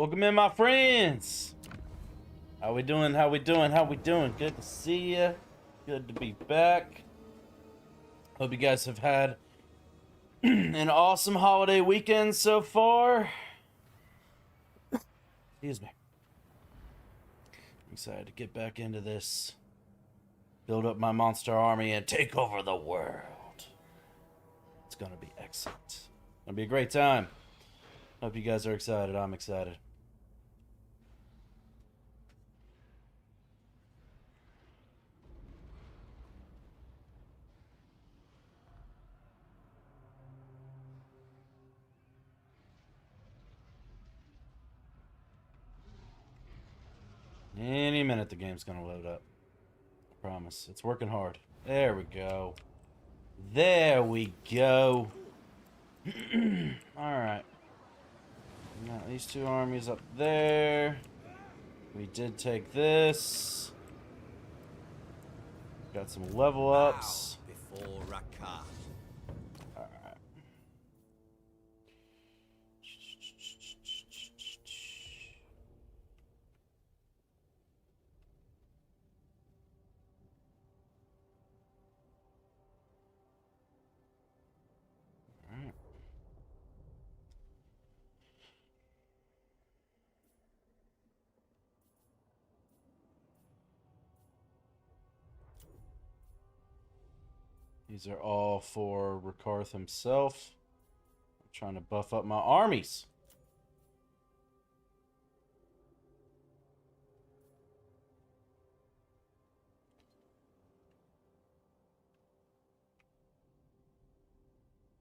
Welcome in, my friends. How we doing? How we doing? How we doing? Good to see you. Good to be back. Hope you guys have had an awesome holiday weekend so far. Excuse me. I'm excited to get back into this. Build up my monster army and take over the world. It's gonna be excellent. It's gonna be a great time. Hope you guys are excited. I'm excited. Any minute the game's gonna load up. I promise. It's working hard. There we go. There we go. Alright. Got these two armies up there. We did take this. Got some level ups. Before Rakat. Alright. Alright. These are all for Rakarth himself. I'm trying to buff up my armies.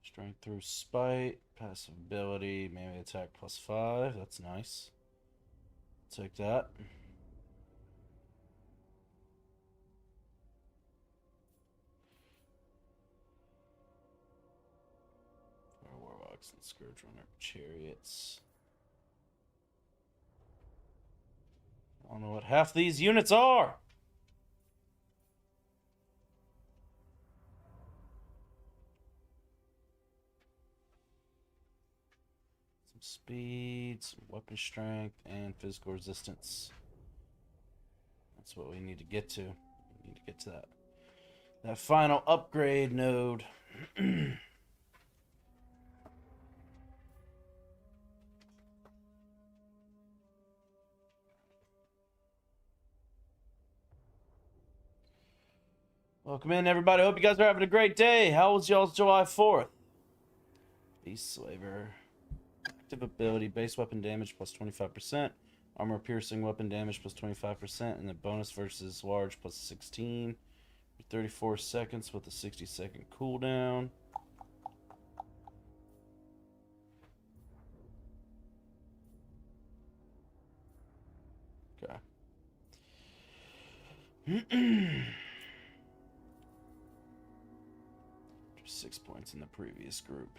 Strength through spite, passive ability, maybe attack +5. That's nice. Take that. Warlocks and Scourge Runner chariots. I don't know what half these units are. Some speed, some weapon strength, and physical resistance. That's what we need to get to. We need to get to that final upgrade node. Welcome in, everybody. Hope you guys are having a great day. How was y'all's July 4th? Beast Slaver. Active ability, base weapon damage plus 25%. Armor piercing weapon damage plus 25%. And the bonus versus large plus 16. 34 seconds with a 60-second cooldown. Okay. 6 points in the previous group.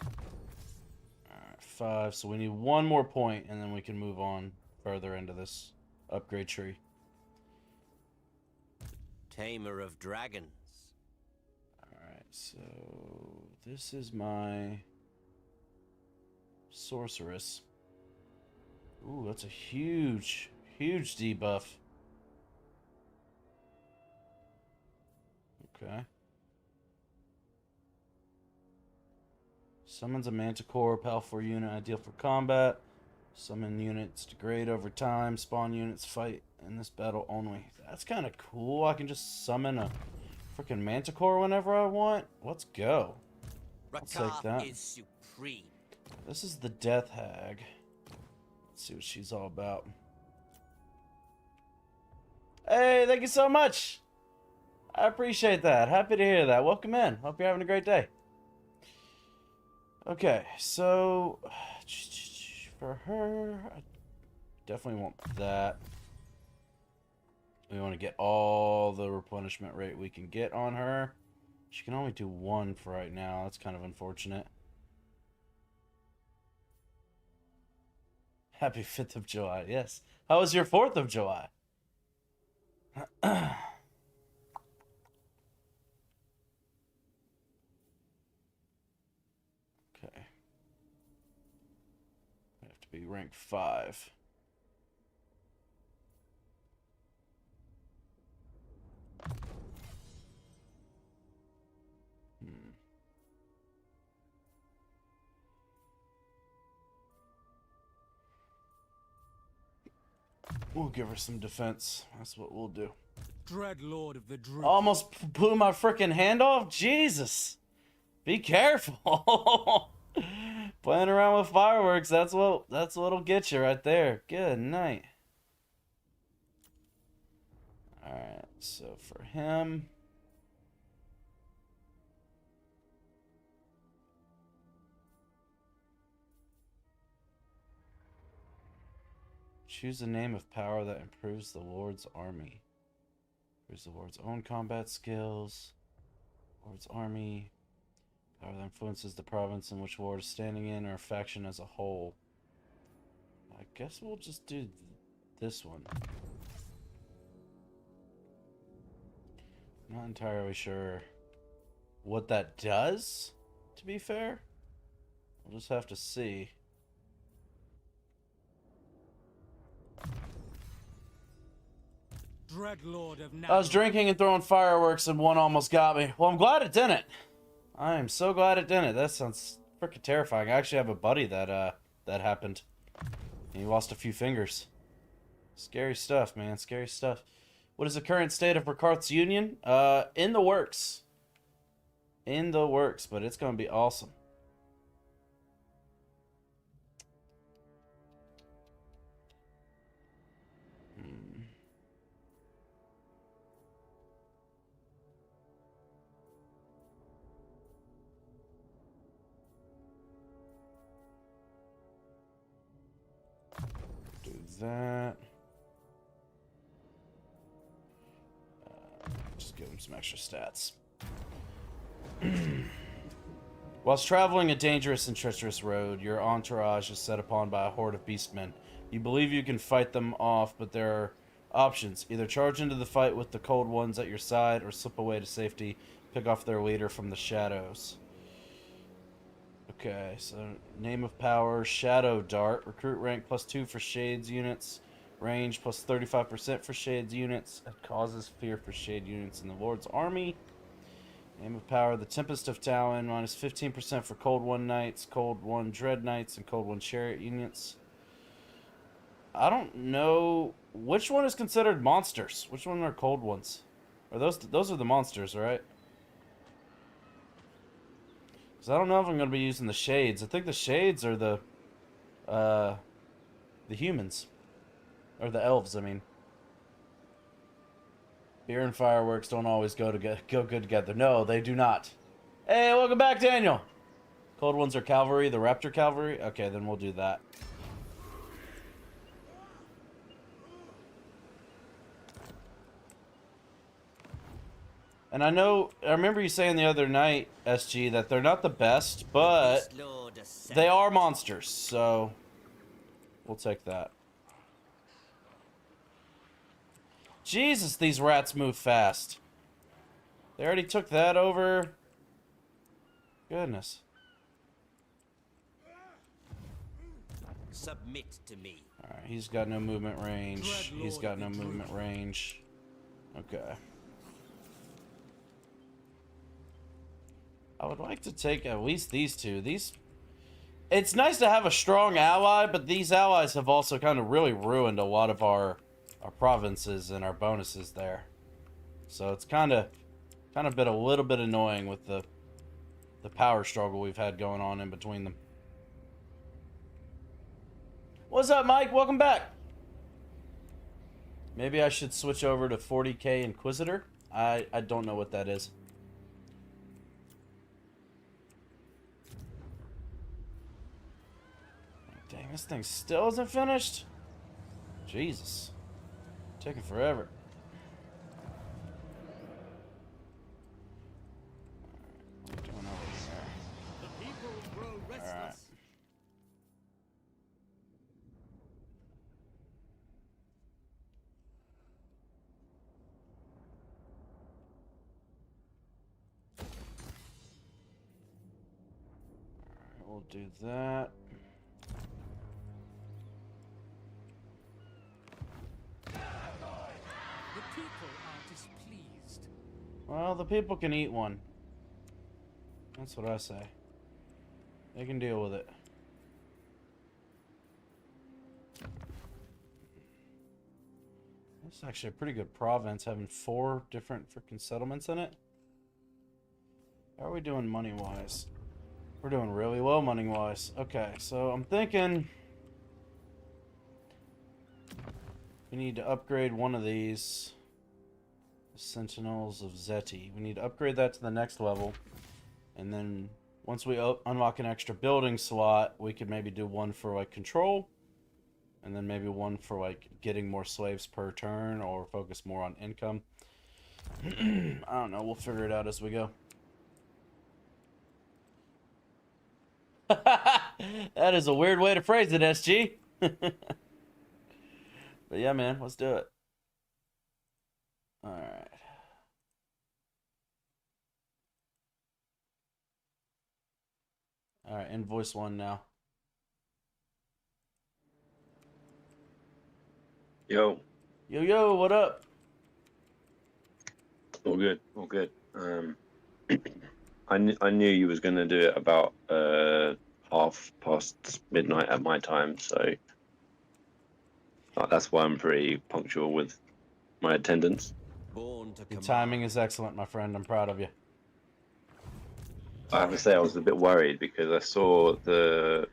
Alright, 5. So we need one more point, and then we can move on further into this upgrade tree. Tamer of Dragons. Alright, so this is my sorceress. Ooh, that's a huge debuff. Okay. Summons a Manticore, powerful unit, ideal for combat. Summon units degrade over time. Spawn units fight in this battle only. That's kind of cool. I can just summon a freaking Manticore whenever I want. Let's go. I'll take that. Is supreme. This is the Death Hag. Let's see what she's all about. Hey, thank you so much. I appreciate that. Happy to hear that. Welcome in. Hope you're having a great day. Okay, so for her, I definitely want that. We want to get all the replenishment rate we can get on her. She can only do one for right now. That's kind of unfortunate. Happy 5th of July. Yes. How was your 4th of July? to be rank 5. We'll give her some defense. That's what we'll do. Dread Lord of the Druid. Almost blew my freaking hand off. Jesus. Be careful. Playing around with fireworks, that's what'll get you right there. Good night. Alright, so for him. Choose a name of power that improves the Lord's army. Improves the Lord's own combat skills. Lord's army. Power that influences the province in which Lord is standing in or a faction as a whole. I guess we'll just do this one. Not entirely sure what that does, to be fair. We'll just have to see. Dread Lord of Naval. I was drinking and throwing fireworks and one almost got me. Well, I'm glad it didn't. I am so glad it didn't. That sounds freaking terrifying. I actually have a buddy that happened. He lost a few fingers. Scary stuff, man. Scary stuff. What is the current state of Rakarth's Union? In the works. In the works, but it's going to be awesome. Do that. Just give him some extra stats. Whilst traveling a dangerous and treacherous road, your entourage is set upon by a horde of beastmen. You believe you can fight them off, but there are options. Either charge into the fight with the cold ones at your side, or slip away to safety, pick off their leader from the shadows. Okay, so name of power, Shadow Dart. Recruit rank +2 for Shades units. Range plus 35% for Shades units. It causes fear for Shade units in the Lord's army. Name of power, the Tempest of Talon, minus 15% for Cold One Knights, Cold One Dread Knights, and Cold One Chariot units. I don't know which one is considered monsters. Which one are cold ones? Are those are the monsters, right? Because I don't know if I'm going to be using the Shades. I think the Shades are the humans. Or the elves, I mean. Beer and fireworks don't always go good together. No, they do not. Hey, welcome back, Daniel. Cold ones are cavalry, the Raptor cavalry. Okay, then we'll do that. And I remember you saying the other night, SG, that they're not the best, but they are monsters, so we'll take that. Jesus, these rats move fast. They already took that over. Goodness. Submit to me. Alright, he's got no movement range. He's got no movement range. Okay. I would like to take at least these two. It's nice to have a strong ally, but these allies have also kind of really ruined a lot of our provinces and our bonuses there. So it's kind of been a little bit annoying with the power struggle we've had going on in between them. What's up, Mike? Welcome back. Maybe I should switch over to 40k Inquisitor. I don't know what that is. Dang, this thing still isn't finished? Jesus. Taking forever. What are we doing over there? The people grow restless. Alright. We'll do that. Well, the people can eat one. That's what I say. They can deal with it. It's actually a pretty good province, having 4 different freaking settlements in it. How are we doing money-wise? We're doing really well money-wise. Okay, so I'm thinking we need to upgrade one of these. The Sentinels of Zeti. We need to upgrade that to the next level. And then once we unlock an extra building slot, we could maybe do one for like control. And then maybe one for like getting more slaves per turn or focus more on income. I don't know. We'll figure it out as we go. That is a weird way to phrase it, SG. But yeah, man, let's do it. Alright. Alright, invoice 1 now. Yo. Yo, what up? All good, all good. I knew you was gonna do it about 1:30 midnight at my time, so that's why I'm pretty punctual with my attendance. Born to Your command. timing is excellent, my friend. I'm proud of you. I have to say I was a bit worried because I saw the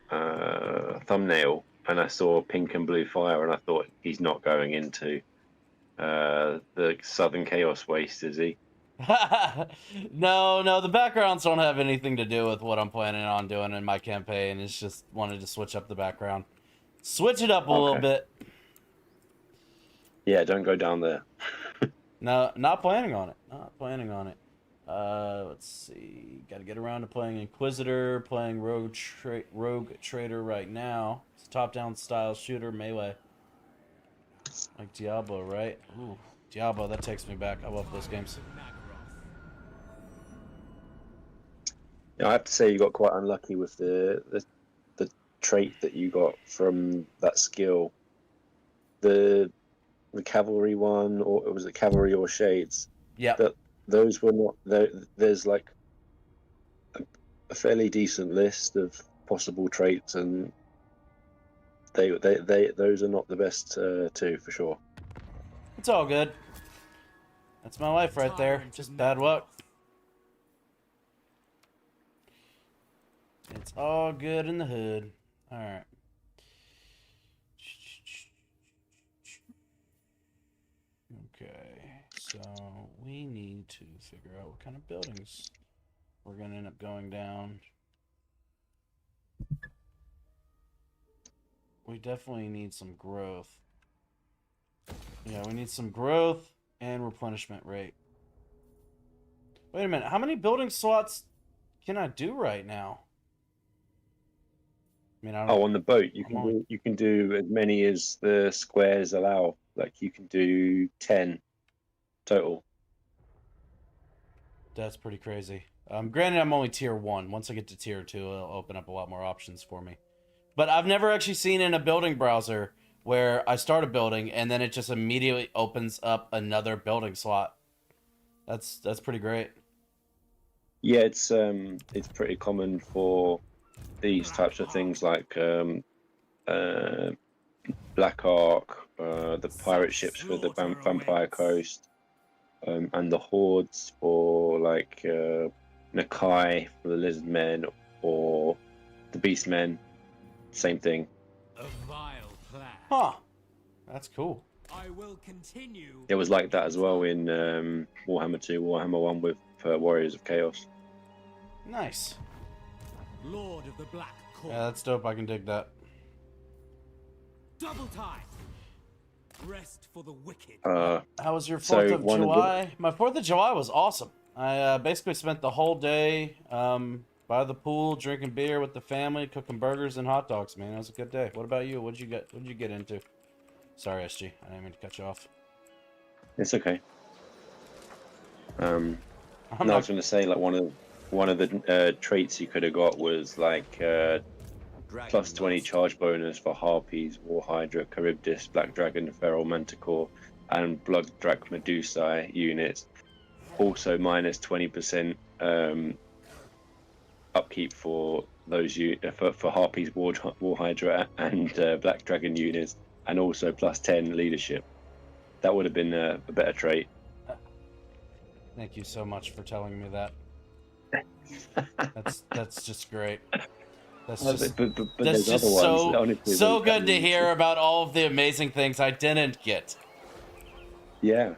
thumbnail and I saw pink and blue fire and I thought he's not going into the Southern Chaos Waste, is he? No, the backgrounds don't have anything to do with what I'm planning on doing in my campaign. It's just wanted to switch up the background. Switch it up a little bit. Yeah, don't go down there. No, not planning on it. Not planning on it. Let's see. Got to get around to playing Inquisitor, playing Rogue Trader right now. It's a top-down style shooter melee. Like Diablo, right? Ooh, Diablo, that takes me back. I love those games. Yeah, I have to say you got quite unlucky with the trait that you got from that skill. The cavalry one, or was it cavalry or shades? Yeah. Those were not. There's like a fairly decent list of possible traits, and they those are not the best two for sure. It's all good. That's my life right there. Just bad luck. It's all good in the hood. Alright. Okay, so we need to figure out what kind of buildings we're going to end up going down. We definitely need some growth. Yeah, we need some growth and replenishment rate. Wait a minute, how many building slots can I do right now? I mean, I don't. Oh, on the boat, you can do as many as the squares allow. Like you can do 10 total. That's pretty crazy. Granted, I'm only tier 1. Once I get to tier 2, it'll open up a lot more options for me. But I've never actually seen in a building browser where I start a building and then it just immediately opens up another building slot. That's pretty great. Yeah, it's pretty common for these types of things like Black Ark, the pirate ships for the Vampire Coast, and the hordes for like Nakai for the Lizardmen or the Beastmen. Same thing. A vile plan. Huh. That's cool. I will continue. It was like that as well in Warhammer 2, Warhammer 1 with Warriors of Chaos. Nice. Lord of the Black Court. Yeah, that's dope. I can dig that. Double time. Rest for the wicked. How was your 4th of July? My 4th of July was awesome. I basically spent the whole day by the pool, drinking beer with the family, cooking burgers and hot dogs, man. It was a good day. What about you? What'd you get into? Sorry, SG. I didn't mean to cut you off. It's okay. I was going to say like one of the traits you could have got was like plus 20 charge bonus for Harpies, War Hydra, Charybdis, Black Dragon, Feral Manticore, and Blood Drak Medusae units. also minus 20% upkeep for those for Harpies, War Hydra, and Black Dragon units, and also plus 10 leadership. That would have been a better trait. Thank you so much for telling me that. That's just great. That's just but that's there's other just ones. so Honestly, so there's good to hear about all of the amazing things I didn't get. Yeah.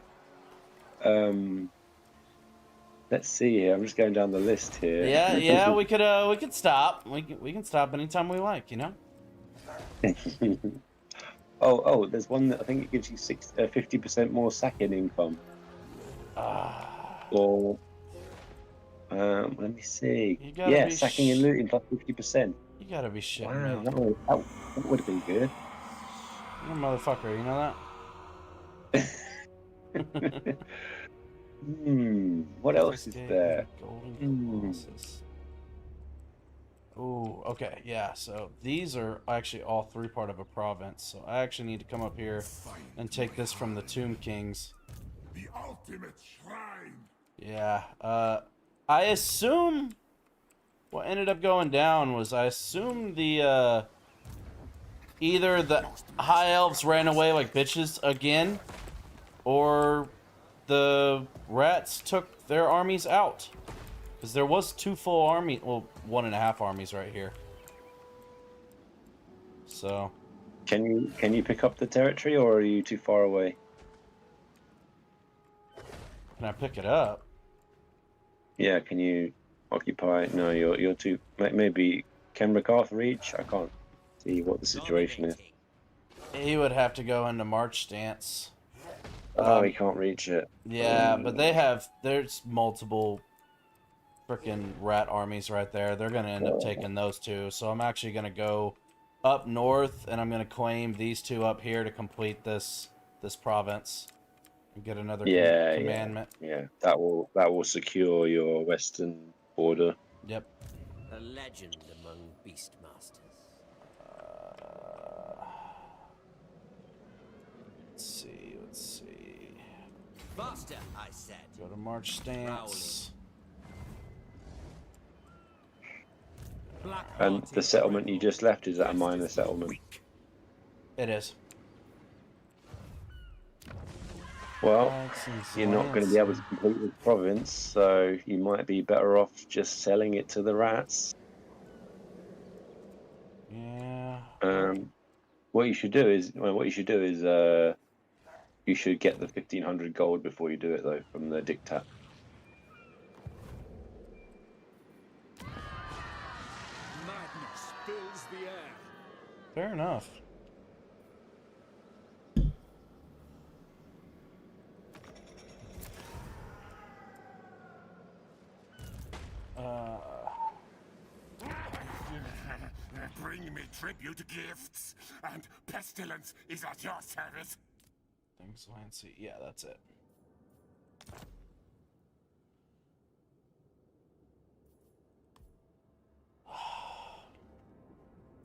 Let's see here. I'm just going down the list here. Yeah, we could stop. We can stop anytime we like, you know? Oh, there's one that I think it gives you 50% more sacking income. Or let me see. You gotta Yeah, be sacking and looting plus 50%. You gotta be shitting Wow, me. that would have been good. You're a motherfucker, you know that? What else is Escape there? Golden Colossus. Ooh, okay, yeah, so these are actually all three part of a province, so I actually need to come up here and take this from the Tomb Kings. The ultimate shrine. Yeah, I assume what ended up going down was I assume the, either the High Elves ran away like bitches again, or the rats took their armies out. Because there was 2 full army, well, 1.5 armies right here. So. Can you pick up the territory, or are you too far away? Can I pick it up? Yeah, can you occupy? No, you're too. Maybe can MacArthur reach? I can't see what the situation is. Dominating. He would have to go into march stance. Oh, he can't reach it. Yeah, but there's multiple freaking rat armies right there. They're gonna end up taking those 2. So I'm actually gonna go up north, and I'm gonna claim these 2 up here to complete this province and get another commandment. Yeah, that will secure your western border. Yep. A legend among beastmasters. Let's see. Faster, I said. Go to march stance. And the settlement you just left, is that a minor settlement? It is. Well, you're not going to be able to complete this province, so you might be better off just selling it to the rats. Yeah. What you should do is you should get the 1,500 gold before you do it, though, from the diktat. Madness fills the air. Fair enough. Bring me tribute gifts, and pestilence is at your service. Things Lancy. Yeah, that's it.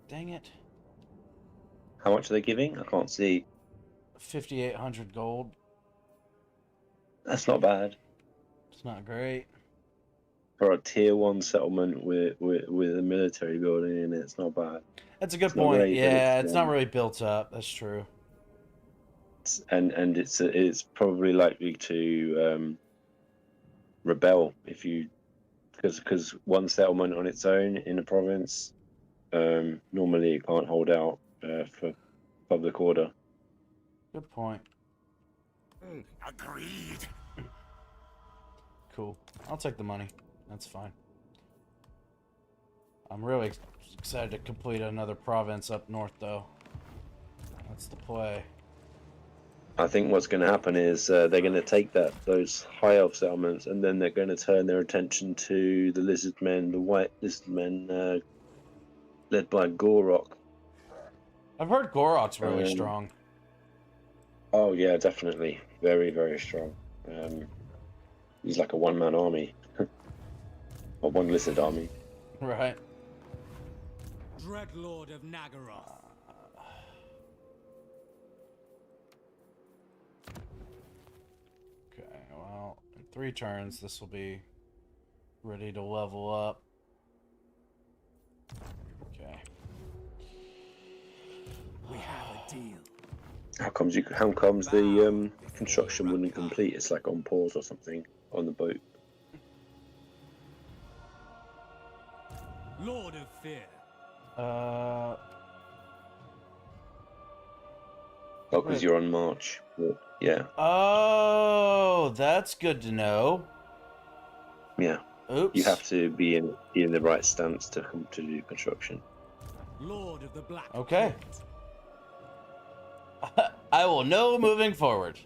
Dang it. How much are they giving? I can't see. 5,800 gold. That's not bad It's not great. for a tier 1 settlement with a military building in it. It's not bad. That's a good It's not point. great, but Yeah, it's not really built up. That's true. And it's probably likely to rebel if you because one settlement on its own in a province normally it can't hold out for public order. Good point. Agreed. Cool. I'll take the money. That's fine. I'm really excited to complete another province up north, though. That's the play. I think what's going to happen is they're going to take those high elf settlements, and then they're going to turn their attention to the Lizardmen, the white Lizardmen, led by Gorok. I've heard Gorok's really strong. Oh yeah, definitely, very very strong. He's like a one-man army, or one lizard army. Right. Dreadlord of Nagaroth. Okay, well, in 3 turns, this will be ready to level up. Okay. We have a deal. How comes the construction wouldn't complete? It's like on pause or something on the boat. Lord of Fear. Oh, because Wait. you're on march. Yeah, Oh, that's good to know. yeah. Oops. You have to be in the right stance to do construction. Lord of the Black Okay. Court. I will know moving forward.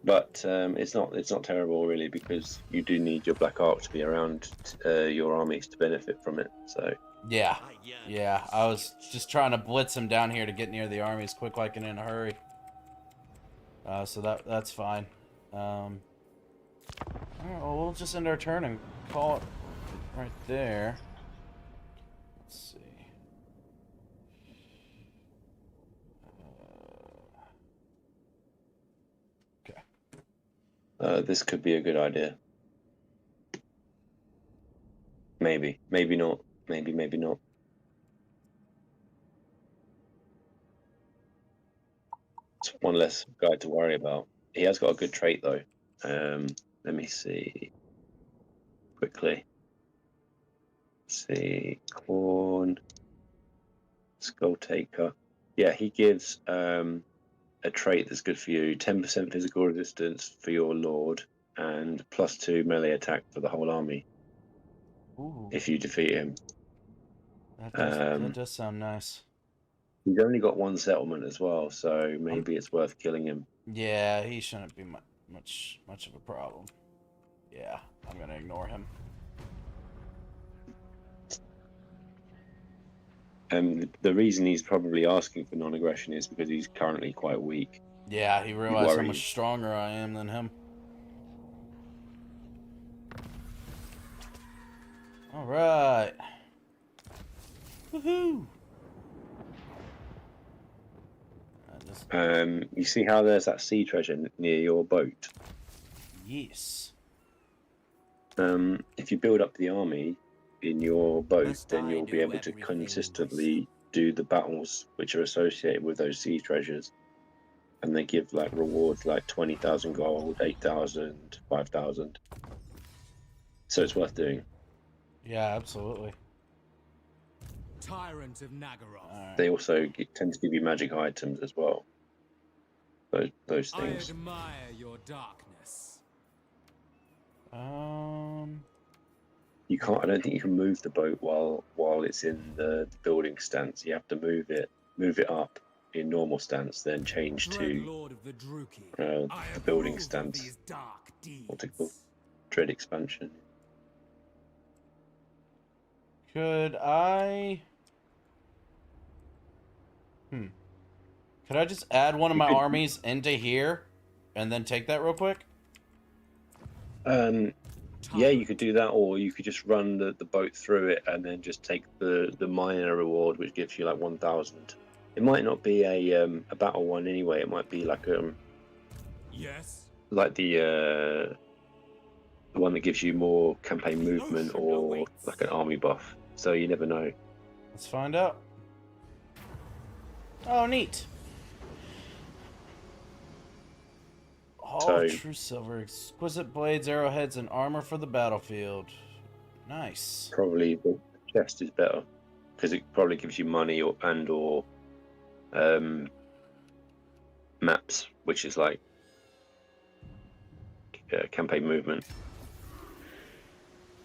But it's not terrible really, because you do need your Black Ark to be around your armies to benefit from it. So Yeah. I yearn Yeah, for I was future. just trying to blitz him down here to get near the armies quick like and in a hurry. So that's fine. Alright, well, we'll just end our turn and call it right there. Let's see. Okay. this could be a good idea. Maybe not. Maybe not. It's one less guy to worry about. He has got a good trait though. Let me see quickly. Let's see, Corn, Skull Taker. Yeah, he gives a trait that's good for you: 10% physical resistance for your lord, and +2 melee attack for the whole army Ooh, if you defeat him. that does sound nice. He's only got 1 settlement as well, so maybe it's worth killing him. Yeah, he shouldn't be much of a problem. Yeah, I'm gonna ignore him. The reason he's probably asking for non-aggression is because he's currently quite weak. Yeah, he realized how worried. much stronger I am than him. All right. Woohoo! You see how there's that sea treasure near your boat? Yes. If you build up the army in your boat, Must then I you'll be do able to everything consistently do the battles which are associated with those sea treasures, and they give like rewards like 20,000 gold, 8,000, 5,000. So it's worth doing. Yeah, absolutely. Tyrant of Nagaroth. All right. They also tend to give you magic items as well. Those I things. admire your darkness. You can't. I don't think you can move the boat while it's in the building stance. You have to move it up in normal stance, then change Dread to Lord of the Druki. the building approve of stance. these dark deeds. What's it called? Dread expansion. Could I? Could I just add one of You my could- armies into here, and then take that real quick? Yeah, you could do that, or you could just run the boat through it and then just take the minor reward, which gives you like 1,000. It might not be a battle one anyway. It might be like Yes. like the one that gives you more campaign movement, or like an army buff. So you never know. Let's find out. Oh, neat. All So- true silver, exquisite blades, arrowheads, and armor for the battlefield. Nice. Probably the chest is better because it probably gives you money or maps, which is like campaign movement.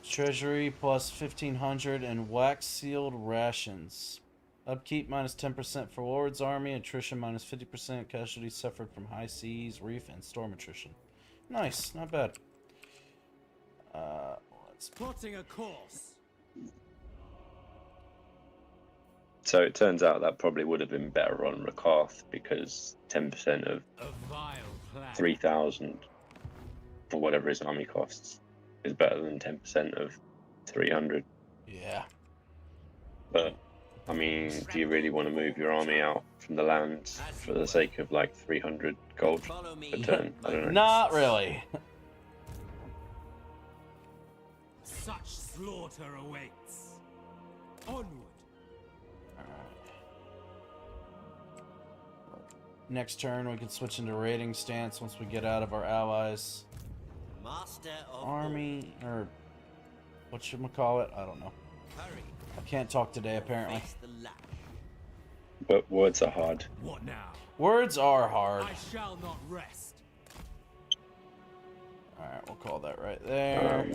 Treasury plus 1,500 and wax sealed rations. Upkeep minus 10% for Lord's army. Attrition minus 50%. Casualties suffered from high seas, reef, and storm attrition. Nice, not bad. Let's. Plotting a course. So it turns out that probably would have been better on Rakarth, because 10% of A vile plan. 3,000 or whatever his army costs is better than 10% of 300. Yeah. But I mean, do you really want to move your army out from the land for the sake of like 300 gold Follow me, per turn? I don't know. Not really. Such slaughter awaits. Onward. Next turn, we can switch into raiding stance once we get out of our allies' Master of army, or whatchamacallit, I don't know. all. Hurry. I can't talk today, apparently. Face the lash. But words are hard. What now? Words are hard. I shall not rest. Alright, we'll call that right there.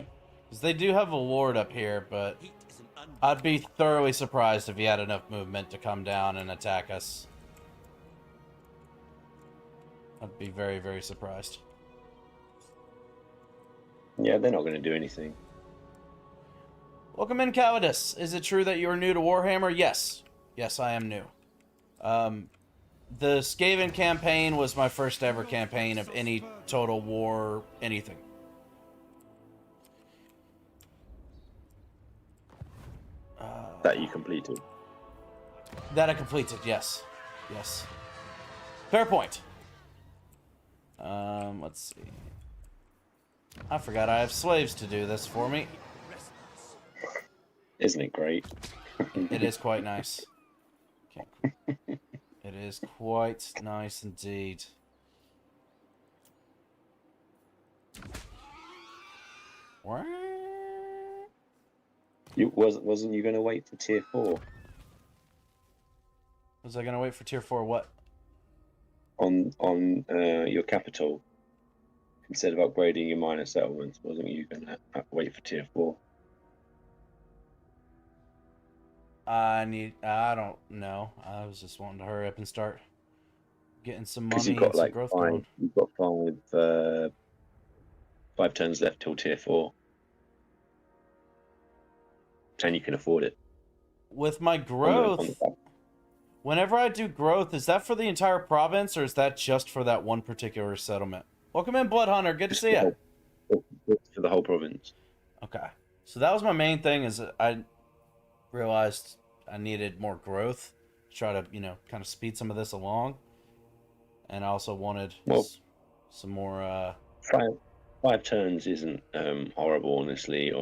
Because they do have a lord up here, but Heat is an I'd be thoroughly surprised if he had enough movement to come down and attack us. I'd be very, very surprised. Yeah, they're not going to do anything. Welcome in, Cowardice. Is it true that you're new to Warhammer? Yes. Yes, I am new. The Skaven campaign was my first ever campaign of any Total War anything. That you completed. That I completed, yes. Yes. Fair point. Let's see. I forgot I have slaves to do this for me. Isn't it great? It is quite nice. Okay. It is quite nice indeed. What? Wasn't you going to wait for tier 4 Was I gonna wait for tier 4 what? on your capital instead of upgrading your minor settlements? Wasn't you going to wait for tier 4? I don't know. I was just wanting to hurry up and start getting some Because money you've got and some like growth five. going. You've got five turns left till tier 4, and you can afford it. With my On the growth, back. whenever I do growth, is that for the entire province or is that just for that one particular settlement? Welcome in, Blood Hunter. Good to see you. For the whole province. Okay. So that was my main thing, is that I realized I needed more growth to try to, kind of speed some of this along. And I also wanted some more... Five turns isn't horrible, honestly.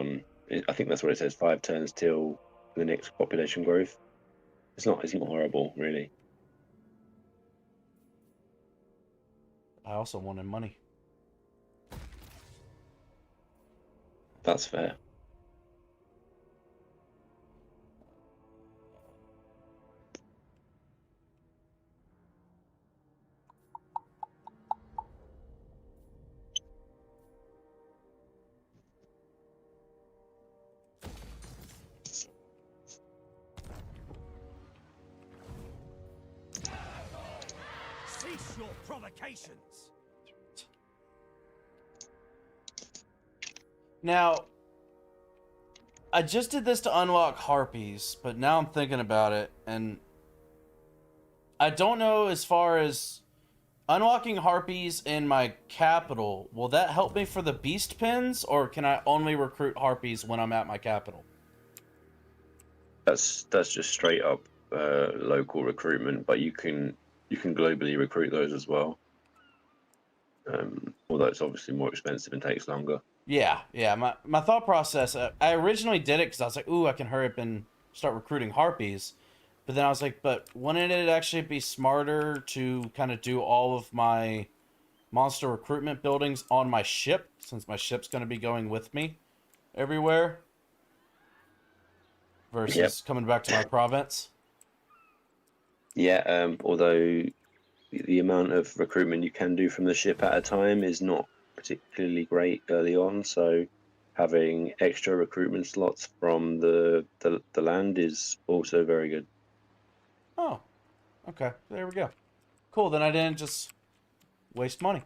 I think that's what it says. 5 turns till the next population growth. It's not horrible, really. I also wanted money. That's fair. Cease your provocations. Now, I just did this to unlock harpies, but now I'm thinking about it, and I don't know, as far as unlocking harpies in my capital, will that help me for the beast pins, or can I only recruit harpies when I'm at my capital? That's just straight up local recruitment, but you can globally recruit those as well. Although it's obviously more expensive and takes longer. Yeah. My thought process, I originally did it because I was like, ooh, I can hurry up and start recruiting harpies. But then I was like, but wouldn't it actually be smarter to kind of do all of my monster recruitment buildings on my ship, since my ship's going to be going with me everywhere, versus coming back to my province? Yeah, although the amount of recruitment you can do from the ship at a time is not particularly great early on, so having extra recruitment slots from the land is also very good. Oh, okay. There we go. Cool, then I didn't just waste money.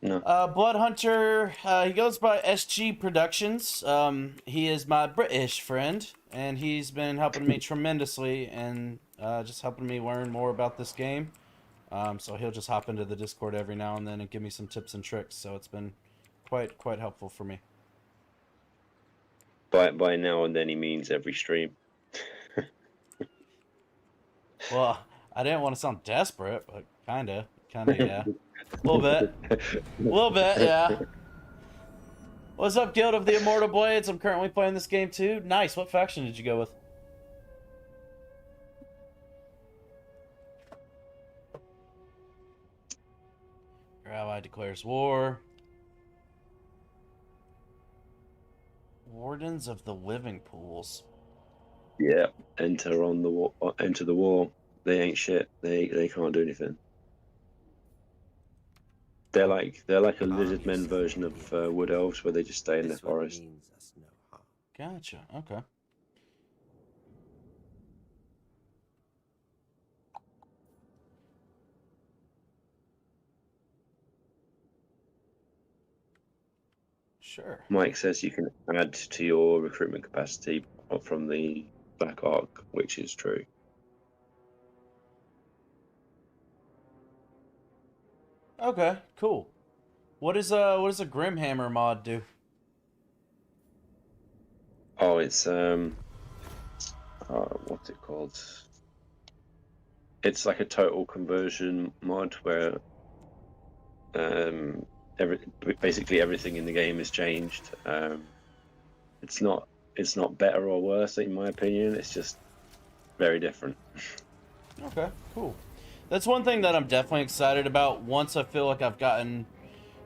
No. Blood Hunter, he goes by SG Productions. He is my British friend, and he's been helping me tremendously and just helping me learn more about this game. So he'll just hop into the Discord every now and then and give me some tips and tricks. So it's been quite helpful for me. By now and then he means every stream. Well, I didn't want to sound desperate, but kinda, yeah. A little bit, yeah. What's up, Guild of the Immortal Blades? I'm currently playing this game too. Nice. What faction did you go with? Your ally declares war. Wardens of the Living Pools. Yeah, enter on the war. Enter the war. They ain't shit. They can't do anything. They're like a Lizardmen version of Wood Elves, where they just stay in their This one forest. means us no harm. Gotcha. Okay. Sure. Mike says you can add to your recruitment capacity from the Black Ark, which is true. Okay, cool. What does a Grimhammer mod do? Oh, it's what's it called? It's like a total conversion mod where basically everything in the game is changed. It's not better or worse in my opinion. It's just very different. Okay, cool. That's one thing that I'm definitely excited about. Once I feel like I've gotten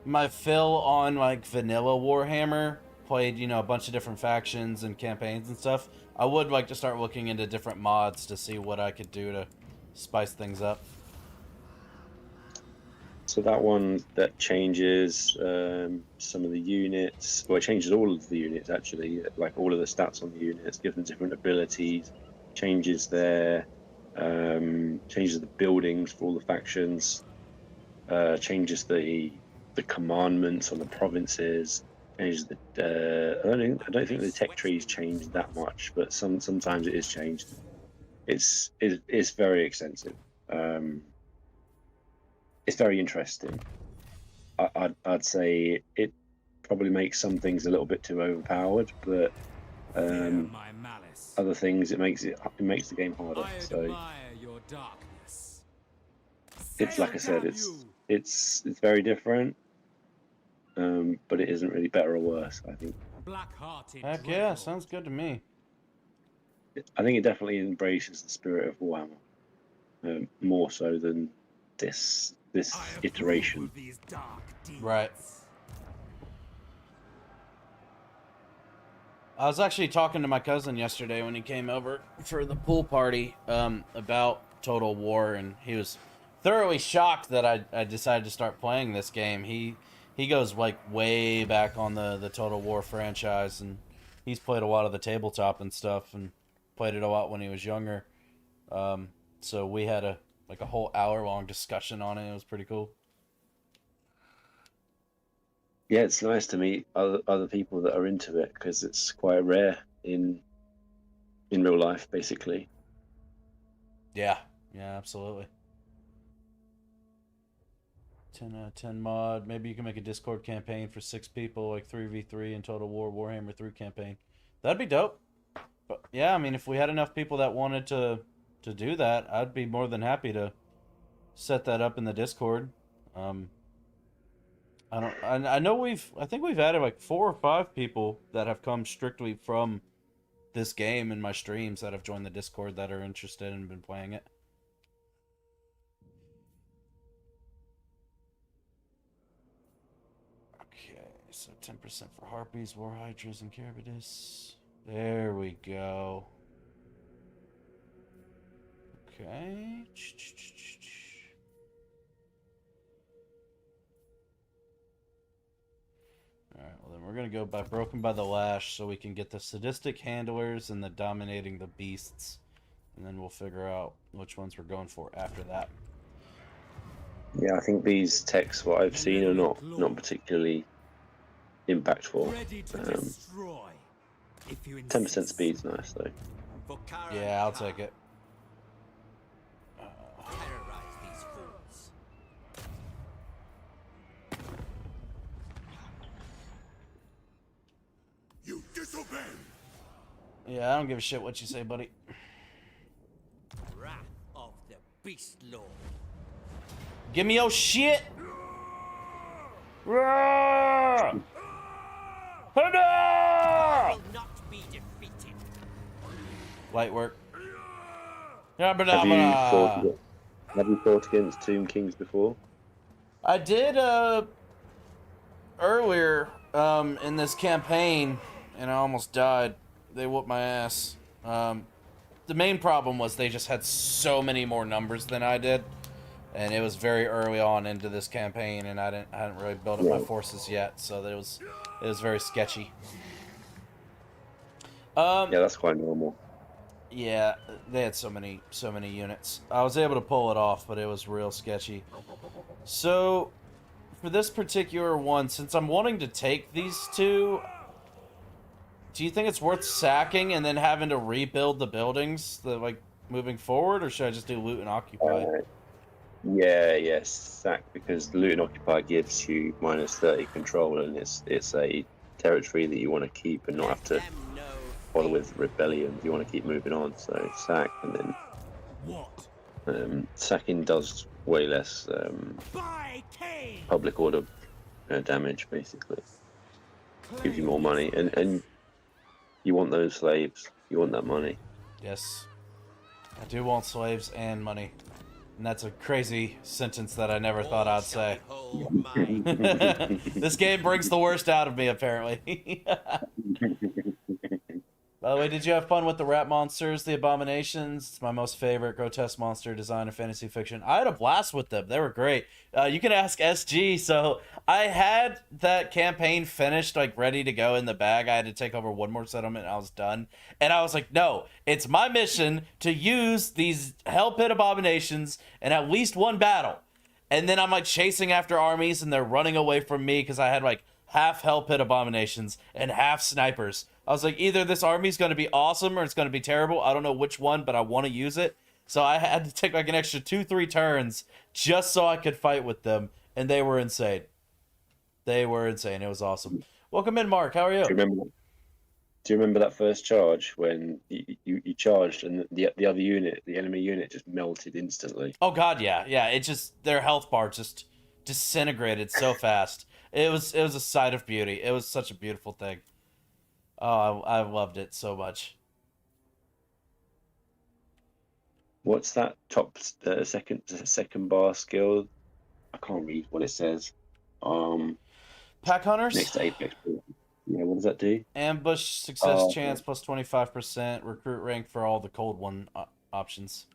my fill on like vanilla Warhammer, played, you know, a bunch of different factions and campaigns and stuff, I would like to start looking into different mods to see what I could do to spice things up. So that one that changes some of the units. Well, it changes all of the units actually, like all of the stats on the units, gives them different abilities, changes their changes the buildings for all the factions, changes the commandments on the provinces, changes the I don't think the tech trees changed that much, but sometimes it is changed. It's very extensive. It's very interesting. I'd say it probably makes some things a little bit too overpowered, but Fear my malice. other things it makes the game harder. I So admire your darkness. it's like I said, it's very different, but it isn't really better or worse. I think Black-hearted Heck yeah, dreadnought. sounds good to me. it definitely embraces the spirit of Warhammer, more so than this I approve iteration. of these dark deeds. Right. I was actually talking to my cousin yesterday when he came over for the pool party about Total War, and he was thoroughly shocked that I decided to start playing this game. He goes like way back on the Total War franchise, and he's played a lot of the tabletop and stuff, and played it a lot when he was younger. So we had a whole hour-long discussion on it. It was pretty cool. Yeah, it's nice to meet other people that are into it because it's quite rare in real life, basically. Yeah, absolutely. 10 out of 10 mod. Maybe you can make a Discord campaign for 6 people, like 3v3 in Total War Warhammer 3 campaign. That'd be dope. But yeah, I mean, if we had enough people that wanted to do that, I'd be more than happy to set that up in the Discord. I think we've added like 4 or 5 people that have come strictly from this game in my streams that have joined the Discord that are interested and been playing it. Okay, so 10% for Harpies, War Hydras, and Carabidus. There we go. Okay. Alright, well then we're gonna go by Broken by the Lash so we can get the Sadistic Handlers and the Dominating the Beasts. And then we'll figure out which ones we're going for after that. Yeah, I think these techs, what I've seen, are not particularly impactful. Ready to destroy. If you 10% insist. speed's nice though. For Kara Yeah, I'll take it. Terrorize these fools. You disobey! Yeah, I don't give a shit what you say, buddy. Wrath of the Beast Lord. Give me your shit! Roar! Ah! will not be defeated. Light work. Yeah, but Have you fought against Tomb Kings before? I did earlier in this campaign, and I almost died. They whooped my ass. The main problem was they just had so many more numbers than I did, and it was very early on into this campaign, and I hadn't really built up my forces yet, so it was very sketchy. Yeah, that's quite normal. Yeah, they had so many units. I was able to pull it off, but it was real sketchy. So, for this particular one, since I'm wanting to take these two, do you think it's worth sacking and then having to rebuild the buildings, like moving forward, or should I just do loot and occupy? Yes, sack, because loot and occupy gives you -30 control, and it's a territory that you want to keep and not have to Them know bother with rebellions. You want to keep moving on, so sack, and then What? sacking does way less By Cain! public order damage, basically. Gives you more money, and you want those slaves. You want that money. Yes. I do want slaves and money. And that's a crazy sentence that I never thought I'd say. behold my This game brings the worst out of me, apparently. By the way, did you have fun with the rat monsters, the abominations? It's my most favorite grotesque monster design in fantasy fiction. I had a blast with them. They were great. You can ask SG. So I had that campaign finished, like ready to go in the bag. I had to take over one more settlement and I was done. And I was like, no, it's my mission to use these hell pit abominations in at least one battle. And then I'm like chasing after armies and they're running away from me because I had like half hell pit abominations and half snipers. I was like, either this army's going to be awesome or it's going to be terrible. I don't know which one, but I want to use it. So I had to take like an extra 2-3 turns just so I could fight with them. And they were insane. They were insane. It was awesome. Welcome in, Mark. How are you? Do you remember that first charge when you charged and the other unit, the enemy unit, just melted instantly? Oh, God, yeah. Yeah, it just, their health bar just disintegrated so fast. It was a sight of beauty. It was such a beautiful thing. Oh, I loved it so much. What's that top second bar skill? I can't read what it says. Pack Hunters? Next to Apex. Yeah, what does that do? Ambush success chance plus 25%. Recruit rank for all the cold one options.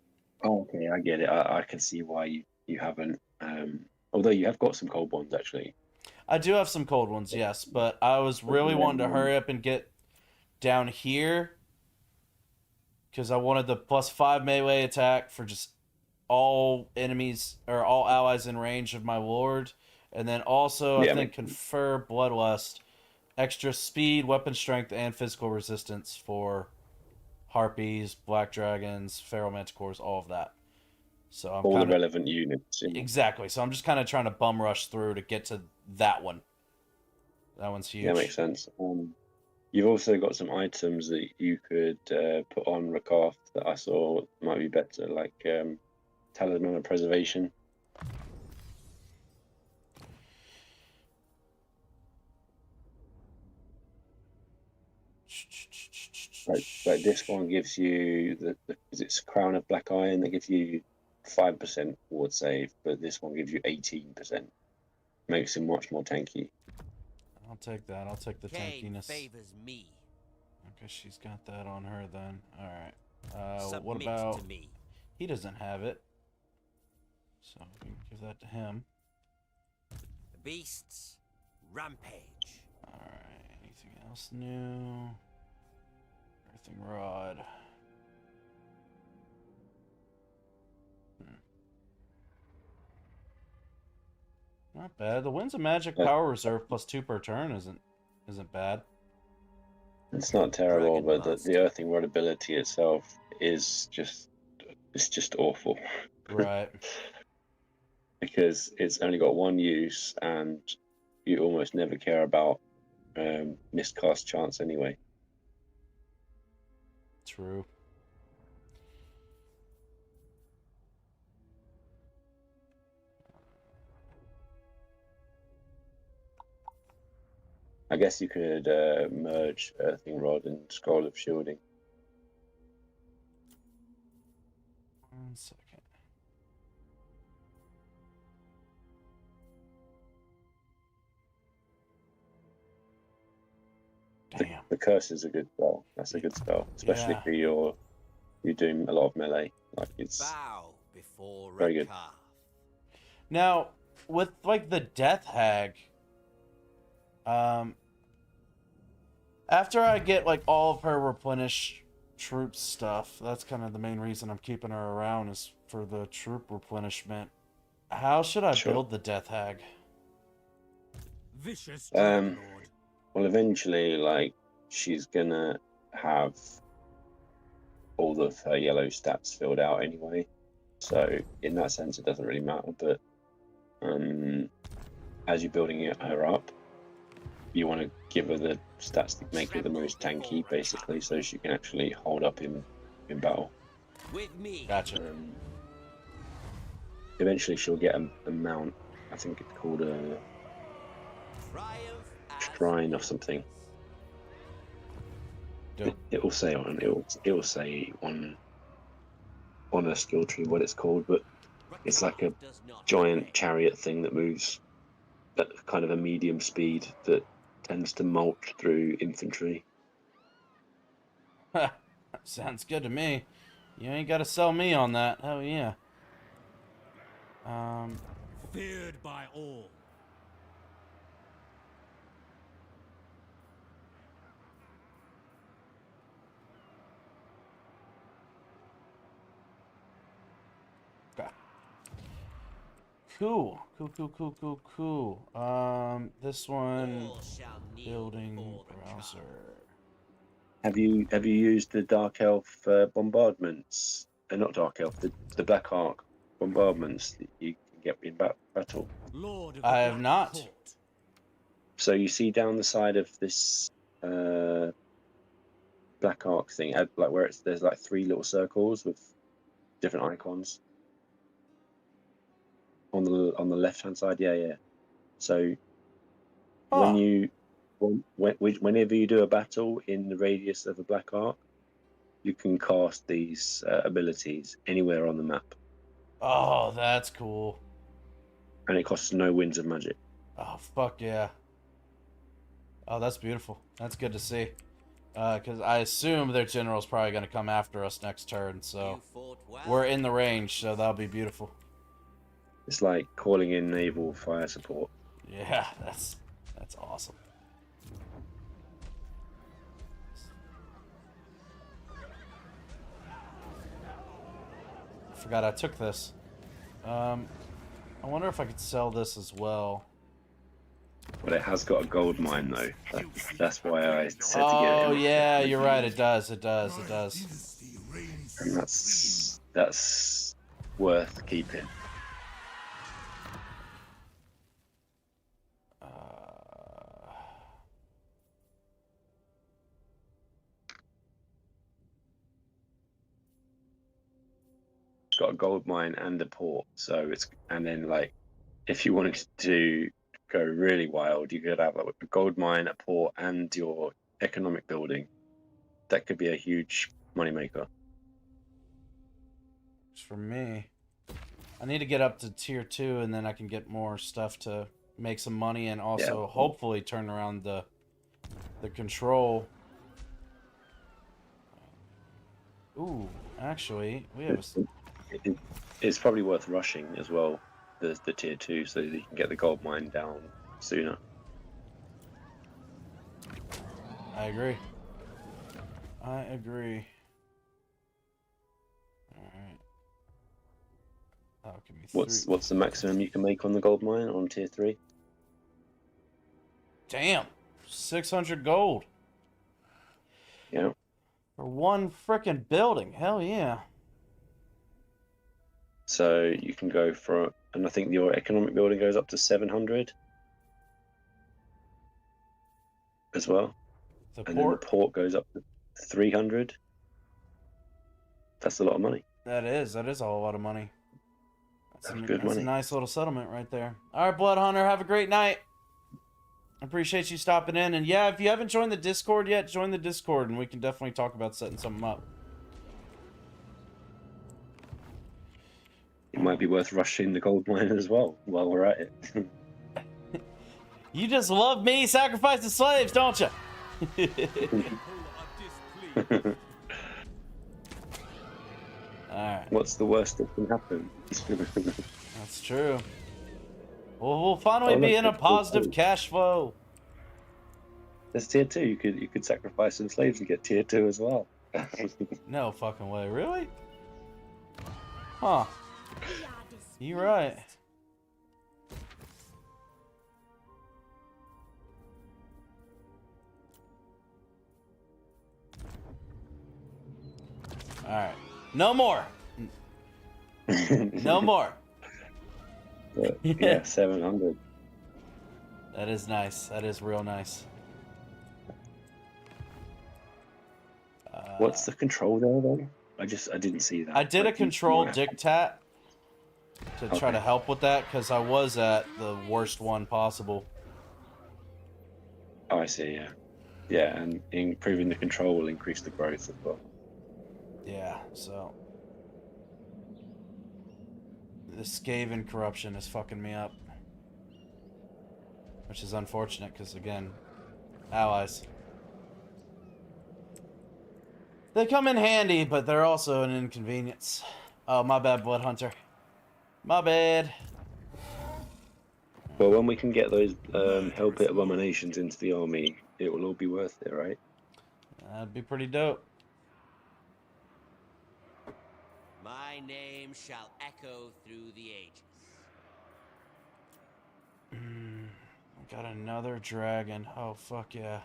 Oh, okay, I get it. I can see why you haven't. Although you have got some cold ones actually. I do have some cold ones, yes, but I was really wanting to hurry up and get down here because I wanted the +5 melee attack for just all enemies or all allies in range of my lord, and then also I think confer bloodlust, extra speed, weapon strength, and physical resistance for harpies, black dragons, feral manticores, all of that. So I'm all kinda, the relevant units. exactly. So I'm just kind of trying to bum rush through to get to that one. That one's huge. Yeah, makes sense. You've also got some items that you could put on Rakaf that I saw might be better, like Talisman of Preservation. Like this one gives you it's Crown of Black Iron that gives you 5% ward save, but this one gives you 18%. Makes him much more tanky. I'll take that. I'll take the Cain tankiness. favors me. Okay, she's got that on her then. All right. What Submit about? to me. He doesn't have it, so we can give that to him. The beasts rampage. All right. Anything else new? Earthing rod. Not bad. The Winds of Magic power reserve +2 per turn isn't bad. It's not terrible, Dragon but the Earthing Rod ability itself is just awful. Right. Because it's only got one use, and you almost never care about miscast chance anyway. True. I guess you could merge Earthing Rod and Scroll of Shielding. 1 second. Damn. The Curse is a good spell. That's a good spell, especially Yeah. for you're doing a lot of melee. Like it's Bow before Very good. Rakath. Now, with like the Death Hag, after I get like all of her replenish troop stuff, that's kind of the main reason I'm keeping her around is for the troop replenishment. How should I Sure. build the Death Hag? Vicious Um, Dreadlord. well, eventually, like she's gonna have all of her yellow stats filled out anyway. So in that sense, it doesn't really matter. But as you're building her up, you want to give her the stats that make her the most tanky, basically, so she can actually hold up in battle. With me. Gotcha. Eventually, she'll get a mount. I think it's called a Triumph as shrine or something. Dope. It will say on a skill tree what it's called, but it's like a does not giant obey. chariot thing that moves at kind of a medium speed that tends to mulch through infantry. Sounds good to me. You ain't got to sell me on that. Hell yeah. Feared by all. Okay. Cool. This one, All shall kneel building before the browser. Have you used the Dark Elf bombardments? Not Dark Elf, the Black Ark bombardments that you can get in battle. Lord of I the have Black not. Court. So you see down the side of this Black Ark thing, like where there's like 3 little circles with different icons on the left hand side. Yeah. So Huh. whenever you do a battle in the radius of a Black Ark, you can cast these abilities anywhere on the map, Oh, that's cool. and it costs no winds of magic. Oh, fuck yeah. Oh, that's beautiful. That's good to see. Because I assume their general's probably going to come after us next turn, so You fought well. we're in the range, so that'll be beautiful. It's like calling in naval fire support. Yeah, that's awesome. Forgot I took this. I wonder if I could sell this as well. But it has got a gold mine though. That's why I said to get Oh it. yeah, you're right. It does. It does. And that's worth keeping. It's got a gold mine and a port, and then like if you wanted to go really wild, you could have like a gold mine, a port, and your economic building. That could be a huge moneymaker. For me, I need to get up to tier 2, and then I can get more stuff to make some money, and also hopefully turn around the control. Ooh, actually, we have It's probably worth rushing as well, the tier 2, so that you can get the gold mine down sooner. I agree. Alright. Oh, give me 3. What's the maximum you can make on the gold mine on tier 3? Damn, 600 gold Yeah. for one frickin' building. Hell yeah. So you can go for, and I think your economic building goes up to 700 as well. The And then the port. port goes up to 300. That's a lot of money. That is a whole lot of money. That's good that's money. a nice little settlement right there. All right, Blood Hunter, have a great night. appreciate you stopping in. And yeah, if you haven't joined the Discord yet, join the Discord and we can definitely talk about setting something up. It might be worth rushing the gold mine as well while we're at it. You just love me sacrificing slaves, don't you? Alright. What's the worst that can happen? That's true. Well, we'll finally be in a positive cash flow. There's tier 2. You could sacrifice some slaves and get tier 2 as well. No fucking way. Really? Huh. You're right. Alright. No more. No more. Yeah, 700. That is nice. That is real nice. What's the control there then? I didn't see that. I did a Like, control you- dictat to try Okay. to help with that because I was at the worst one possible. Oh, I see. Yeah, yeah, and improving the control will increase the growth as well. Yeah, so the Skaven corruption is fucking me up, which is unfortunate because again, allies. They come in handy, but they're also an inconvenience. Oh, my bad, Blood Hunter. My bad. Well, when we can get those Hellpit abominations into the army, it will all be worth it, right? That'd be pretty dope. My name shall echo through the ages. Got another dragon. Oh, fuck yeah.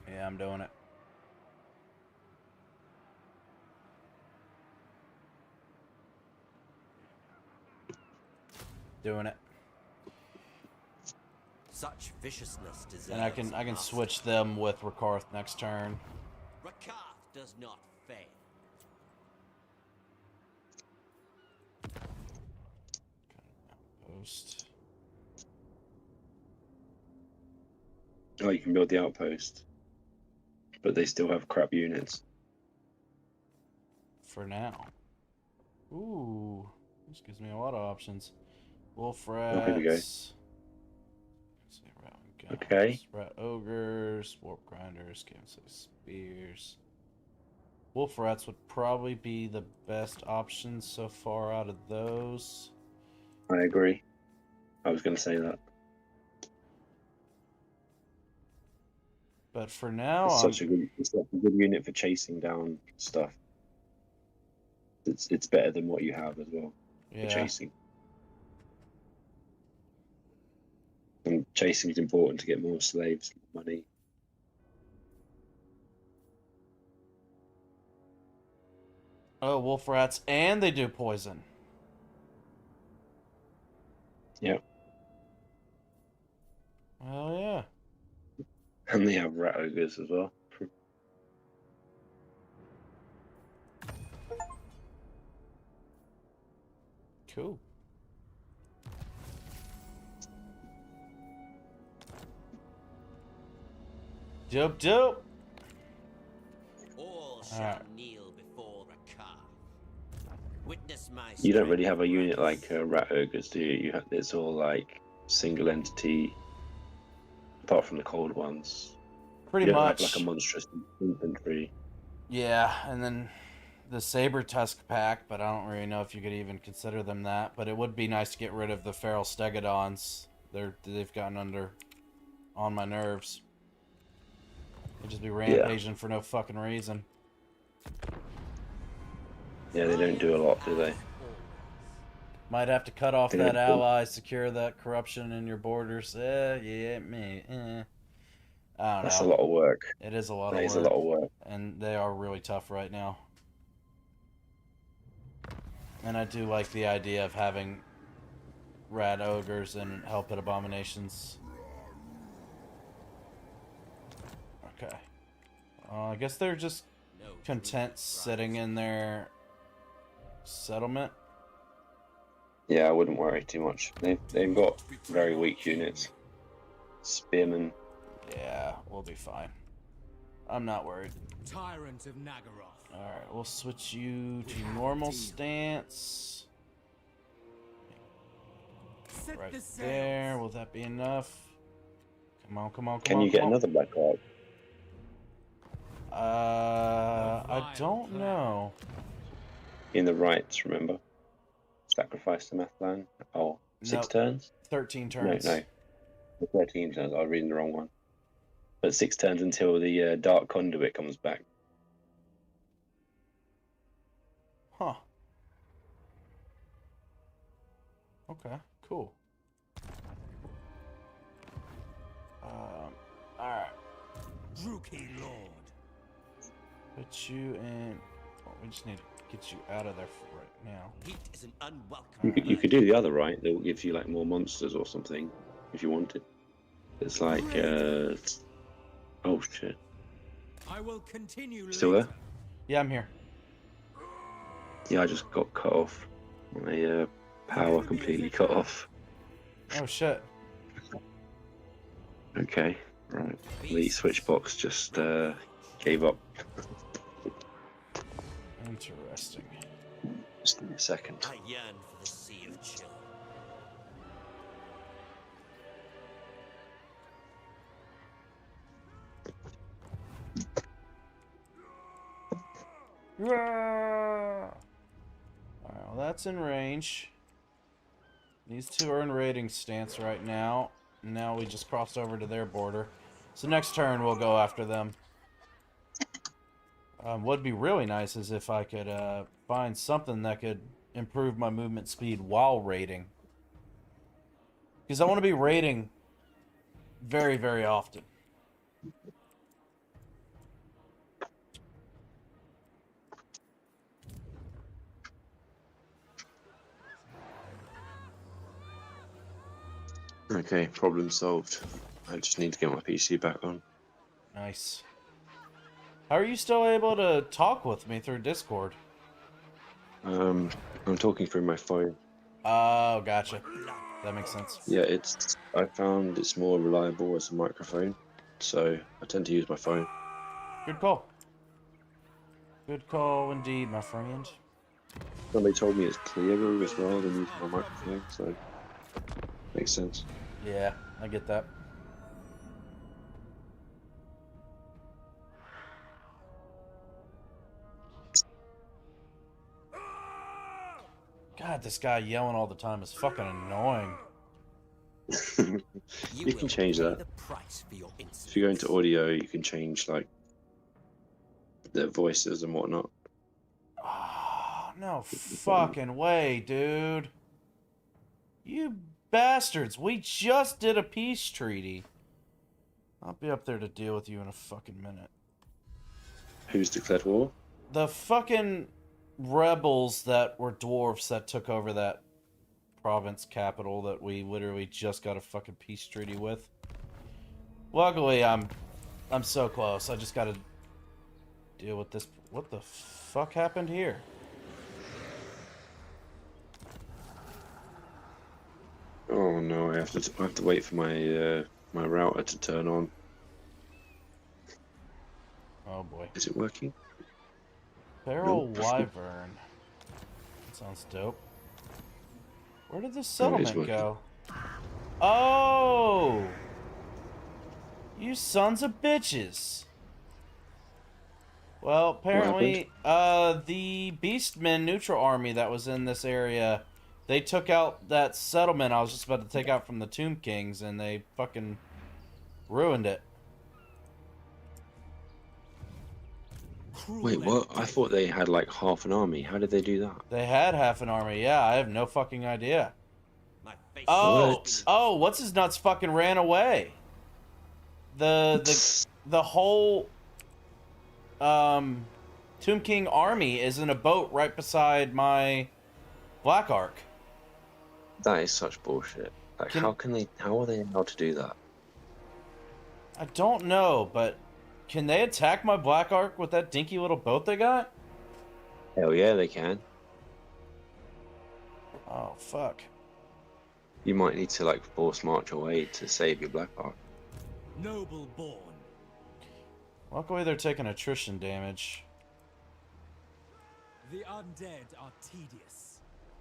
Yeah, I'm doing it. Doing it. Such viciousness deserves And I can master. switch them with Rakarth next turn. Rakath does not fail. Post. Oh, you can build the outpost, but they still have crap units. For now. Ooh. This gives me a lot of options. Wolf rats. Oh, here we go. Let's see, rat guns, Okay. Rat ogres, warp grinders, cancer spears. Wolf rats would probably be the best option so far out of those. I agree. I was going to say that. But for now, It's such a good unit for chasing down stuff. It's better than what you have as well for yeah. chasing. And chasing is important to get more slaves, more money. Oh, wolf rats, and they do poison. Yeah, Hell yeah. and they have rat ogres as well. Cool. Dope, dope. All shall Alright. kneel before Rakath. Witness my You don't strength, really have a unit brothers. like rat ogres, do you? It's all like single entity, apart from the cold ones. Pretty You don't much. have like a monstrous infantry. Yeah, and then the Saber Tusk pack, but I don't really know if you could even consider them that. But it would be nice to get rid of the Feral Stegodons. They've gotten on my nerves. They'd just be rampaging for no fucking reason. Yeah, they don't do a lot, do they? Might have to cut off They that don't do- ally, secure that corruption in your borders. Yeah, me. I don't That's know. a lot of work. It is a lot That of is work. a lot of work. And they are really tough right now. And I do like the idea of having rat ogres and Hellpit abominations. Okay. I guess they're just No content truth sitting rises. in their settlement. Yeah, I wouldn't worry too much. They've got very weak units. Spearmen. Yeah, we'll be fine. I'm not worried. Tyrant of Nagaroth. Alright, we'll switch you to normal stance. Set Right the sails. there. Will that be enough? Come on, come on, come Can on, you get come on. another Black Ark? I don't know. In the rights, remember? Sacrifice to Mathlan. Oh, 6 Nope. turns? 13 No, turns. no. 13 turns. I was reading the wrong one. But 6 turns until the Dark Conduit comes back. Huh. Okay, cool. Alright. Druki Lord. Put you in. Well, we just need to get you out of there for right now. Heat is an unwelcome. You could do the other right. That will give you like more monsters or something if you wanted. It's like oh shit. I will continue Still later. there? Yeah, I'm here. Yeah, I just got cut off. My power completely cut off. Oh shit. Okay, right. The switch box just gave up. Interesting. Just give me a second. I yearn for the sea of chill. Alright, well, that's in range. These two are in raiding stance right now. Now we just crossed over to their border. So next turn we'll go after them. What'd be really nice is if I could find something that could improve my movement speed while raiding. Because I want to be raiding very, very often. Okay, problem solved. I just need to get my PC back on. Nice. How are you still able to talk with me through Discord? I'm talking through my phone. Oh, gotcha. That makes sense. Yeah, I found it's more reliable as a microphone, so I tend to use my phone. Good call. Good call indeed, my friend. Somebody told me it's clearer as well than using my microphone, so makes sense. Yeah, I get that. God, this guy yelling all the time is fucking annoying. You can change pay that. the price for your If you go into audio, you can change like their voices and whatnot. Oh, no fucking way, dude. You bastards. We just did a peace treaty. I'll be up there to deal with you in a fucking minute. Who's declared war? The fucking rebels that were dwarfs that took over that province capital that we literally just got a fucking peace treaty with. Luckily, I'm so close. I just gotta deal with this. What the fuck happened here? Oh no, I have to wait for my my router to turn on. Oh boy. Is it working? Feral Nope. Wyvern. That sounds dope. Where did this Oh, it is settlement working. go? Oh! You sons of bitches! Well, apparently, the Beastmen neutral army that was in this area, they took out that settlement I was just about to take out from the Tomb Kings, and they fucking ruined it. Wait, what? I thought they had like half an army. How did they do that? They had half an army, yeah, I have no fucking idea. My face. Oh, What? oh, what's his nuts fucking ran away. The whole Tomb King army is in a boat right beside my Black Ark. That is such bullshit. Like, how are they allowed to do that? I don't know, but can they attack my Black Ark with that dinky little boat they got? Hell yeah, they can. Oh, fuck. You might need to like force march away to save your Black Ark. Noble born. Luckily, they're taking attrition damage. The undead are tedious.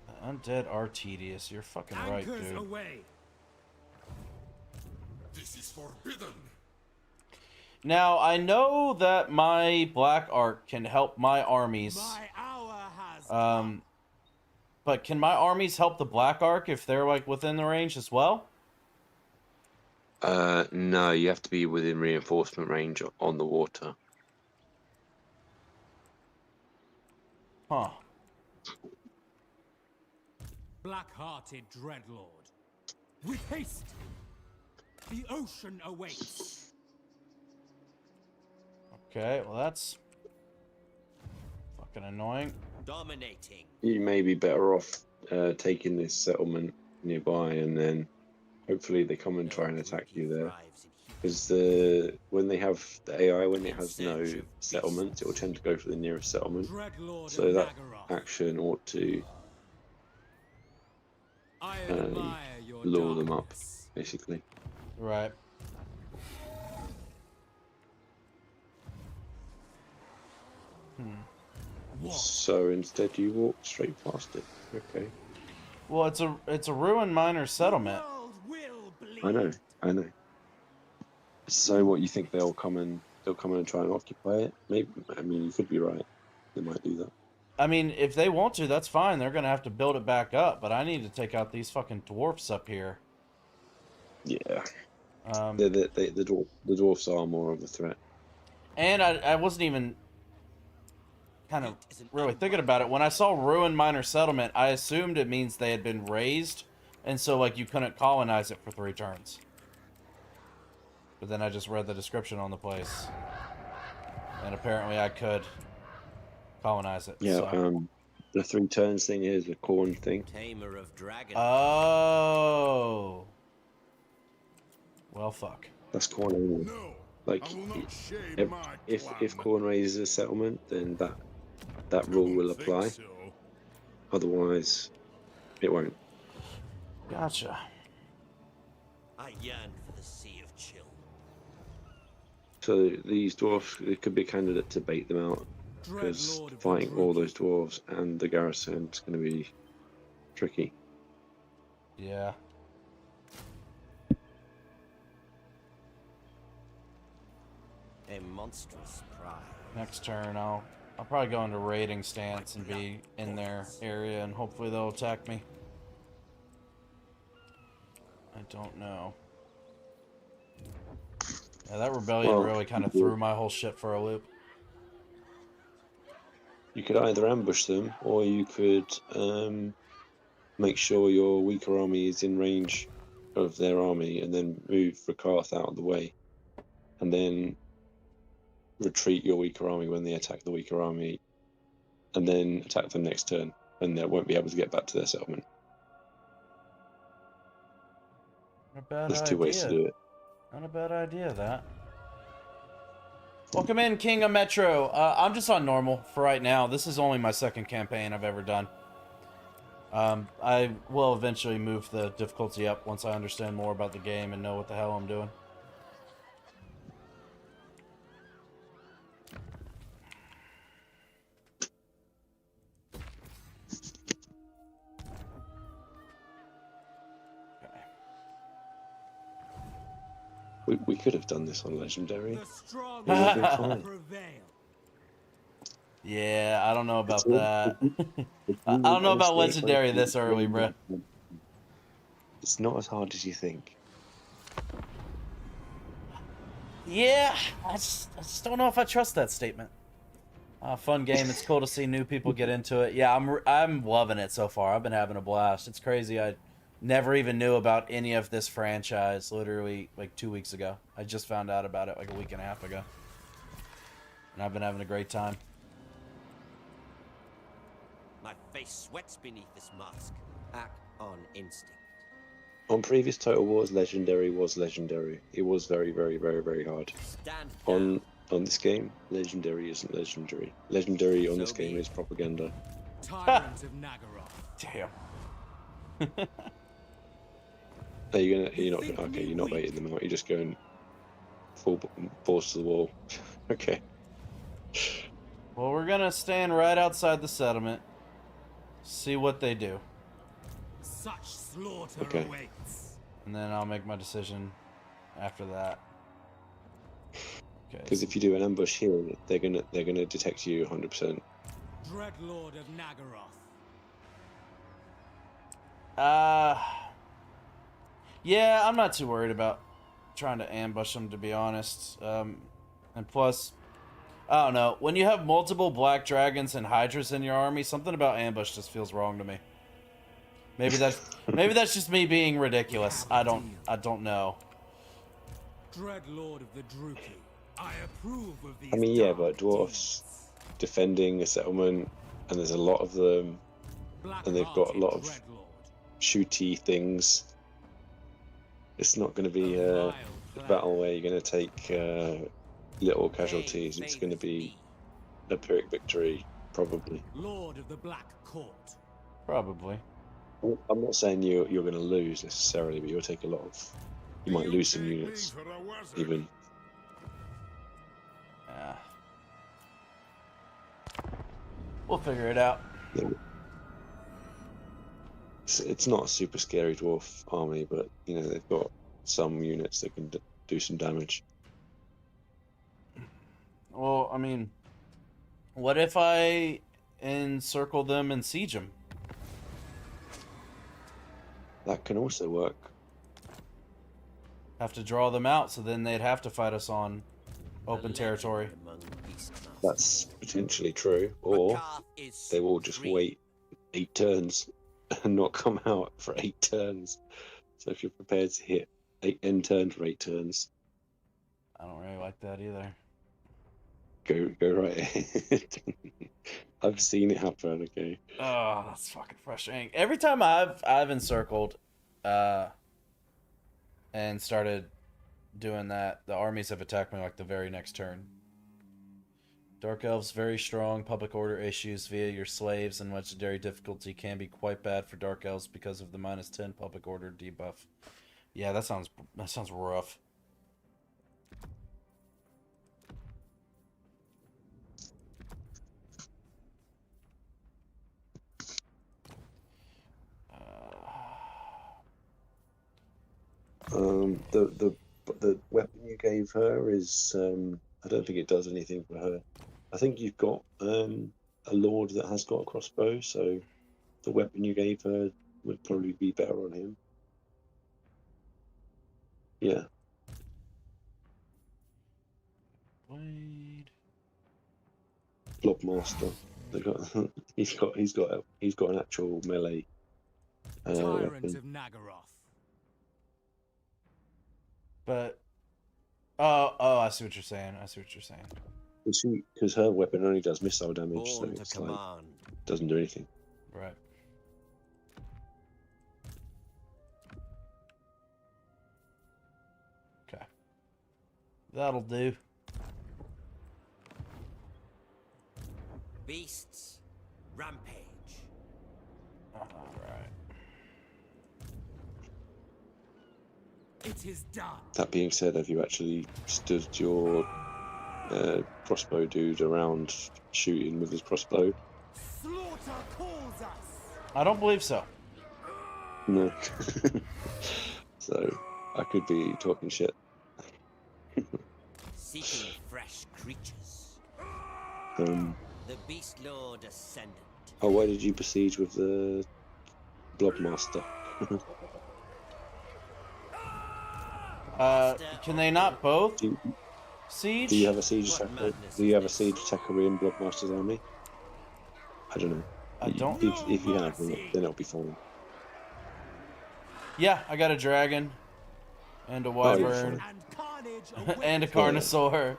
The undead are tedious. You're fucking right, Anchors dude. away. This is forbidden. Now, I know that my Black Ark can help my armies. My hour has come. But can my armies help the Black Ark if they're like within the range as well? No, you have to be within reinforcement range on the water. Huh. Black-hearted dreadlord. With haste. The ocean awaits. Okay, well that's fucking annoying. Dominating. You may be better off taking this settlement nearby, and then hopefully they come and try and attack you there. Because when they have the AI, when it has no settlements, it will tend to go for the nearest settlement. Dreadlord So of that Nagaroth. action ought to I admire your lure them up, darkness. basically. Right. What? So instead, you walk straight past it. Okay. Well, it's a ruined miner settlement. The world will bleed. I know. So what, you think they'll come and try and occupy it? Maybe. I mean, you could be right. They might do that. I mean, if they want to, that's fine. They're gonna have to build it back up. But I need to take out these fucking dwarfs up here. Yeah. Um, The dwarfs are more of a threat. and I wasn't even kind of really thinking about it. When I saw ruined miner settlement, I assumed it means they had been raised, and so like you couldn't colonize it for 3 turns. But then I just read the description on the place, and apparently I could colonize it. Yeah. So. The 3 turns thing is a corn thing. Tamer of dragons. Oh. Well, fuck. That's corn only. No, Like, I will not shade my if clan. corn raises a settlement, then that rule will Don't think apply. so. Otherwise, it won't. Gotcha. I yearn for the Sea of Chill. So these dwarfs, it could be a candidate to bait them out, because Dreadlord of the fighting all Druid. those dwarves and the garrison is going to be tricky. Yeah. A monstrous pride. Next turn, I'll probably go into raiding stance and be in their area, and hopefully they'll attack me. I don't know. Yeah, that rebellion Well, really kind of threw my whole shit for a loop. You could either ambush them, or you could make sure your weaker army is in range of their army, and then move Rakarth out of the way, and then retreat your weaker army when they attack the weaker army, and then attack them next turn, and they won't be able to get back to their settlement. Not a bad There's idea. 2 ways to do it. Not a bad idea, that. Welcome in, King of Metro. I'm just on normal for right now. This is only my 2nd campaign I've ever done. I will eventually move the difficulty up once I understand more about the game and know what the hell I'm doing. We could have done this on Legendary. The strong It would have been will fine. prevail. Yeah, I don't know about It's all- that. If I you don't know about honestly Legendary approach this it early, from- bruh. It's not as hard as you think. Yeah, I just don't know if I trust that statement. Fun game. It's cool to see new people get into it. Yeah, I'm loving it so far. I've been having a blast. It's crazy. I never even knew about any of this franchise. Literally like 2 weeks ago. I just found out about it like a week and a half ago, and I've been having a great time. My face sweats beneath this mask. Act on instinct. On previous Total Wars, Legendary was Legendary. It was very, very, very, very hard. Stand down. On this game, Legendary isn't Legendary. Legendary on this So be game it. is propaganda. Tyrant of Nagaroth. Damn. Are you gonna? You're not gonna. Okay, you're not waiting them out. You're just going full balls to the wall. Okay. Well, we're gonna stand right outside the settlement. See what they do. Such slaughter Okay. awaits. And then I'll make my decision after that. Okay. Because if you do an ambush here, they're gonna detect you 100%. Dreadlord of Nagaroth. Yeah, I'm not too worried about trying to ambush them, to be honest. And plus, I don't know. When you have multiple black dragons and hydras in your army, something about ambush just feels wrong to me. Maybe that's just me being ridiculous. I don't know. Dreadlord of the Druki. I approve of these. I mean, yeah, but dark dwarfs deeds. defending a settlement, and there's a lot of them, and they've got a lot of Black-hearted shooty things. It's not going to be a battle where you're going to take little casualties. It's going to be a Pyrrhic victory, probably. Dreadlord. Lord of the Black Court. Probably. I'm not saying you're going to lose necessarily, but you'll take a lot of. You might lose some units, even. Yeah. We'll figure it out. Yeah. It's not a super scary dwarf army, but you know they've got some units that can do some damage. Well, I mean, what if I encircle them and siege them? That can also work. Have to draw them out, so then they'd have to fight us on open territory. That's potentially true, or they will just wait 8 turns and not come out for 8 turns. So if you're prepared to hit 8 end turns for 8 turns, I don't really like that either. go right ahead. I've seen it happen. Okay. Oh, that's fucking frustrating. Every time I've encircled, and started doing that, the armies have attacked me like the very next turn. Dark Elves very strong. Public order issues via your slaves and legendary difficulty can be quite bad for Dark Elves because of the -10 public order debuff. Yeah, that sounds rough. The weapon you gave her is I don't think it does anything for her. I think you've got a lord that has got a crossbow, so the weapon you gave her would probably be better on him. Yeah. Blade. Blobmaster. They got he's got an actual melee Tyrant weapon. of Nagaroth. But I see what you're saying. Because her weapon only does missile damage, so Born to it's like command. doesn't do anything. Right. Okay. That'll do. Beasts, rampage. Alright. It is done. That being said, have you actually stood your crossbow dude around shooting with his crossbow? Slaughter calls us. I don't believe so. No. So I could be talking shit. Seeking fresh creatures. The Beast Lord Ascendant. Oh, why did you besiege with the Blobmaster? Can they not both Do siege? you have a siege What attacker? madness Do you have a is siege this? attacker in Blobmaster's army? I don't know. I don't. If you have, then it'll be fine. Yeah, I got a dragon and a you're wyvern fine. And carnage awaits. and a carnosaur.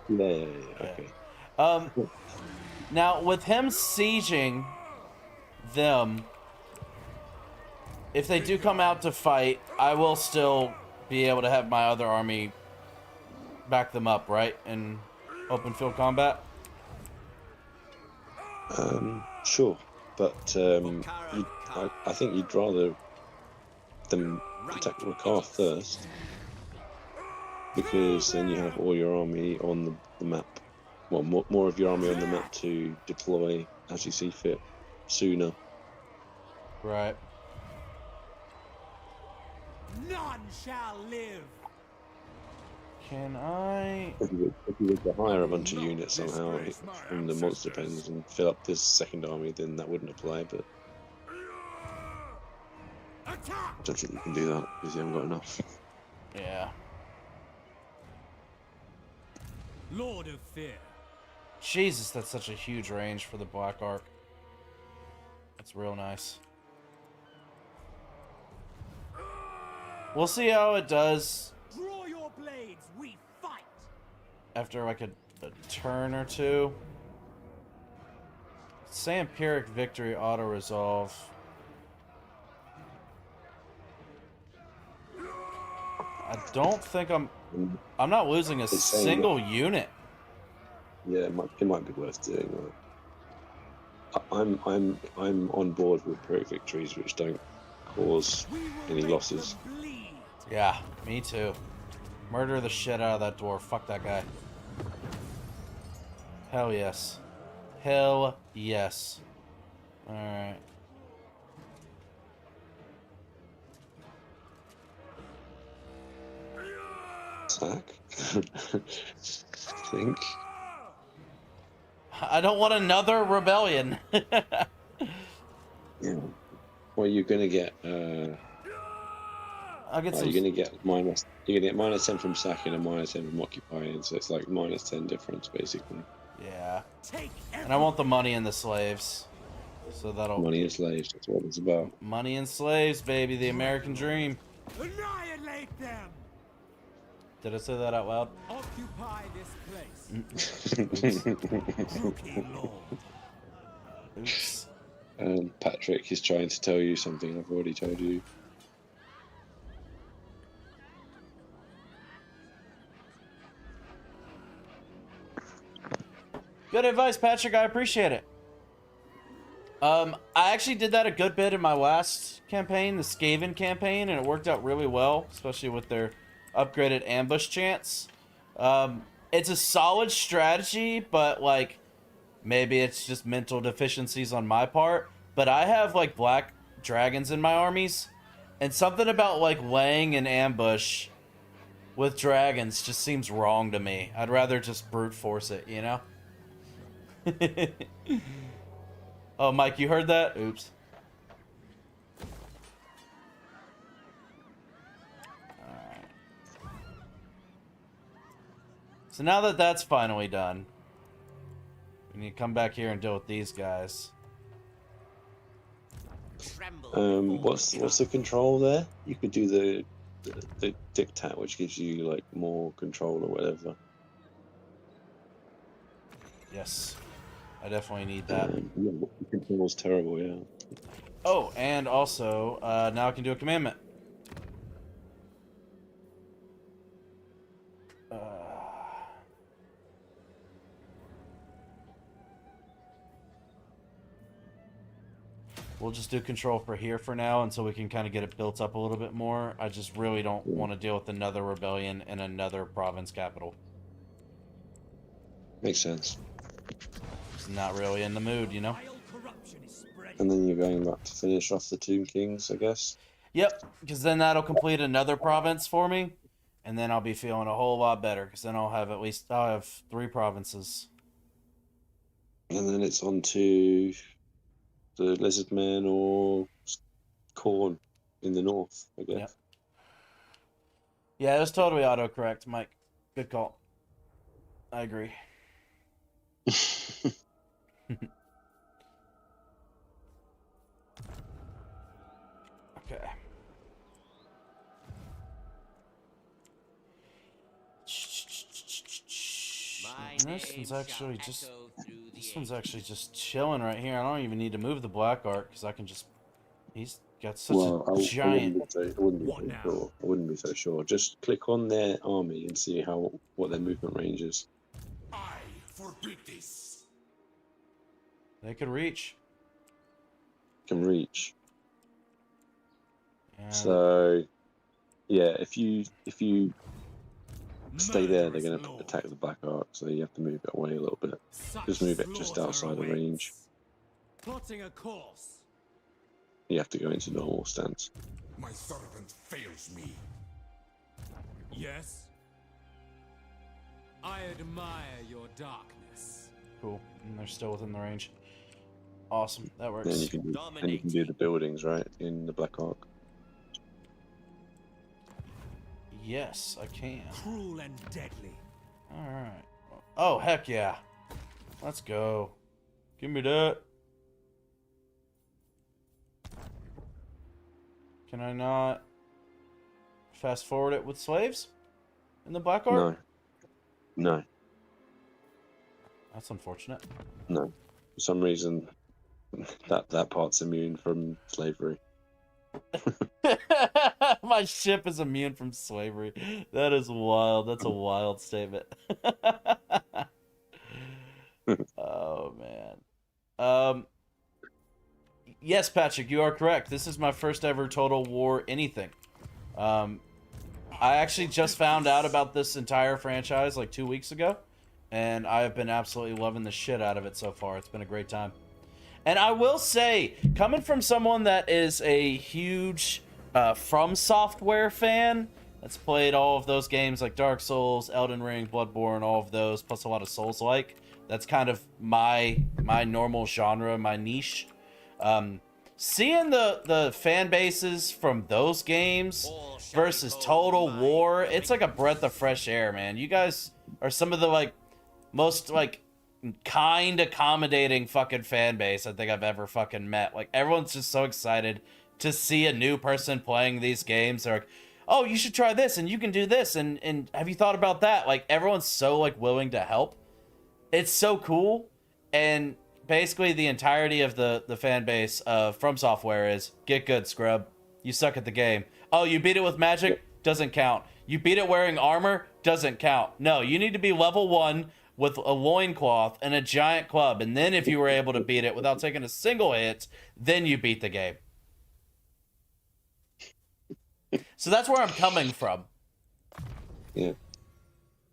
Yeah. Okay. Now with him sieging them, if they do come out to fight, I will still be able to have my other army back them up, right? In open field combat. Sure. but I think you'd rather them attack Rakar first, because then you have all your army on the map. Well, more of your army on the map to deploy as you see fit sooner. Right. None shall live. Can I? If you were to hire a bunch of units somehow from the monster pens and fill up this second army, then that wouldn't apply, but I don't think you can do that because you haven't got enough. Yeah. Lord of Fear. Jesus, that's such a huge range for the Black Ark. That's real nice. We'll see how it does Draw your blades, we fight. after like a turn or two. Say Empiric Victory auto-resolve. I don't think I'm not losing a single unit. Yeah, it might be worth doing that. I'm on board with Pyrrhic victories which don't cause any losses. Yeah, me too. Murder the shit out of that dwarf. Fuck that guy. Hell yes. Hell yes. Alright. Sack. I think. I don't want another rebellion. Yeah. Well, you're gonna get. I'll get some. You're gonna get minus. You're gonna get -10 from sacking and -10 from occupying, so it's like -10 difference basically. Yeah. And I want the money and the slaves. So that'll. Money and slaves. That's what it's about. Money and slaves, baby. The American dream. Annihilate them. Did I say that out loud? Occupy this place. Rookie Lord. Oops. Patrick is trying to tell you something I've already told you. Good advice, Patrick. I appreciate it. I actually did that a good bit in my last campaign, the Skaven campaign, and it worked out really well, especially with their upgraded ambush chance. It's a solid strategy, but like maybe it's just mental deficiencies on my part. But I have like black dragons in my armies, and something about like laying an ambush with dragons just seems wrong to me. I'd rather just brute force it, you know? Oh, Mike, you heard that? Oops. Alright. So now that that's finally done, we need to come back here and deal with these guys. What's the control there? You could do the dictat, which gives you like more control or whatever. Yes. I definitely need that. Yeah, control's terrible, yeah. Oh, and also, now I can do a commandment. We'll just do control for here for now until we can kind of get it built up a little bit more. I just really don't want to deal with another rebellion in another province capital. Makes sense. Just not really in the mood, you know? And then you're going back to finish off the Tomb Kings, I guess? Yep, because then that'll complete another province for me, and then I'll be feeling a whole lot better, because then I'll have 3 provinces. And then it's on to the Lizardmen or Corn in the north, I guess. Yep. Yeah, it was totally autocorrect, Mike. Good call. I agree. Okay. This one's actually just chilling right here. I don't even need to move the Black Ark because I can just. He's got such a giant. I wouldn't be so sure. Just click on their army and see what their movement range is. I forbid this. They could reach. can reach. Yeah, So yeah, if you stay there, they're going to Murderous attack lord. the Black Ark. So you have to move it away a little bit. Such Just move it just slaughter outside the range. awaits. Plotting a course. You have to go into normal stance. My servant fails me. Yes. I admire your darkness. cool. And they're still within the range. Awesome. That works. Then you can do the buildings right in the Black Ark. Yes, I can. Cruel and deadly. All right. Oh, heck yeah. Let's go. Give me that. Can I not fast forward it with slaves in the Black Ark? No, That's unfortunate. no. For some reason, that part's immune from slavery. My ship is immune from slavery. That is wild. That's a wild statement. Oh man. Yes, Patrick, you are correct. This is my first ever Total War anything. I actually just found out about this entire franchise like 2 weeks ago, and I have been absolutely loving the shit out of it so far. It's been a great time. And I will say, coming from someone that is a huge From Software fan, that's played all of those games like Dark Souls, Elden Ring, Bloodborne, all of those, plus a lot of Souls-like. That's kind of my normal genre, my niche. Seeing the fan bases from those games versus Total War, it's like a breath of fresh air, man. You guys are some of the like most like kind, accommodating fucking fan base I think I've ever fucking met. Like, everyone's just so excited to see a new person playing these games. They're like, oh, you should try this, and you can do this, and have you thought about that? Like, everyone's so like willing to help. It's so cool. And basically the entirety of the fan base of From Software is, get good, scrub. You suck at the game. Oh, you beat it with magic? Doesn't count. You beat it wearing armor? Doesn't count. No, you need to be level 1 with a loincloth and a giant club, and then if you were able to beat it without taking a single hit, then you beat the game. So that's where I'm coming from. Yeah.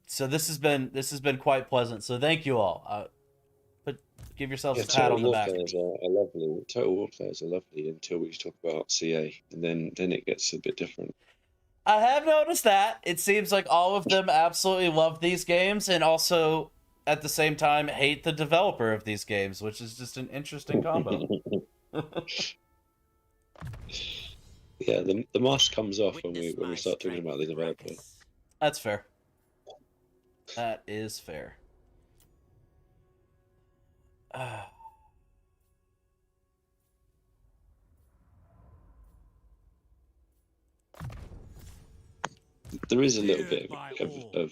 So this has been quite pleasant. So thank you all. But give yourselves a pat Total on the back. Warfares are lovely. Total Warfares are lovely until we talk about CA, and then it gets a bit different. I have noticed that. It seems like all of them absolutely love these games and also, at the same time, hate the developer of these games, which is just an interesting combo. Yeah, the mask comes off when we start talking about the developer. That's fair. That is fair. There is a little bit of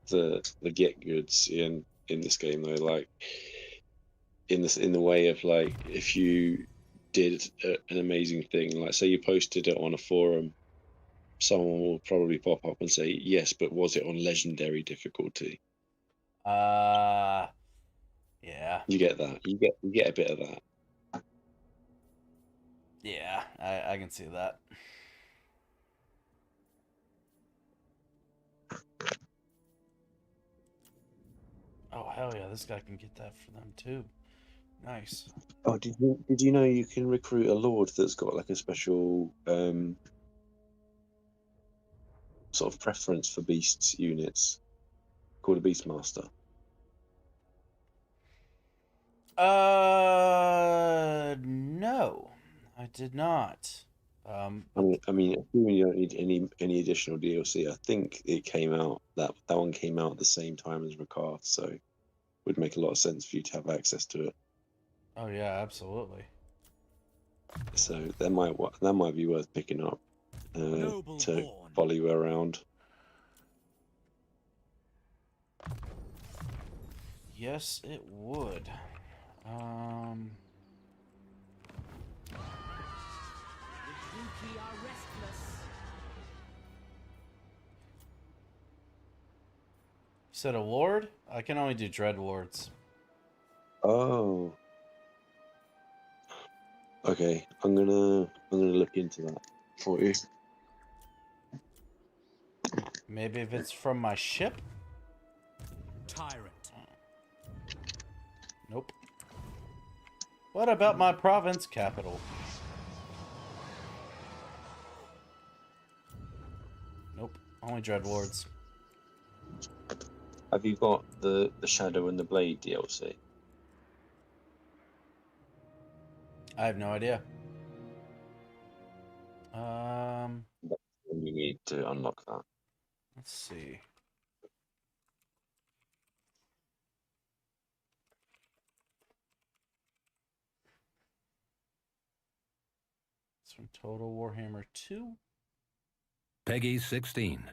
the get goods in this game though, like in the way of like, if you did an amazing thing, like say you posted it on a forum, someone will probably pop up and say, yes, but was it on legendary difficulty? Yeah. You get that. You get a bit of that. Yeah, I can see that. Oh hell yeah, this guy can get that for them too. Nice. Oh, did you know you can recruit a lord that's got like a special sort of preference for beasts units called a Beastmaster? No, I did not. I mean, assuming you don't need any additional DLC, I think it came out that one came out at the same time as Rakarth, so it would make a lot of sense for you to have access to it. Oh yeah, absolutely. So that might be worth picking up to follow you around. Yes, it would. You said a lord? I can only do dread lords. Oh. Okay, I'm gonna look into that for you. Maybe if it's from my ship? Tyrant. Nope. What about my province capital? Nope. Only Dreadlords. Have you got the Shadow and the Blade DLC? I have no idea. You need to unlock that. Let's see. It's from Total Warhammer 2. Peggy 16.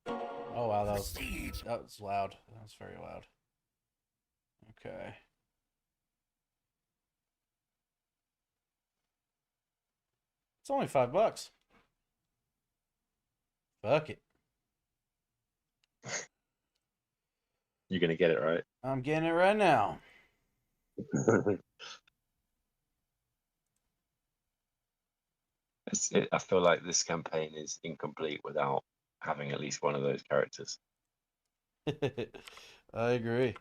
Oh wow, that was loud. That was very loud. Okay. It's only $5. Fuck it. You're gonna get it right. I'm getting it right now. I feel like this campaign is incomplete without having at least one of those characters. I agree.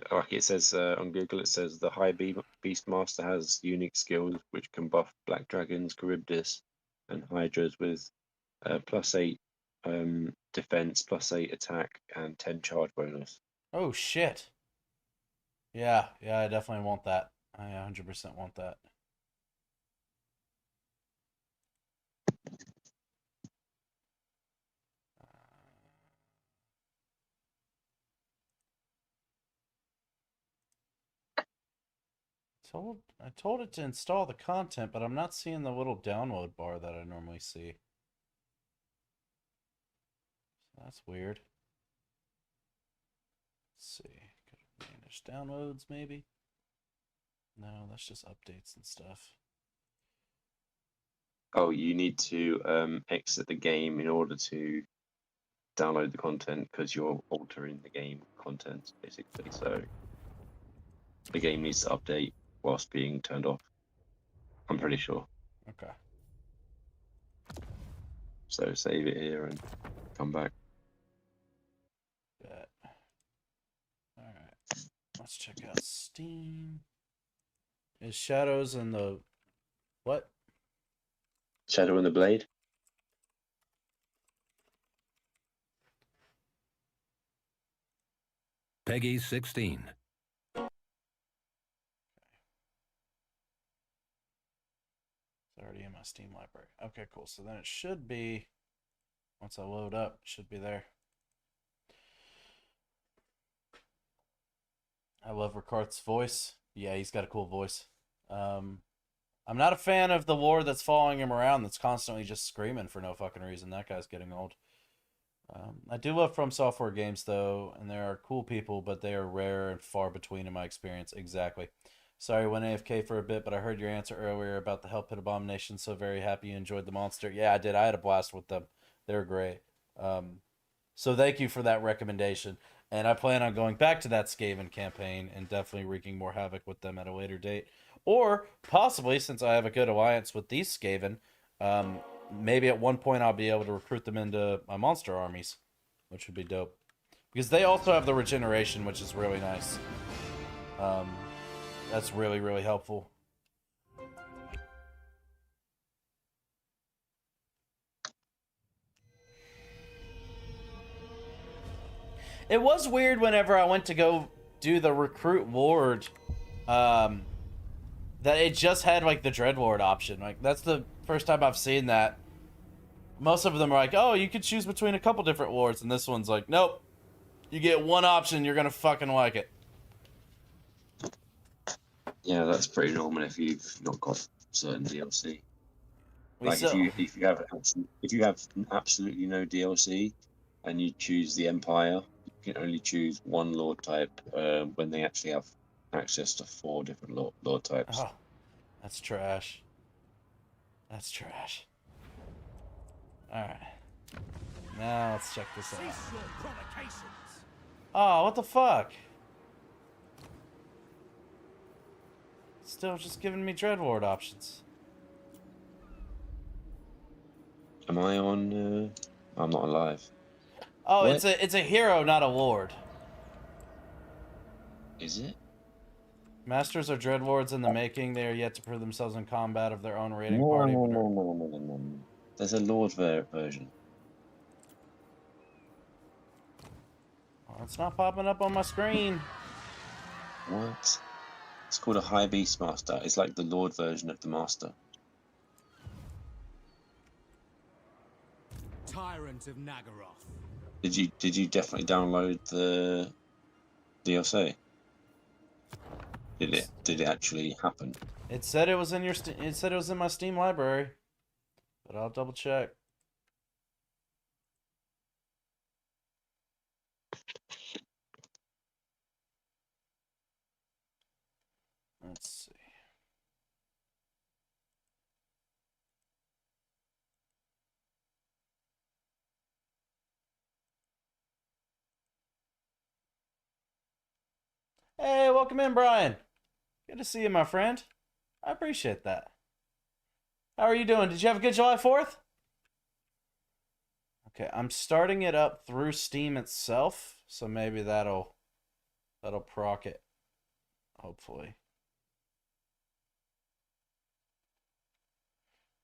Like it says on Google, it says the High Beast Master has unique skills which can buff Black Dragons, Charybdis, and Hydras with +8 defense, +8 attack, and 10 charge bonus. Oh shit. Yeah, I definitely want that. I 100% want that. I told it to install the content, but I'm not seeing the little download bar that I normally see. So that's weird. Let's see. Go to manage downloads, maybe? No, that's just updates and stuff. Oh, you need to exit the game in order to download the content because you're altering the game content, basically. So the game needs to update whilst being turned off. I'm pretty sure. Okay. So save it here and come back. Bet. Alright. Let's check out Steam. Is Shadows in the... What? Shadow and the Blade. Peggy 16. It's already in my Steam library. Okay, cool. So then it should be... Once I load up, it should be there. I love Ricart's voice. Yeah, he's got a cool voice. I'm not a fan of the lore that's following him around that's constantly just screaming for no fucking reason. That guy's getting old. I do love From Software games, though, and there are cool people, but they are rare and far between in my experience. Exactly. Sorry, went AFK for a bit, but I heard your answer earlier about the Hell Pit Abomination, so very happy you enjoyed the monster. Yeah, I did. I had a blast with them. They're great. So thank you for that recommendation. And I plan on going back to that Skaven campaign and definitely wreaking more havoc with them at a later date. Or possibly, since I have a good alliance with these Skaven, maybe at one point I'll be able to recruit them into my monster armies, which would be dope. Because they also have the regeneration, which is really nice. That's really, really helpful. It was weird whenever I went to go do the recruit ward, that it just had like the Dreadlord option. Like that's the first time I've seen that. Most of them are like, oh, you could choose between a couple different wards, and this one's like, nope. You get one option, you're gonna fucking like it. Yeah, that's pretty normal if you've not got certain DLC. Like if you have absolutely no DLC and you choose the Empire, you can only choose one Lord type when they actually have access to 4 different Lord types. Oh, that's trash. That's trash. Alright. Now let's check this out. Cease your provocations. Oh, what the fuck? Still just giving me Dreadlord options. Am I on? I'm not alive. Oh, What? it's a hero, not a lord. Is it? Masters are Dreadlords in the making. They are yet to prove themselves in combat of their own raiding No, party. no, But no, no, no, no, no. There's a Lord version. it's not popping up on my screen. What? It's called a High Beastmaster. It's like the Lord version of the Master. Tyrant of Nagaroth. Did you definitely download the DLC? Did it actually happen? It said it was in your. It said it was in my Steam library, but I'll double check. Let's see. Hey, welcome in, Brian. Good to see you, my friend. I appreciate that. How are you doing? Did you have a good July 4th? Okay, I'm starting it up through Steam itself, so maybe that'll proc it. Hopefully.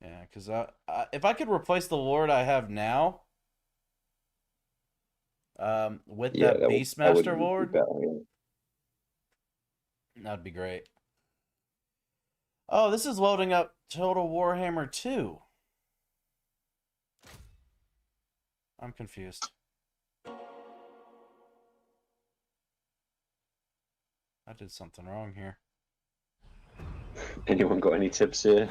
Yeah, because if I could replace the Lord I have now, with that That would Beastmaster be Lord, better. Yeah. that'd be great. Oh, this is loading up Total Warhammer 2. I'm confused. I did something wrong here. Anyone got any tips here?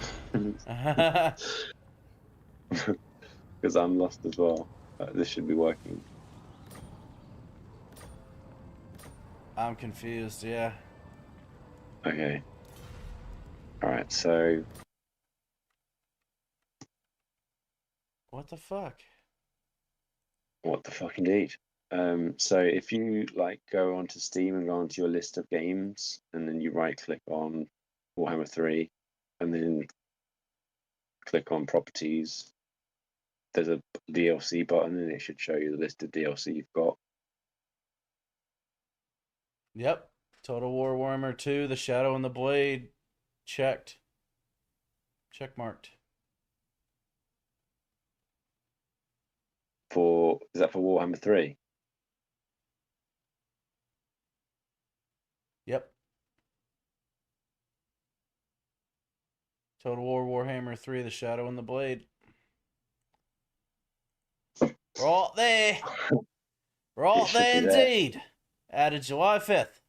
Because I'm lost as well. This should be working. I'm confused, yeah. Okay. All right. So What the fuck? what the fuck indeed? So if you like go onto Steam and go onto your list of games, and then you right click on Warhammer 3, and then click on properties, there's a DLC button, and it should show you the list of DLC you've got. Yep. Total War Warhammer 2, The Shadow and the Blade. Checked. Check marked. Is that for Warhammer 3? Yep. Total War Warhammer 3, The Shadow and the Blade. We're all there. We're all It should there be there. indeed. Added July 5th.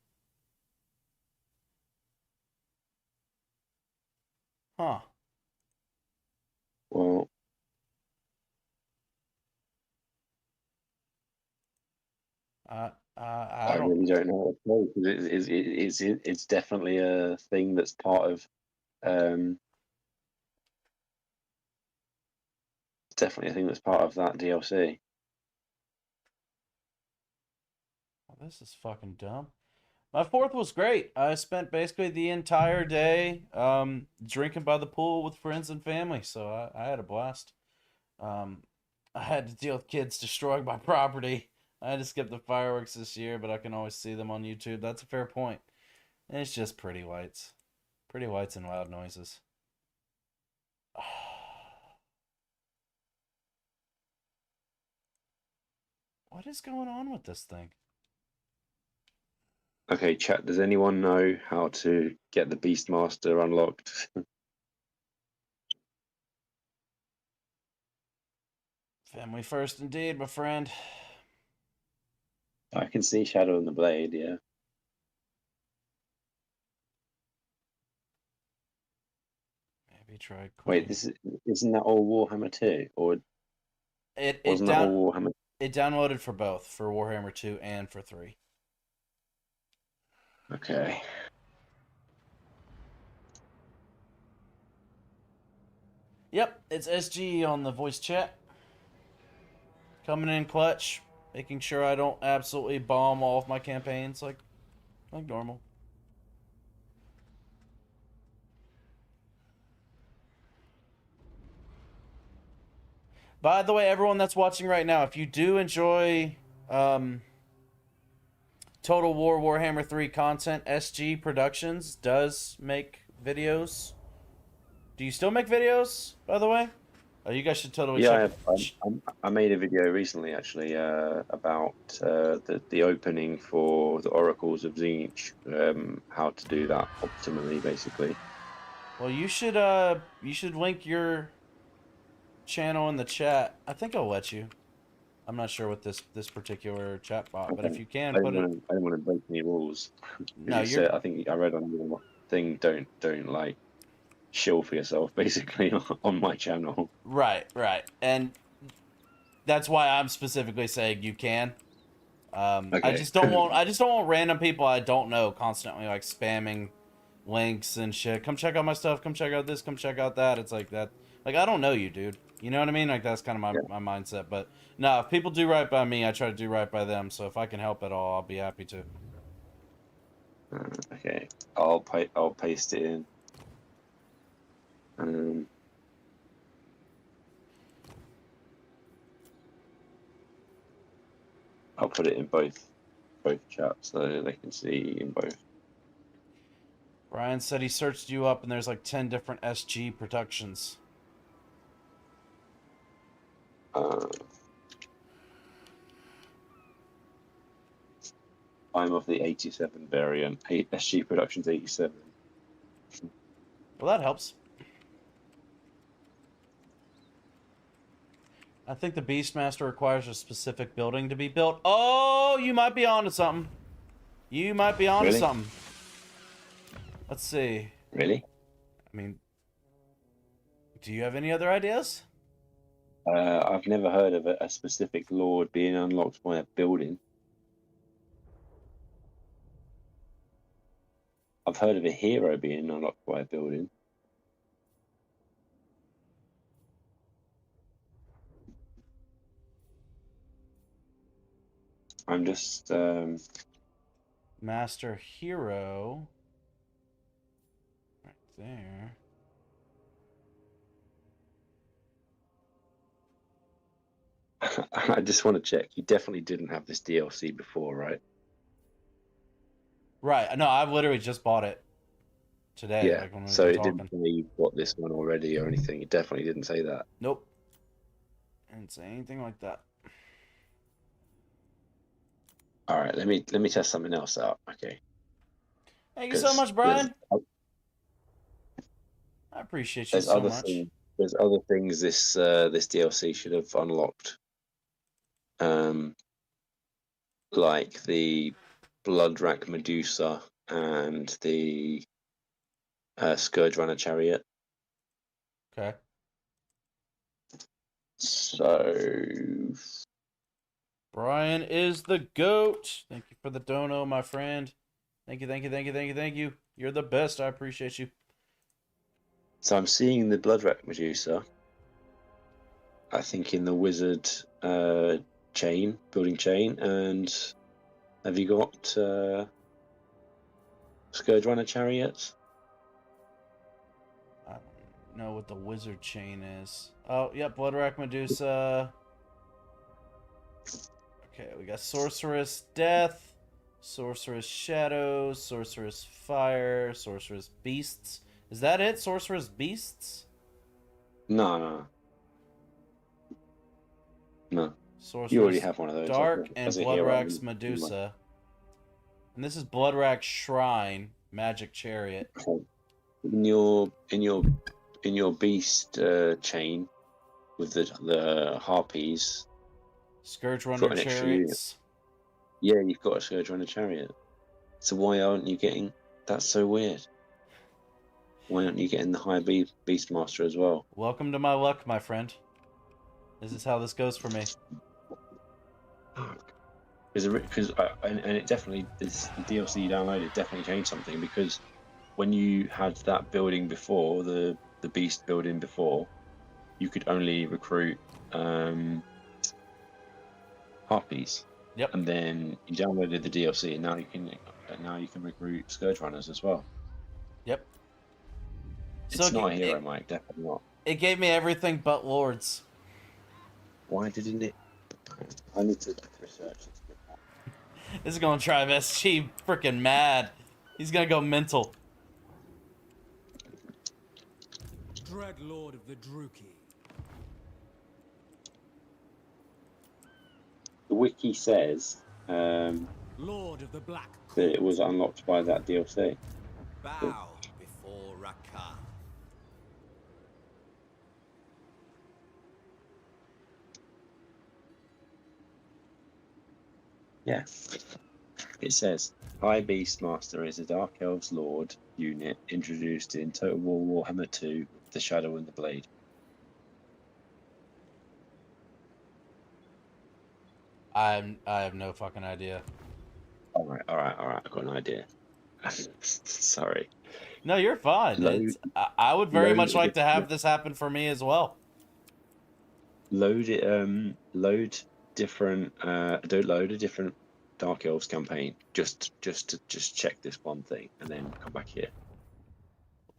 Huh. Well, I I don't. really don't know what to say, because it's definitely a thing that's part of definitely a thing that's part of that DLC. Well, this is fucking dumb. My 4th was great. I spent basically the entire day drinking by the pool with friends and family, so I had a blast. I had to deal with kids destroying my property. I had to skip the fireworks this year, but I can always see them on YouTube. That's a fair point. And it's just pretty whites. Pretty whites and loud noises. What is going on with this thing? Okay, chat. Does anyone know how to get the Beastmaster unlocked? Family first indeed, my friend. I can see Shadow and the Blade. Yeah. Maybe try Wait, quitting. isn't that all Warhammer 2, or It wasn't that all Warhammer? it downloaded for both, for Warhammer 2 and for 3. Okay. Yep, it's SG on the voice chat. Coming in clutch, making sure I don't absolutely bomb all of my campaigns like normal. By the way, everyone that's watching right now, if you do enjoy Total War Warhammer 3 content, SG Productions does make videos. Do you still make videos, by the way? Oh, you guys should totally Yeah, check. I made a video recently actually about the opening for the Oracles of Zinch, how to do that optimally, basically. Well, you should link your channel in the chat. I think I'll let you. I'm not sure with this particular chat bot, but if Okay. you can I put it. didn't want to break any rules. Because No, you you're said, I think I read on your thing, don't like shill for yourself, basically, on my channel. right, and that's why I'm specifically saying you can. I Okay. just don't want random people I don't know constantly like spamming links and shit. Come check out my stuff. Come check out this. Come check out that. It's like that. Like I don't know you, dude. You know what I mean? Like that's kind of Yeah. my mindset. But no, if people do right by me, I try to do right by them. So if I can help at all, I'll be happy to. Okay. I'll paste it in. I'll put it in both chats so they can see in both. Brian said he searched you up and there's like 10 different SG productions. I'm of the 87 variant. SG Productions 87. Well, that helps. I think the Beastmaster requires a specific building to be built. Oh, you might be onto something. You might be onto Really? something. Let's see. Really? I mean, do you have any other ideas? I've never heard of a specific lord being unlocked by a building. I've heard of a hero being unlocked by a building. I'm just Master Hero. Right there. I just want to check. You definitely didn't have this DLC before, right? Right. No, I've literally just bought it today. Yeah. Like when we So were it didn't talking. say you've got this one already or anything. It definitely didn't say that. Nope. Didn't say anything like that. All right. Let me test something else out. Okay. Thank you so much, Brian. I appreciate you There's so other much. things. There's other things this DLC should have unlocked. Like the Bloodrack Medusa and the Scourge Runner Chariot. Okay. So Brian is the GOAT. Thank you for the dono, my friend. Thank you. You're the best. I appreciate you. I'm seeing the Bloodrack Medusa. I think in the Wizard building chain, and have you got Scourge Runner Chariots? I don't know what the wizard chain is. Oh, yep, Bloodrack Medusa. Okay, we got Sorceress Death, Sorceress Shadow, Sorceress Fire, Sorceress Beasts. Is that it? Sorceress Beasts? No. Sorceress You already have one of those. Dark and as a hero. Bloodrack's Medusa. And this is Bloodrack's Shrine, Magic Chariot. In your beast chain with the harpies. Scourge Runner Put an extra Chariots. Yeah, you've got a Scourge Runner Chariot. So why aren't you getting? That's so weird. Why aren't you getting the high Beastmaster as well? Welcome to my luck, my friend. This is how this goes for me. Because and it definitely this the DLC you downloaded definitely changed something, because when you had that building before, the beast building before, you could only recruit harpies. Yep. And then you downloaded the DLC, and now you can recruit Scourge Runners as well. Yep. It's not a hero, Mike. Definitely not. It gave me everything but lords. Why didn't it? I need to research this. This is gonna drive SG freaking mad. He's gonna go mental. Dread Lord of the Druki. The wiki says Lord of the Black that it was Court. unlocked by that DLC. Bow before Rakar. Yeah. It says High Beastmaster is a Dark Elves Lord unit introduced in Total War Warhammer 2, The Shadow and the Blade. I have no fucking idea. All right. I've got an idea. Sorry. No, you're fine. Load, I would very much like to have load, this happen for me as well. load it. Load different. Don't load a different Dark Elves campaign. Just check this one thing, and then come back here.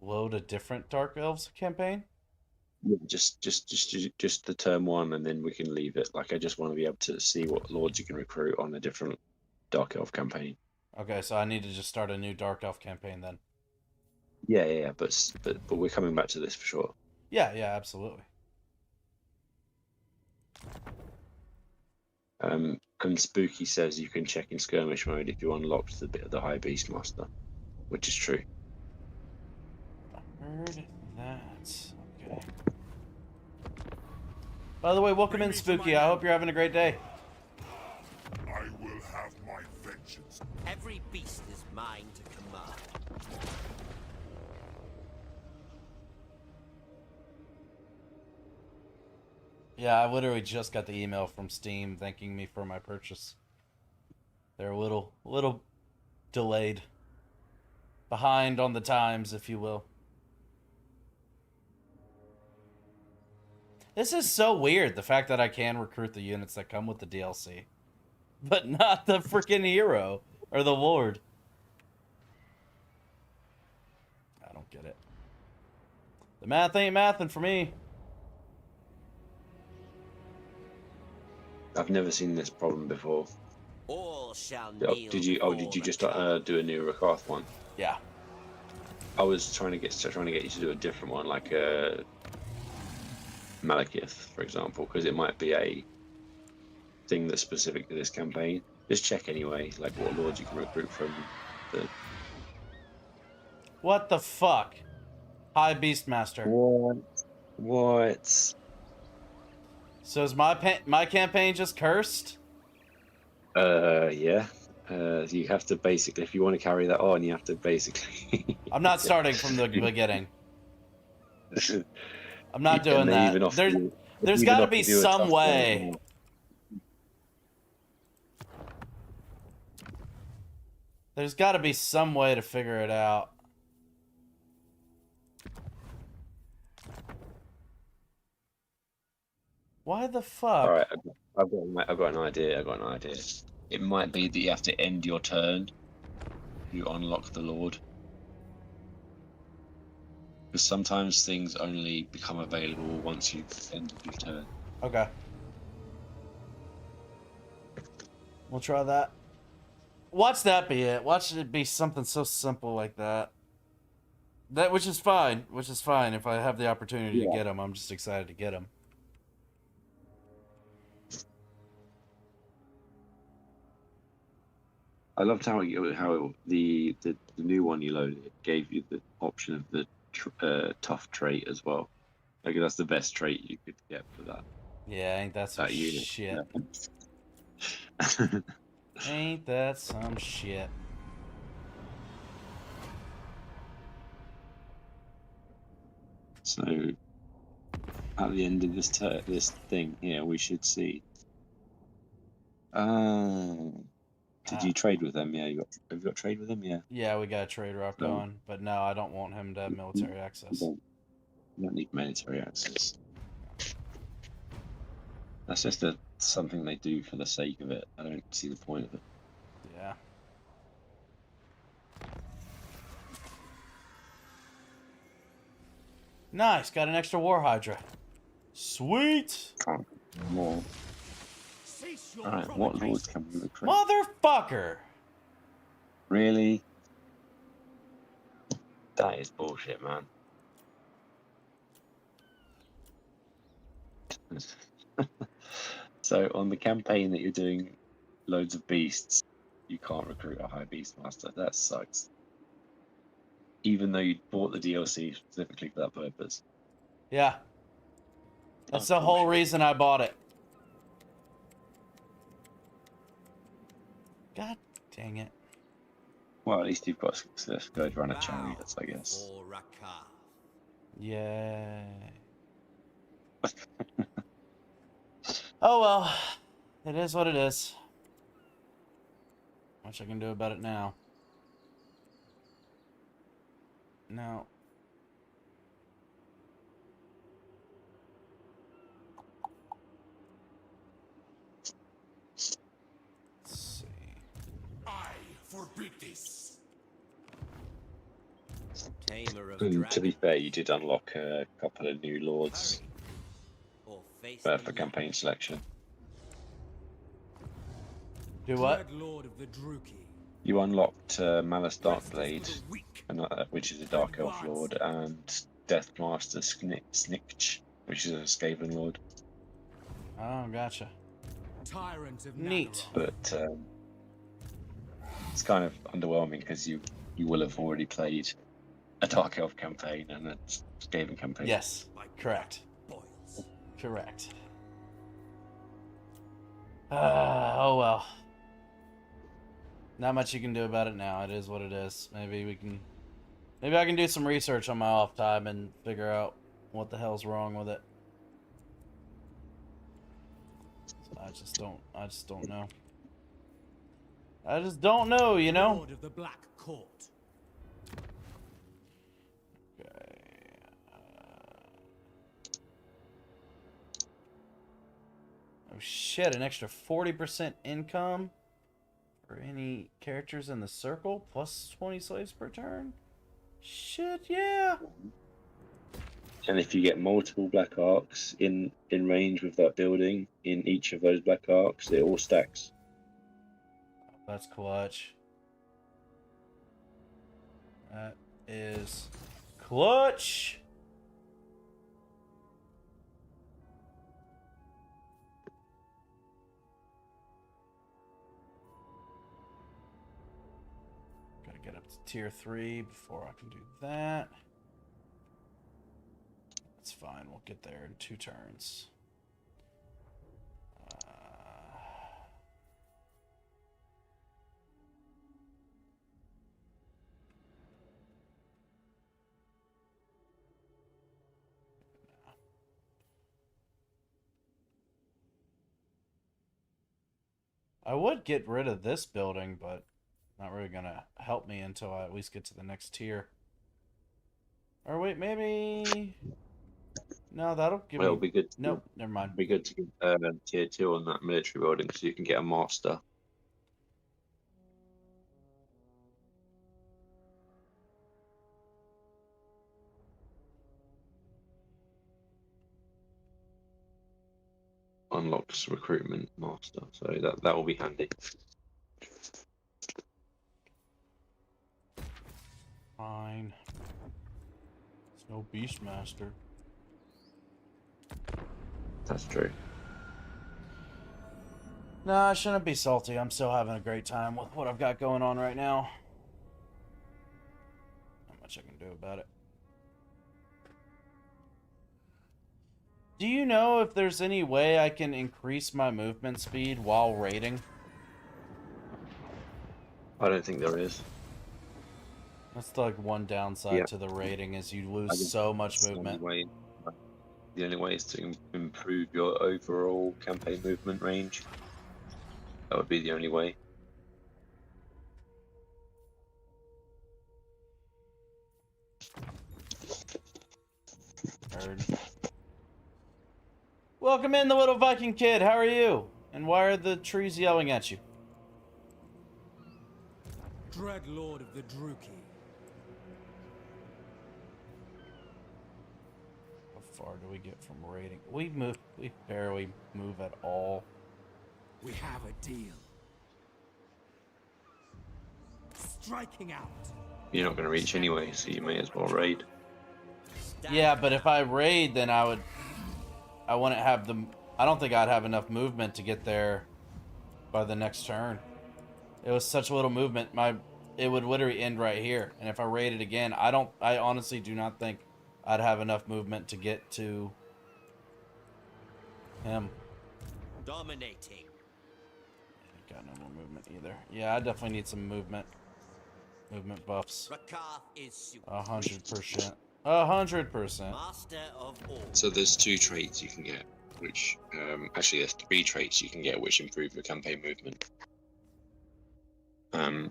Load a different Dark Elves campaign? Yeah, just the term one, and then we can leave it. Like, I just want to be able to see what lords you can recruit on a different Dark Elf campaign. Okay, so I need to just start a new Dark Elf campaign then. Yeah, but we're coming back to this for sure. Yeah, absolutely. And Spooky says you can check in skirmish mode if you unlocked the bit of the High Beastmaster, which is true. I heard that. Okay. By the way, welcome in, Spooky. I hope you're having a great day. I will have my vengeance. Every beast is mine to command. Yeah, I literally just got the email from Steam thanking me for my purchase. They're a little delayed. Behind on the times, if you will. This is so weird, the fact that I can recruit the units that come with the DLC. But not the freaking hero. Or the lord. I don't get it. The math ain't mathin' for me. I've never seen this problem before. All shall kneel Did you just before do a new Rakarth one? Yeah. I was trying to get you to do a different one, like a Malekith, for example, because it might be a thing that's specific to this campaign. Just check anyway, like what lords you can recruit from the. What the fuck? High Beastmaster. What? So is my campaign just cursed? Yeah. You have to basically, if you want to carry that on, you have to basically. I'm not starting from the beginning. I'm not doing that. There's got to be some way. There's got to be some way to figure it out. Why the fuck? All right, I've got an idea. It might be that you have to end your turn. You unlock the Lord. Because sometimes things only become available once you've ended your turn. Okay. We'll try that. Watch that be it. Watch it be something so simple like that. Which is fine. If I have the opportunity to get them, I'm just excited to get them. I loved how the new one you loaded gave you the option of the tough trait as well. Like, that's the best trait you could get for that. Yeah, ain't that some unit. shit? Yeah. Ain't that some shit? So, at the end of this thing here, we should see. Did you trade with them? Yeah, have you got trade with them? Yeah. Yeah, we got a trade route going, but no, I don't want him to have military access. You don't need military access. That's just something they do for the sake of it. I don't see the point of it. Yeah. Nice, got an extra War Hydra. Sweet! more. Cease your Alright, what lords provocation. can we recruit? Motherfucker! Really? That is bullshit, man. So on the campaign that you're doing loads of beasts, you can't recruit a high beast master. That sucks. Even though you bought the DLC specifically for that purpose. Yeah. That's Oh, the whole bullshit. reason I bought it. God dang it. Well, at least you've got a Scourge Runner Bow chariots, I guess. before Rakar. Yay. Oh well. It is what it is. Much I can do about it now. No. Let's see. I forbid this. Tamer of And to be dragon. fair, you did unlock a couple of new lords Hurry, or face for the campaign selection. Do what? Dread Lord of the Druki. You unlocked Malice Justice Darkblade, for the weak. which is a Dark Elf Lord, and Deathmaster Snikch, which is a Skaven Lord. Oh, gotcha. Tyrant of Neat. Nagara. But it's kind of underwhelming because you will have already played a Dark Elf campaign and a Skaven campaign. Yes. My Correct. blood boils. Correct. Oh well. Not much you can do about it now. It is what it is. Maybe I can do some research on my off time and figure out what the hell's wrong with it. I just don't know. I just don't know, you know? Lord of the Black Court. Okay. Oh shit, an extra 40% income for any characters in the circle, plus 20 slaves per turn? Shit, yeah. And if you get multiple Black Arcs in range with that building in each of those Black Arcs, it all stacks. That's clutch. That is clutch. Gotta get up to tier 3 before I can do that. That's fine. We'll get there in 2 turns. I would get rid of this building, but not really gonna help me until I at least get to the next tier. Or wait, maybe... No, that'll give Well, me... it'll be good. Nope, never mind. Be good to get tier 2 on that military building so you can get a master. Unlocks recruitment master, so that will be handy. Fine. It's no Beastmaster. That's true. No, I shouldn't be salty. I'm still having a great time with what I've got going on right now. Not much I can do about it. Do you know if there's any way I can increase my movement speed while raiding? I don't think there is. That's like one downside to the raiding is you lose so much movement. The only way is to improve your overall campaign movement range. That would be the only way. Heard. Welcome in, the little Viking kid. How are you? And why are the trees yelling at you? Dread Lord of the Druki. far do we get from raiding? We barely move at all. We have a deal. Striking out. You're not going to reach anyway, so you may as well raid. Yeah, but if I raid, then I wouldn't have the. I don't think I'd have enough movement to get there by the next turn. It was such little movement. It would literally end right here. And if I raided again, I honestly do not think I'd have enough movement to get to him. Dominating. Got no more movement either. Yeah, I definitely need some movement. Movement buffs. Rakarth is super. 100%. 100%. Master of all. So there's 2 traits you can get, which actually there's 3 traits you can get which improve your campaign movement.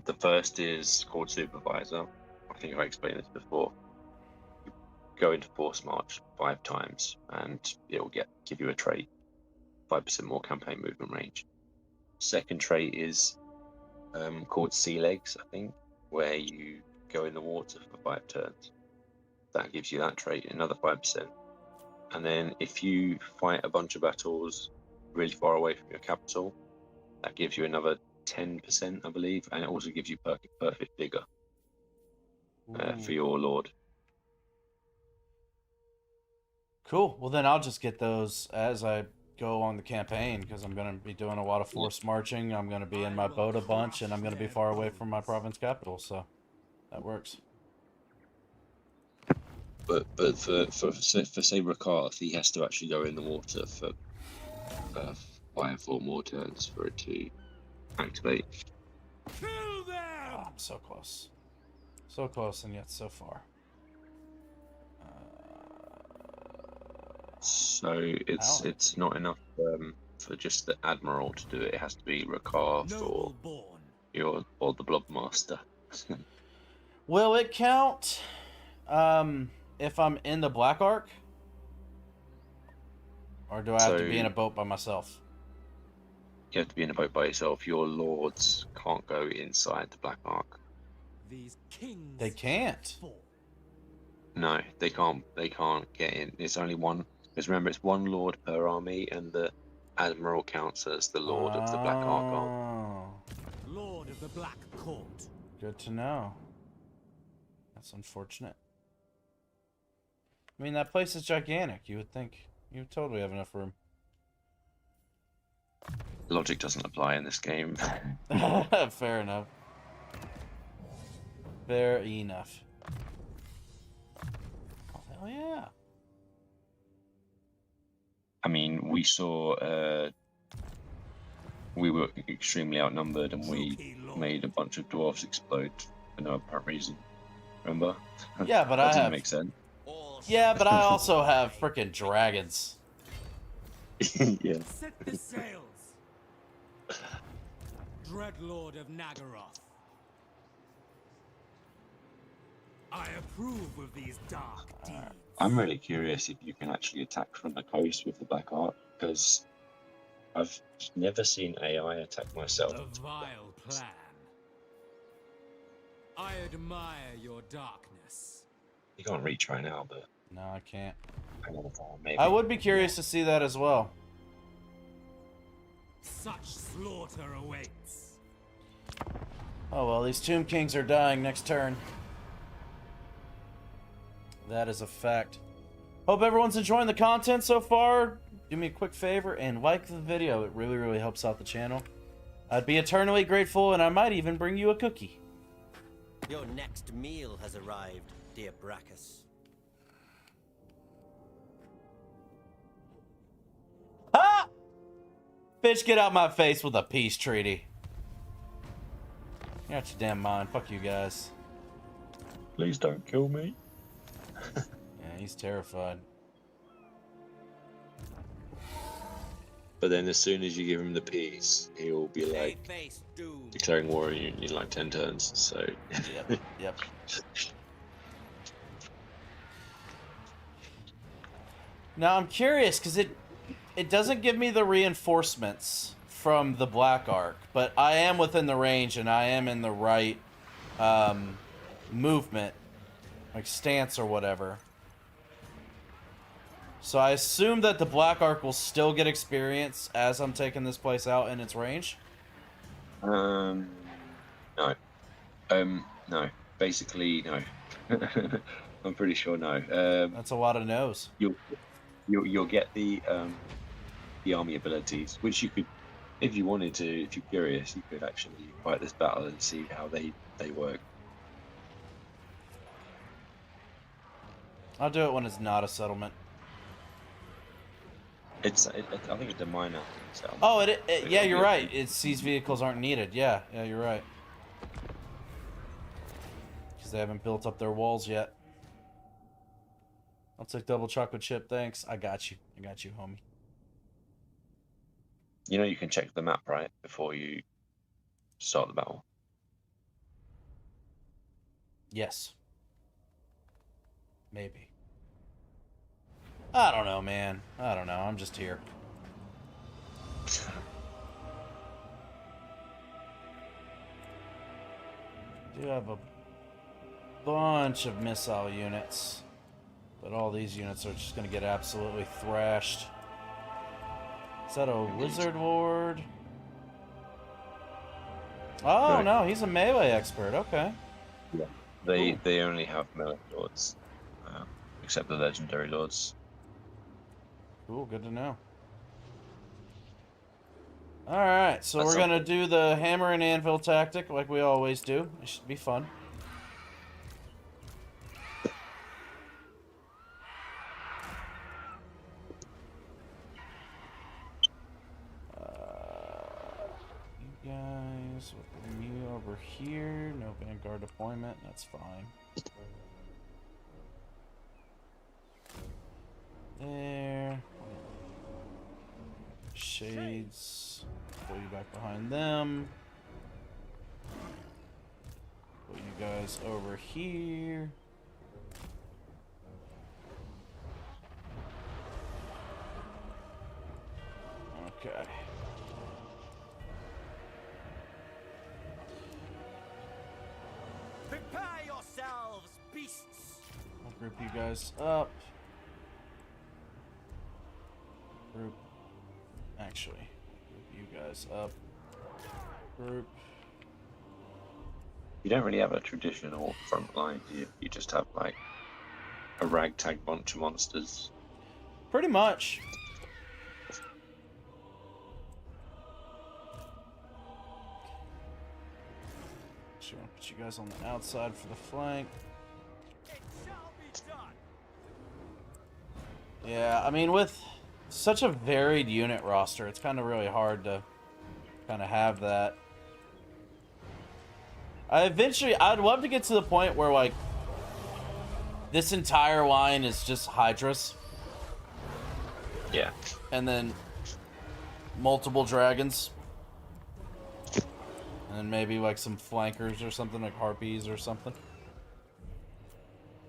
The first is called Supervisor. I think I explained this before. You go into Force March 5 times, and it will give you a trait, 5% more campaign movement range. Second trait is called Sea Legs, I think, where you go in the water for 5 turns. That gives you that trait, another 5%. And then if you fight a bunch of battles really far away from your capital, that gives you another 10%, I believe, and it also gives you perfect vigor for your lord. Cool. Well, then I'll just get those as I go on the campaign, because I'm going to be doing a lot of force marching. I'm going to be in my boat a bunch, and I'm going to be far away from my province capital, so that works. But for say Rakarth, he has to actually go in the water for 5 or 4 more turns for it to activate. Kill them! Oh, I'm so close. So close, and yet so far. So it's not enough for just the Admiral to do it. It has to be Rakarth or the Blobmaster. Will it count if I'm in the Black Ark? Or do I have to be in a boat by myself? You have to be in a boat by yourself. Your lords can't go inside the Black Ark. These kings. They can't. No, they can't. They can't get in. It's only one. Because remember, it's 1 lord per army, and the Admiral counts as the lord of the Black Ark army. Lord of the Black Court. Good to know. That's unfortunate. I mean, that place is gigantic. You would think you would totally have enough room. Logic doesn't apply in this game. Fair enough. Fair enough. Oh, hell yeah. I mean, we saw we were extremely outnumbered, and we made a bunch of dwarves explode for no apparent reason. Remember? Yeah, but that I didn't have. Make sense. Yeah, but I also have freaking dragons. Yeah. Set the sails. Dreadlord of Nagaroth. I approve of these dark deeds. I'm really curious if you can actually attack from the coast with the Black Ark, because I've never seen AI attack myself. A vile plan. I admire your darkness. You can't reach right now, but No, I can't. maybe. I would be curious to see that as well. Such slaughter awaits. Oh well, these Tomb Kings are dying next turn. That is a fact. Hope everyone's enjoying the content so far. Do me a quick favor and like the video. It really, really helps out the channel. I'd be eternally grateful, and I might even bring you a cookie. Your next meal has arrived, dear Brachus. Ah! Bitch, get out my face with a peace treaty. You're out your damn mind. Fuck you guys. Please don't kill me. Yeah, he's terrified. But then as soon as you give him the peace, he will be They like face doom. declaring war on you in like 10 turns, so... Yep, yep. Now I'm curious, because it doesn't give me the reinforcements from the Black Ark, but I am within the range and I am in the right movement, like stance or whatever. So I assume that the Black Ark will still get experience as I'm taking this place out in its range. No. No. Basically, no. I'm pretty sure no. That's a lot of no's. You'll get the army abilities, which you could, if you wanted to, if you're curious, you could actually fight this battle and see how they work. I'll do it when it's not a settlement. I think it's a minor settlement. Oh, yeah, you're right. These vehicles aren't needed. Yeah, you're right. Because they haven't built up their walls yet. I'll take double chocolate chip, thanks. I got you, homie. You know you can check the map, right, before you start the battle. Yes. Maybe. I don't know, man. I don't know. I'm just here. Do have a bunch of missile units, but all these units are just going to get absolutely thrashed. Is that a Lizard Ward? Oh, Right. no, he's a melee expert. Okay. Yeah. They only have melee lords, except the legendary lords. Cool, good to know. Alright, so That's we're going to do the hammer and anvil tactic like we always do. It should be fun. You guys, with me over here. No Vanguard deployment, that's fine. There. Shades. Pull you back behind them. Put you guys over here. Okay. Prepare yourselves, beasts! I'll group you guys up. Actually, group you guys up. Group. You don't really have a traditional front line, do you? You just have like a ragtag bunch of monsters. Pretty much. Sure, I'll put you guys on the outside for the flank. It shall be done! Yeah, I mean, with such a varied unit roster, it's kind of really hard to kind of have that. I'd love to get to the point where, like, this entire line is just Hydras. Yeah. And then multiple dragons. And then maybe, like, some flankers or something, like harpies or something.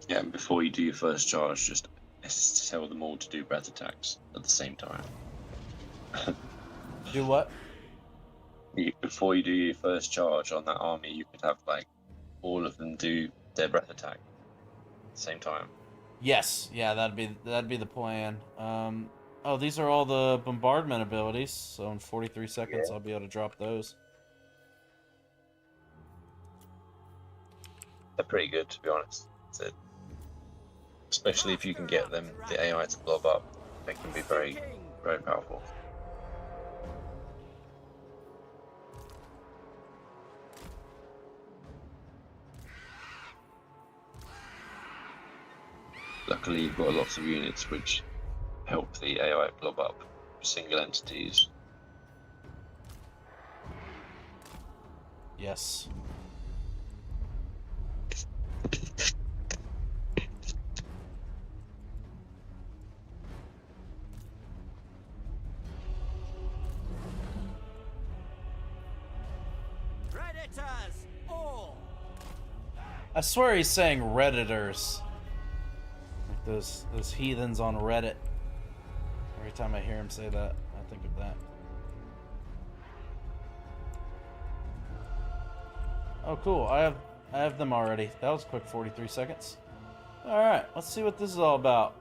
Yeah, and before you do your first charge, just tell them all to do breath attacks at the same time. Do what? Before you do your first charge on that army, you could have like all of them do their breath attack at the same time. Yes, yeah, that'd be the plan. Oh, these are all the bombardment abilities, so in 43 seconds I'll be able to drop those. They're pretty good, to be honest. Especially if you can get them, the AI to blob up, they can be very, very powerful. Luckily, you've got lots of units which help the AI blob up single entities. Yes. Predators, all! I swear he's saying Redditors. Like those heathens on Reddit. Every time I hear him say that, I think of that. Oh, cool. I have them already. That was a quick 43 seconds. All right, let's see what this is all about.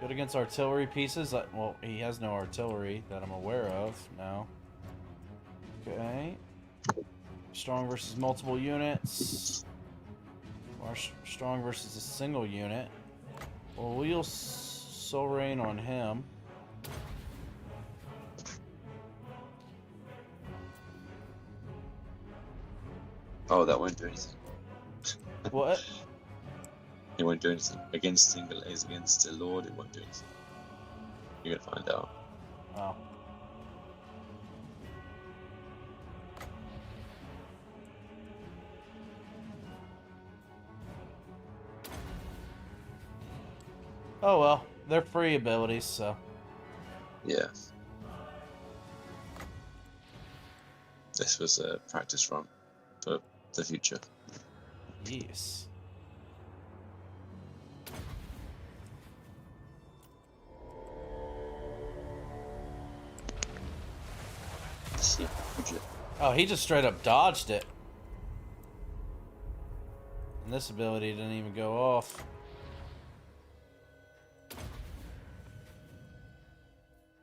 Good against artillery pieces. Well, he has no artillery that I'm aware of now. Okay. Strong versus multiple units. Or strong versus a single unit. Well, we'll soul rain on him. Oh, that won't do anything. What? It won't do anything. Against single A's against the Lord, it won't do anything. You're gonna find out. Oh. Oh well, they're free abilities, so. Yeah. This was a practice run for the future. Yes. Yeah, legit. Oh, he just straight up dodged it. And this ability didn't even go off.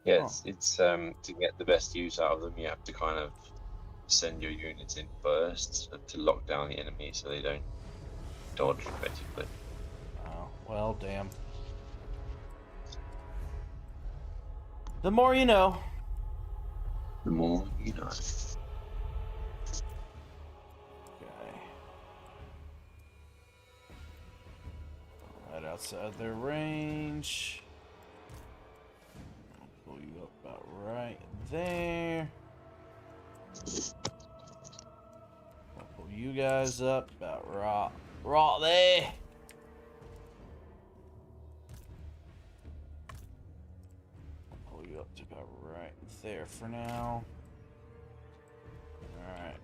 Yeah, it's to get the best use out of them, you have to kind of send your units in first to lock down the enemy so they don't dodge, basically. Oh, well, damn. The more you know. The more you know. Okay. Right outside their range. I'll pull you up about right there. I'll pull you guys up about right there. I'll pull you up to about right there for now. Alright.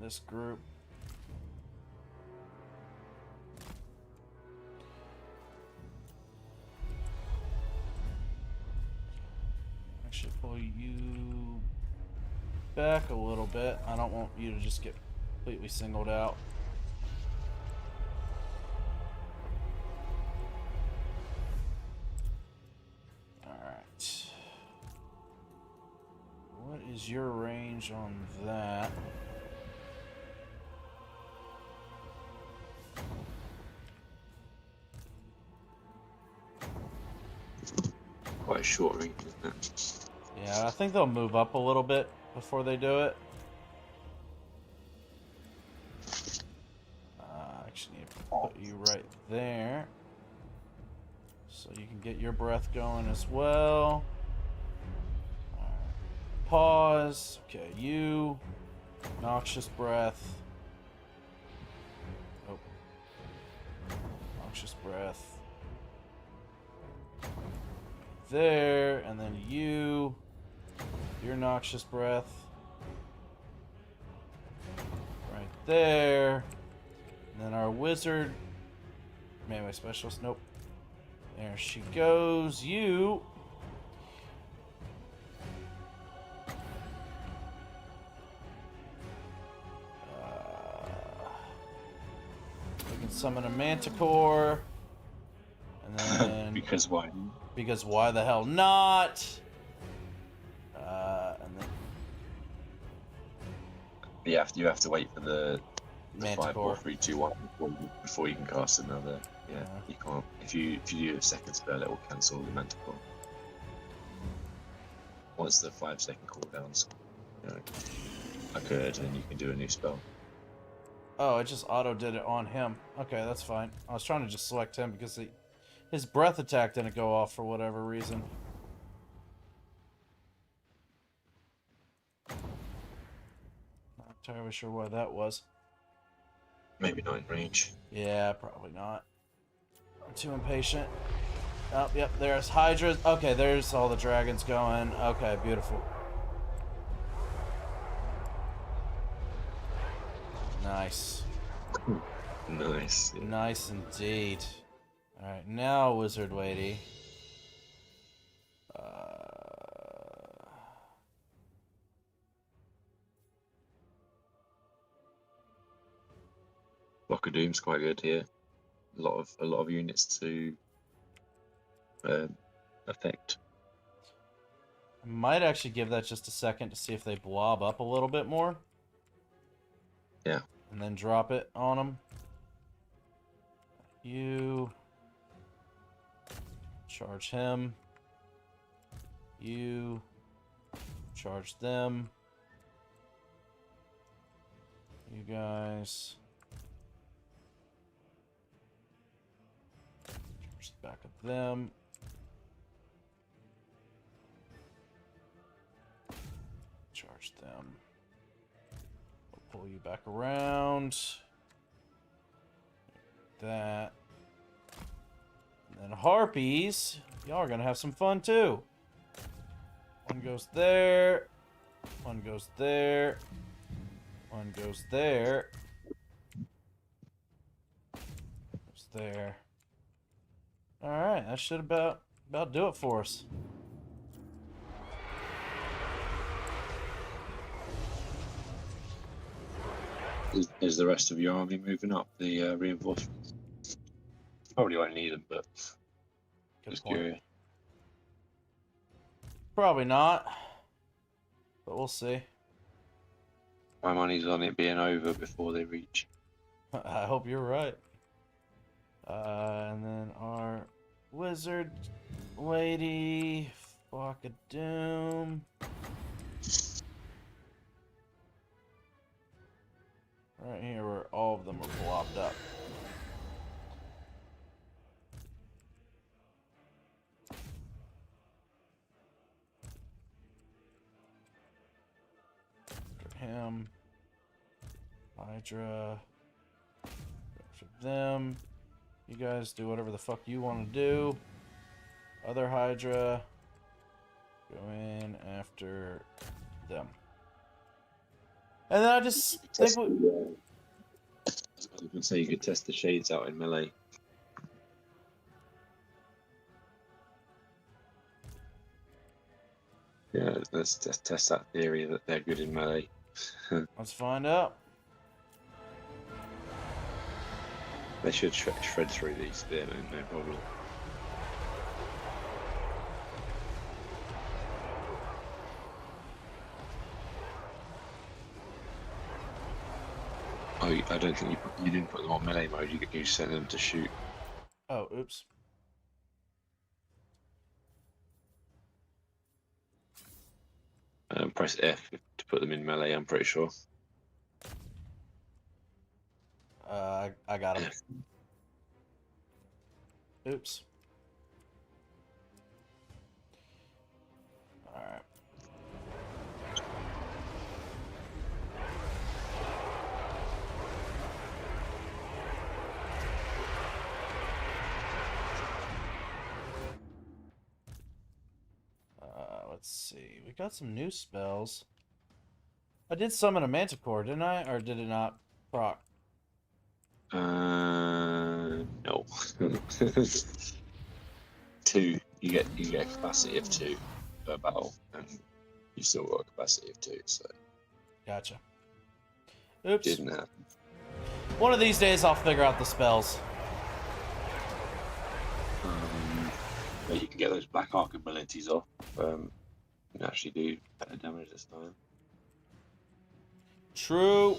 This group. I should pull you back a little bit. I don't want you to just get completely singled out. Alright. What is your range on that? Quite a short range, isn't it? Yeah, I think they'll move up a little bit before they do it. I actually need to put you right there. So you can get your breath going as well. Alright. Pause. Okay, you. Noxious breath. Oh. Noxious breath. There, and then you. Your noxious breath. Right there. And then our wizard. Melee specialist. Nope. There she goes. You. We can summon a manticore. And then. Because why? Because why the hell not? And then. You have to wait for the 5, Manticore. 4, 3, 2, 1 before you can cast another. Yeah, you can't. If you do a second spell, it will cancel the manticore. Once the 5-second cooldowns, occurred, and you can do a new spell. Oh, it just auto did it on him. Okay, that's fine. I was trying to just select him because his breath attack didn't go off for whatever reason. Not entirely sure why that was. Maybe not in range. Yeah, probably not. I'm too impatient. Oh, yep, there's Hydras. Okay, there's all the dragons going. Okay, beautiful. Nice. Nice. Yeah. Nice indeed. Alright, now Wizard Lady. Block of Doom's quite good here. A lot of units to effect. I might actually give that just a second to see if they blob up a little bit more. Yeah. And then drop it on them. You charge him. You charge them. You guys charge the back of them. Charge them. We'll pull you back around. That. And then harpies. Y'all are gonna have some fun too. One goes there. One goes there. One goes there. Goes there. Alright, that should about do it for us. Is the rest of your army moving up the reinforcements? Probably won't need them, but Good just point. curious. Probably not. But we'll see. My money's on it being over before they reach. I hope you're right. And then our wizard lady, fuck a doom. Right here where all of them are blobbed up. After him. Hydra. After them. You guys do whatever the fuck you want to do. Other Hydra. Go in after them. And then I just think I was going to say you could test the shades out in melee. Yeah, let's test that theory that they're good in melee. let's find out. They should shred through these spearmen, no problem. Oh, I don't think you didn't put them on melee mode. You sent them to shoot. Oh, oops. Press F to put them in melee. I'm pretty sure. I got him. Oops. Alright. Let's see. We got some new spells. I did summon a manticore, didn't I? Or did it not proc? No. 2. You get a capacity of 2 per battle, and you still got a capacity of 2. So Gotcha. Oops. didn't happen. One of these days I'll figure out the spells. But you can get those black arc abilities off. You can actually do better damage this time. True.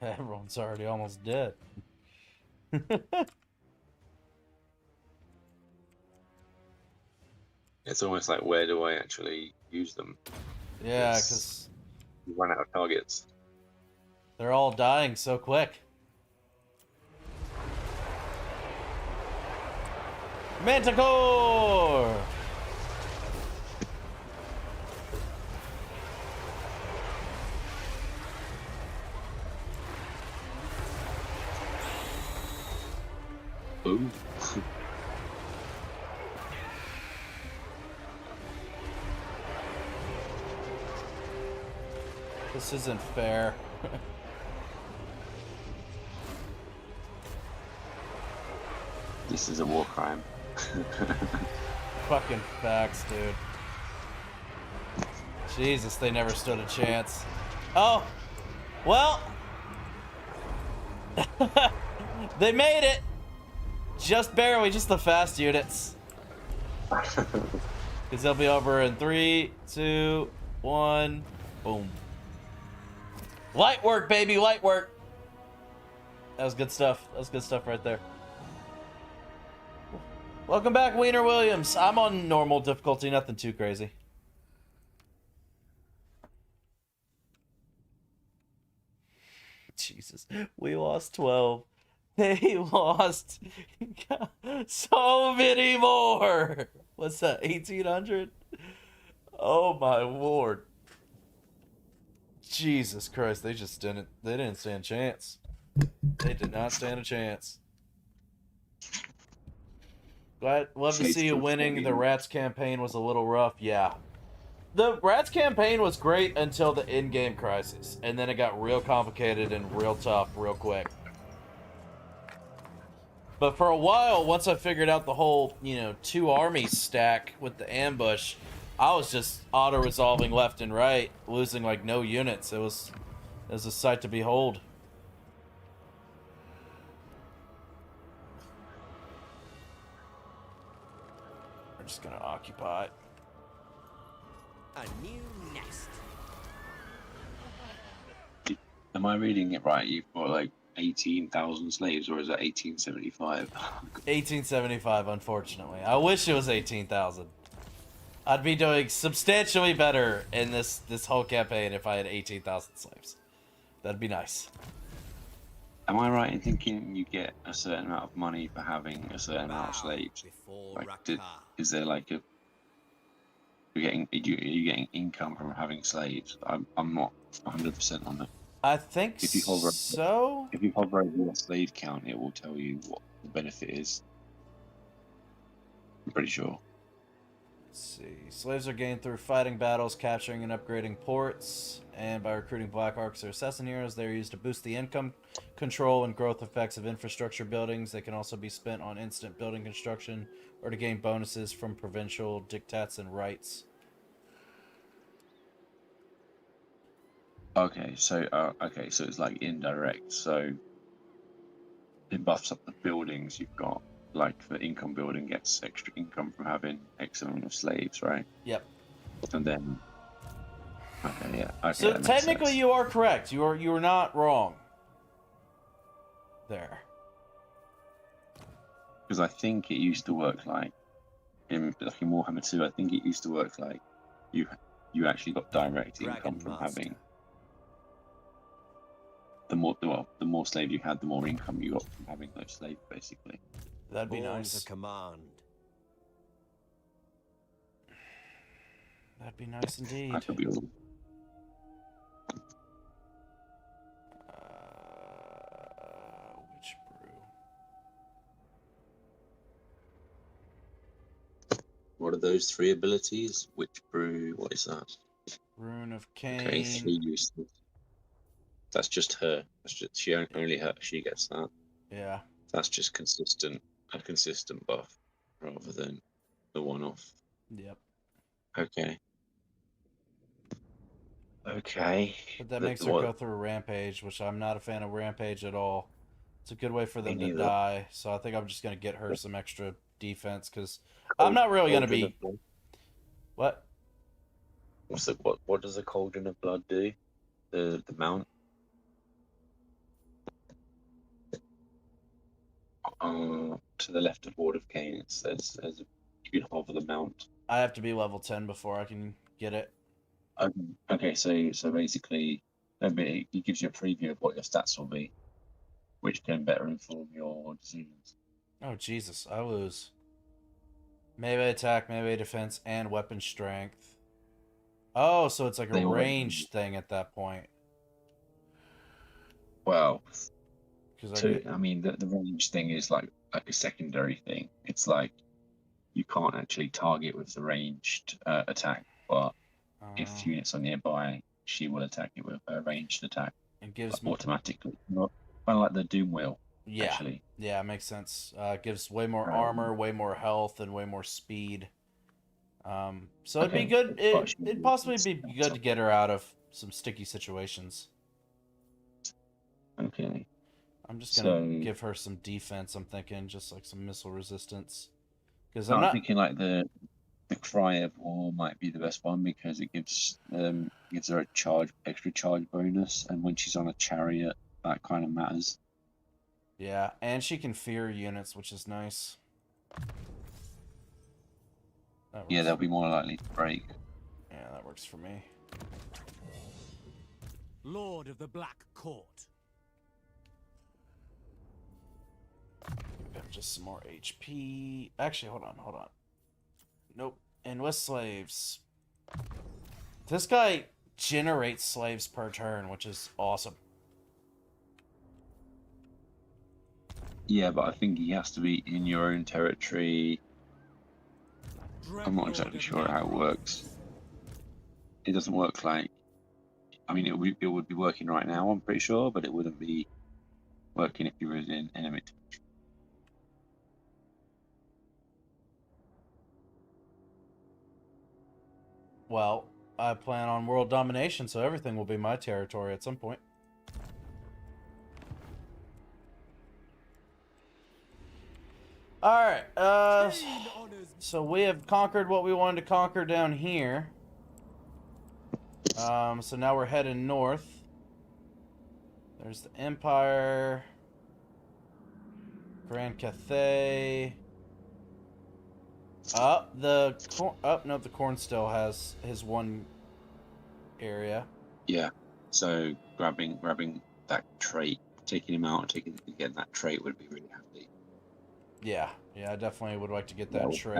Everyone's already almost dead. It's almost like, where do I actually use them? Yeah, It's- because You run out of targets. they're all dying so quick. Manticore! Boom. This isn't fair. This is a war crime. Fucking facts, dude. Jesus, they never stood a chance. Oh, well, they made it. Just barely, just the fast units. Because they'll be over in 3, 2, 1, boom. Light work, baby, light work. That was good stuff. That was good stuff right there. Welcome back, Wiener Williams. I'm on normal difficulty, nothing too crazy. Jesus, we lost 12. They lost so many more. What's that, 1,800? Oh my lord. Jesus Christ, they didn't stand a chance. They did not stand a chance. Love to see you winning. The Rats campaign was a little rough, yeah. The Rats campaign was great until the in-game crisis, and then it got real complicated and real tough real quick. But for a while, once I figured out the whole, 2 armies stack with the ambush, I was just auto-resolving left and right, losing like no units. It was a sight to behold. We're just gonna occupy it. A new nest. Am I reading it right? You've got like 18,000 slaves, or is that 1875? 1875, unfortunately. I wish it was 18,000. I'd be doing substantially better in this whole campaign if I had 18,000 slaves. That'd be nice. Am I right in thinking you get a certain amount of money for having a certain amount of slaves? Like, is there like a are you getting income from having slaves? I'm not 100% on it. I think if you hover, so. If you hover over your slave count, it will tell you what the benefit is. I'm pretty sure. Let's see. Slaves are gained through fighting battles, capturing and upgrading ports, and by recruiting Black Arcs or Assassin heroes. They're used to boost the income control and growth effects of infrastructure buildings. They can also be spent on instant building construction or to gain bonuses from provincial diktats and rights. Okay, so it's like indirect. So it buffs up the buildings you've got. Like the income building gets extra income from having X amount of slaves, right? Yep. And then, okay, yeah. Okay, so technically, you are correct. You are not wrong. There. Because I think it used to work like in Warhammer 2. I think it used to work like you actually got direct income from having. The more slaves you had, the more income you got from having those slaves, basically. That'd be nice. To command. That'd be nice indeed. That could be all. Which brew? What are those 3 abilities? Which brew? What is that? Rune of Cain. Okay, 3 uses. That's just her. That's just she gets that. Yeah. That's just a consistent buff rather than the one-off. Yep. Okay. Okay. But that makes her go through a rampage, which I'm not a fan of rampage at all. It's a good way for them to die, so I think I'm just gonna get her some extra defense because I'm not really gonna be. What? What does the Cauldron of Blood do? The mount. To the left of Ward of Cain, it says you can hover the mount. I have to be level 10 before I can get it. Okay, so basically, it gives you a preview of what your stats will be, which can better inform your decisions. Oh Jesus, I lose melee attack, melee defense, and weapon strength. Oh, so it's like a ranged thing at that point. Well, because I mean, the range thing is like a secondary thing. It's like you can't actually target with the ranged attack, but if units are nearby, she will attack it with a ranged attack. It gives automatically, kind of like the Doom Wheel. Yeah, actually. Yeah, it makes sense. Gives way more armor, way more health, and way more speed. So it'd be Okay. good. But It'd possibly be good to get her out of some sticky situations. Okay. I'm just gonna So give her some defense. I'm thinking just like some missile resistance, because No, I'm I'm not. thinking like the cry of war might be the best one because it gives her a extra charge bonus, and when she's on a chariot, that kind of matters. Yeah, and she can fear units, which is nice. That Yeah, works they'll for- be more likely to break. Yeah, that works for me. Lord of the Black Court. We got just some more HP. Actually, hold on. Nope. Enlist slaves. This guy generates slaves per turn, which is awesome. Yeah, but I think he has to be in your own territory. I'm not Dreadlord exactly of sure how it Nagaroth. works. It doesn't work like. I mean, it would be working right now, I'm pretty sure, but it wouldn't be working if you were in enemy. Well, I plan on world domination, so everything will be my territory at some point. Alright, Chain honors so we have conquered what we wanted to conquer down here. So now we're heading north. There's the Empire. Grand Cathay. The corn still has his one area. Yeah. So grabbing that trait, taking him out, and getting that trait would be really handy. Yeah, I definitely would like to get That that would, trait.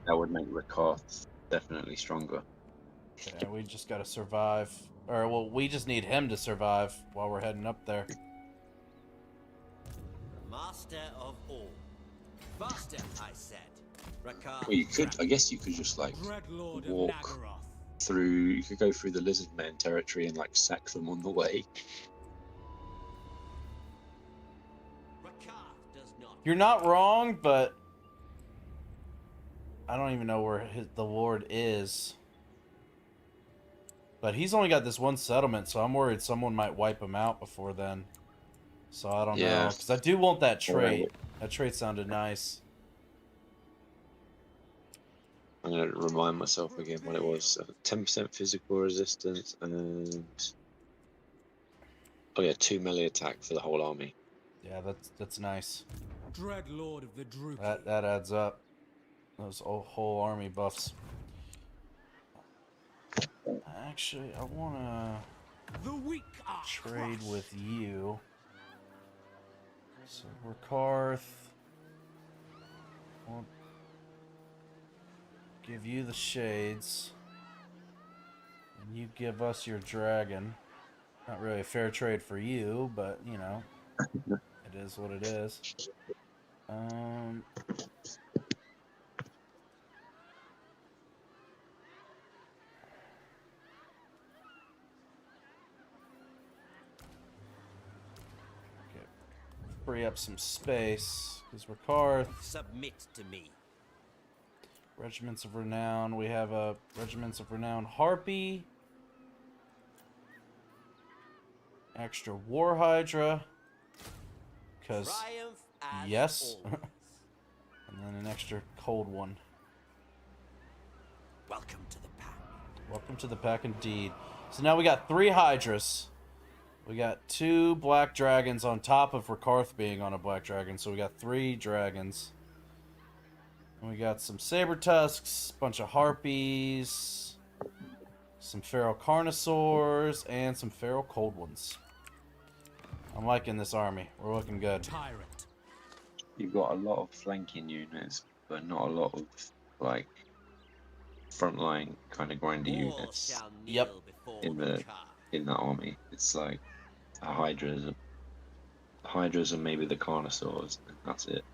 that would make Rakarth definitely stronger. Okay, we just gotta survive. Or, well, we just need him to survive while we're heading up there. Master of all. Faster, I said. Rakar. Well, you could. I guess you could just like Dreadlord of walk Nagaroth. through. You could go through the Lizardmen territory and like sack them on the way. Rakar does not. You're not wrong, but I don't even know where the Lord is. But he's only got this one settlement, so I'm worried someone might wipe him out before then. So I don't know, Yeah. because I do want that trait. Alright. That trait sounded nice. I'm gonna remind myself again what it was. 10% physical resistance and 2 melee attack for the whole army. Yeah, that's nice. Dreadlord of the Druki. That adds up. Those whole army buffs. Actually, I wanna The weak are trade crushed. with you. So Rakarth. I'll give you the shades. And you give us your dragon. Not really a fair trade for you, but you know, it is what it is. Okay. Free up some space because Rakarth. Submit to me. Regiments of Renown. We have a Regiments of Renown Harpy. Extra War Hydra. Because, Triumph as yes. always. And then an extra cold one. Welcome to the pack. Welcome to the pack indeed. So now we got 3 Hydras. We got 2 Black Dragons on top of Rakarth being on a Black Dragon. So we got 3 dragons. And we got some Saber Tusks, bunch of Harpies, some Feral Carnosaurs, and some Feral Cold Ones. I'm liking this army. We're looking good. Tyrant. You've got a lot of flanking units, but not a lot of like frontline kind of grindy All units shall kneel Yep. before in Rakar. in that army. It's like Hydras and maybe the Carnosaurs, and that's it.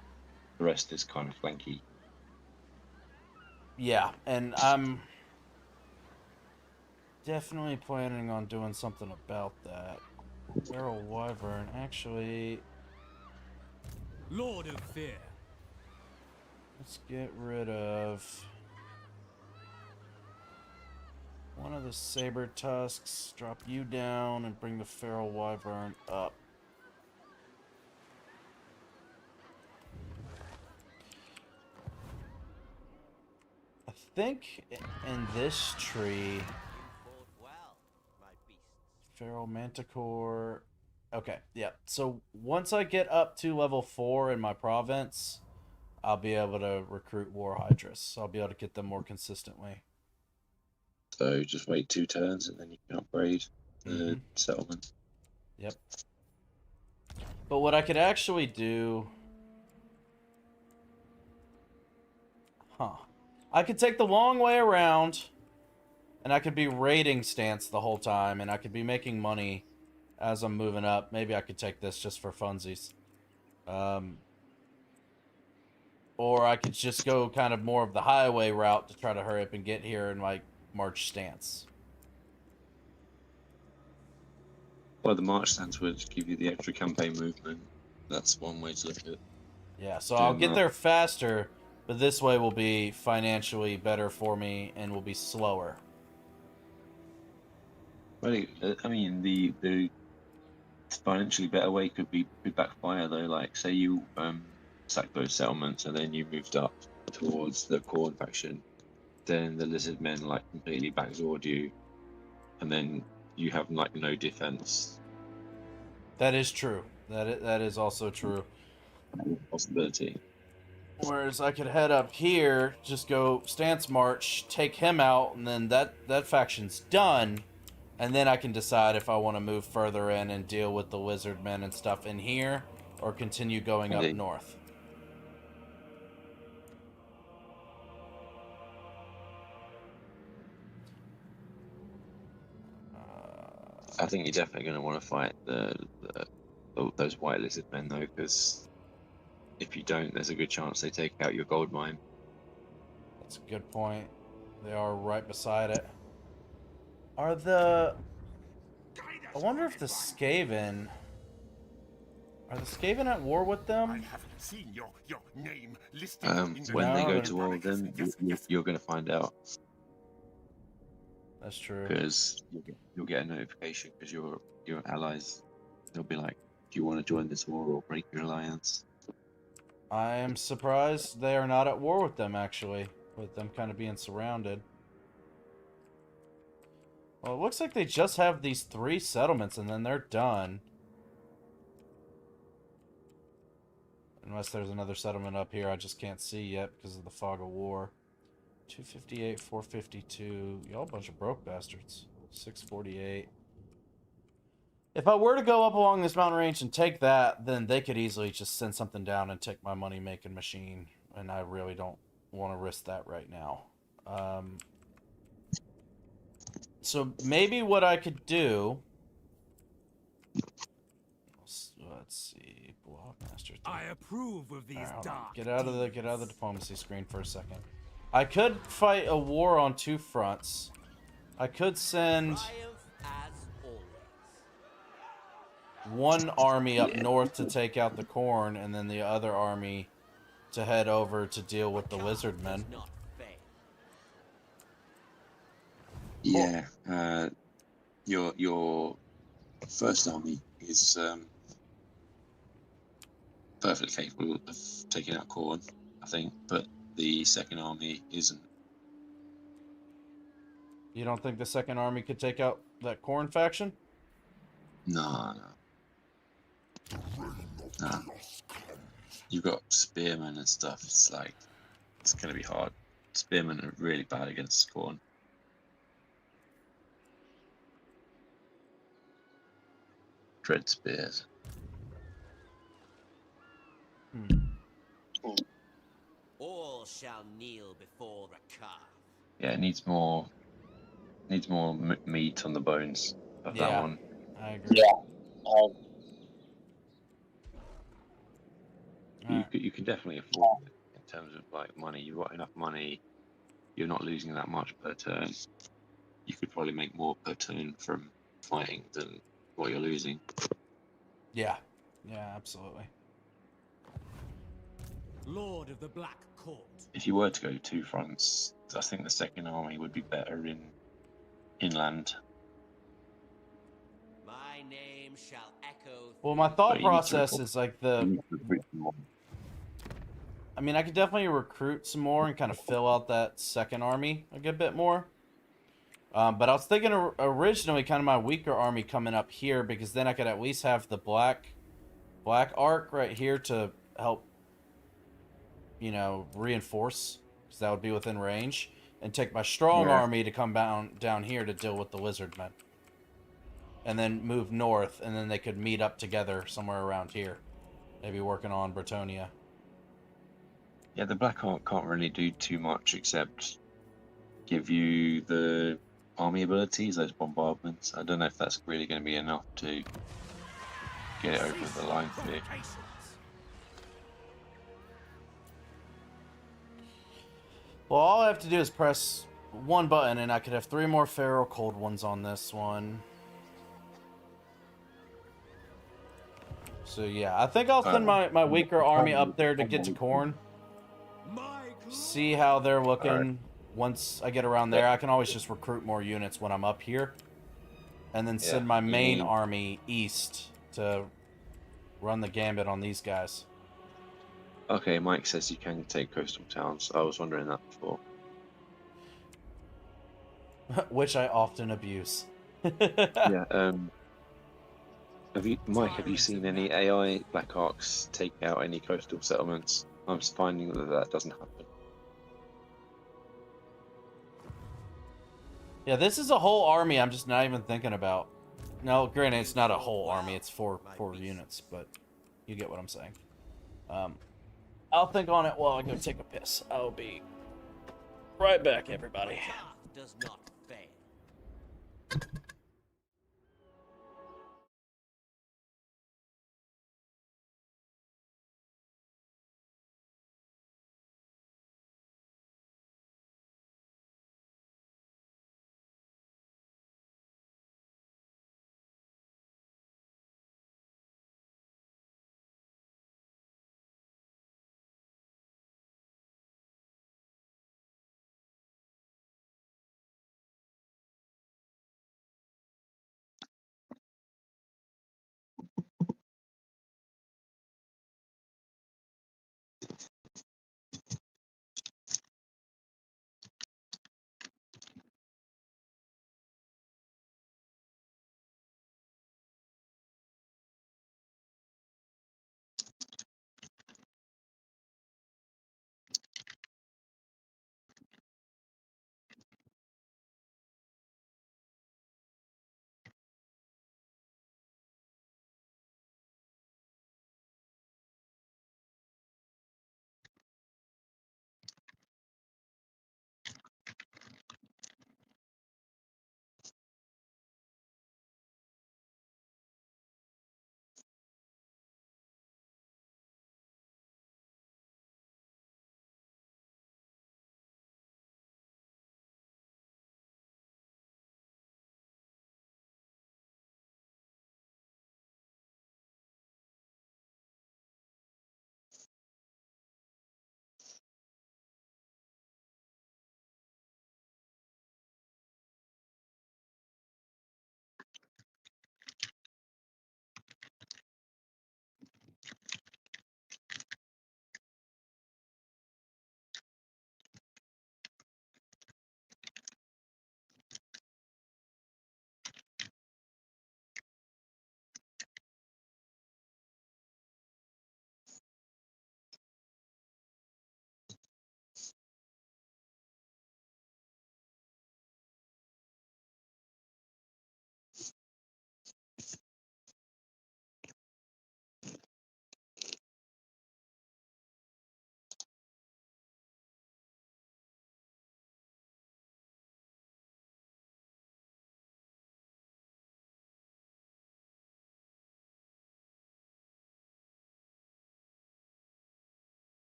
The rest is kind of flanky. Yeah, and I'm definitely planning on doing something about that. Feral Wyvern, actually, Lord of Fear. let's get rid of One of the saber tusks, drop you down, and bring the feral wyvern up. I think in this tree, Fought well, my beasts. feral manticore. Okay, yeah. So once I get up to level 4 in my province, I'll be able to recruit war hydras. I'll be able to get them more consistently. So just wait 2 turns and then you can upgrade the settlement. Yep. But what I could actually do... I could take the long way around, and I could be raiding stance the whole time, and I could be making money as I'm moving up. Maybe I could take this just for funsies. Or I could just go kind of more of the highway route to try to hurry up and get here in, like, march stance. Well, the march stance would give you the extra campaign movement. That's one way to look at it. Yeah, so I'll get there faster, but this way will be financially better for me and will be slower. Well, I mean, the financially better way could be backfire though. Like, say you sacked those settlements and then you moved up towards the Khorne faction, then the Lizardmen like completely backzord you, and then you have like no defense. That is true. That is also true. Possibility. Whereas I could head up here, just go stance march, take him out, and then that faction's done. And then I can decide if I want to move further in and deal with the Lizardmen and stuff in here, or continue going up north. I think you're definitely going to want to fight those white Lizardmen though, because if you don't, there's a good chance they take out your gold mine. That's a good point. They are right beside it. Are the... I wonder if the Skaven... Are the Skaven at war with them? I have seen your name listed in the When they go No, to war with them, you're going to find out. That's true. Because you'll get a notification because your allies, they'll be like, do you want to join this war or break your alliance? I am surprised they are not at war with them, actually. With them kind of being surrounded. Well, it looks like they just have these 3 settlements and then they're done. Unless there's another settlement up here I just can't see yet because of the fog of war. 258, 452. Y'all a bunch of broke bastards. 648. If I were to go up along this mountain range and take that, then they could easily just send something down and take my money-making machine. And I really don't want to risk that right now. So maybe what I could do... Let's see. Blockmaster. I approve of these dark Get out of the diplomacy screen for a second. I could fight a war on 2 fronts. I could send one army up north to take out the Khorne, and then the other army to head over to deal with the Lizardmen. Yeah, your first army is perfectly capable of taking out Khorne, I think, but the second army isn't. You don't think the second army could take out that Khorne faction? No. You've got spearmen and stuff. It's like, it's going to be hard. Spearmen are really bad against Khorne. Dread spears. All shall kneel before Rakar. Yeah, it needs more meat on the bones of that one. I agree. Yeah. You can definitely afford it in terms of like money. You've got enough money. You're not losing that much per turn. You could probably make more per turn from fighting than what you're losing. Yeah, absolutely. Lord of the Black Court. If you were to go 2 fronts, I think the second army would be better in inland. My name shall echo. Well, my But thought you need to process recruit- is like you need to recruit some more. I mean, I could definitely recruit some more and kind of fill out that second army a good bit more. But I was thinking originally kind of my weaker army coming up here, because then I could at least have the black arc right here to help, you know, reinforce, because that would be within range, and take my strong Yeah. army to come down here to deal with the Lizardmen, and then move north, and then they could meet up together somewhere around here, maybe working on Bretonia. Yeah, the Black Ark can't really do too much except give you the army abilities, those bombardments. I don't know if that's really going to be enough to get it over the line for you. Well, all I have to do is press one button, and I could have 3 more Feral Cold ones on this one. So yeah, I think I'll send my weaker army up there to get to corn. See how they're looking. Once I get around there, I can always just recruit more units when I'm up here. And then send my main army east to run the gambit on these guys. Okay, Mike says you can take coastal towns. I was wondering that before. Which I often abuse. Yeah, Mike, have you seen any AI Black Arcs take out any coastal settlements? I'm finding that doesn't happen. Yeah, this is a whole army I'm just not even thinking about. No, granted, it's not a whole army. It's four units, but you get what I'm saying. I'll think on it while I go take a piss. I'll be right back, everybody. Does not fail.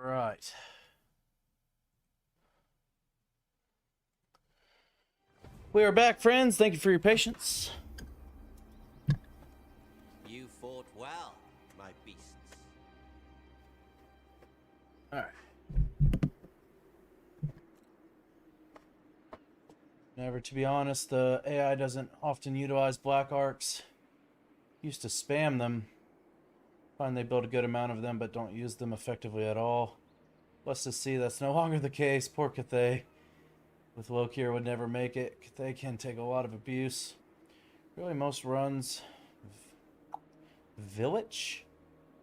All right. We are back, friends. Thank you for your patience. You fought well, my beasts. All right. Never, to be honest, the AI doesn't often utilize black arcs. Used to spam them. Find they build a good amount of them, but don't use them effectively at all. Let's just see that's no longer the case. Poor Cathay. With Lokier would never make it. Cathay can take a lot of abuse. Really, most runs... Village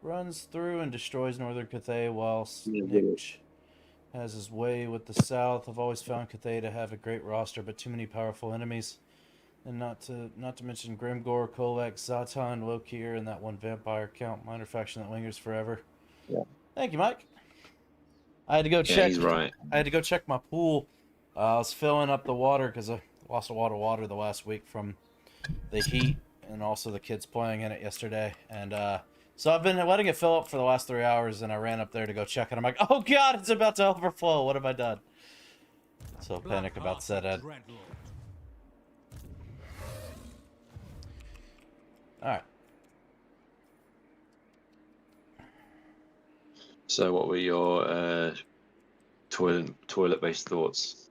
runs through and destroys northern Cathay, while Nick has his way with the south. I've always found Cathay to have a great roster, but too many powerful enemies. And not to mention Grimgor, Kolek, Zatan, Lokier, and that one vampire count minor faction that lingers forever. Yeah. Thank you, Mike. I had to go check. He's right. I had to go check my pool. I was filling up the water because I lost a lot of water the last week from the heat and also the kids playing in it yesterday. And so I've been letting it fill up for the last 3 hours, and I ran up there to go check it. I'm like, oh god, it's about to overflow. What have I done? So panic about said Ed. All right. So, what were your toilet-based thoughts?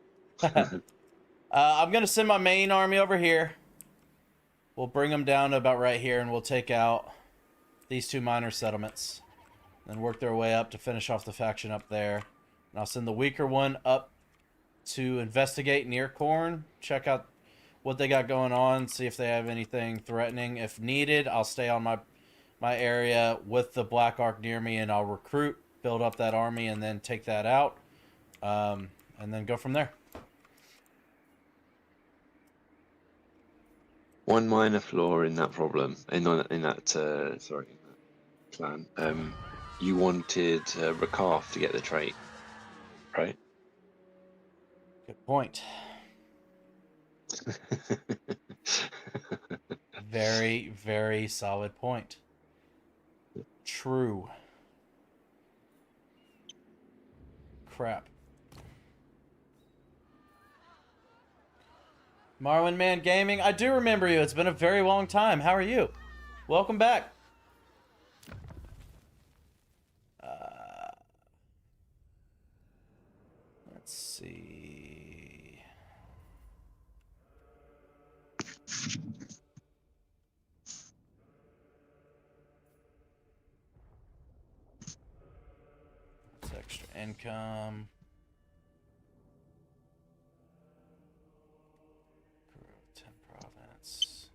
I'm gonna send my main army over here. We'll bring them down to about right here, and we'll take out these two minor settlements. Then work their way up to finish off the faction up there. And I'll send the weaker one up to investigate near Corn. Check out what they got going on. See if they have anything threatening. If needed, I'll stay on my area with the Black Ark near me, and I'll recruit, build up that army, and then take that out. And then go from there. One minor flaw in that problem, in that plan. You wanted Rakaf to get the trait, right? Good point. Very, very solid point. True. Crap. Marlin Man Gaming, I do remember you. It's been a very long time. How are you? Welcome back. Let's see. It's extra income. Grow 10 province.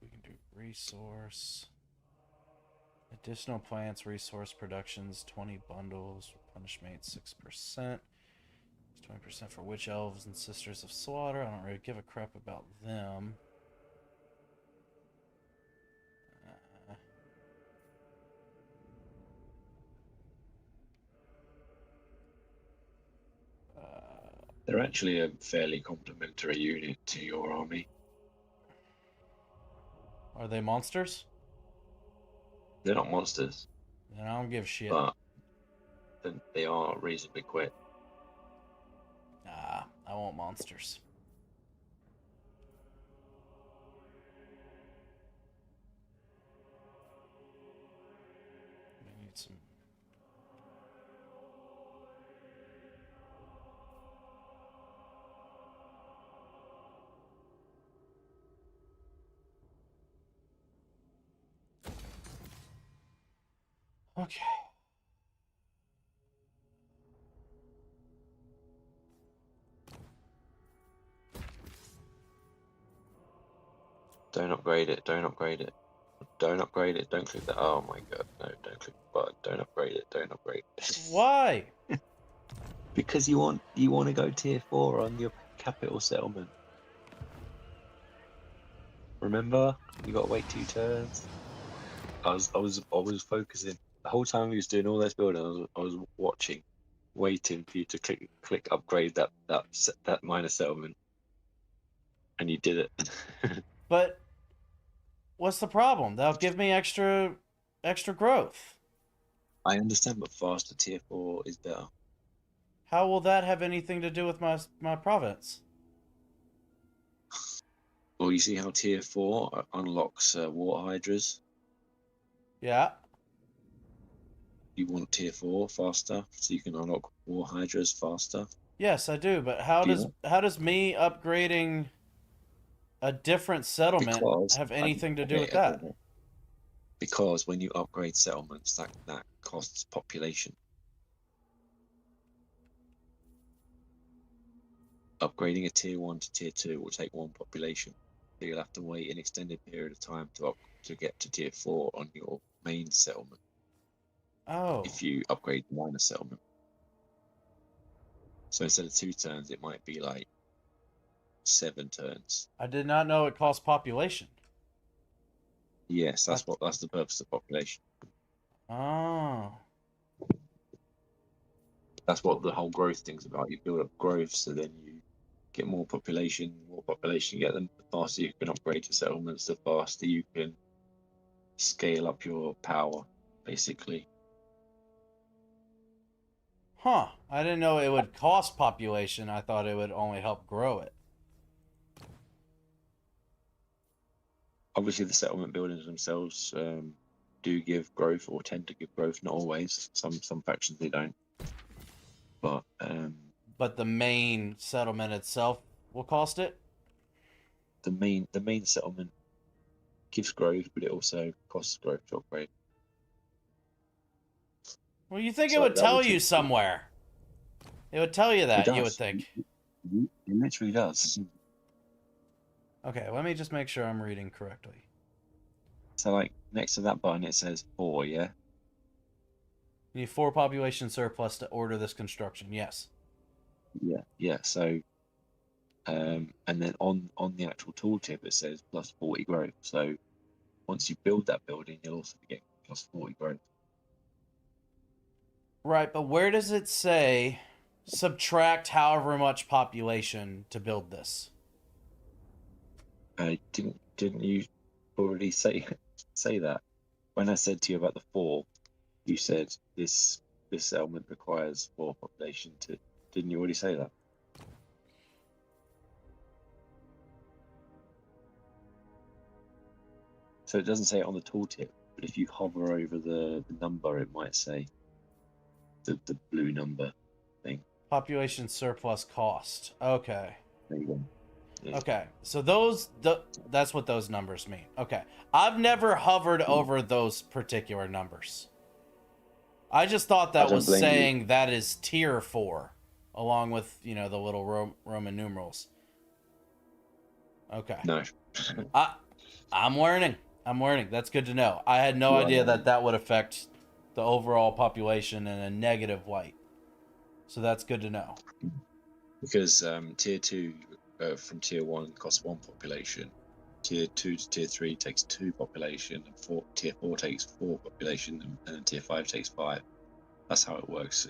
We can do resource. Additional plants, resource productions, 20 bundles, replenish mate 6%. 20% for witch elves and sisters of slaughter. I don't really give a crap about them. They're actually a fairly complementary unit to your army. Are they monsters? They're not monsters, Then I don't give a shit. but they are reasonably quick. Nah, I want monsters. We need some. Okay. Don't upgrade it. Don't upgrade it. Don't upgrade it. Don't click that. Oh my god, no! Don't click the button. Don't upgrade it. Don't upgrade it. Why? Because you want to go tier 4 on your capital settlement. Remember, you got to wait 2 turns. I was focusing the whole time he was doing all this building. I was watching, waiting for you to click upgrade that minor settlement, and you did it. But what's the problem? They'll give me extra growth. I understand, but faster tier 4 is better. How will that have anything to do with my province? Well, you see how tier 4 unlocks war hydras? Yeah. You want tier 4 faster, so you can unlock war hydras faster. Yes, I do, but how Do does me upgrading a different settlement Because have anything to do with okay, that? because when you upgrade settlements, that costs population. Upgrading a tier 1 to tier 2 will take 1 population. So you'll have to wait an extended period of time to get to tier 4 on your main settlement Oh. if you upgrade the minor settlement. So instead of 2 turns, it might be like 7 turns. I did not know it cost population. Yes, that's the purpose of population. Oh. That's what the whole growth thing's about. You build up growth, so then you get more population. The more population you get, them, the faster you can upgrade your settlements, the faster you can scale up your power, basically. Huh. I didn't know it would cost population. I thought it would only help grow it. Obviously, the settlement buildings themselves do give growth, or tend to give growth. Not always. Some factions they don't. But the main settlement itself will cost it? The main settlement gives growth, but it also costs growth to upgrade. Well, you think it So would that tell would you take- somewhere. It would tell you that, It you would does. think. It literally does. Okay, let me just make sure I'm reading correctly. So, like, next to that button, it says 4, yeah? You need 4 population surplus to order this construction. Yes. Yeah. So, and then on the actual tooltip, it says plus 40 growth. So, once you build that building, you'll also get plus 40 growth. Right, but where does it say subtract however much population to build this? Didn't you already say that? When I said to you about the 4, you said this settlement requires 4 population to. Didn't you already say that? So it doesn't say it on the tooltip, but if you hover over the number, it might say the blue number thing. Population surplus cost. Okay. There you go. Yeah. Okay. So that's what those numbers mean. Okay. I've never hovered over those particular numbers. I just thought I that don't was blame you. saying that is tier 4 along with, the little Roman numerals. Okay. No. I'm learning. That's good to know. I had no You are idea learning. that would affect the overall population in a negative light. So that's good to know. Because tier 2 from tier 1 costs 1 population. Tier 2 to tier 3 takes 2 population, and tier 4 takes 4 population, and then tier 5 takes 5. That's how it works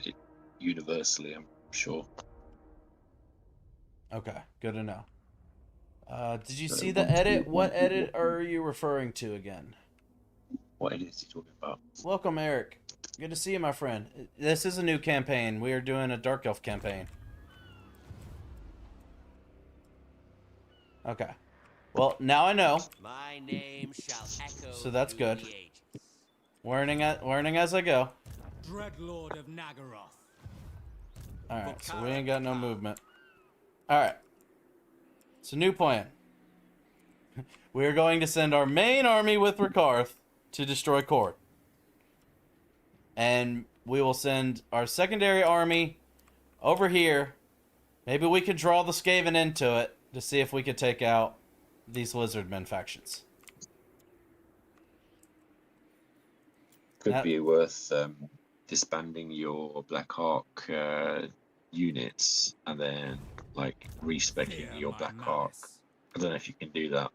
universally, I'm sure. Okay, good to know. Did you So see the 1, 2, edit? 1, What 2, edit 1. are you referring to again? What edit is he talking about? Welcome, Eric. Good to see you, my friend. This is a new campaign. We are doing a Dark Elf campaign. Okay. Well, now I know. My name shall echo So that's through good. the ages. Learning as I go. Dreadlord of Nagaroth. Alright, so we ain't got no movement. Alright. It's a new plan. We are going to send our main army with Rakarth to destroy Kord. And we will send our secondary army over here. Maybe we could draw the Skaven into it to see if we could take out these Lizardmen factions. Could be worth disbanding your Black Ark units and then like respecking Fear your my Black Ark. malice. I don't know if you can do that,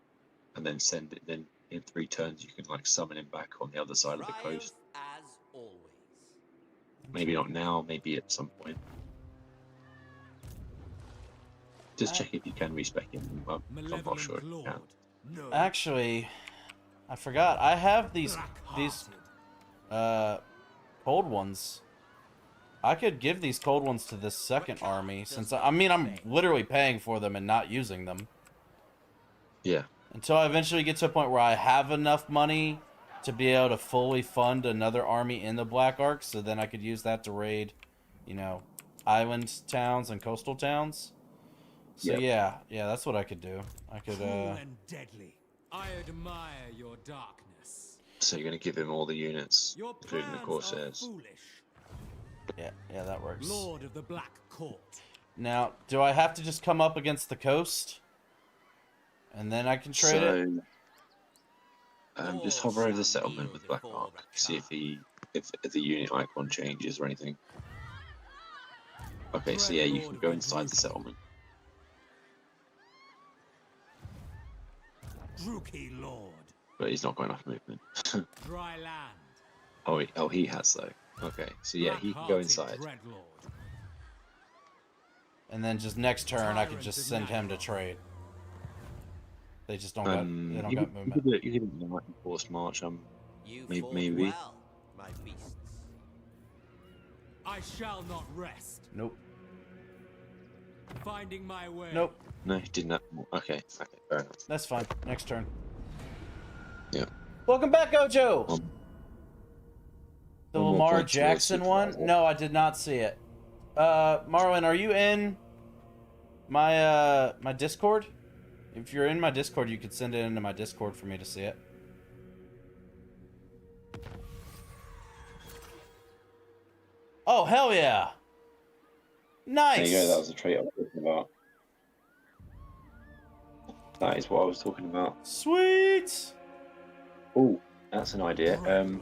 and then send it. Then in 3 turns, you can like summon him back on the other side of the Triumph coast. as always. Maybe not now, maybe at some point. Just check if you can respec him. I'm not sure if you can. Lord. No. Actually, I forgot. I have these Black-hearted. cold ones. I could give these cold ones to this second army, since I mean I'm literally paying for them and not using them. Yeah. Until I eventually get to a point where I have enough money to be able to fully fund another army in the Black Ark, so then I could use that to raid, you know, island towns and coastal towns. So Yep. yeah, that's what I could do. I could Cruel and deadly. I admire your darkness. So you're going to give him all the units, Your including the plans are Corsairs. foolish. yeah, that works. Lord of the Black Court. Now, do I have to just come up against the coast? And then I can trade it? Just hover over the settlement with Black Ark. See if the unit icon changes or anything. Okay, so yeah, you can go inside the settlement. Druki Lord. But he's not got enough movement. Dry land. Oh, he has though. Okay, so yeah, he can go inside. Dreadlord. And then just next turn, I could just send him to trade. They just don't got, they don't got movement. You could do a forced march. You Maybe. well, my beasts. I shall not rest. Nope. Finding my way. Nope. No, he didn't have. Okay, fair enough. That's fine. Next turn. Yeah. Welcome back, Ojo! The one more Lamar point towards Jackson one? 6,000. No, I did not see it. Marlon, are you in my my Discord? If you're in my Discord, you could send it into my Discord for me to see it. Oh, hell yeah! Nice! There you go, that was the trait I was talking about. That is what I was talking about. Sweet! Oh, that's an idea. Dreadlord.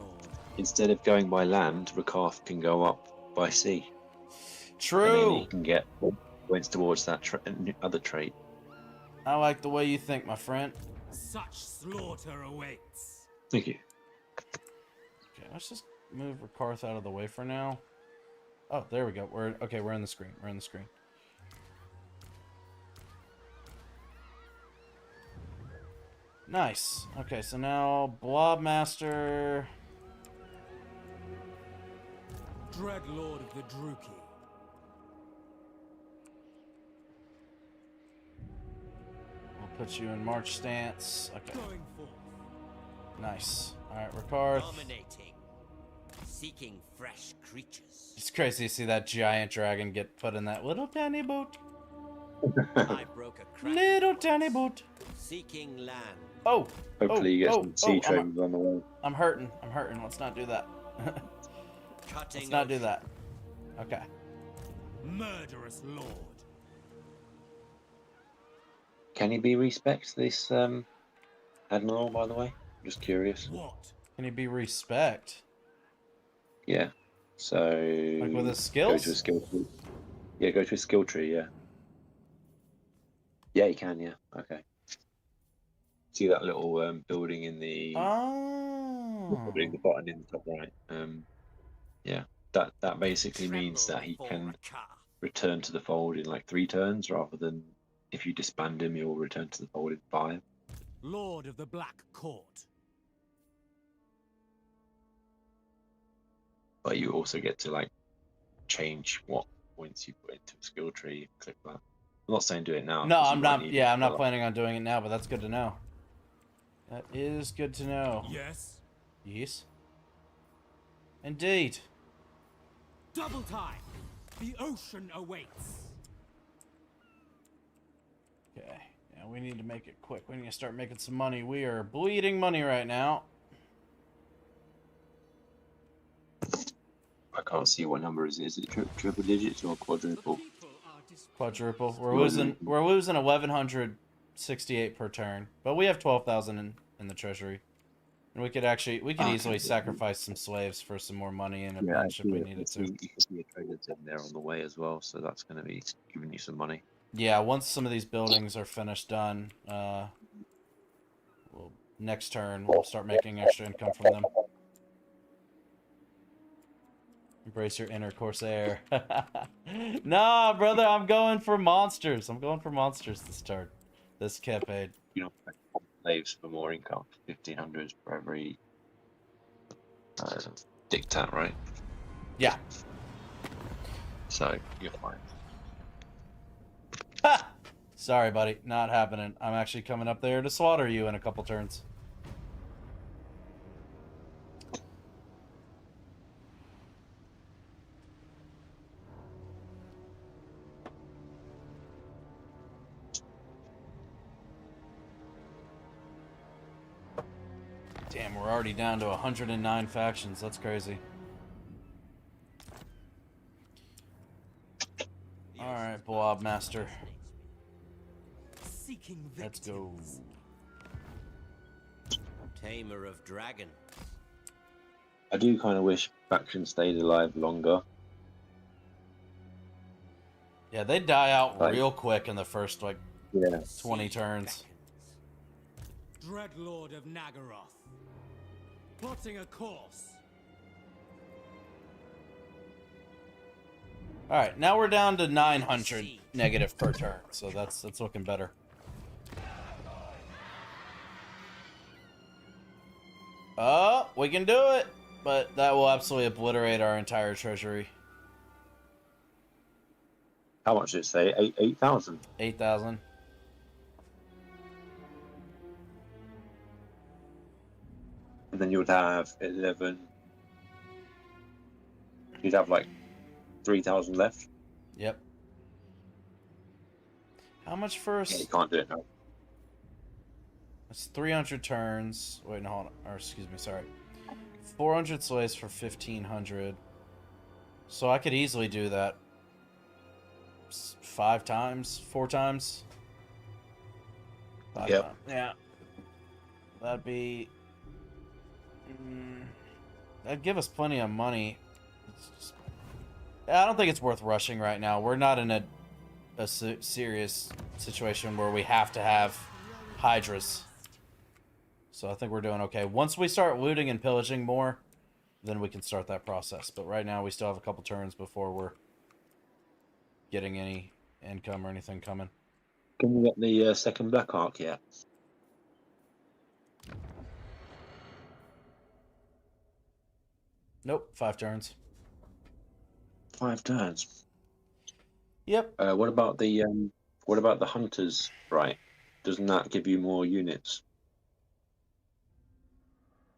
Instead of going by land, Rakaf can go up by sea. And then True! he can get points towards that other trait. I like the way you think, my friend. Such slaughter awaits. Thank you. Okay, let's just move Rakarth out of the way for now. Oh, there we go. We're in the screen. We're in the screen. Nice. Okay, so now Blobmaster. Dreadlord of the Druki. We'll put you in march stance. Okay, Going forth. nice. Alright, Rakarth. Dominating. Seeking fresh creatures. It's crazy to see that giant dragon get put in that little tiny boat. I broke a crack. Little tiny boat. Seeking land. Oh! Hopefully you get some sea I'm, trains on the way. I'm hurting. I'm hurting. Let's not do that. Cutting Let's not do ocean. that. Okay. Murderous Lord. Can he be respect this admiral, by the way? Just curious. What? Can he be respect? Yeah. So Like with his go skills? to a skill tree. Yeah, go to a skill tree. Yeah. Yeah, you can. Yeah. Okay. See that little building in the Oh. building, the button in the top right. Yeah. That basically means that he Tremble can before Rakar. return to the fold in like 3 turns, rather than if you disband him, he'll return to the fold in 5. Lord of the Black Court. But you also get to like change what points you put into a skill tree. Click that. I'm not saying do it now. No, 'cause you I'm might not. need Yeah, it I'm for, not like, planning on doing it now, but that's good to know. That is good to know. Yes. Yes. Indeed. Double time. The ocean awaits. Okay. Yeah, we need to make it quick. We need to start making some money. We are bleeding money right now. I can't see what number is it. Is it triple digits or quadruple? Quadruple. We're losing 1,168 per turn, but we have 12,000 in the treasury, and we could easily sacrifice some slaves for some more money in a pinch if we needed to. You can see a trader's in there on the way as well, so that's going to be giving you some money. Yeah, once some of these buildings are finished done, next turn we'll start making extra income from them. Embrace your inner Corsair. Nah, brother, I'm going for monsters. I'm going for monsters this turn. This campaign. You know, slaves for more income. 1,500 for every dictat, right? Yeah. So you're fine. Ha! Sorry, buddy. Not happening. I'm actually coming up there to slaughter you in a couple turns. Damn, we're already down to 109 factions. That's crazy. Alright, Blob Master. Seeking Let's go. victims. Tamer of Dragon. I do kind of wish faction stayed alive longer. Yeah, they die out Like- real quick in the first, like, Yeah. 20 turns. Dreadlord of Nagaroth. Plotting a course. Alright, now we're down to 900 negative per turn, so that's looking better. Oh, we can do it! But that will absolutely obliterate our entire treasury. How much did it say? 8,000? 8,000. And then you would have 11. You'd have like 3,000 left. Yep. How much Yeah, first? you can't do it now. It's 300 turns. Wait, no, hold on. Or, excuse me, sorry. 400 slaves for 1,500. So I could easily do that 5 times, 4 times. 5 Yep. times. Yeah. That'd be... that'd give us plenty of money. It's just, I don't think it's worth rushing right now. We're not in a serious situation where we have to have Hydras. So I think we're doing okay. Once we start looting and pillaging more, then we can start that process. But right now we still have a couple turns before we're getting any income or anything coming. Can we get the second Black Ark yet? Nope, 5 turns. 5 turns. Yep. What about the hunters? Right? Doesn't that give you more units?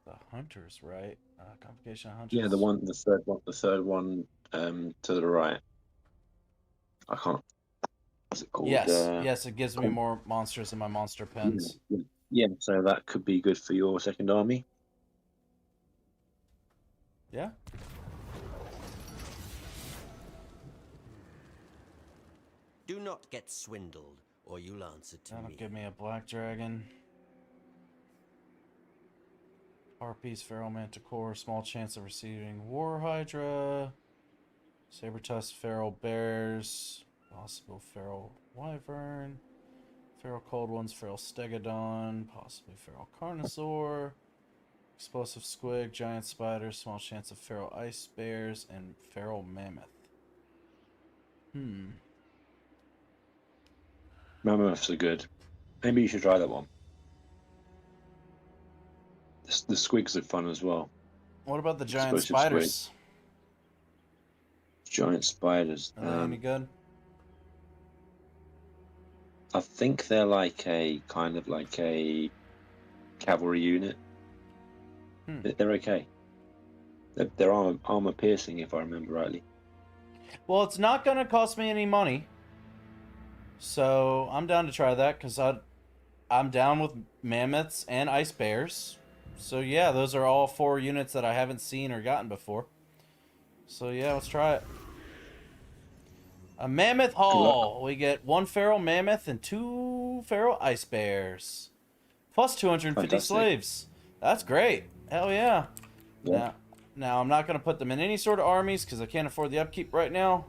The hunters, right? Complication hunters. Yeah, the third one to the right. I can't. What's it called? Yes, yes, it gives me more monsters in my monster pens. Yeah, so that could be good for your second army. Yeah. Do not get swindled, or you'll answer to That'll me. give me a black dragon. Harpies, Feral Manticore, small chance of receiving War Hydra. Saber-tusk, Feral Bears, possible Feral Wyvern. Feral Cold Ones, Feral Stegodon, possibly Feral Carnosaur. Explosive Squig, Giant Spiders, small chance of Feral Ice Bears, and Feral Mammoth. Mammoths are good. Maybe you should try that one. The squigs are fun as well. What about the Giant Explosive Spiders? Giant spiders. Are they any good? I think they're like a kind of like a cavalry unit. They're okay. They're armor piercing, if I remember rightly. Well, it's not going to cost me any money. So I'm down to try that because I'm down with mammoths and ice bears. So yeah, those are all 4 units that I haven't seen or gotten before. So yeah, let's try it. A mammoth haul. We get 1 feral mammoth and 2 feral ice bears. Plus 250 Fantastic. slaves. That's great. Hell yeah. Yeah. Now I'm not going to put them in any sort of armies because I can't afford the upkeep right now.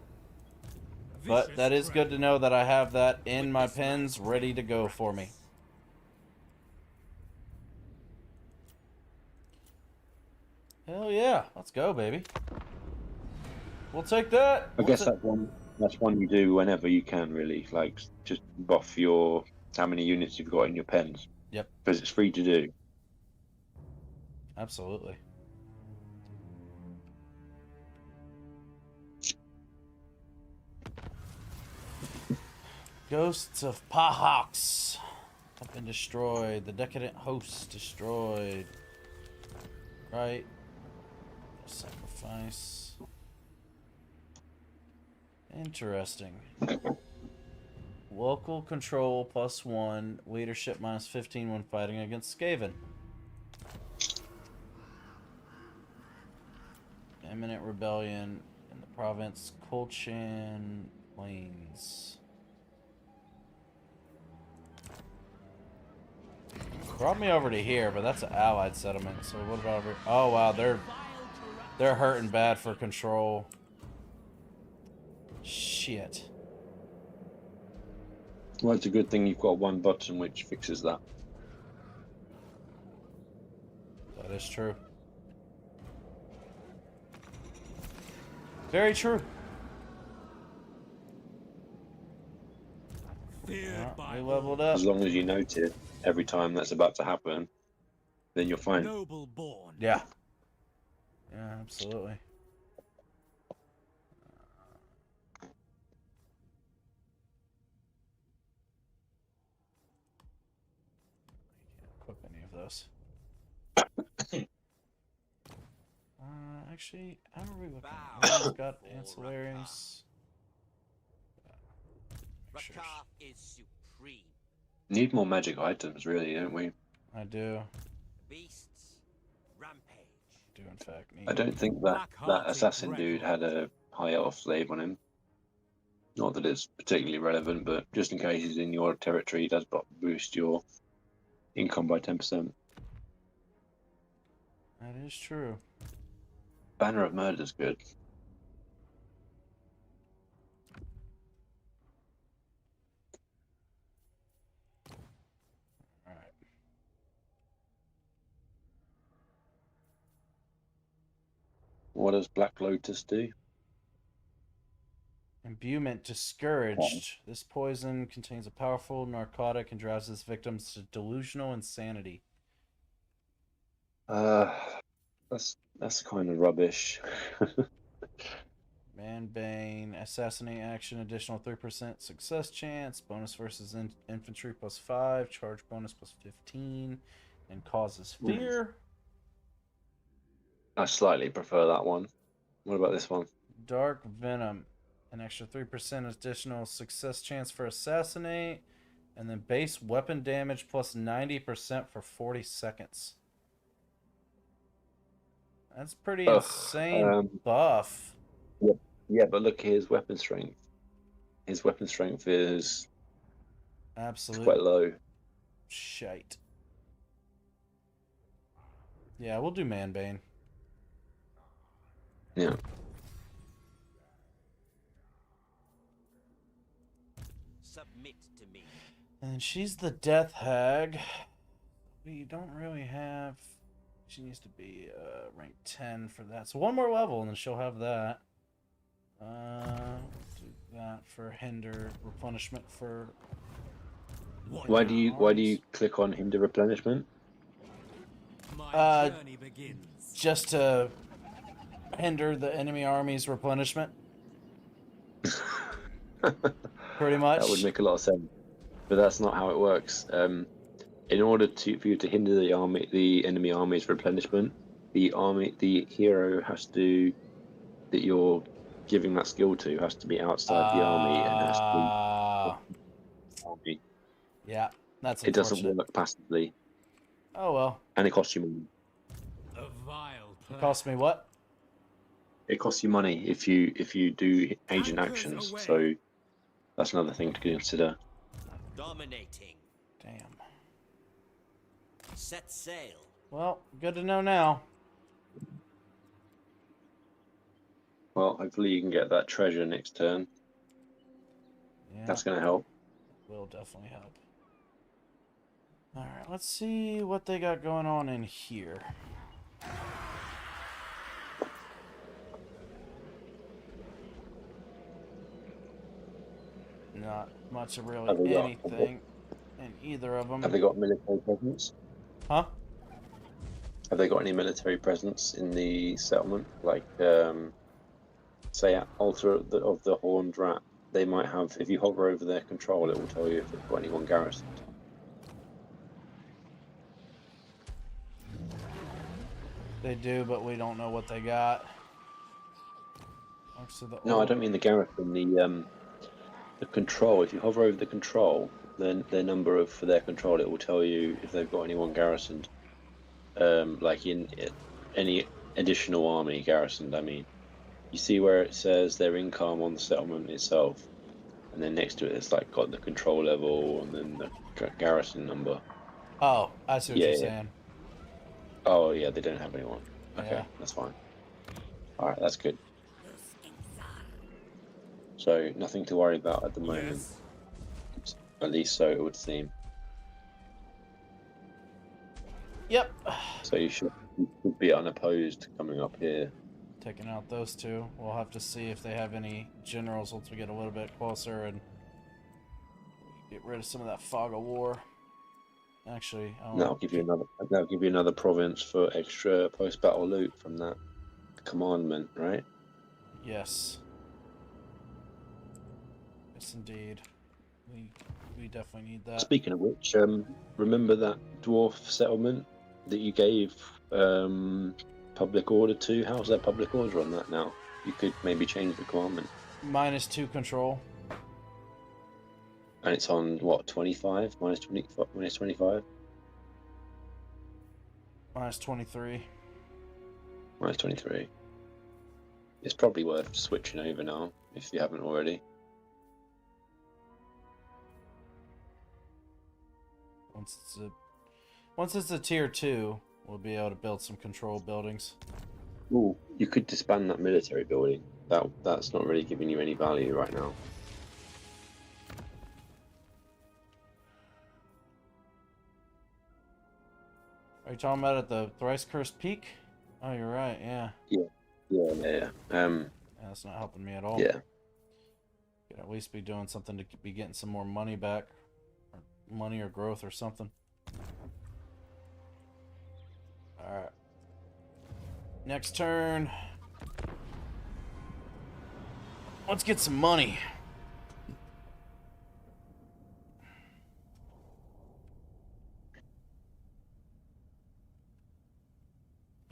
But that is good to know that I have that in my pens ready to go for me. Hell yeah. Let's go, baby. We'll take that. I guess that's one you do whenever you can, really. Like, just buff your how many units you've got in your pens. Yep. Because it's free to do. Absolutely. Ghosts of Pahawks have been destroyed. The decadent hosts destroyed. Right. Sacrifice. Interesting. Local control +1. Leadership -15 when fighting against Skaven. Imminent rebellion in the province Kolchan Plains. Brought me over to here, but that's an allied settlement. So what about over? Oh wow, they're hurting bad for control. Shit. Well, it's a good thing you've got one button which fixes that. That is true. Very true. Feared by We leveled up. As long as you note it every time that's about to happen, then you're fine. noble born. Yeah. Yeah, absolutely. Can't equip any of those. Actually, how are we looking? We've got ancillaries. Make sure. Rakar is supreme. Need more magic items, really, don't we? I do. Beasts, rampage. Do in fact need. I don't think that assassin dude had a high elf slave on him. Not that it's particularly relevant, but just in case he's in your territory, he does boost your income by 10%. That is true. Banner of Murder's good. Alright. What does Black Lotus do? Imbuement discouraged. This poison contains a powerful narcotic and drives its victims to delusional insanity. That's kind of rubbish. Manbane, assassinate action, additional 3% success chance, bonus versus infantry +5, charge bonus +15, and causes fear. I slightly prefer that one. What about this one? Dark Venom, an extra 3% additional success chance for assassinate, and then base weapon damage +90% for 40 seconds. That's pretty insane buff. Yeah, but look at his weapon strength. His weapon strength is Absolute quite low. shite. Yeah, we'll do Manbane. Yeah. Submit to me. And she's the Death Hag. We don't really have... She needs to be rank 10 for that. So one more level and then she'll have that. Do that for hinder replenishment for... Why do you click on hinder replenishment? My journey begins. Just to hinder the enemy army's replenishment. Pretty much. That would make a lot of sense, but that's not how it works. In order for you to hinder the enemy army's replenishment, the hero that you're giving that skill to has to be outside the army and has to be army. Yeah, that's it doesn't unfortunate. work passively. Oh well. And it costs you money. A vile It cost me what? It costs you money if you do agent actions. So that's another thing to consider. Dominating. Damn. Set sail. Well, good to know now. Well, hopefully you can get that treasure next turn. Yeah, That's going to help. will definitely help. Alright, let's see what they got going on in here. Not much of really anything in either of them. Have they got military presence? Huh? Have they got any military presence in the settlement? Like, say, Altar of the Horned Rat. they might have. If you hover over their control, it will tell you if they've got anyone garrisoned. They do, but we don't know what they got. No, I don't mean the garrison. The control. If you hover over the control, then their number of for their control, it will tell you if they've got anyone garrisoned. Like in any additional army garrisoned. I mean, you see where it says their income on the settlement itself, and then next to it, it's like got the control level and then the garrison number. Oh, I see what you're saying. Oh yeah, they don't have anyone. Okay, Yeah. that's fine. All right, that's good. So nothing to worry about at the moment. Yes. At least so it would seem. Yep. So you should be unopposed coming up here. Taking out those two. We'll have to see if they have any generals once we get a little bit closer and get rid of some of that fog of war. Actually, That'll give you another province for extra post-battle loot from that commandment, right? Yes. Yes, indeed. We definitely need that. Speaking of which, remember that dwarf settlement that you gave public order to? How's that public order on that now? You could maybe change the commandment. -2 control. And it's on what, 25? -20, -25? -23. -23. It's probably worth switching over now if you haven't already. Once it's a tier 2, we'll be able to build some control buildings. Ooh, you could disband that military building. That's not really giving you any value right now. Are you talking about at the Thrice Cursed Peak? Oh, you're right, yeah. Yeah. Yeah, that's not helping me at all. Yeah. Could at least be doing something to be getting some more money back. Or money or growth or something. Alright. Next turn. Let's get some money.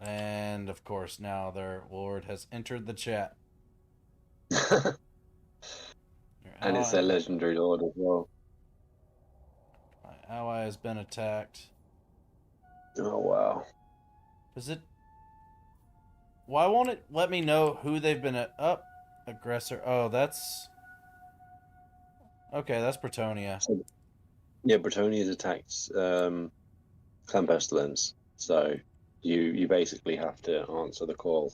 And of course, now their lord has entered the chat. And it's a legendary lord as well. My ally has been attacked. Oh wow. Does it? Why won't it let me know who they've been up? Aggressor. Oh, that's okay. That's Bretonia. Yeah, Bretonia's attacked Clan Pestilence, so you basically have to answer the call.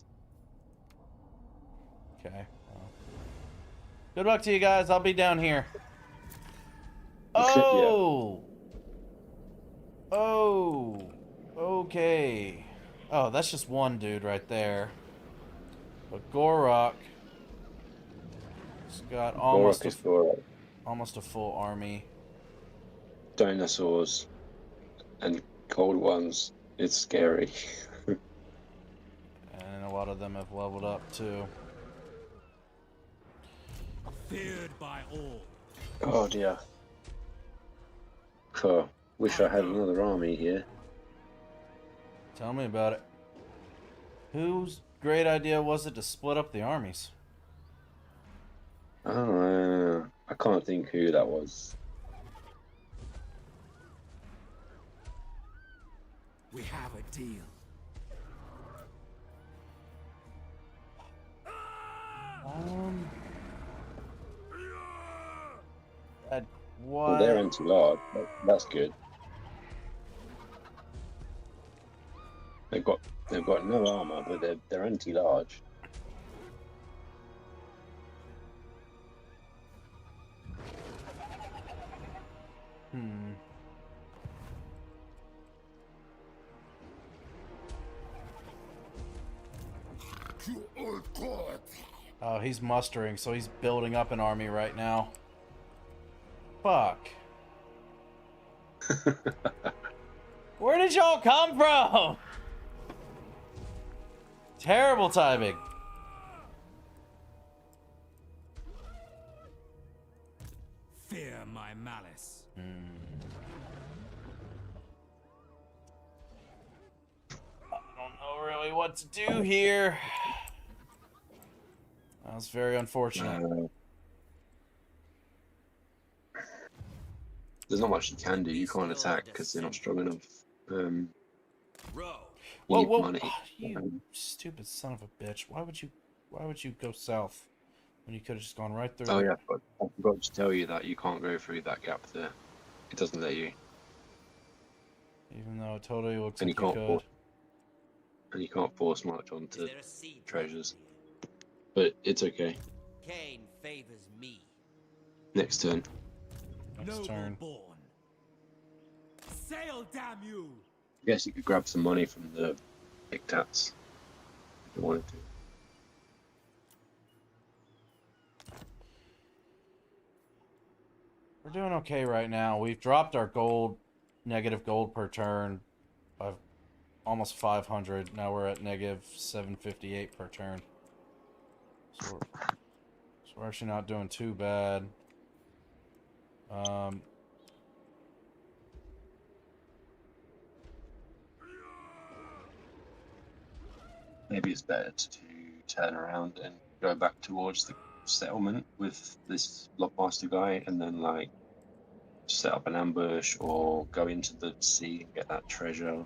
Okay. Well, good luck to you guys. I'll be down here. Oh. Oh. Okay. Oh, that's just one dude right there. But Gorok has got almost a full army. Dinosaurs and cold ones. It's scary. And a lot of them have leveled up too. Feared by all. Oh dear. Oh, wish I had another army here. Tell me about it. Whose great idea was it to split up the armies? I can't think who that was. We have a deal. What? Well, they're anti-large. That's good. They've got no armor, but they're anti-large. Oh, he's mustering, so he's building up an army right now. Fuck. Where did y'all come from? Terrible timing. my malice. I don't know really what to do here. That was very unfortunate. There's not much you can do. You can't attack because they're not strong enough. You Whoa, need whoa! money. You stupid son of a bitch! Why would you go south when you could have just gone right through? Oh there? yeah, but I forgot to tell you that you can't go through that gap there. It doesn't let you. Even though it totally looks And like you you can't could. force, and you can't force march onto treasures. But it's okay. Cain favors me. Next turn. Next turn. Born. Sail, damn you! I guess you could grab some money from the dictats if you wanted to. We're doing okay right now. We've dropped our gold, negative gold per turn by almost 500. Now we're at negative 758 per turn. So we're actually not doing too bad. Maybe it's better to turn around and go back towards the settlement with this lockmaster guy, and then like set up an ambush or go into the sea and get that treasure.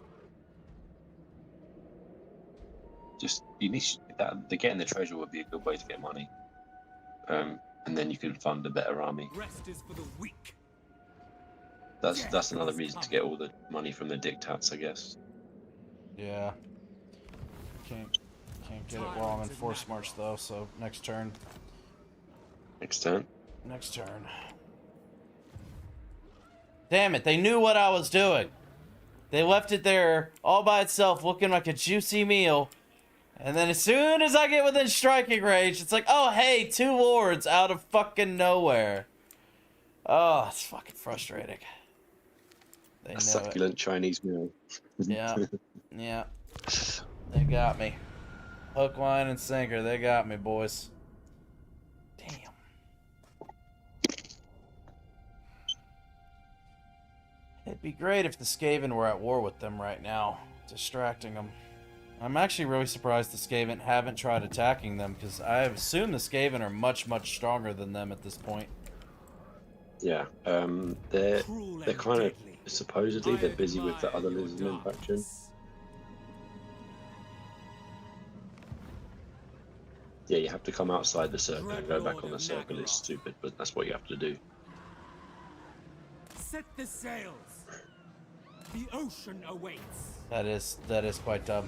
Just you need that. The getting the treasure would be a good way to get money, and then you can fund a better army. Rest is for the weak. That's another reason to get all the money from the dictats, I guess. Yeah. Can't get it while I'm in force march though. So next turn. Next turn. Next turn. Damn it! They knew what I was doing. They left it there all by itself, looking like a juicy meal. And then as soon as I get within striking range, it's like, oh hey, 2 lords out of fucking nowhere. Oh, it's fucking frustrating. They know Succulent Chinese meal. Yeah. Yeah. They got me. Hook, line, and sinker. They got me, boys. Damn. It'd be great if the Skaven were at war with them right now, distracting them. I'm actually really surprised the Skaven haven't tried attacking them, because I assume the Skaven are much, much stronger than them at this point. Yeah, they're kind of supposedly they're busy with the other Lizardmen faction. Yeah, you have to come outside the circle and go back on the circle. It's stupid, but that's what you have to do. Set the sails. The ocean awaits. That is quite dumb.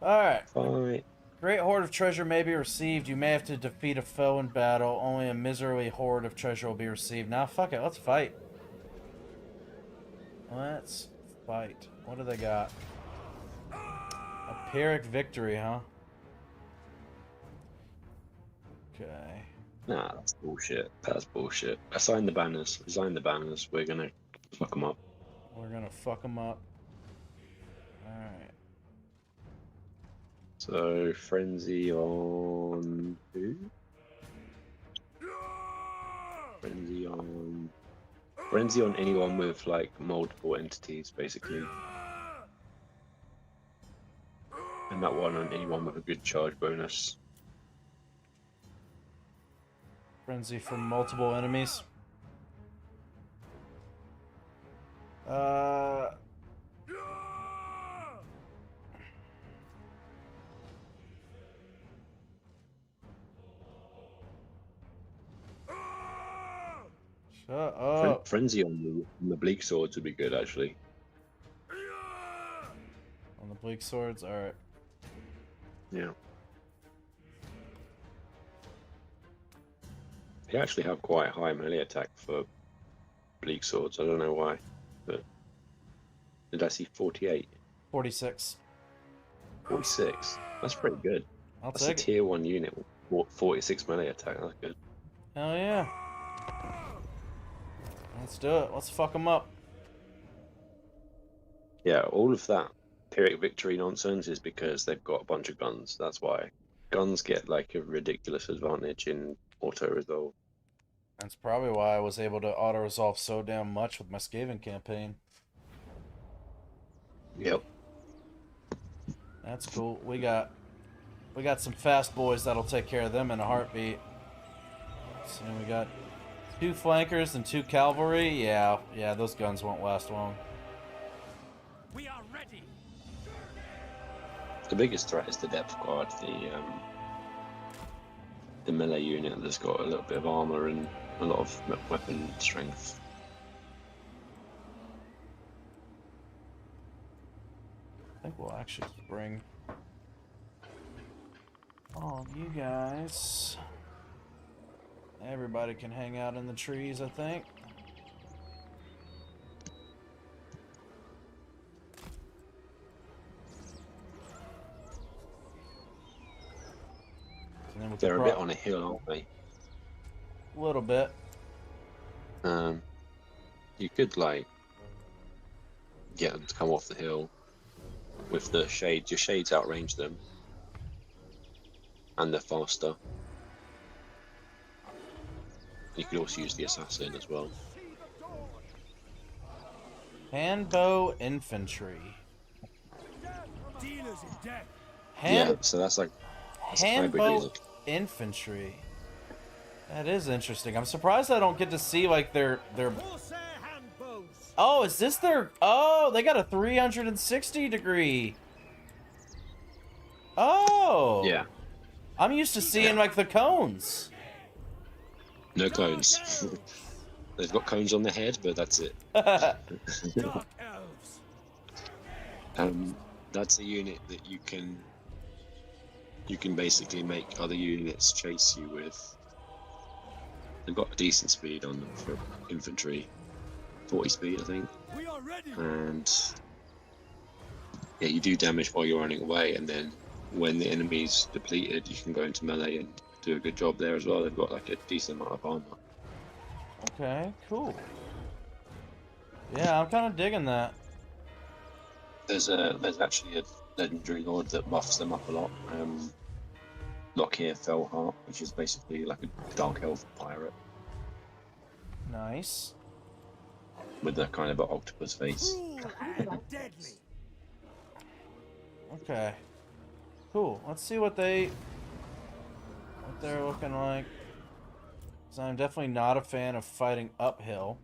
Alright. Fine. Great hoard of treasure may be received. You may have to defeat a foe in battle. Only a miserly hoard of treasure will be received. Now, fuck it. Let's fight. Let's fight. What do they got? A Pyrrhic victory, huh? Okay. Nah, that's bullshit. That's bullshit. Assign the banners. Assign the banners. We're gonna fuck them up. We're gonna fuck them up. Alright. So, frenzy on who? Frenzy on anyone with like multiple entities, basically. And that one on anyone with a good charge bonus. Frenzy for multiple enemies. Shut up. Frenzy on the bleak swords would be good, actually. On the bleak swords, alright. Yeah. They actually have quite high melee attack for bleak swords. I don't know why, but did I see 48? 46. 46. That's pretty good. That's a take it. tier 1 unit with 46 melee attack. That's good. Hell yeah. Let's do it. Let's fuck them up. Yeah, all of that Pyrrhic victory nonsense is because they've got a bunch of guns. That's why. guns get like a ridiculous advantage in auto resolve. That's probably why I was able to auto resolve so damn much with my Skaven campaign. Yep. That's cool. We got some fast boys that'll take care of them in a heartbeat. So we got 2 flankers and 2 cavalry. Yeah, those guns won't last long. We are ready. The biggest threat is the depth guard, the melee unit that's got a little bit of armor and a lot of weapon strength. I think we'll actually bring all of you guys. Everybody can hang out in the trees, I think. And then They're a bit on a hill, aren't they? A little bit. You could like get them to come off the hill with the shades. Your shades outrange them, and they're faster. You could also use the assassin as well. Handbow infantry. Dealers in death. Yeah, so that's like handbow hybrid infantry. That is interesting. I'm surprised I don't get to see like their. Corsair handbows. Oh, is this their? Oh, they got a 360 degree. Oh. Yeah. I'm used to seeing like the cones. No cones. They've got cones on their head, but that's it. Dark elves. That's a unit that you can basically make other units chase you with. They've got a decent speed on them for infantry, 40 speed I think. We are ready. And yeah, you do damage while you're running away, and then when the enemy's depleted, you can go into melee and do a good job there as well. They've got like a decent amount of armor. Okay, cool. Yeah, I'm kind of digging that. There's actually a legendary lord that buffs them up a lot. Lockyer Fellheart, which is basically like a dark elf pirate Nice. with a kind of an octopus face. Cruel and deadly. Okay. Cool. Let's see what they're looking like. 'Cause I'm definitely not a fan of fighting uphill.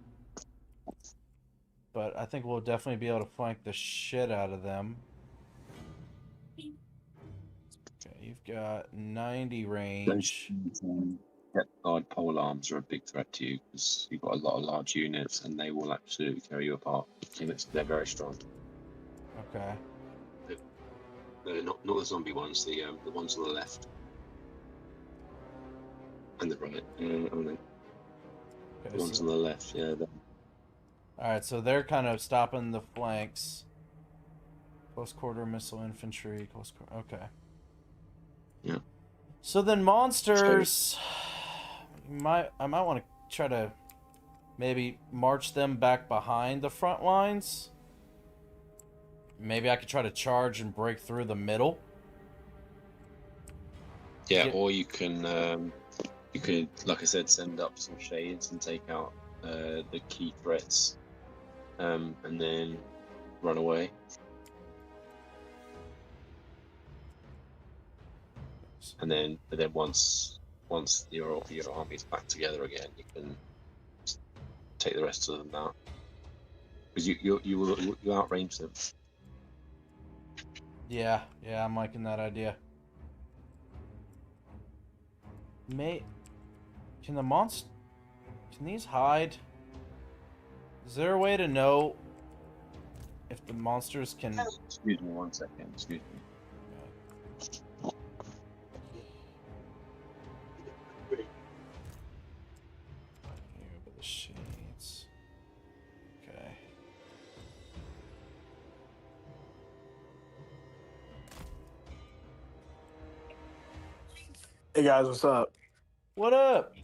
But I think we'll definitely be able to flank the shit out of them. Okay, you've got 90 range. Depth guard pole arms are a big threat to you because you've got a lot of large units and they will absolutely tear you apart. They're very strong. Okay. No, not the zombie ones. The ones on the left and the right. Okay, The ones on the left, yeah. Alright, so they're kind of stopping the flanks. Close quarter missile infantry. Okay. Yeah. So then monsters. I might want to try to maybe march them back behind the front lines. Maybe I could try to charge and break through the middle. Yeah, or you could, like I said, send up some shades and take out the key threats, and then run away. And then, once your army's back together again, you can take the rest of them out because you outrange them. Yeah, I'm liking that idea. Can these hide? Is there a way to know if the monsters can? Excuse me 1 second. Excuse me. Over the shades. Okay. Hey guys, what's up? What up?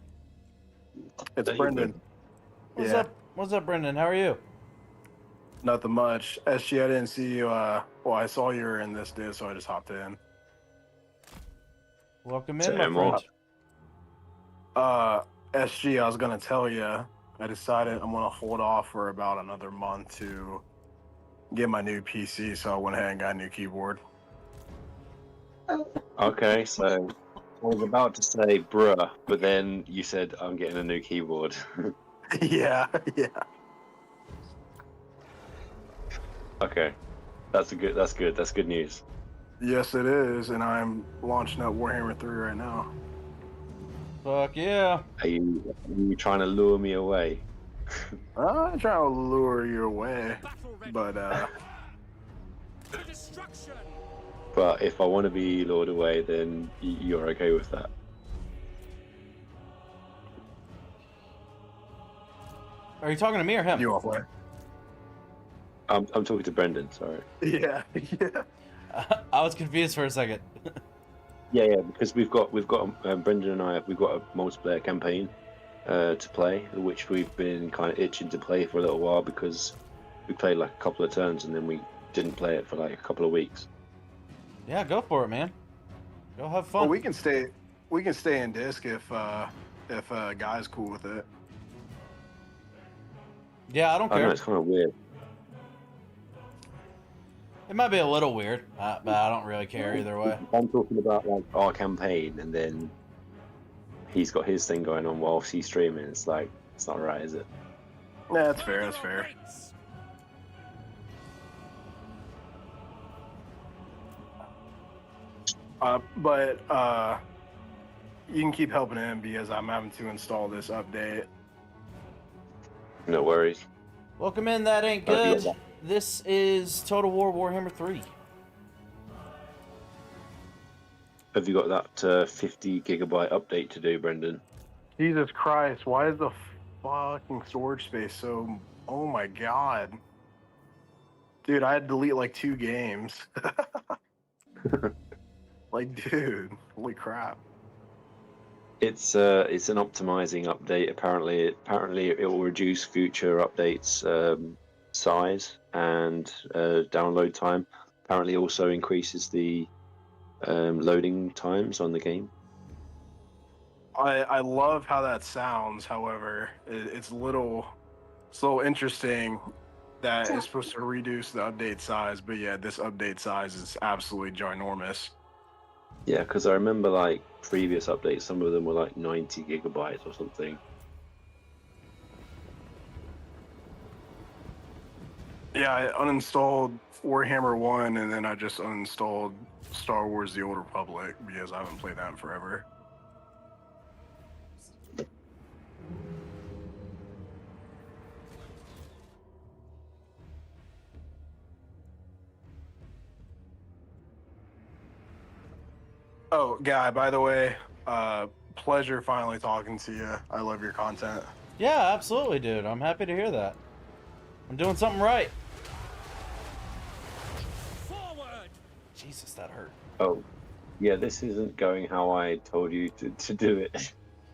It's Hey, Brendan. What's Yeah. up? What's up, Brendan? How are you? Nothing much. SG, I didn't see you. Well, I saw you were in this, dude, so I just hopped in. Welcome Say in, my no more. friend. SG, I was gonna tell you, I decided I'm gonna hold off for about another month to get my new PC, so I went ahead and got a new keyboard. Okay, so I was about to say bruh, but then you said I'm getting a new keyboard. Yeah, yeah. Okay, that's good news. Yes, it is, and I'm launching up Warhammer 3 right now. Fuck yeah. Are you trying to lure me away? I'm trying to lure you away, but The destruction. But if I want to be lured away, then you're okay with that. Are you talking to me or him? you off way. I'm talking to Brendan. Sorry. Yeah, yeah. I was confused for a second. Yeah, because we've got Brendan and we've got a multiplayer campaign to play, which we've been kind of itching to play for a little while because we played like a couple of turns and then we didn't play it for like a couple of weeks. Yeah, go for it, man. Go have fun. Well, we can stay in disc if guy's cool with it. Yeah, I don't I know care. it's kind of weird. It might be a little weird, but I don't really care either way. I'm talking about like our campaign, and then he's got his thing going on whilst he's streaming. It's like it's not right, is it? Yeah, that's fair. That's fair. But you can keep helping him because I'm having to install this update. No worries. Welcome in, that ain't Yeah. good. This is Total War Warhammer 3. Have you got that 50 gigabyte update to do, Brendan? Jesus Christ! Why is the fucking storage space so? Oh my god, dude! I had to delete like 2 games. Like, dude, holy crap! It's an optimizing update. Apparently it will reduce future updates size and download time. Apparently also increases the loading times on the game. I love how that sounds. However, it's a little interesting that it's supposed to reduce the update size, but yeah, this update size is absolutely ginormous. Yeah, because I remember like previous updates, some of them were like 90 gigabytes or something. Yeah, I uninstalled Warhammer 1 and then I just uninstalled Star Wars The Old Republic because I haven't played that in forever. Oh, Guy, by the way, pleasure finally talking to you. I love your content. Yeah, absolutely, dude. I'm happy to hear that. I'm doing something right. Forward. Jesus, that hurt. Oh, yeah, this isn't going how I told you to do it.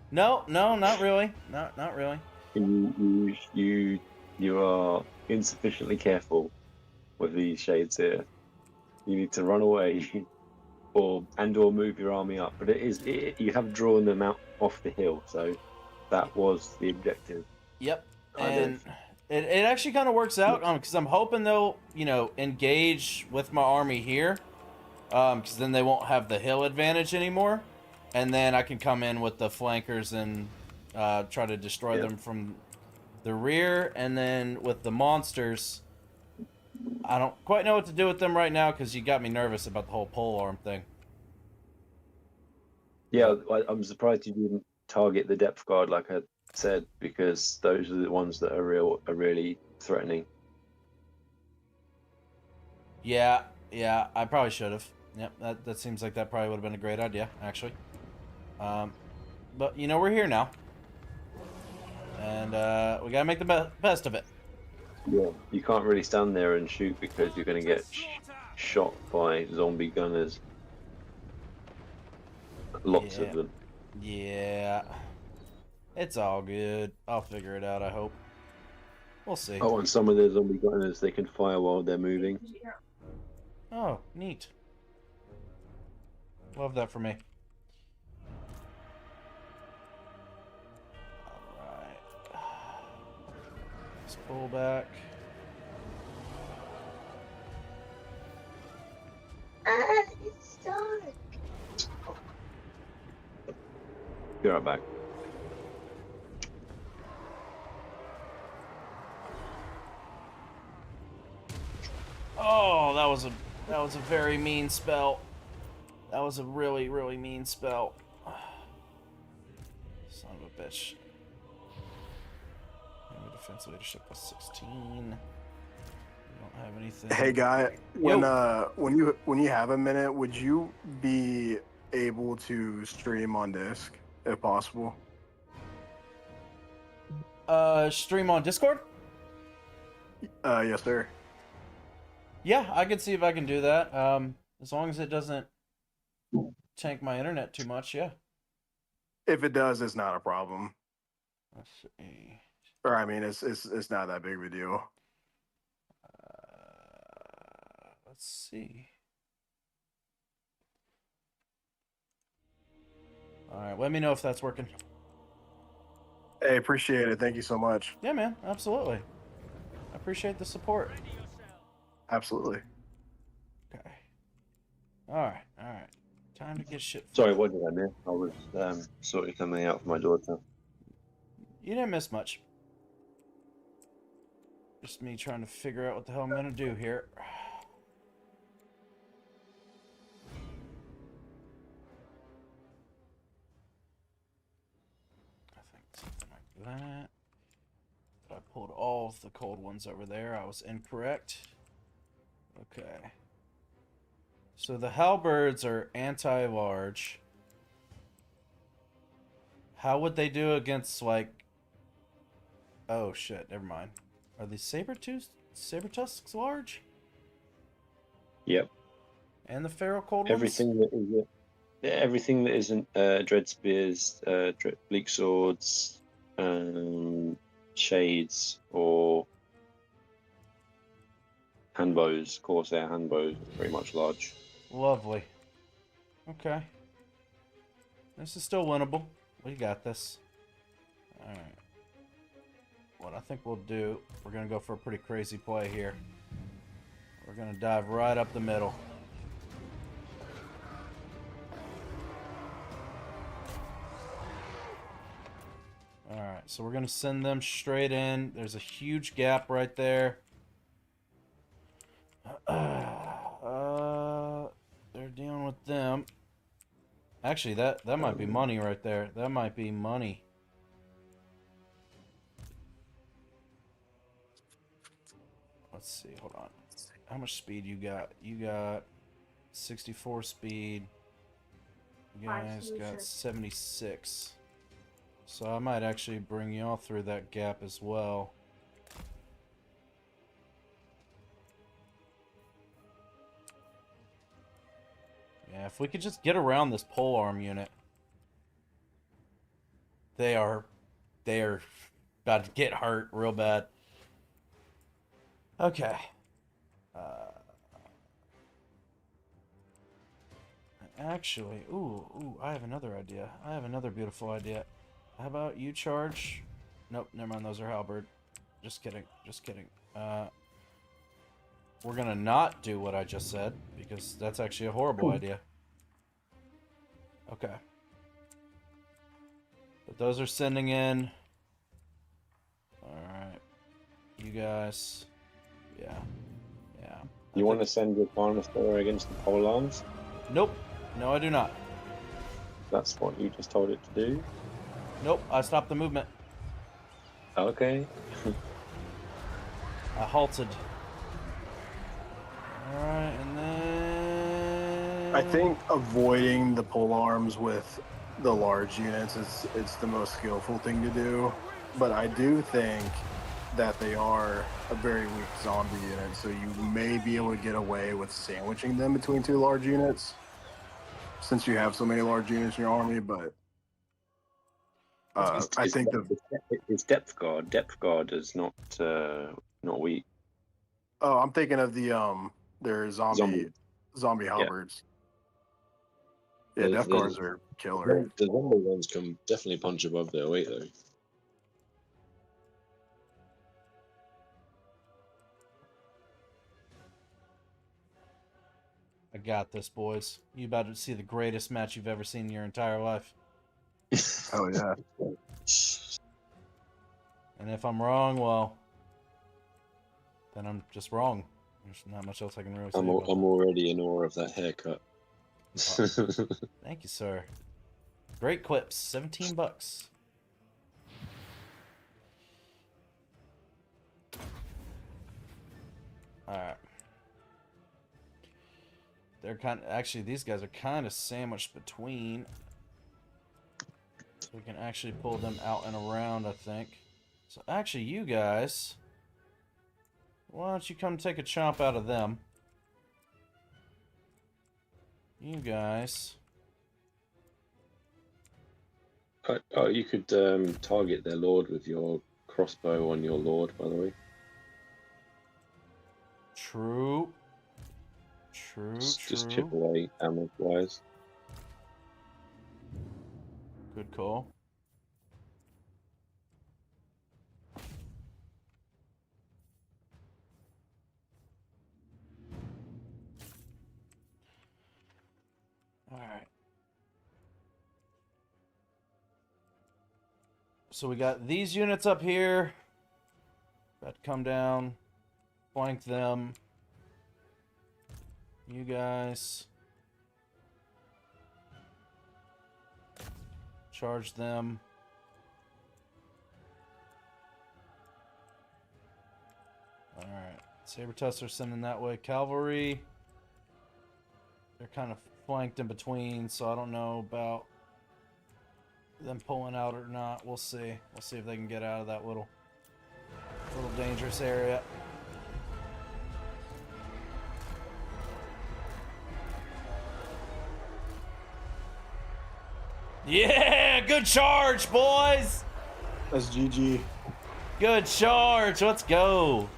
No, not really. Not really. You are insufficiently careful with these shades here. You need to run away, or move your army up. But you have drawn them out off the hill, so that was the objective. Yep. Kind And of. it actually kind of works out because I'm hoping they'll engage with my army here, because then they won't have the hill advantage anymore, and then I can come in with the flankers and try to destroy them from the rear. And then with the monsters, I don't quite know what to do with them right now because you got me nervous about the whole pole arm thing. Yeah, I'm surprised you didn't target the depth guard like I said, because those are the ones that are really threatening. Yeah, I probably should have. Yep, that seems like that probably would have been a great idea, actually. But we're here now, and we gotta make the best of it. Yeah, you can't really stand there and shoot because you're going to get shot by zombie gunners. Lots of them. Yeah, it's all good. I'll figure it out, I hope. We'll see. Oh, and some of the zombie gunners, they can fire while they're moving. Oh, neat. Love that for me. Let's pull back. It's dark. Be right back. Oh, that was a very mean spell. That was a really, really mean spell. Son of a bitch. Enemy defense leadership plus 16. We don't have anything. Hey guy, when you have a minute, would you be able to stream on disc if possible? Stream on Discord? Yes, sir. Yeah, I can see if I can do that. As long as it doesn't tank my internet too much, yeah. If it does, it's not a problem. Let's see. Or I mean, it's not that big of a deal. Let's see. All right, let me know if that's working. Hey, appreciate it. Thank you so much. Yeah, man, absolutely. I appreciate the support. Absolutely. Okay. All right. Time to get shit. Sorry, what did I miss? I was sorting something out for my daughter. You didn't miss much. Just me trying to figure out what the hell I'm gonna do here. I think something like that. But I pulled all of the cold ones over there. I was incorrect. Okay. So the halberds are anti-large. How would they do against, like... Oh, shit. Never mind. Are these saber-tusks large? Yep. And the feral cold Everything ones? everything that isn't dread spears, bleak swords, shades, or handbows, corsair handbows, are pretty much large. Lovely. Okay. This is still winnable. We got this. Alright. What I think we'll do, we're going to go for a pretty crazy play here. We're going to dive right up the middle. Alright, so we're going to send them straight in. There's a huge gap right there. They're dealing with them. Actually, that might be money right there. That might be money. Let's see, hold on. How much speed you got? You got 64 speed. You guys got 76. So I might actually bring y'all through that gap as well. Yeah, if we could just get around this polearm unit. They are about to get hurt real bad. Okay. Actually, ooh, I have another idea. I have another beautiful idea. How about you charge? Nope, never mind, those are halberd. Just kidding, just kidding. We're gonna not do what I just said, because that's actually a horrible idea. Okay. But those are sending in. Alright. You guys. Yeah. You want to send your Carnosaur against the polearms? Nope. No, I do not. That's what you just told it to do? Nope, I stopped the movement. Okay. I halted. Alright, and then... I think avoiding the polearms with the large units it's the most skillful thing to do. But I do think that they are a very weak zombie unit, so you may be able to get away with sandwiching them between two large units, since you have so many large units in your army. But I think it's depth guard. Depth guard is not weak. Oh, I'm thinking of their zombie halberds. Yeah, death guards are killer. The zombie ones can definitely punch above their weight, though. got this, boys. You about to see the greatest match you've ever seen in your entire life. Oh yeah. And if I'm wrong, well, then I'm just wrong. There's not much else I can really say I'm about that. already in awe of that haircut. Thank you, sir. Great quips. 17 bucks. Alright. They're actually, these guys are kind of sandwiched between. So we can actually pull them out and around, I think. So actually, you guys, why don't you come take a chomp out of them? You guys. Oh, you could target their lord with your crossbow on your lord, by the way. True. True, Just true. chip away damage-wise. Good call. Alright. So we got these units up here. Got to come down. Flank them. You guys. Charge them. Alright. Saber Tusk are sending that way. Cavalry. They're kind of flanked in between, so I don't know about them pulling out or not. We'll see. We'll see if they can get out of that little dangerous area. Yeah, good charge, boys. That's GG. Good charge. Let's go.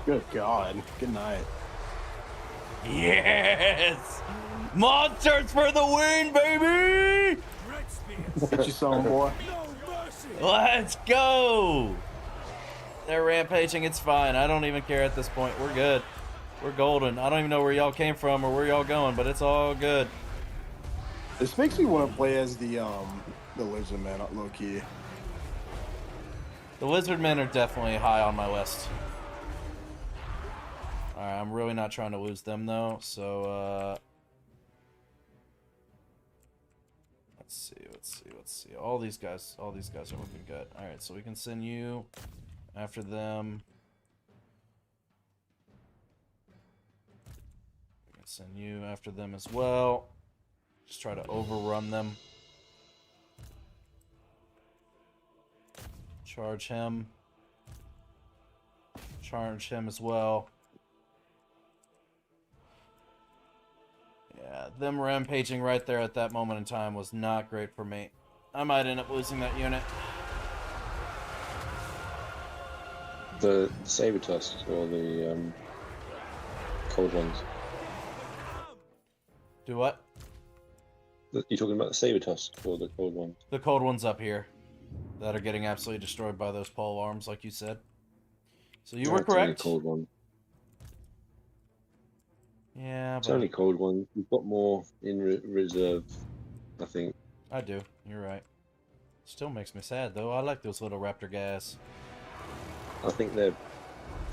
Good God. Good night. Yes. Monsters for the win, baby. Get you some, boy. Let's go. They're rampaging. It's fine. I don't even care at this point. We're good. We're golden. I don't even know where y'all came from or where y'all going, but it's all good. This makes me want to play as the Lizardmen, low key. The Lizardmen are definitely high on my list. Alright, I'm really not trying to lose them though, so let's see. All these guys are looking good. Alright, so we can send you after them. We can send you after them as well. Just try to overrun them. Charge him. Charge him as well. Yeah, them rampaging right there at that moment in time was not great for me. I might end up losing that unit. The saber tusks or the cold ones. Do what? You're talking about the saber tusks or the cold ones? The cold ones up here that are getting absolutely destroyed by those pole arms, like you said. So you were It's only a correct. cold one. Yeah, It's but only cold one. We've got more in reserve, I think. I do. You're right. Still makes me sad though. I like those little raptor guys. I think they're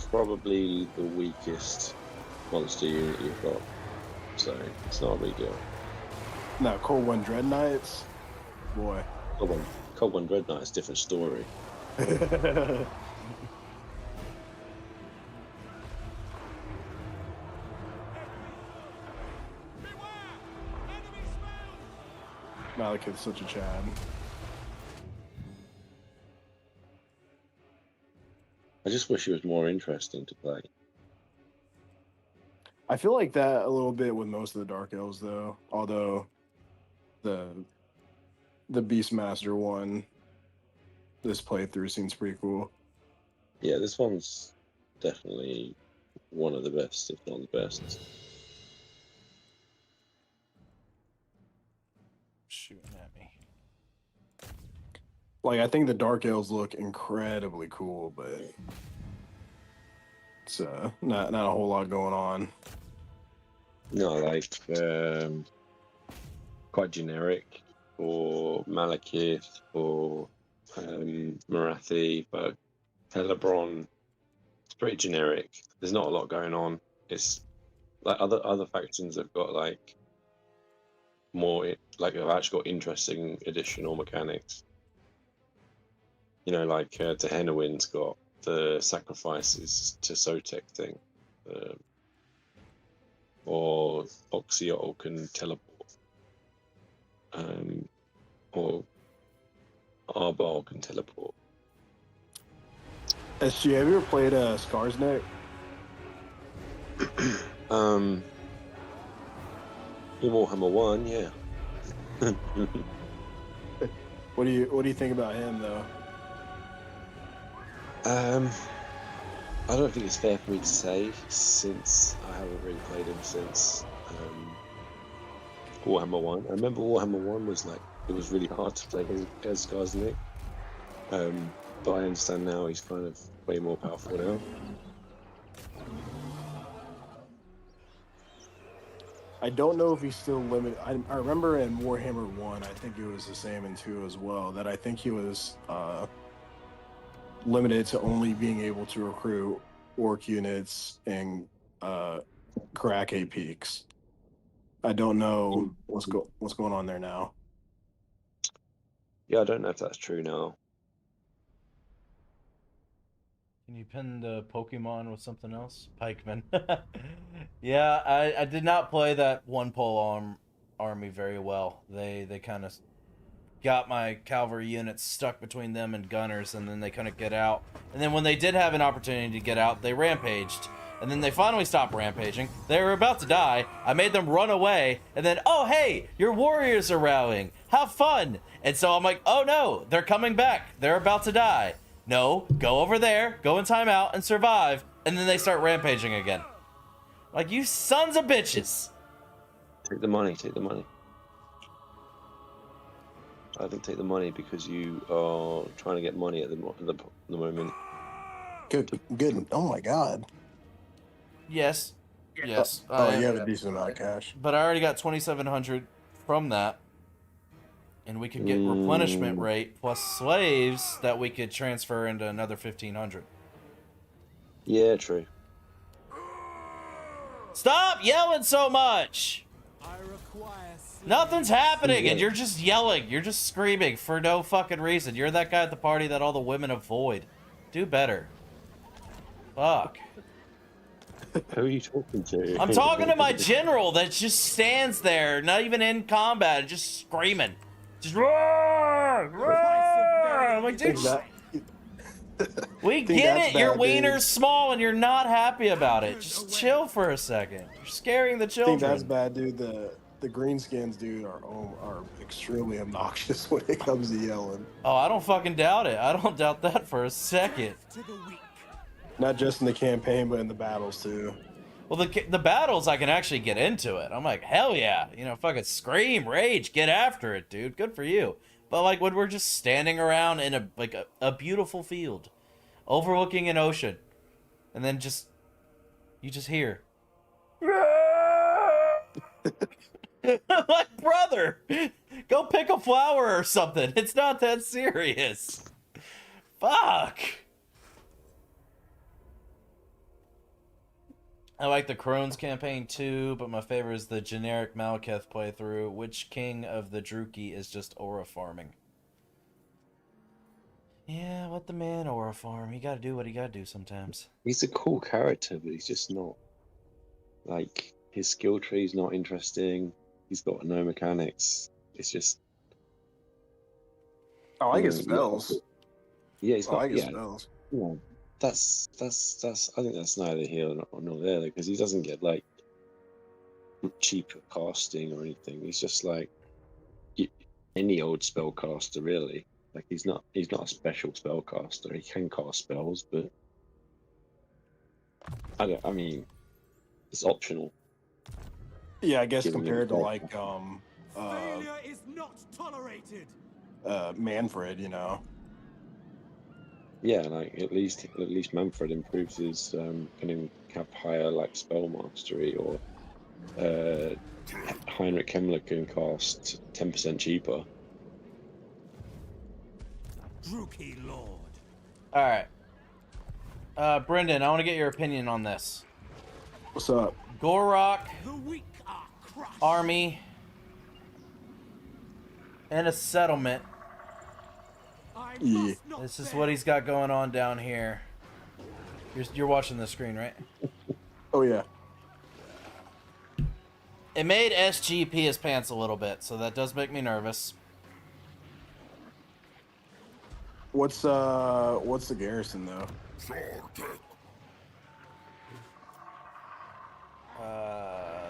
probably the weakest monster unit you've got. So it's not a big deal. No, Cold One Dread Knights. Boy. Cold one Dread Knight is a different story. Malekith's such a Chad. I just wish it was more interesting to play. I feel like that a little bit with most of the Dark Elves, though. Although the Beastmaster one, this playthrough seems pretty cool. Yeah, this one's definitely one of the best, if not the best. Shooting at me. Like, I think the Dark Elves look incredibly cool, but It's not a whole lot going on. No, like quite generic for Malekith or Marathi, but Telebron, it's pretty generic. There's not a lot going on. It's like other factions have got like more, like have actually got interesting additional mechanics. You know, like Tehenowin's got the sacrifices to Sotek thing, or Oxyol can teleport, or Arbol can teleport. SG, have you ever played Skarsnik? In Warhammer 1, yeah. What do you think about him though? I don't think it's fair for me to say, since I haven't really played him since Warhammer 1. I remember Warhammer 1 was like, it was really hard to play as Skarsnik. But I understand now he's kind of way more powerful now. I don't know if he's still limited. I remember in Warhammer 1, I think it was the same in 2 as well, that I think he was limited to only being able to recruit orc units and Karake peaks. I don't know what's going on there now. Yeah, I don't know if that's true now. Can you pin the Pokemon with something else? Pikeman. Yeah, I did not play that one pole army very well. They kind of got my cavalry units stuck between them and gunners, and then they couldn't get out. And then when they did have an opportunity to get out, they rampaged. And then they finally stopped rampaging. They were about to die. I made them run away. And then, oh, hey, your warriors are rallying. Have fun. And so I'm like, oh, no, they're coming back. They're about to die. No, go over there, go in timeout, and survive. And then they start rampaging again. Like, you sons of bitches. Take the money, take the money. I think take the money because you are trying to get money at the moment. Good. Oh my god. Yes. Yes. Oh, you have a decent amount of cash. But I already got 2,700 from that. And we could get replenishment rate plus slaves that we could transfer into another 1,500. Yeah, true. Stop yelling so much! Nothing's happening, and you're just yelling. You're just screaming for no fucking reason. You're that guy at the party that all the women avoid. Do better. Fuck. Who are you talking to? I'm talking to my general that just stands there, not even in combat, just screaming. Just roar! Roar! I'm like, dude, we get it. Your wiener's small and you're not happy about it. Just chill for a second. You're scaring the I children. think that's bad, dude. The greenskins, dude, are extremely obnoxious when it comes to yelling. Oh, I don't fucking doubt it. I don't doubt that for a second. Not just in the campaign, but in the battles too. Well, the battles, I can actually get into it. I'm like, hell yeah. You know, fucking scream, rage, get after it, dude. Good for you. But, like, when we're just standing around in a beautiful field, overlooking an ocean, and then you just hear. Like, brother, go pick a flower or something. It's not that serious. Fuck. I like the Crohn's campaign too, but my favorite is the generic Malekith playthrough. Which king of the Druki is just aura farming? Yeah, let the man aura farm. He gotta do what he gotta do sometimes. He's a cool character, but he's just not. Like, his skill tree's not interesting. He's got no mechanics. It's just. I like his spells. Yeah, he's got. I like his spells. Yeah. That's I think that's neither here nor there, because he doesn't get like cheap casting or anything. He's just like any old spellcaster, really. Like he's not a special spellcaster. He can cast spells, but I mean it's optional. Yeah, I guess Giving compared to him like Failure is not tolerated. Manfred, you know. Yeah, like at least Manfred improves his can have higher like spell mastery, or Heinrich Himmler can cost 10% cheaper. Druki Lord. All right. Brendan, I want to get your opinion on this. What's up? Gorok, The weak are crushed. army, and a settlement. I Yeah. must not This is fail. what he's got going on down here. You're watching the screen, right? Oh yeah. It made SG pee his pants a little bit, so that does make me nervous. What's the garrison though?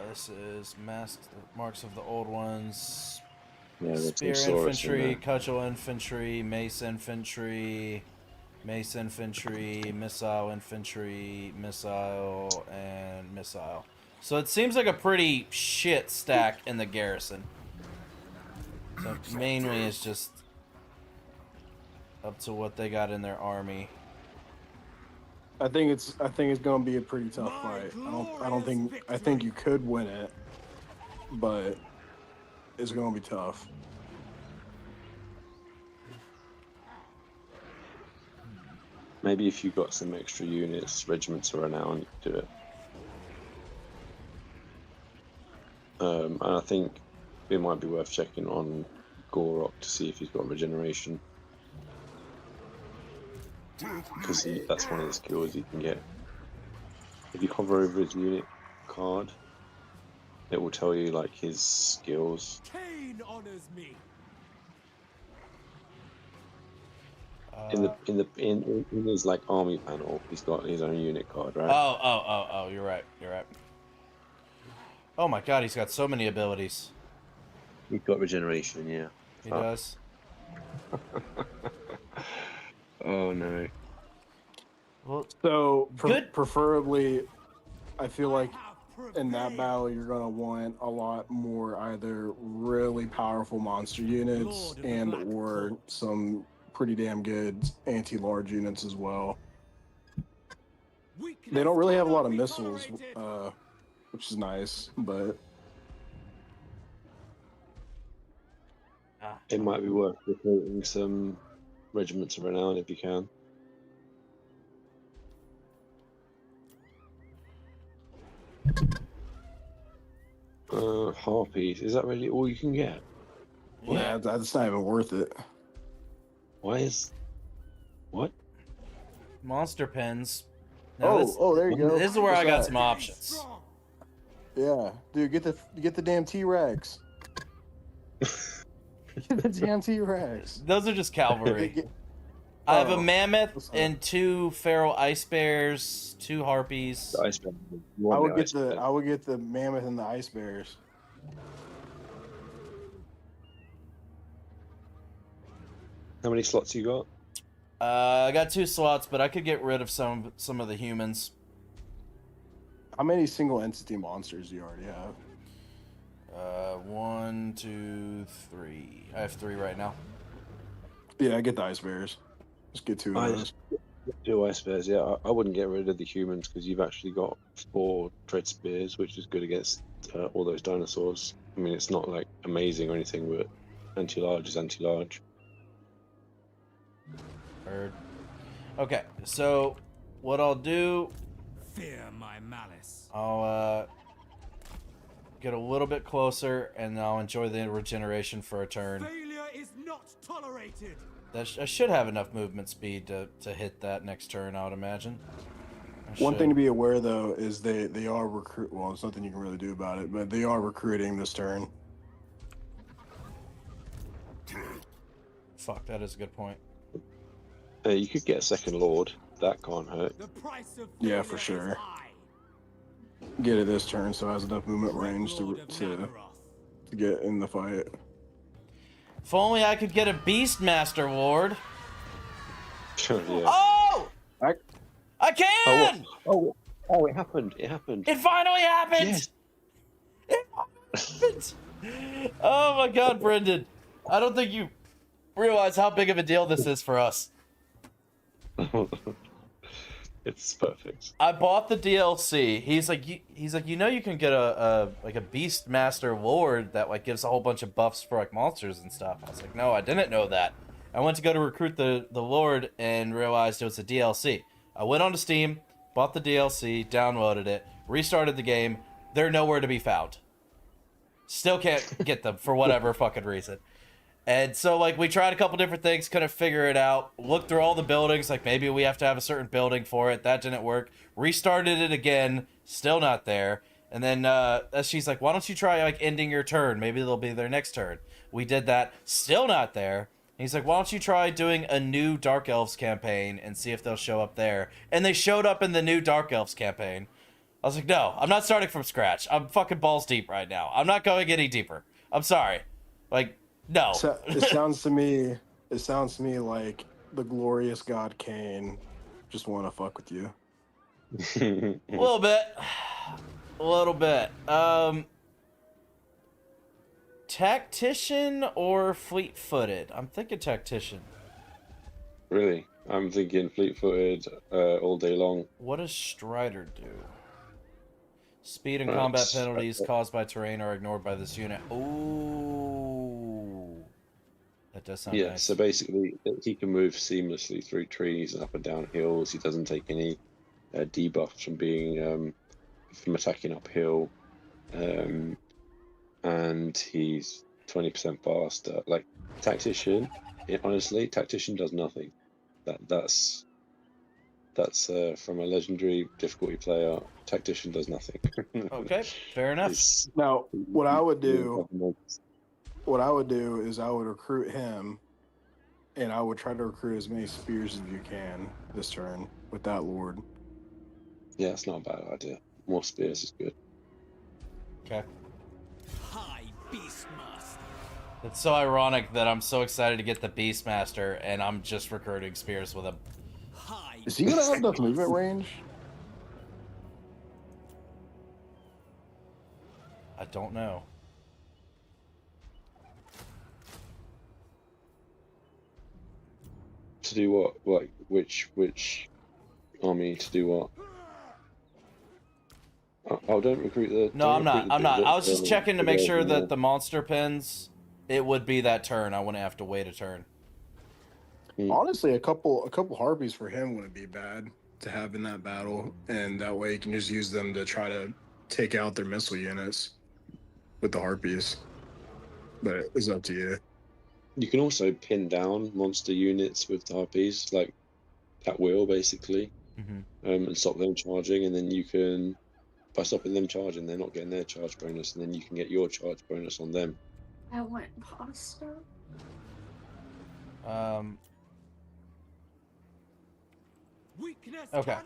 This is masked marks of the old ones. Yeah, the Spear Thesaurus in infantry, there. cudgel infantry, mace infantry, missile infantry, missile, and missile. So it seems like a pretty shit stack in the garrison. So mainly it's just up to what they got in their army. I think it's gonna be a pretty tough My fight. I think you could win it, but it's gonna be tough. Maybe if you got some extra units, regiments of renown, you could do it. And I think it might be worth checking on Gorok to see if he's got regeneration, because that's one of the skills you can get. If you hover over his unit card, it will tell you like his skills. Cain honors me. In his like army panel, he's got his own unit card, right? Oh, you're right. Oh my god, he's got so many abilities. He's got regeneration, yeah. He does. Oh no. Well, So Good. preferably, I feel like Have in that prevailed. battle you're gonna want a lot more either really powerful monster units Lord of the and Black or Colt. some pretty damn good anti-large units as well. Weakness They don't really have a lot of cannot be missiles, tolerated. which is nice, but It might be worth recruiting some regiments of renown if you can. Harpies, is that really all you can get? yeah, that's not even worth it. Why is what? monster pens. Now this, There you go. this is where What's I got that? some options. Strong. Yeah, dude, get the damn T-Rex. Get the damn T-Rex. Those are just cavalry. Get- I have a Oh, mammoth what's up? and 2 feral ice bears, 2 harpies. The ice bear. I would get the mammoth and the ice bears. How many slots you got? I got 2 slots, but I could get rid of some of the humans. How many single entity monsters do you already have? 1, 2, 3. I have 3 right now. Yeah, I get the ice bears. Just get 2 of those. 2 ice bears, yeah. I wouldn't get rid of the humans because you've actually got 4 dread spears, which is good against all those dinosaurs. I mean, it's not like amazing or anything, but anti-large is anti-large. Heard. Okay, so what I'll do, Fear my malice. I'll get a little bit closer and I'll enjoy the regeneration for a turn. Failure is not tolerated. I should have enough movement speed to hit that next turn, I would imagine. One thing to be aware though is they are recruit. Well, there's nothing you can really do about it, but they are recruiting this turn. Fuck, that is a good point. You could get a second lord. That can't hurt. The price of Yeah, failure for is sure. high. Get it this turn, so it has enough movement range Lord of to Nagaroth. get in the fight. If only I could get a Beastmaster Ward. Yeah. Oh! I can! Oh, it happened. It happened. It finally happened! Yes. It finally happened! Oh my god, Brendan. I don't think you realize how big of a deal this is for us. It's perfect. I bought the DLC. He's like, you know, you can get a Beast Master Lord that like gives a whole bunch of buffs for like monsters and stuff. I was like, no, I didn't know that. I went to go to recruit the Lord and realized it was a DLC. I went onto Steam, bought the DLC, downloaded it, restarted the game. They're nowhere to be found. Still can't get them for whatever fucking reason. And so, like, we tried a couple different things, couldn't figure it out. Looked through all the buildings, like, maybe we have to have a certain building for it. That didn't work. Restarted it again, still not there. And then she's like, why don't you try, like, ending your turn? Maybe they'll be their next turn. We did that, still not there. And he's like, why don't you try doing a new Dark Elves campaign and see if they'll show up there? And they showed up in the new Dark Elves campaign. I was like, no, I'm not starting from scratch. I'm fucking balls deep right now. I'm not going any deeper. I'm sorry. Like... No. So, it sounds to me like the glorious God Kane just want to fuck with you. A little bit. A little bit. Tactician or fleet-footed? I'm thinking tactician. Really? I'm thinking fleet-footed all day long. What does Strider do? Speed and combat penalties caused by terrain are ignored by this unit. Ooh. That does sound nice. So basically, he can move seamlessly through trees and up and down hills. He doesn't take any debuffs from being from attacking uphill, and he's 20% faster. Like tactician, honestly, tactician does nothing. That's from a legendary difficulty player. Tactician does nothing. Okay, fair enough. Now, what I would do is I would recruit him, and I would try to recruit as many spears as you can this turn with that Lord. Yeah, it's not a bad idea. More spears is good. Okay. High Beastmaster. It's so ironic that I'm so excited to get the Beastmaster, and I'm just recruiting spears with him. Is he gonna have enough movement range? I don't know. To do what? Like which army to do what? Oh, don't recruit the. No, I'm not. I was just checking to make sure that the monster pins, it would be that turn. I wouldn't have to wait a turn. Honestly, a couple harpies for him wouldn't be bad to have in that battle, and that way you can just use them to try to take out their missile units with the harpies. But it's up to you. You can also pin down monster units with the harpies, like at will, basically, and stop them charging. And then you can, by stopping them charging, they're not getting their charge bonus, and then you can get your charge bonus on them. I want pasta. Okay,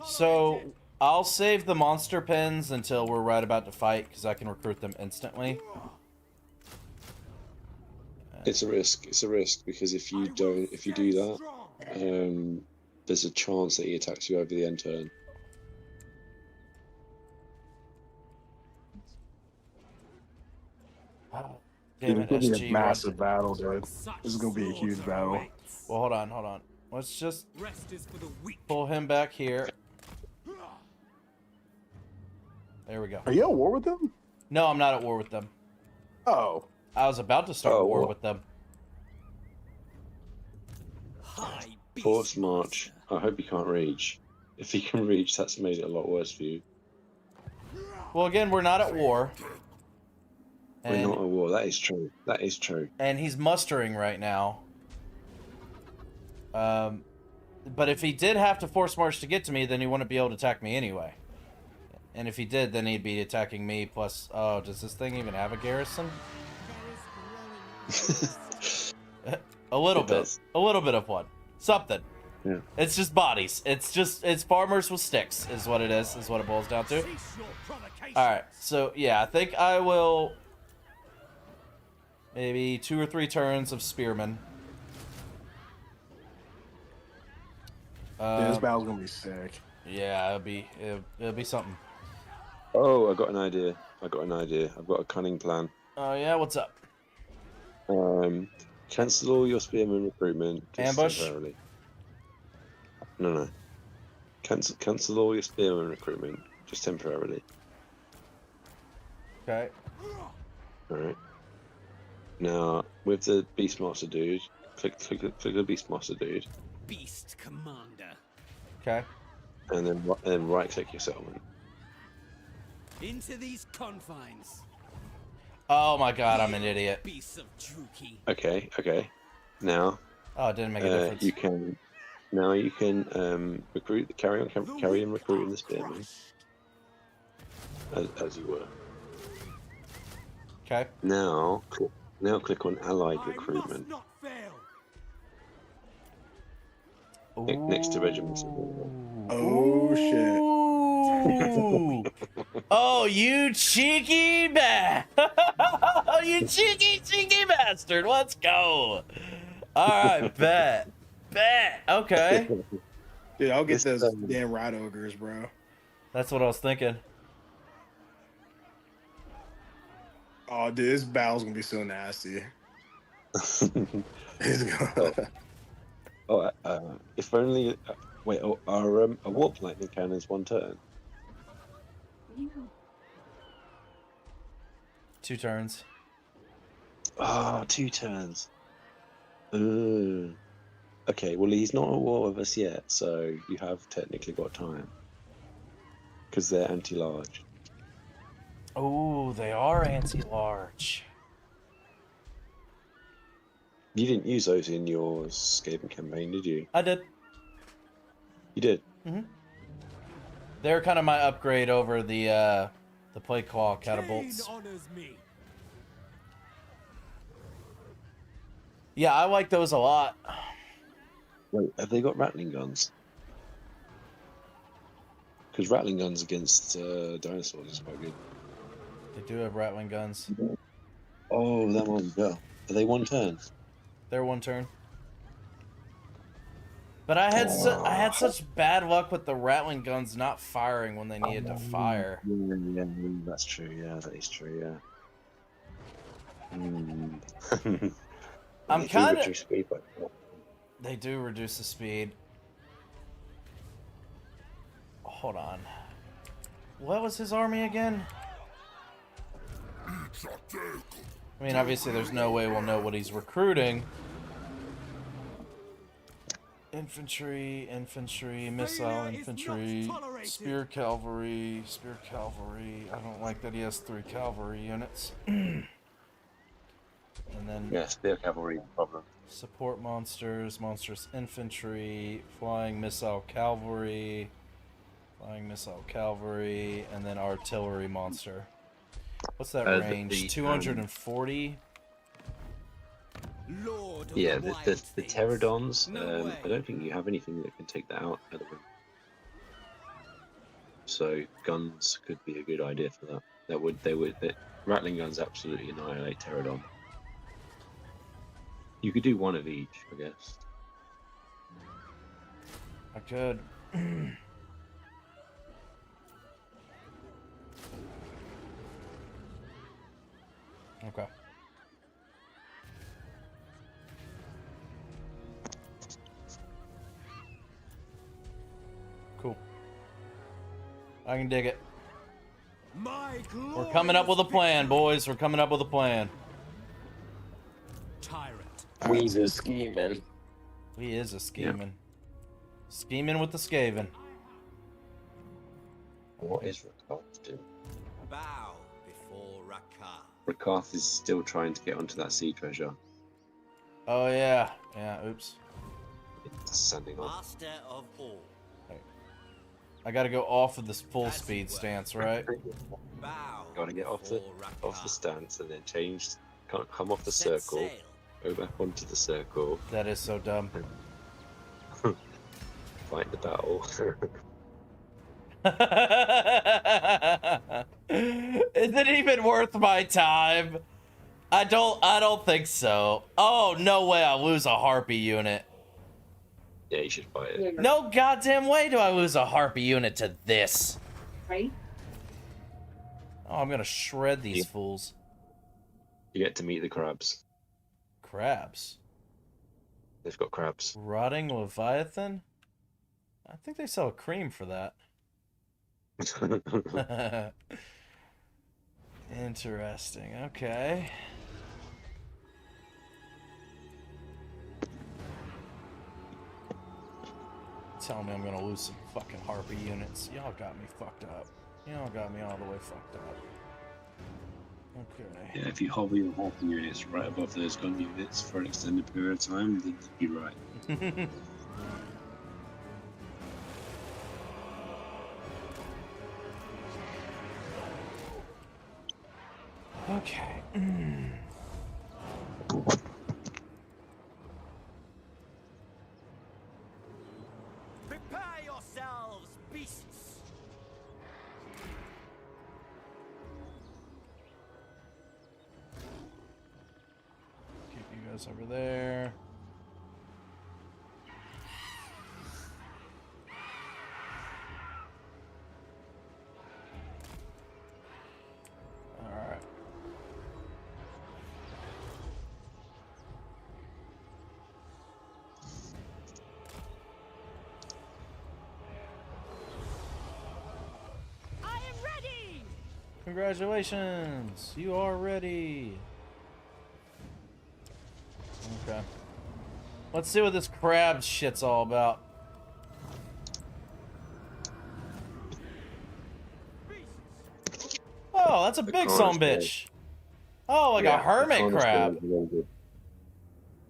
so I'll save the monster pins until we're right about to fight, because I can recruit them instantly. It's a risk. It's a risk because if you do that, there's a chance that he attacks you over the end turn. Damn It's gonna be a SG massive battle, dude. This is gonna be a huge battle. Well, hold on. Let's just Rest is for the weak. pull him back here. There we go. Are you at war with them? No, I'm not at war with them. Oh. I was about to start war with them. Force march. I hope he can't reach. If he can reach, that's made it a lot worse for you. Well, again, we're not at war. We're not at war. That is true. That is true. And he's mustering right now. But if he did have to force march to get to me, then he wouldn't be able to attack me anyway. And if he did, then he'd be attacking me. Plus, oh, does this thing even have a garrison? A little bit of one. Something. Yeah. It's just bodies. It's farmers with sticks is what it is what it boils down to. Alright, so yeah, I think I will maybe 2 or 3 turns of spearmen. This battle's gonna be sick. Yeah, it'll be something. Oh, I got an idea. I've got a cunning plan. Oh yeah, what's up? Cancel all your spearman recruitment. Ambush? Temporarily. No. Cancel all your spearman recruitment, just temporarily. Okay. Alright. Now, with the Beastmaster dude, click the Beastmaster dude, Beast Commander. Okay. and then right click your settlement. Into these confines. Oh my god, I'm an idiot. Beasts of Druki. Okay. Now, Oh, it didn't make a difference. you can recruit, carry on recruiting the spearmen as you were. Okay. Now click on allied recruitment Not fail. next to regiments. Oh shit. Ooh. Oh, you cheeky oh, you cheeky bastard. Let's go. All right, bet. Okay. Dude, I'll get This, those damn rat ogres, bro. That's what I was thinking. Oh, dude, this battle's gonna be so nasty. It's gonna... if only. Wait, are a warp lightning cannons 1 turn? Yeah. 2 turns. Ah, 2 turns. Okay, well he's not at war with us yet, so you have technically got time. Because they're anti-large. Oh, they are anti-large. You didn't use those in your Skaven campaign, did you? I did. You did. They're kind of my upgrade over the plate claw catapults. Cain honors me. Yeah, I like those a lot. Wait, have they got rattling guns? Because rattling guns against dinosaurs is quite good. They do have rattling guns. Oh, that one, yeah. Are they 1 turn? They're 1 turn. But I had such bad luck with the rattling guns not firing when they needed to fire. Yeah, that's true. Yeah, that is true. Yeah. I'm They do kind of. reduce speed, but They do reduce the speed. Hold on. What was his army again? I mean, obviously, there's no way we'll know what he's recruiting. Infantry, missile infantry, spear cavalry. I don't like that he has 3 cavalry units. And then yeah, spear cavalry problem. support monsters, monstrous infantry, flying missile cavalry, and then artillery monster. What's that range? 240? Lord of Yeah, the the pterodons. No way. I don't think you have anything that can take that out at the moment. So guns could be a good idea for that. Rattling guns absolutely annihilate pterodon. You could do 1 of each, I guess. I could. Okay. Cool. I can dig it. We're coming up with a plan, boys. We're coming up with a plan. Tyrant. We's a scheming. He is a scheming. Scheming with the Skaven. What is Rakarth doing? Bow before Rakar. Rakarth is still trying to get onto that sea treasure. Oh, yeah. Yeah, oops. It's sending off. Master of all. I gotta go off of this full speed stance, right? Bow. Gotta get off the before Rakar. stance and then change. Can't come off the Set circle. sail. Go back onto the circle. That is so dumb. Fight the battle. Is it even worth my time? I don't think so. Oh, no way I'll lose a Harpy unit. Yeah, you should fight it. No goddamn way do I lose a Harpy unit to this. Right? Oh, I'm gonna shred these fools. You get to meet the crabs. Crabs. They've got crabs. Rotting Leviathan? I think they sell a cream for that. Interesting. Okay. Tell me I'm gonna lose some fucking harpy units. Y'all got me fucked up. Y'all got me all the way fucked up. Okay. Yeah, if you hover your Hawking units right above those gun units for an extended period of time, then you'd be right. Okay. Prepare yourselves, beasts! Keep you guys over there. Alright. I am ready! Congratulations! You are ready! Okay. Let's see what this crab shit's all about. Oh, that's a big son bitch. Oh, like a hermit crab.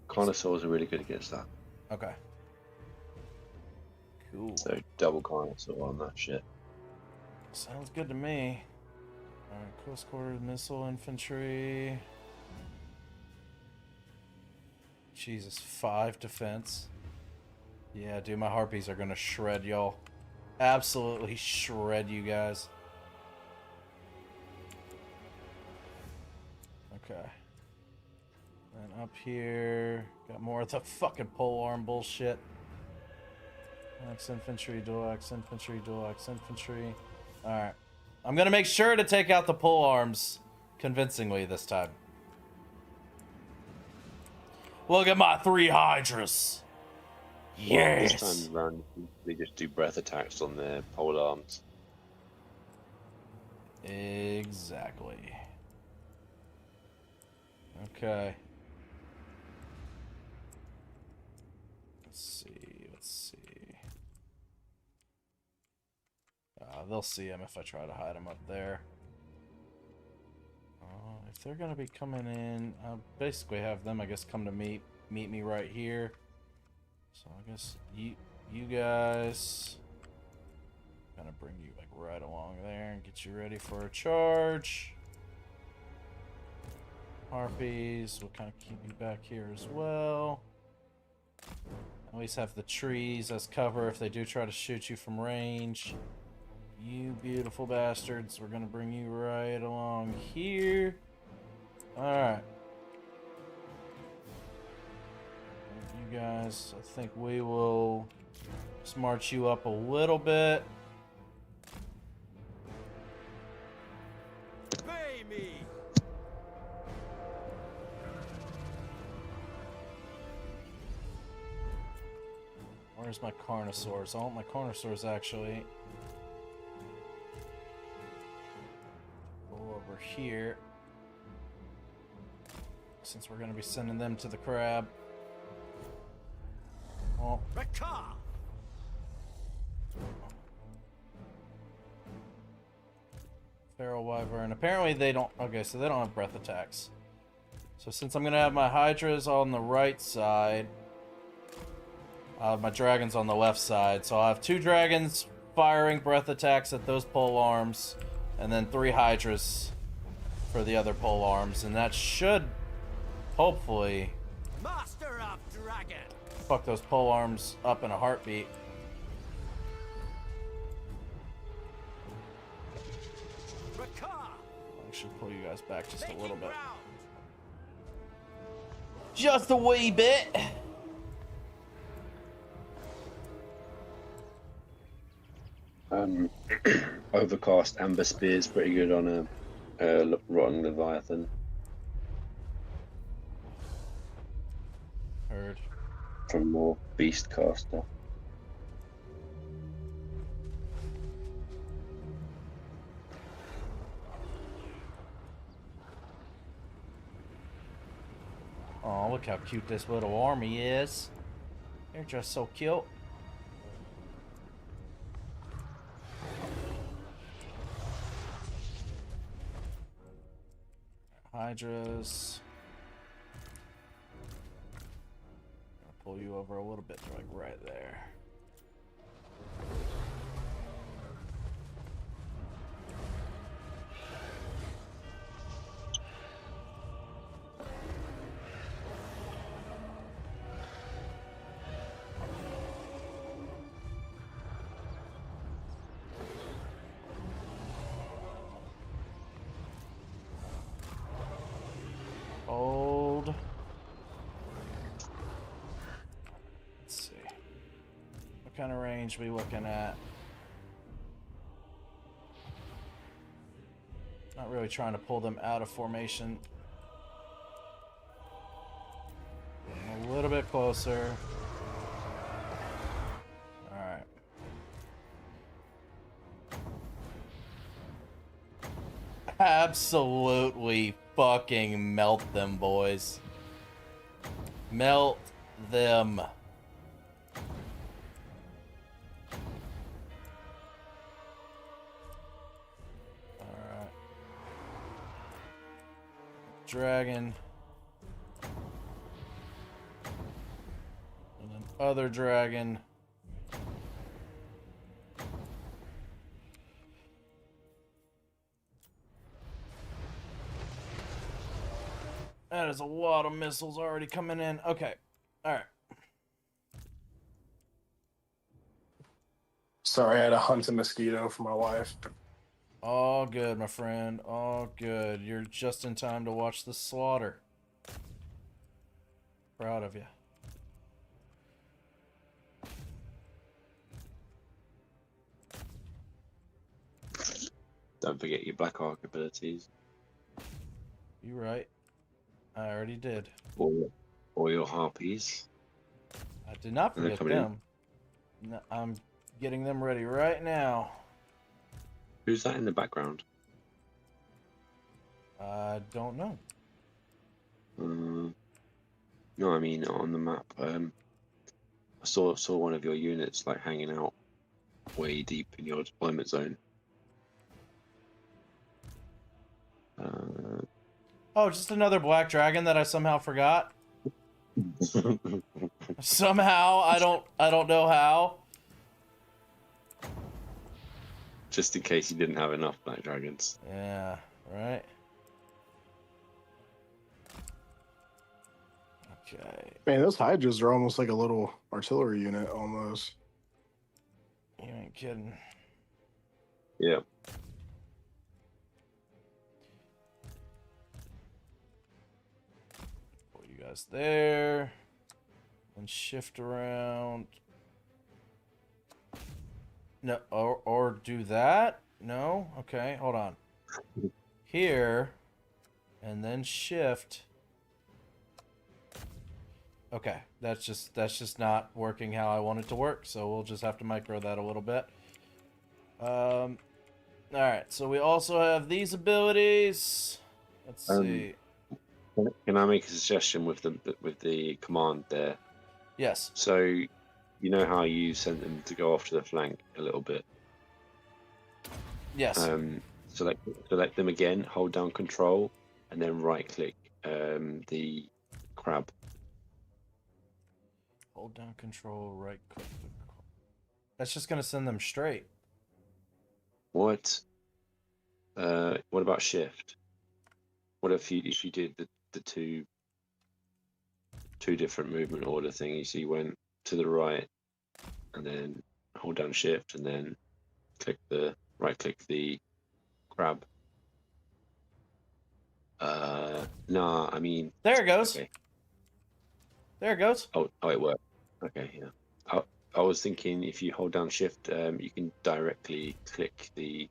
Carnosaurs are really good against that. Okay. Cool. So double Carnosaur on that shit. Sounds good to me. Alright, close quarters missile infantry. Jesus, 5 defense. Yeah, dude, my harpies are gonna shred y'all. Absolutely shred you guys. Okay. And up here, got more of the fucking polearm bullshit. Axe infantry, dual axe infantry, dual axe infantry. Alright. I'm gonna make sure to take out the polearms convincingly this time. Look at my 3 Hydras. Yes. This time around, they just do breath attacks on their pole arms. Exactly. Okay. Let's see. Let's see. They'll see him if I try to hide him up there. If they're gonna be coming in, I'll basically have them, I guess, come to meet me right here. So I guess you guys, gonna bring you like right along there and get you ready for a charge. Harpies, we'll kind of keep you back here as well. At least have the trees as cover if they do try to shoot you from range. You beautiful bastards, we're gonna bring you right along here. Alright. You guys, I think we will just march you up a little bit. Obey me! Where's my Carnosaurs? I want my Carnosaurs actually go over here, since we're going to be sending them to the crab. Oh. Feral Wyvern. Apparently they don't... Okay, so they don't have breath attacks. So since I'm going to have my Hydras on the right side, I'll have my dragons on the left side. So I'll have 2 dragons firing breath attacks at those pole arms, and then 3 Hydras for the other pole arms. And that should, hopefully, Master of Dragon! fuck those pole arms up in a heartbeat. I should pull you guys back just a little bit. Just a wee bit. Overcast Amber Spear is pretty good on a Rotten Leviathan. Heard. From more Beast Caster. Oh, look how cute this little army is. They're just so cute. Hydras. I'll pull you over a little bit, like right there. Hold. Let's see. What kind of range we looking at? Not really trying to pull them out of formation. A little bit closer. Alright. Absolutely fucking melt them, boys. Melt them. Alright. Dragon. And then other dragon. That is a lot of missiles already coming in. Okay. Alright. Sorry, I had to hunt a mosquito for my wife. All good, my friend. All good. You're just in time to watch the slaughter. Proud of you. Don't forget your Black Ark abilities. You right. I already did. Or your Harpies. I did not And they're forget coming in. them. No, I'm getting them ready right now. Who's that in the background? I don't know. No, I mean on the map. I saw one of your units like hanging out way deep in your deployment zone. Oh, just another black dragon that I somehow forgot. Somehow, I don't know how. Just in case you didn't have enough black dragons. Yeah, right. Okay. Man, those Hydras are almost like a little artillery unit, almost. You ain't kidding. Yeah. Put you guys there. And shift around. No, or do that? No? Okay, hold on. Here. And then shift. Okay, that's just not working how I want it to work, so we'll just have to micro that a little bit. Alright, so we also have these abilities. Let's see. Can I make a suggestion with the command there? Yes. So, you know how you sent them to go off to the flank a little bit? Yes. Select them again, hold down control, and then right click the crab. Hold down control, right click. That's just gonna send them straight. What? What about shift? What if you did the two different movement order thingies? So you went to the right, and then hold down shift, and then right click the crab. Nah, I mean. There it goes. Okay. There it goes. Oh, it worked. Okay, yeah. I was thinking if you hold down shift, you can directly click the.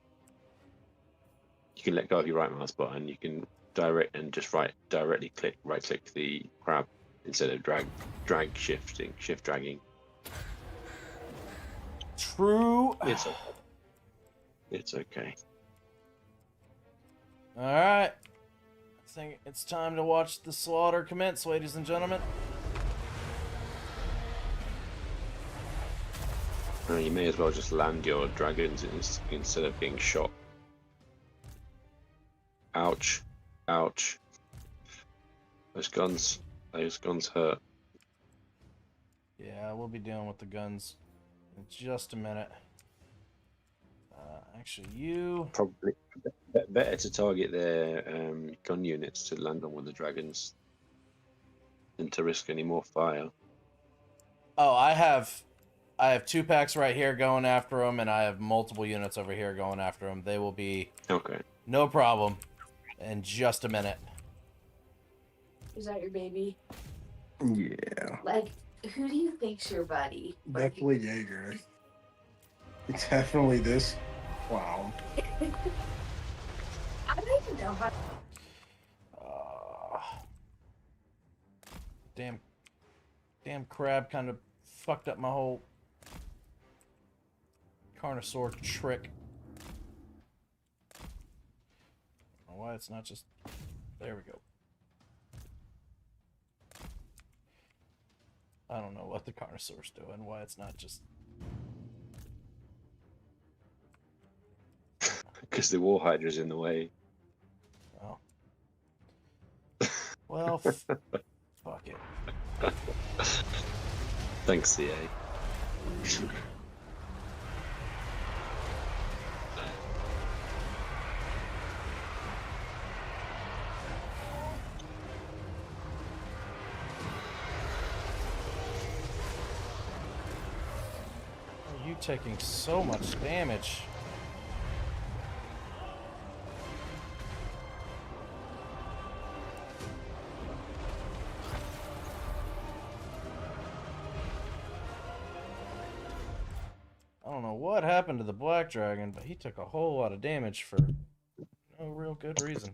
You can let go of your right mouse button. You can directly right click the crab instead of drag shift dragging. True. It's okay. It's okay. Alright. think it's time to watch the slaughter commence, ladies and gentlemen. You may as well just land your dragons instead of being shot. Ouch. Ouch. Those guns hurt. Yeah, we'll be dealing with the guns in just a minute. Actually, you... Probably better to target their gun units to land on with the dragons than to risk any more fire. Oh, I have 2 packs right here going after them, and I have multiple units over here going after them. They will be... Okay. No problem. In just a minute. Is that your baby? Yeah. Like, who do you think's your buddy? Definitely Jaeger. It's definitely this. Wow. I don't even know how. Damn crab kind of fucked up my whole Carnosaur trick. I don't know why it's not just... There we go. I don't know what the Carnosaur's doing, why it's not just... Because the War Hydra's in the way. Oh. Well, fuck it. Thanks, CA. You taking so much damage. I don't know what happened to the Black Dragon, but he took a whole lot of damage for no real good reason.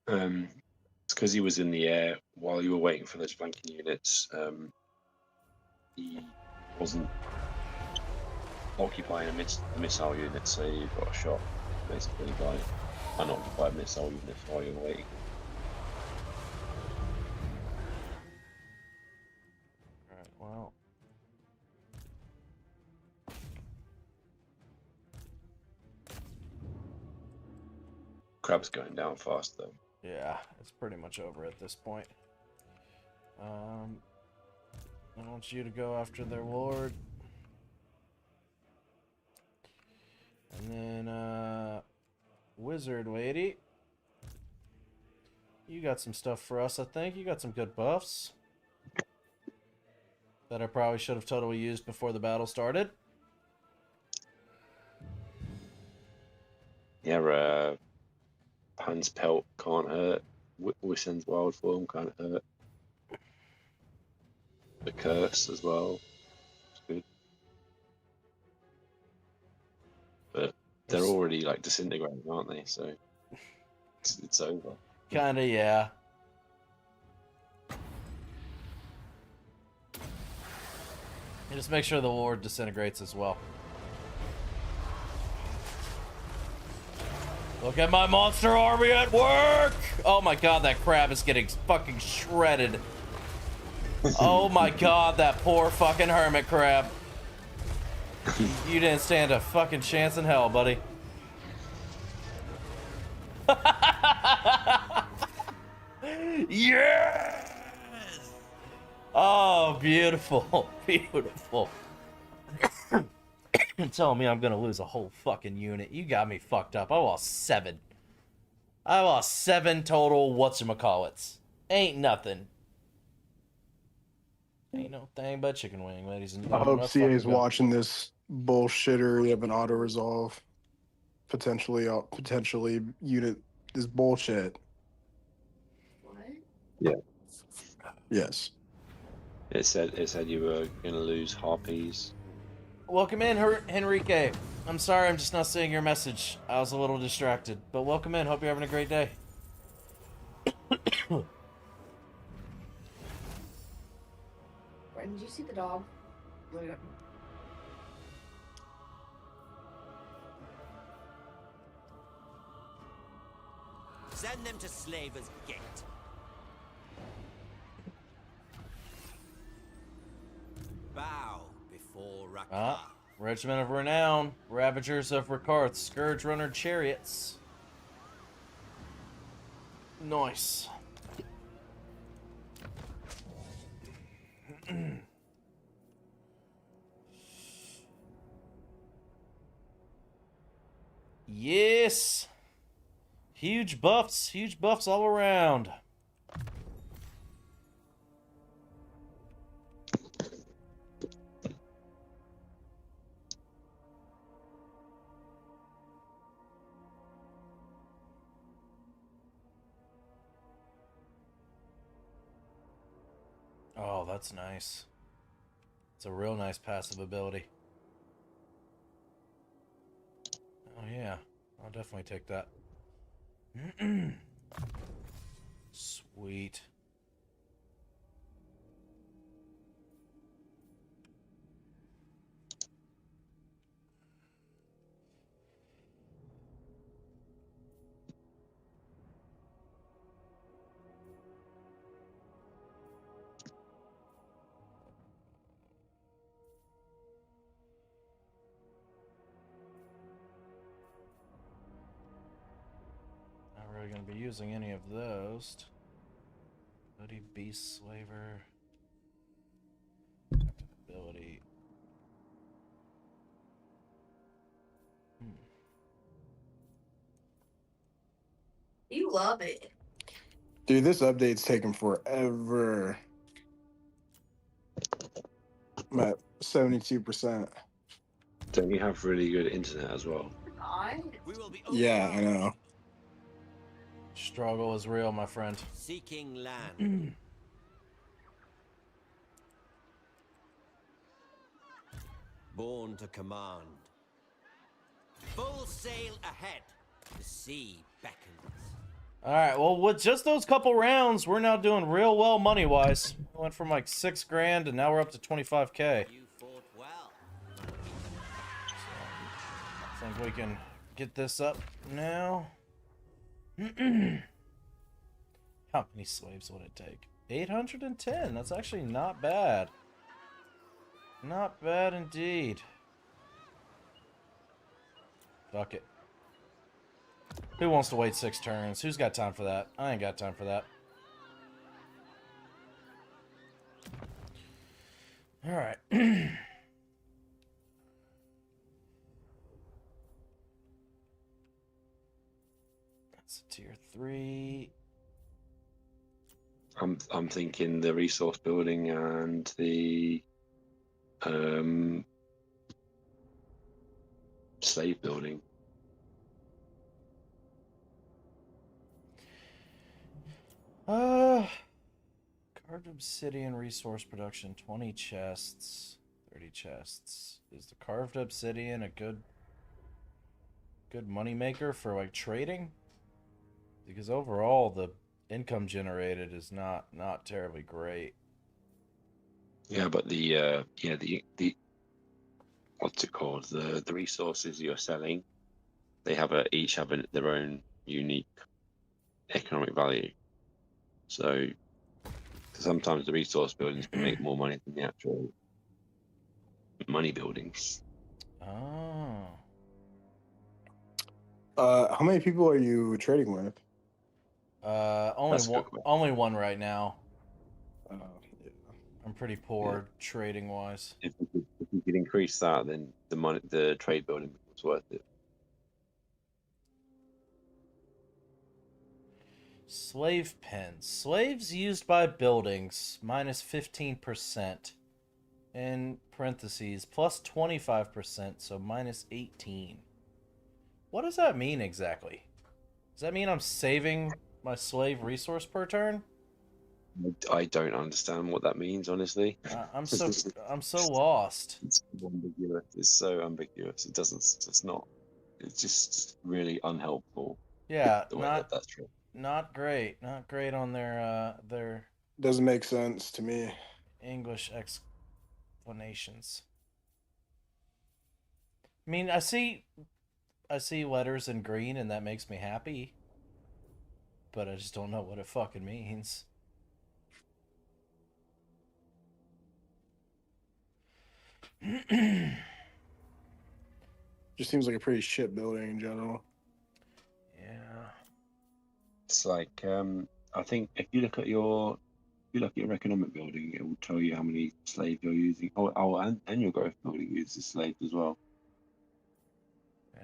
It's because he was in the air while you were waiting for those flanking units. He wasn't occupying a missile unit, so you got shot basically by unoccupied missile units while you were waiting. Alright, well. Crab's going down fast though. Yeah, it's pretty much over at this point. I want you to go after their lord. And then, wizard lady. You got some stuff for us, I think. You got some good buffs. That I probably should have totally used before the battle started. Yeah, Pan's Pelt can't hurt. Wissen's Wild Form can't hurt. The Curse as well. It's good. But they're already like disintegrating, aren't they? So it's over. Kinda, yeah. And just make sure the Lord disintegrates as well. Look at my monster army at work! Oh my god, that crab is getting fucking shredded. Oh my god, that poor fucking hermit crab. You didn't stand a fucking chance in hell, buddy. Yes! Oh, beautiful. Beautiful. Telling me I'm gonna lose a whole fucking unit. You got me fucked up. I lost 7. I lost 7 total whatchamacallits. Ain't nothing. Ain't no thing but chicken wing, ladies and I gentlemen. hope CA's watching this bullshittery of an auto resolve. Potentially unit is bullshit. What? Yeah. Yes. It said you were gonna lose harpies. Welcome in, Henrique. I'm sorry, I'm just not seeing your message. I was a little distracted, but welcome in. Hope you're having a great day. Brendan, did you see the dog? Look at him. Send them to Slaver's Gate. Bow before Rakar. Ah, Regiment of Renown, Ravagers of Rakarth, Scourge Runner Chariots. Nice. Yes. Huge buffs all around. Oh, that's nice. It's a real nice passive ability. Oh yeah, I'll definitely take that. Sweet. Not really going to be using any of those. Bloody Beast Slaver. Ability. You love it. Dude, this update's taking forever. I'm at 72%. Don't you have really good internet as well? We will be Yeah, I know. Struggle is real, my friend. seeking land. Born to command. Full sail ahead. The sea beckons. Alright, well, with just those couple rounds, we're now doing real well money-wise. We went from like 6 grand, and now we're up to 25K. You fought well. I think we can get this up now. How many slaves would it take? 810. That's actually not bad. Not bad indeed. Fuck it. Who wants to wait 6 turns? Who's got time for that? I ain't got time for that. Alright. That's a tier 3. I'm thinking the resource building and the slave building. Carved obsidian resource production, 20 chests, 30 chests. Is the carved obsidian a good money maker for like trading? Because overall the income generated is not terribly great. Yeah, but the what's it called? The resources you're selling, they each have their own unique economic value. So sometimes the resource buildings can make more money than the actual money buildings. Oh. How many people are you trading with? Only one right now. Yeah. I'm pretty poor trading wise. If you could increase that, then the trade building becomes worth it. Slave pens. Slaves used by buildings, minus 15%. In parentheses, plus 25%, so minus 18. What does that mean exactly? Does that mean I'm saving my slave resource per turn? I don't understand what that means, honestly. I'm so lost. It's ambiguous. It's so ambiguous. It's just really unhelpful. Yeah, The way that's true. Not great. Not great on their Doesn't make sense to me. English explanations. I mean, I see letters in green and that makes me happy. but I just don't know what it fucking means. Just seems like a pretty shit building in general. Yeah. It's like I think if you look at your economic building, it will tell you how many slaves you're using. And your growth building uses slaves as well.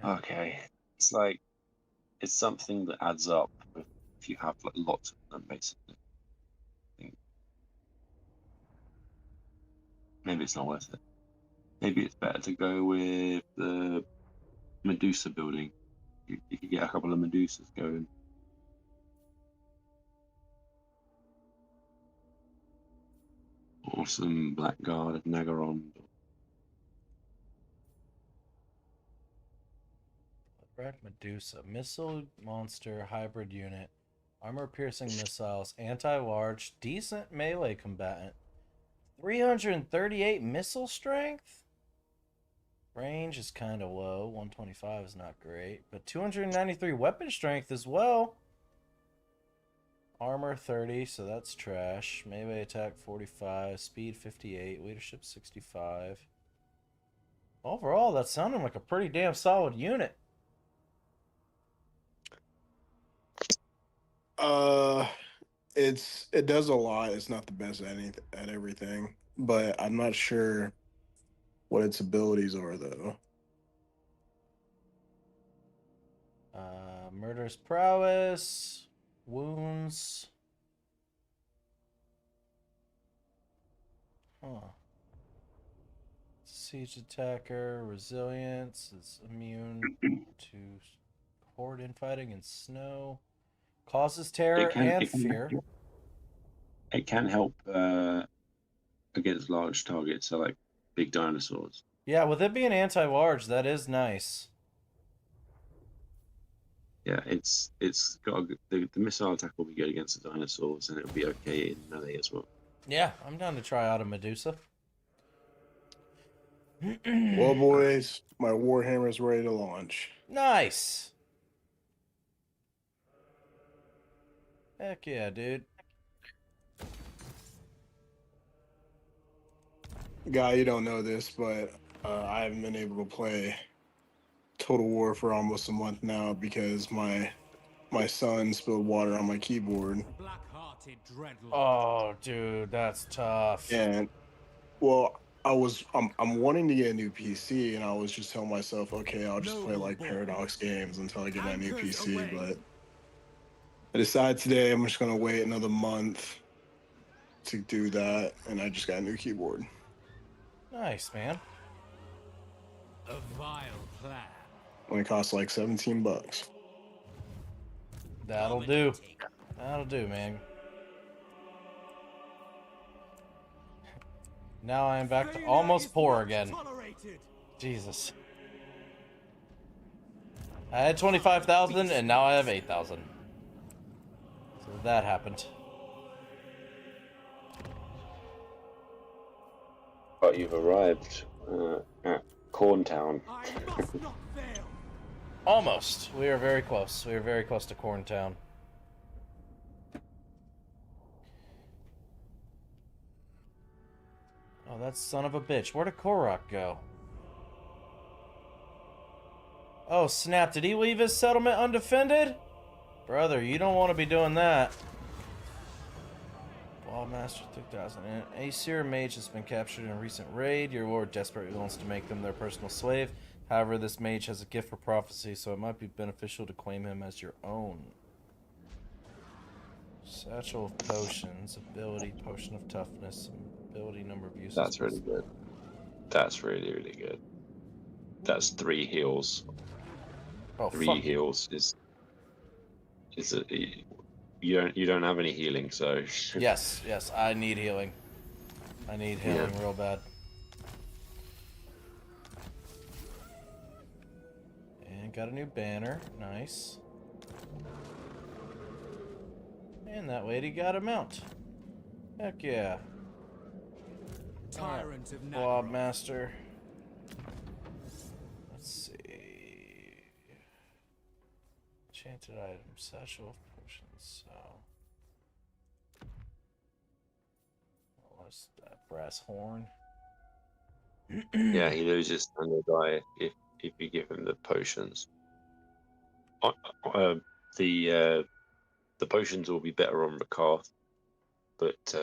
Yeah. Okay, it's like it's something that adds up if you have like lots of them, basically. I think maybe it's not worth it. Maybe it's better to go with the Medusa building. You could get a couple of Medusas going. Or some Blackguard of Nagaron. Red Medusa. Missile monster hybrid unit. Armor piercing missiles. Anti-large. Decent melee combatant. 338 missile strength? Range is kind of low. 125 is not great. But 293 weapon strength as well. Armor 30, so that's trash. Melee attack 45. Speed 58. Leadership 65. Overall, that's sounding like a pretty damn solid unit. It does a lot. It's not the best at everything, but I'm not sure what its abilities are though. Murderous prowess, wounds. Huh. Siege attacker, resilience, is immune to horde infighting and snow. Causes terror and fear. It can help against large targets, so like big dinosaurs. Yeah, with it being anti-large, that is nice. Yeah, it's got the missile attack will be good against the dinosaurs, and it'll be okay in melee as well. Yeah, I'm down to try out a Medusa. Well, boys, my Warhammer is ready to launch. Nice. Heck yeah, dude. Guy, you don't know this, but I haven't been able to play Total War for almost a month now because my son spilled water on my keyboard. Black-hearted dreadlord. Oh, dude, that's tough. And well, I'm wanting to get a new PC, and I was just telling myself, okay, I'll just play like Paradox games until I get my new PC. But I decided today I'm just gonna wait another month to do that, and I just got a new keyboard. Nice, man. A vile plan. Only costs like $17. That'll do. That'll do, man. Now I am back to almost poor again. Jesus. I had 25,000 and now I have 8,000. So that happened. But you've arrived at Corntown. Almost. We are very close. We are very close to Corntown. Oh, that son of a bitch. Where did Korok go? Oh, snap. Did he leave his settlement undefended? Brother, you don't want to be doing that. Master 3000. An Aesir mage has been captured in a recent raid. Your lord desperately wants to make them their personal slave. However, this mage has a gift for prophecy, so it might be beneficial to claim him as your own. Satchel of potions, ability, potion of toughness, ability, number of uses. That's really good. That's really, really good. That's 3 heals. Oh, 3 heals is you don't have any healing, so yes, I need healing. I need healing real bad. And got a new banner, nice. And that lady got a mount. Heck yeah. Tyrant of Blob Master. Let's see. Enchanted items, satchel of potions. So, what's that brass horn? Yeah, he loses standard die if you give him the potions. The potions will be better on Rakarth, but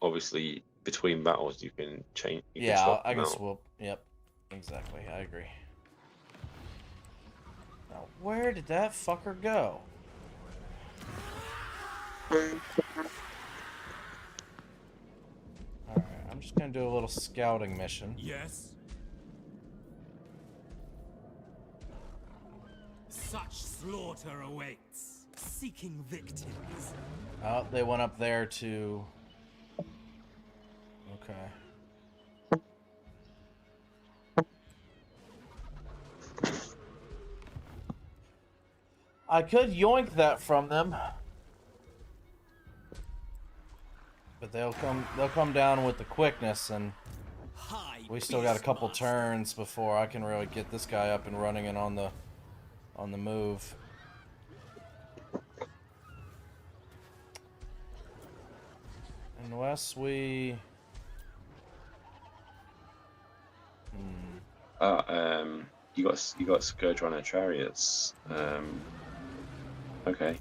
obviously between battles you can change. You can Yeah, swap I them can out. swoop. Yep, exactly. I agree. Now, where did that fucker go? Alright, I'm just gonna do a little scouting mission. Yes. Such slaughter awaits, seeking victims. Oh, they went up there to... Okay. I could yoink that from them. But they'll come down with the quickness, and we still got a couple turns before I can really get this guy up and running and on the move. Unless we You got Scourge Runner Chariots. Okay.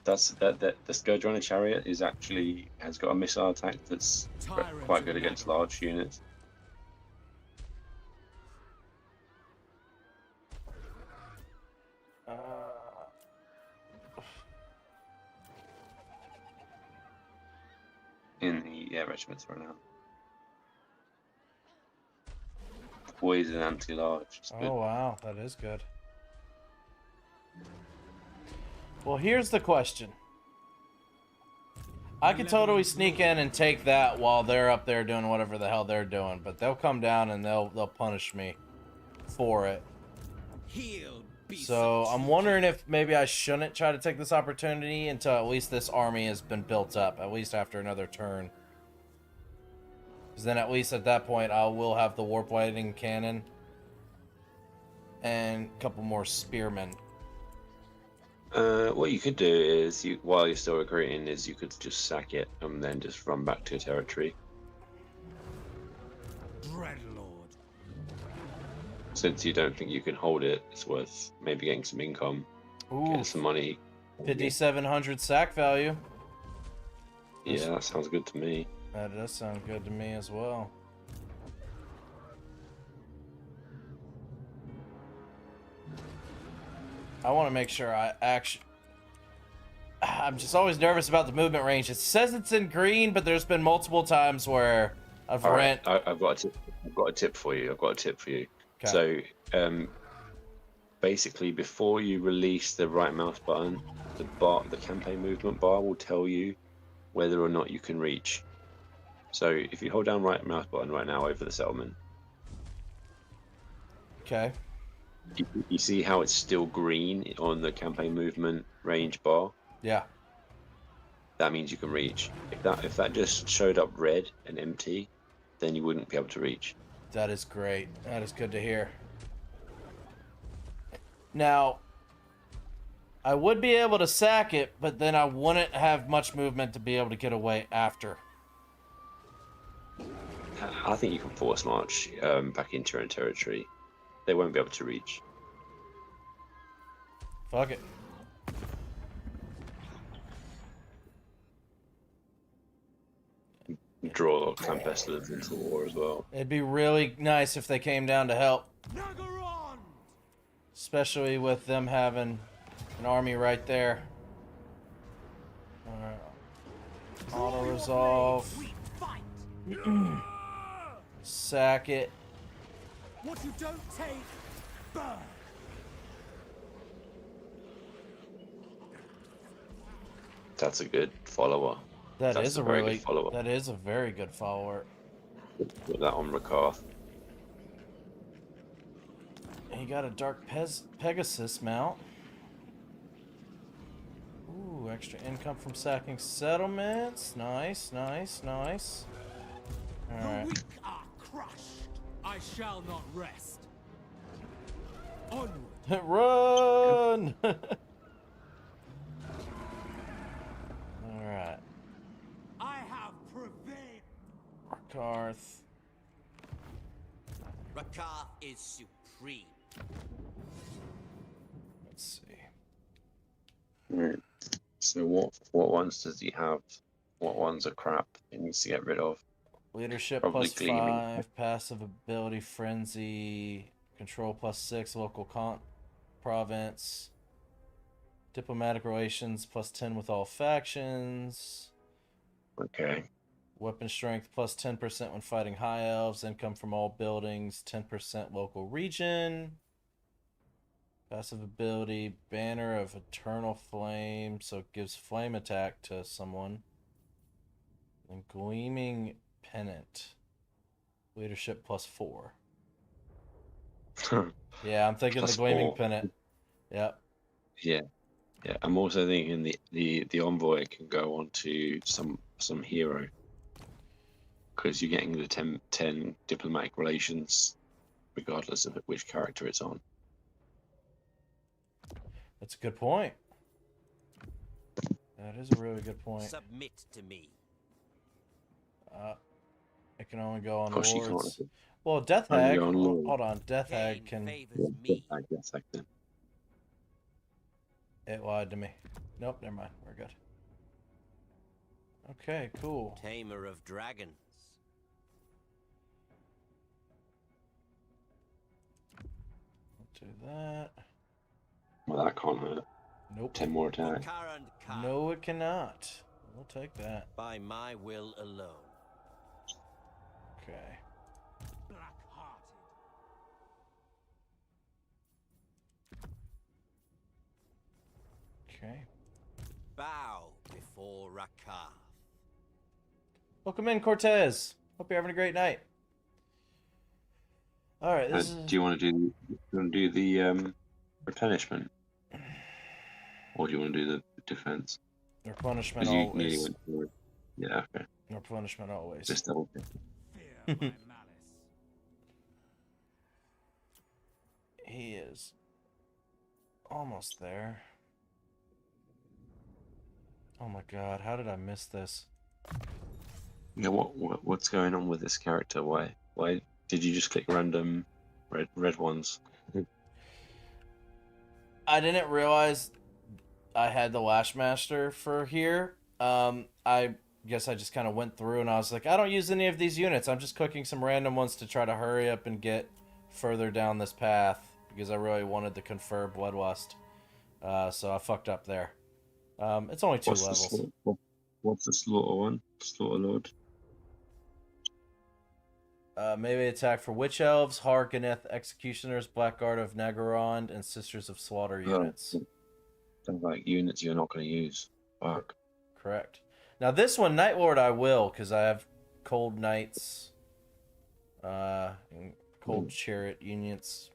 The Scourge Runner Chariot has got a missile attack that's quite good against large units. In the air regiments right now. Poison anti-large. Oh wow, that is good. Well, here's the question. I could totally sneak in and take that while they're up there doing whatever the hell they're doing, but they'll come down and they'll punish me for it. So I'm wondering if maybe I shouldn't try to take this opportunity until at least this army has been built up, at least after another turn. Because then at least at that point I will have the warp lightning cannon and a couple more spearmen. What you could do is, while you're still recruiting, is you could just sack it and then just run back to your territory. Dreadlord. Since you don't think you can hold it, it's worth maybe getting some income, getting some money. 5,700 sack value. Yeah, that sounds good to me. That does sound good to me as well. I want to make sure I'm just always nervous about the movement range. It says it's in green, but there's been multiple times where I've ran. I've got a tip for you. Okay. So, basically, before you release the right mouse button, the campaign movement bar will tell you whether or not you can reach. So, if you hold down right mouse button right now over the settlement. Okay. You see how it's still green on the campaign movement range bar? Yeah. That means you can reach. If that just showed up red and empty, then you wouldn't be able to reach. That is great. That is good to hear. Now, I would be able to sack it, but then I wouldn't have much movement to be able to get away after. I think you can force march back into your own territory. They won't be able to reach. Fuck it. Draw Clan Pestilence into war as well. It'd be really nice if they came down to help. Especially with them having an army right there. Alright. Auto-resolve. Sack it. What you don't take, burn. That's a good follower. That That's is a very really good follower. that is a very good follower. Put that on Rakarth. He got a Dark Pegasus mount. Ooh, extra income from sacking settlements. Nice, nice, nice. Alright. The weak are crushed. I shall not rest. Onward. Run! right. I have prevailed. Karth. Rakar is supreme. Let's see. Right. So what ones does he have? What ones are crap he needs to get rid of? Leadership Probably plus Gleaming. 5, passive ability frenzy, control plus 6, local province, diplomatic relations plus 10 with all factions, Okay. weapon strength plus 10% when fighting high elves, income from all buildings, 10% local region, passive ability banner of eternal flame, so it gives flame attack to someone, and gleaming pennant. Leadership plus 4. Yeah, I'm thinking Plus the gleaming 4. pennant. Yep. Yeah. Yeah. I'm also thinking the envoy can go on to some hero. Because you're getting the 10 diplomatic relations regardless of which character it's on. That's a good point. That is a really good point. Submit to me. It can only go on Of course you lords. can't. Well, Death Only Hag. on lords. Hold on, Death Hag Cain can. favors me. I guess I can. It lied to me. Nope, never mind. We're good. Okay, cool. Tamer of dragons. Do that. Well, that can't hurt. Nope. 10 more attack. Bukar and Kar. No, it cannot. We'll take that. By my will alone. Okay. Black-hearted. Okay. Bow before Rakar. Welcome in, Cortez. Hope you're having a great night. All right. This is... Do you want to do the replenishment, or do you want to do the defense? replenishment Because you nearly always. went forward. Yeah. Okay. Replenishment always. Just double check. Fear my malice. He is almost there. Oh my god, how did I miss this? Yeah. What's going on with this character? Why did you just click random red ones? I didn't realize I had the Lashmaster for here. I guess I just kind of went through and I was like, I don't use any of these units. I'm just clicking some random ones to try to hurry up and get further down this path because I really wanted to confer Bloodlust. So I fucked up there. It's only 2 levels. What's the slaughter one? Slaughter Lord. Maybe attack for Witch Elves, Harkonneth, Executioners, Blackguard of Nagarond, and Sisters of Slaughter units. Sounds like units you're not going to use. Fuck. Correct. Now this one, Night Lord, I will, because I have Cold Knights, and Cold Chariot units.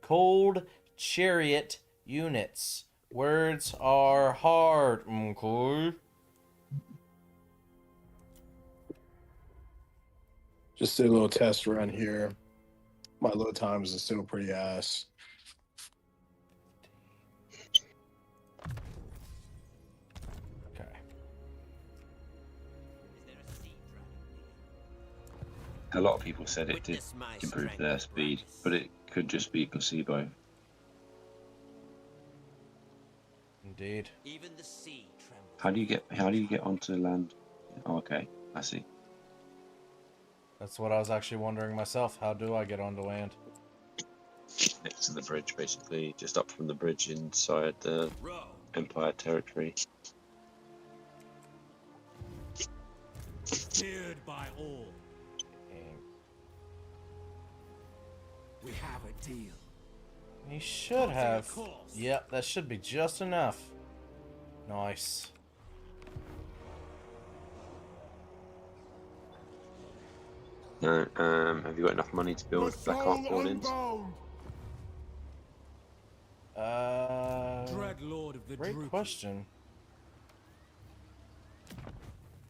Cold Chariot units. Words are hard. Okay. Just did a little test run here. My load times is still pretty ass. Okay. Is there a sea dragon? A lot of people said it did Witness my improve strength, their speed, Brandis. but it could just be placebo. Indeed. Even the sea trembles. How do you get onto land? Oh, okay, I see. That's what I was actually wondering myself. How do I get onto land? Next to the bridge, basically, just up from the bridge inside the Row. Empire territory. Feared by all. We have a deal. He should have. course. Yep, that should be just enough. Nice. No, have you got enough money to build Black Ark buildings? Dread Lord of the Great Druid. question.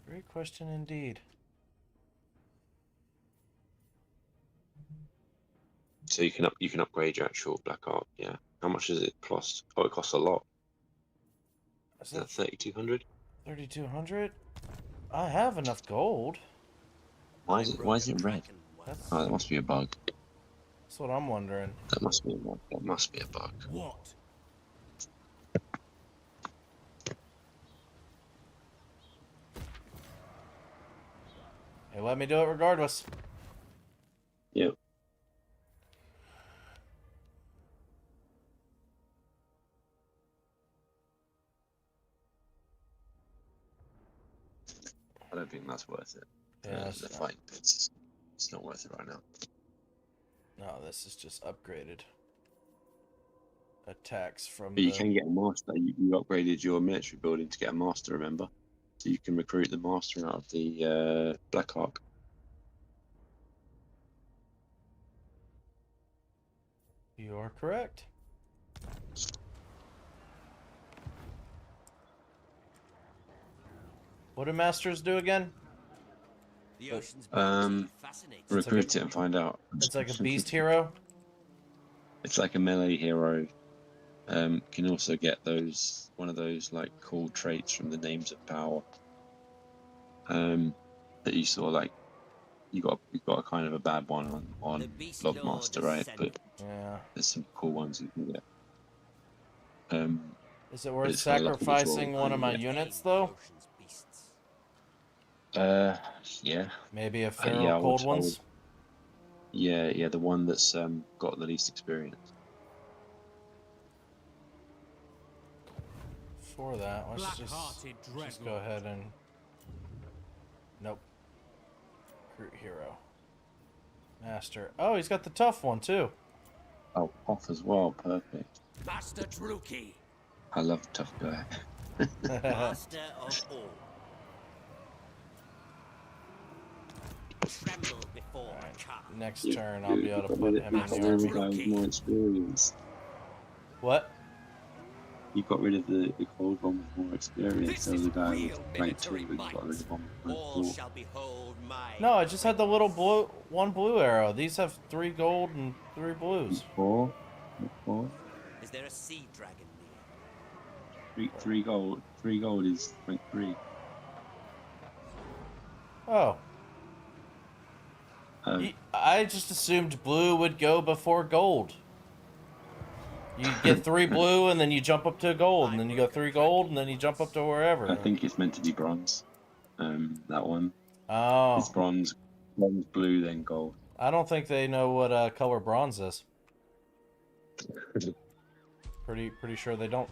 Great question indeed. So you can upgrade your actual Black Ark. Yeah. How much does it cost? Oh, it costs a lot. Is Is that it 3,200? 3,200. I have enough gold. Why is it red? That's Oh, that must be a bug. what I'm wondering. That must be a bug. That must be a bug. What? Hey, let me do it regardless. Yep. I don't think that's worth it. Yeah, The fight, it's not worth it right now. no, this is just upgraded. Attacks from But you the... can get a master. You upgraded your military building to get a master, remember? So you can recruit the master out of the Black Ark. You are correct. What do masters do again? The ocean's bounty fascinates me. Recruit it and find out. It's like a beast hero. It's like a melee hero. Can also get one of those like cool traits from the Names of Power. That you saw, like you got a kind of a bad one on The Beast Logmaster, Lord right? is But Yeah. there's some cool ones you can get. Is it worth it's kind of like a sacrificing visual one of my thing, units, though? Ocean's beasts. Yeah. Maybe a Yeah, feral I cold would- ones? Yeah, the one that's got the least experience. For that, let's just Black-hearted go dreadlord. ahead and... Nope. Recruit hero. Master. Oh, he's got the tough one, too. Oh, off as well, perfect. Master Druki. I love a tough guy. Master of all. Tremble before Ka. Next turn, I'll be able to put him in got the rid of the army. guy with more experience. What? You got rid of the cold one with more experience. This So the is guy real with rank 2, military but you got rid of one with rank All 4. shall behold my... No, I just had the little one blue arrow. These have 3 gold and 3 blues. 4? 4? Is there a sea dragon near? 3 gold. 3 gold is rank 3. Oh. Um, I just assumed blue would go before gold. You get 3 blue, and then you jump up to gold, and then you go 3 gold, and then you jump up to wherever. I think it's meant to be bronze. That one. Oh. It's bronze, blue, then gold. I don't think they know what color bronze is. Pretty sure they don't.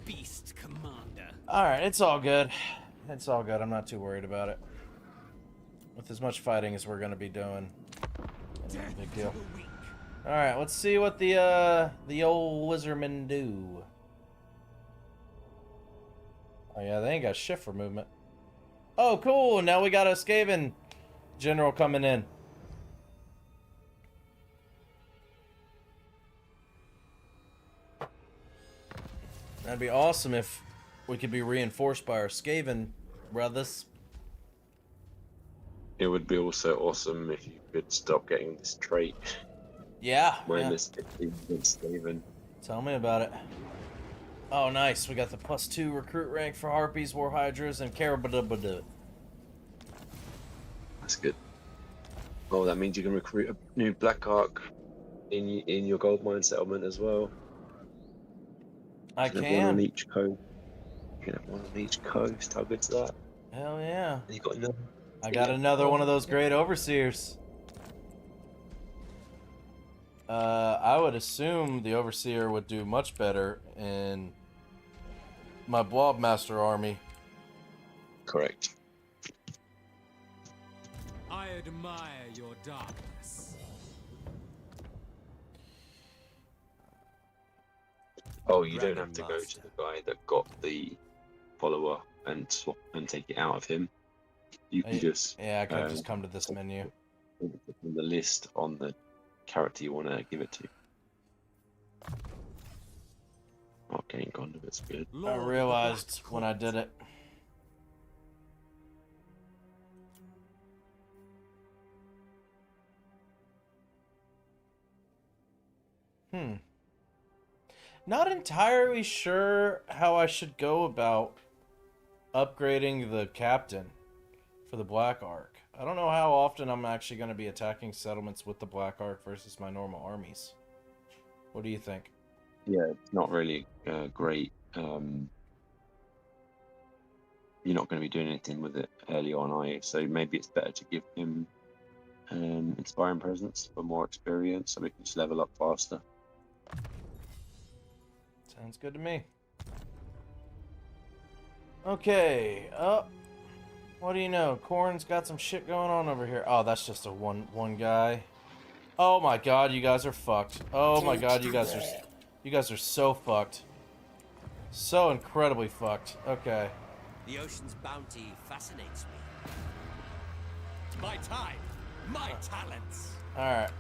Beast Commander. Alright, it's all good. It's all good. I'm not too worried about it. With as much fighting as we're going to be doing. It's not a big deal. Alright, let's see what the old Lizardmen do. Oh yeah, they ain't got shit for movement. Oh cool, now we got a Skaven general coming in. That'd be awesome if we could be reinforced by our Skaven brothers. It would be also awesome if you could stop getting this trait. Yeah. Minus 15 against Steven. Tell me about it. Oh, nice. We got the +2 recruit rank for Harpies, War Hydras, and Carabadabada. That's good. Oh, that means you can recruit a new Black Ark in your gold mine settlement as well. I You can have one on can. each coast. You can have one on each coast. How good's that? Hell yeah. And you got another. I got another one of those great overseers. I would assume the overseer would do much better in my Blob Master army. Correct. I admire your darkness. Oh, you don't Dragon have to go Master. to the guy that got the follower and swap and take it out of him. You can just Yeah, I could just come to this menu. put the list on the character you want to give it to. Oh, getting Gondovit's good. I Lord of the realized Black when I Court. did it. Not entirely sure how I should go about upgrading the captain for the Black Ark. I don't know how often I'm actually going to be attacking settlements with the Black Ark versus my normal armies. What do you think? Yeah, it's not really great. You're not going to be doing anything with it early on, are you? So maybe it's better to give him inspiring presence for more experience, so we can just level up faster. Sounds good to me. Okay, what do you know? Corn's got some shit going on over here. Oh, that's just a one guy. Oh my god, you guys are fucked. Oh my god, you guys are so fucked. So incredibly fucked. Okay. The ocean's bounty fascinates me. My time, my talents. Alright.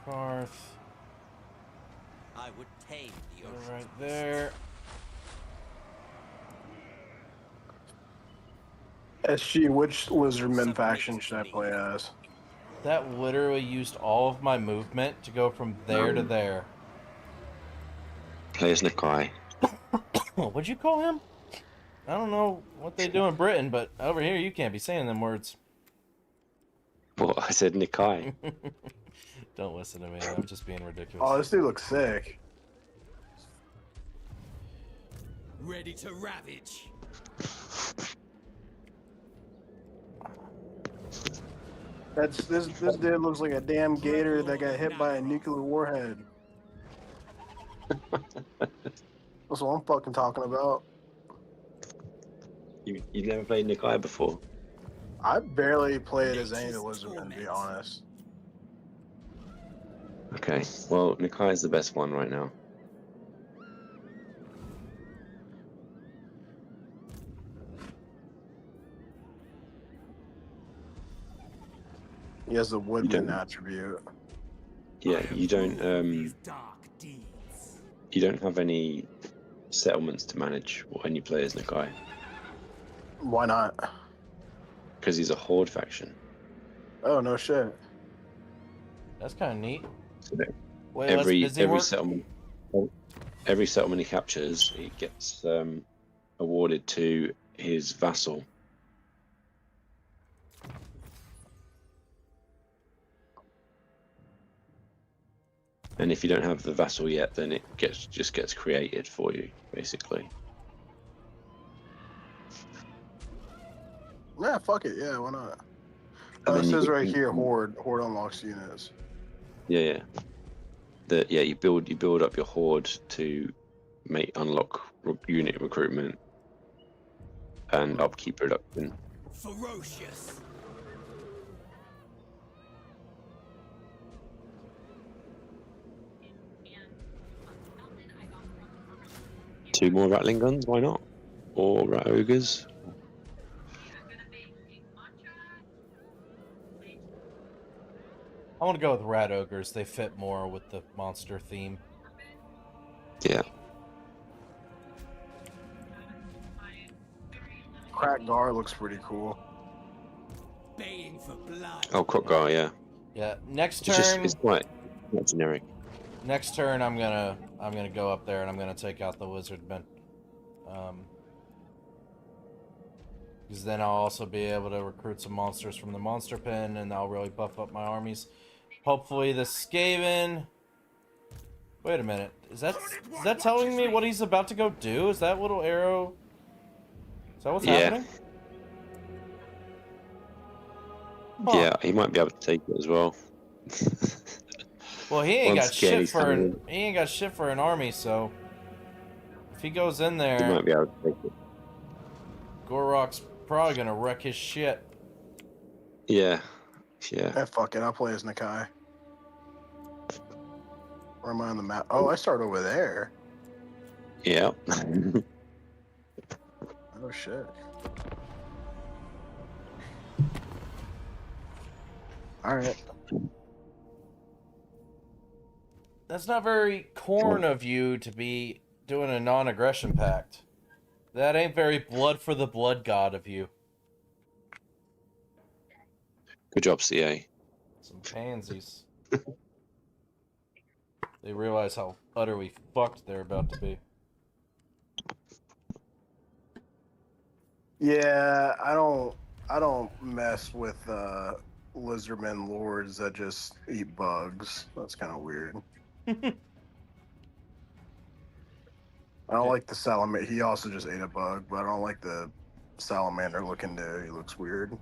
North. I would tame the ocean. Right there. SG, which Lizardmen faction should I play as? That literally used all of my movement to go from there to there. Play as Nakai. What'd you call him? I don't know what they do in Britain, but over here you can't be saying them words. Well, I said Nakai. Don't listen to me. I'm just being ridiculous. Oh, this dude looks sick. Ready to ravage. This dude looks like a damn gator that got hit by a nuclear warhead. That's what I'm fucking talking about. You've never played Nakai before? I barely played as any of the Lizardmen, to be honest. Okay, well, Nakai is the best one right now. He has the Woodman attribute. Yeah, you don't have any settlements to manage when you play as Nakai. Why not? Because he's a horde faction. Oh, no shit. That's kind of neat. So Wait, every work? settlement he captures, he gets awarded to his vassal. And if you don't have the vassal yet, then it just gets created for you, basically. Yeah, fuck it. Yeah, why not? And Oh, it then says right here, Horde unlocks units. Yeah. You build up your horde to unlock unit recruitment and upkeep production. Ferocious. Two more rattling guns, why not? Or rat ogres. I want to go with rat ogres. They fit more with the monster theme. Yeah. Crack Gar looks pretty cool. Baying for blood. Oh, Krokgar, yeah. Yeah. Next turn. It's quite generic. Next turn, I'm gonna go up there and I'm gonna take out the Lizardmen. Because then I'll also be able to recruit some monsters from the monster pen, and I'll really buff up my armies. Hopefully, the Skaven. Wait a minute. Is that telling me what he's about to go do? Is that little arrow? Is that what's happening? Huh. Yeah, he might be able to take it as well. Well, he ain't got shit for an army, so if he goes in there, he might be able to take it. Gorok's probably gonna wreck his shit. Yeah. Fuck it, I'll play as Nakai. Where am I on the map? Oh, I start over there. Yeah. Oh shit. Alright. That's not very corn of you to be doing a non-aggression pact. That ain't very blood for the blood god of you. Good job, CA. Some pansies. They realize how utterly fucked they're about to be. Yeah, I don't mess with lizardmen lords that just eat bugs. That's kind of weird. I don't like the salamander. He also just ate a bug, but I don't like the salamander looking dude. He looks weird.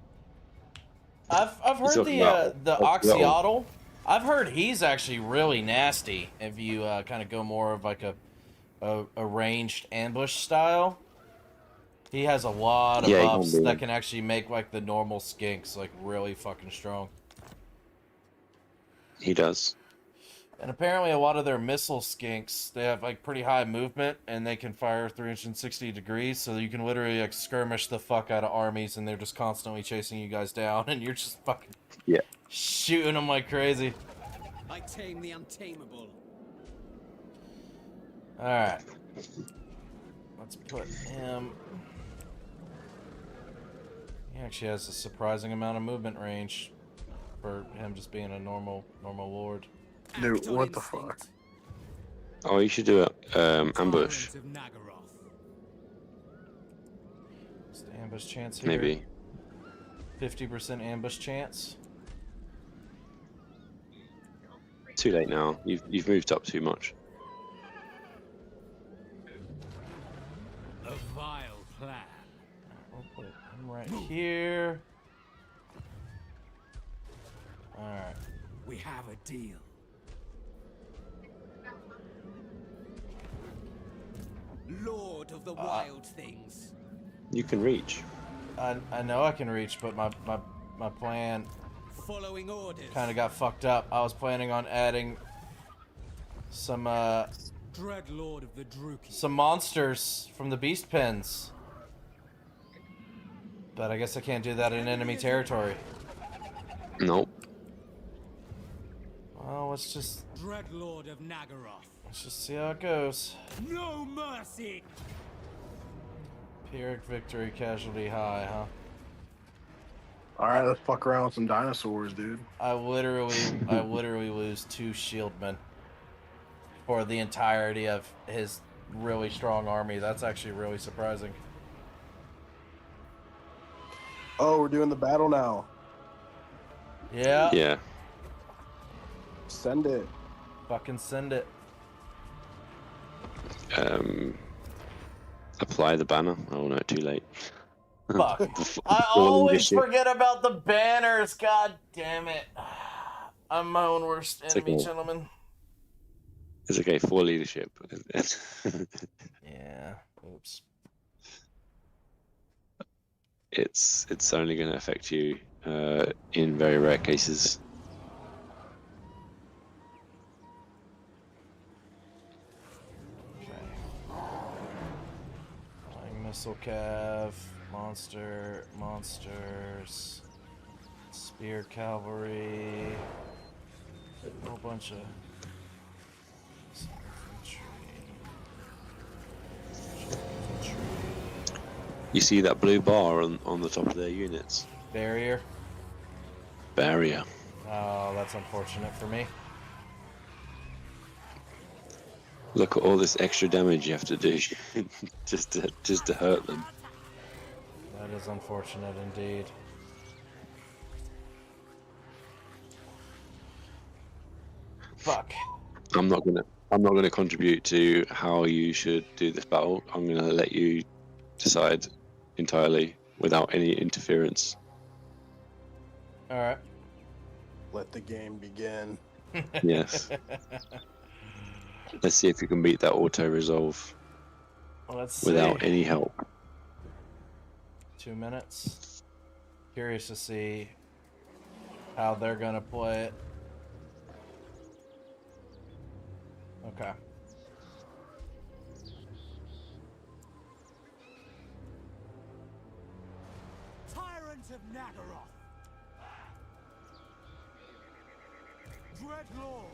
I've He's heard talking about the Oxyotl. oxyotl. I've heard he's actually really nasty if you kind of go more of like a ranged ambush style. He has a lot of Yeah, he can buffs be. that can actually make like the normal skinks like really fucking strong. He does. And apparently a lot of their missile skinks, they have like pretty high movement and they can fire 360 degrees, so you can literally like skirmish the fuck out of armies and they're just constantly chasing you guys down and you're just fucking Yeah. shooting them like crazy. I tame the untamable. Alright. Let's put him... He actually has a surprising amount of movement range for him just being a normal lord. Dude, Act on what the instinct. fuck? Oh, you should do it. Ambush. Tyrant of Nagaroth. What's the ambush chance here? Maybe. 50% ambush chance. Too late now. You've moved up too much. A vile plan. We'll put him right here. Alright. We have a deal. Lord of the wild things. You can reach. I know I can reach, but my plan Following orders. kind of got fucked up. I was planning on adding some Dread Lord of the Druki. some monsters from the beast pens. But I guess I can't do that in enemy territory. Nope. Well, let's just Dread Lord of Nagaroth. see how it goes. No mercy. Pyrrhic victory casualty high, huh? All right, let's fuck around with some dinosaurs, dude. I literally lose 2 shieldmen for the entirety of his really strong army. That's actually really surprising. Oh, we're doing the battle now. Yeah. Yeah. Send it. Fucking send it. Apply the banner. Oh no, too late. Fuck. Before I always leadership. forget about the banners. God damn it. I'm my own worst enemy, okay. gentlemen. It's okay for leadership. Yeah. Oops. It's only going to affect you in very rare cases. Flying missile cav, monsters, spear cavalry, a whole bunch of infantry. You see that blue bar on the top of their units? Barrier. Barrier. Oh, that's unfortunate for me. Look at all this extra damage you have to do just to hurt them. That is unfortunate indeed. Fuck. I'm not gonna contribute to how you should do this battle. I'm gonna let you decide entirely without any interference. Alright. Let the game begin. Yes. Let's see if you can beat that auto resolve Let's without see. any help. 2 minutes. Curious to see how they're gonna play it. Okay. Tyrant of Nagaroth. Dread Lord.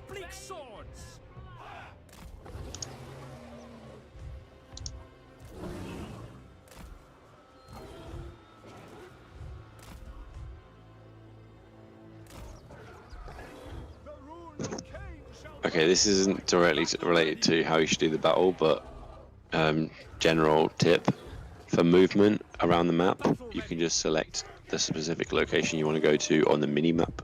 bleak swords. Okay, this isn't directly related to how you should do the battle, but general tip for movement around the map, you can just select the specific location you want to go to on the mini map.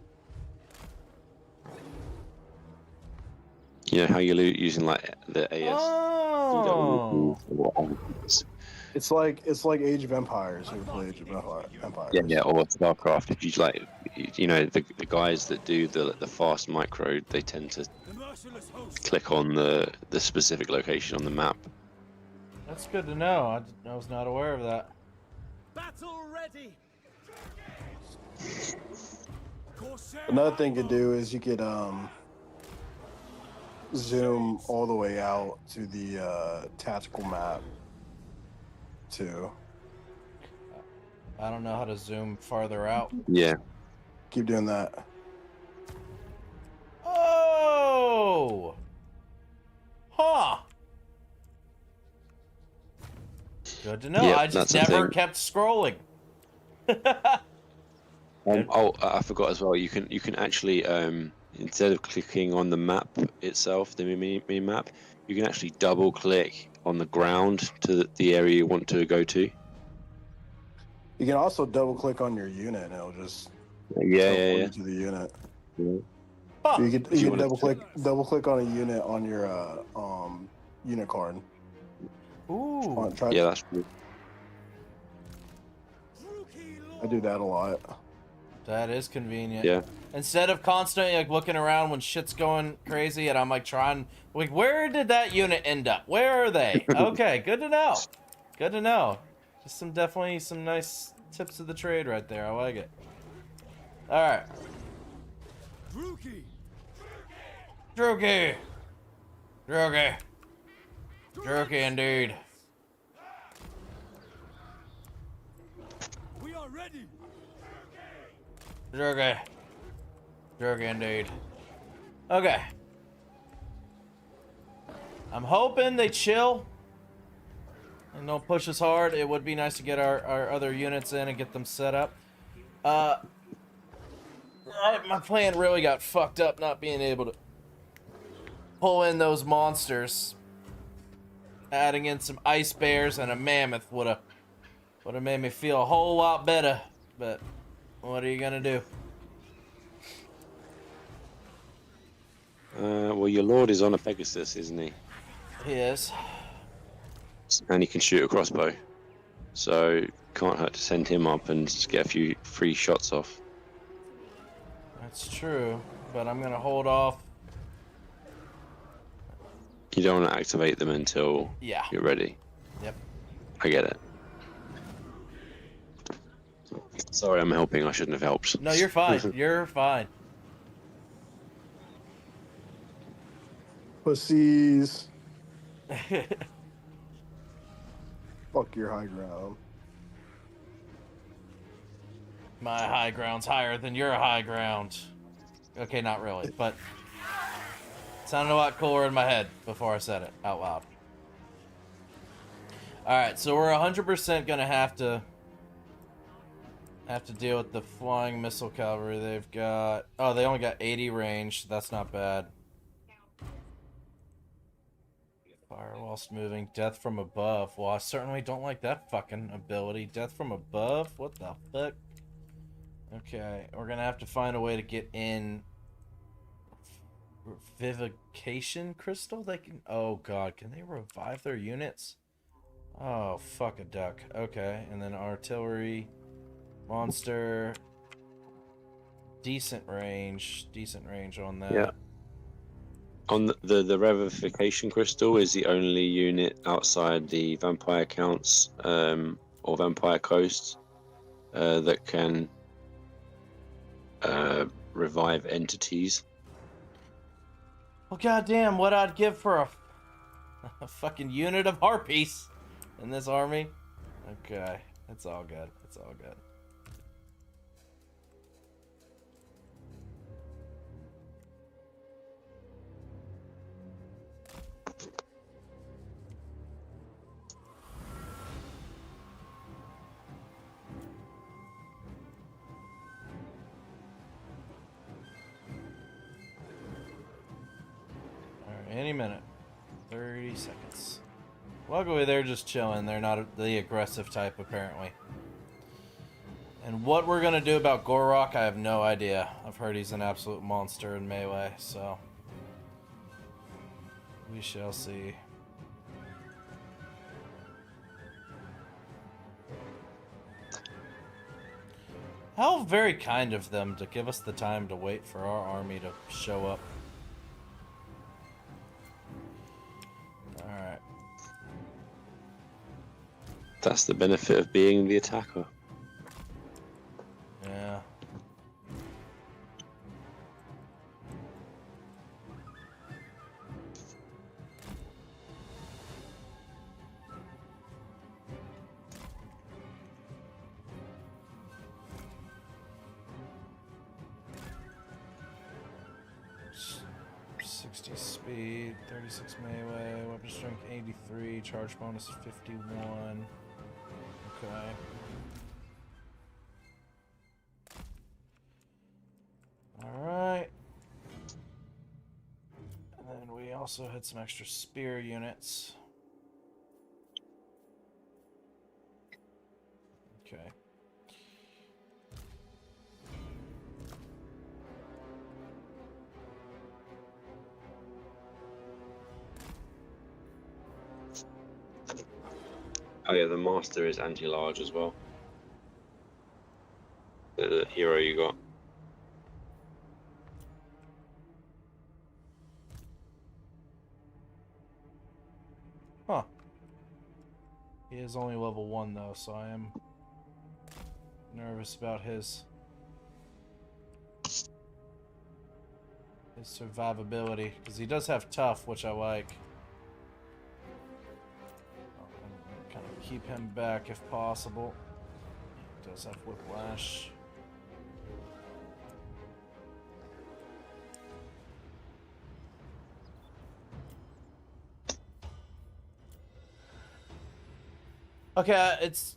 You know how you're using like the AS. Oh. It's like Age of Empires. Who play Age of Empires? Yeah, or StarCraft. If you like, you know, the guys that do the fast micro, they tend to click on the specific location on the map. That's good to know. I was not aware of that. Battle ready. Another thing to do is you could zoom all the way out to the tactical map too. I don't know how to zoom farther out. Yeah. Keep doing that. Oh! Huh. Good to know. Yeah, I just that's the never thing. kept scrolling. Oh, I forgot as well. You can actually instead of clicking on the map itself, the mini map, you can actually double click on the ground to the area you want to go to. You can also double click on your unit and it'll just Yeah. teleport you to the unit. Yeah. Huh. You can wanna- double click on a unit on your unit card. Ooh. Yeah, that's true. I do that a lot. That is convenient. Yeah. Instead of constantly like looking around when shit's going crazy and I'm like trying, like, where did that unit end up? Where are they? Okay, good to know. Good to know. Just definitely some nice tips of the trade right there. I like it. All right. Druki. Indeed. We are ready. Druki indeed. Okay. I'm hoping they chill and don't push us hard. It would be nice to get our other units in and get them set up. My plan really got fucked up not being able to pull in those monsters. Adding in some ice bears and a mammoth would have made me feel a whole lot better. But what are you gonna do? Well, your lord is on a Pegasus, isn't he? He is. And he can shoot a crossbow, so can't hurt to send him up and just get a few free shots off. That's true, but I'm gonna hold off. You don't want to activate them until you're ready. Yep. I get it. Sorry, I'm helping. I shouldn't have helped. No, you're fine. You're fine. Pussies. Fuck your high ground. My high ground's higher than your high ground. Okay, not really, but it sounded a lot cooler in my head before I said it out loud. Alright, so we're 100% gonna have to deal with the flying missile cavalry they've got. Oh, they only got 80 range. That's not bad. Fire whilst moving. Death from above. Well, I certainly don't like that fucking ability. Death from above? What the fuck? Okay, we're gonna have to find a way to get in. Revivification crystal? They can. Oh god, can they revive their units? Oh, fuck a duck. Okay, and then artillery. Monster. Decent range on that. Yeah. On the revivification crystal is the only unit outside the vampire counts or vampire coast that can revive entities. Well, goddamn, what I'd give for a fucking unit of harpies in this army. Okay, it's all good. It's all good. Any minute. 30 seconds. Luckily, they're just chilling. They're not the aggressive type, apparently. And what we're going to do about Gorok, I have no idea. I've heard he's an absolute monster in melee, so... we shall see. How very kind of them to give us the time to wait for our army to show up. Alright. That's the benefit of being the attacker. Yeah. Speed, 36 melee, weapon strength 83, charge bonus 51. Okay. Alright. And then we also had some extra spear units. Okay. Oh yeah, the master is anti-large as well. The hero you got. Huh. He is only level 1 though, so I am nervous about his survivability, because he does have tough, which I like. Kind of keep him back if possible. He does have whiplash. Okay, it's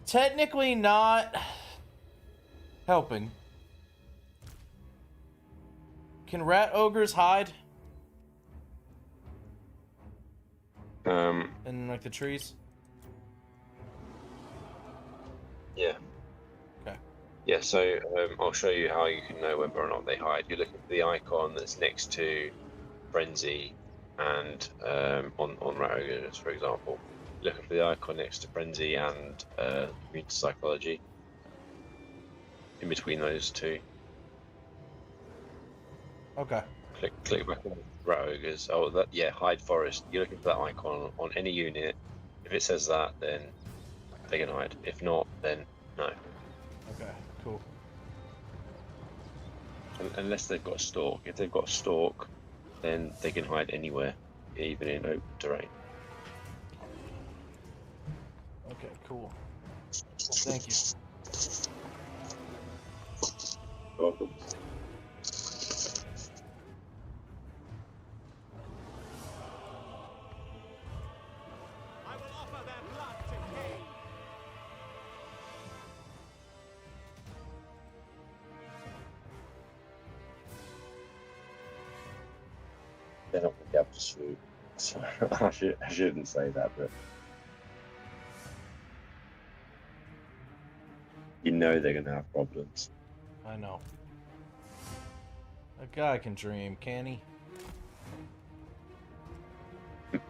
technically not helping. Can rat ogres hide? In like the trees? Yeah. Okay. Yeah, so I'll show you how you can know whether or not they hide. You're looking for the icon that's next to Frenzy and on rat ogres, for example. Looking for the icon next to Frenzy and immune to psychology. In between those two. Okay. Click back on rat ogres. Oh, that, yeah, hide forest. You're looking for that icon on any unit. If it says that, then they can hide. If not, then no. Okay, cool. Unless they've got a stalk. If they've got a stalk, then they can hide anywhere, even in open terrain. Okay, cool. Thank you. Welcome. I will offer their blood to Cain. They're not going to be able to swoop. So I shouldn't say that, but you know they're going to have problems. I know. A guy can dream, can he?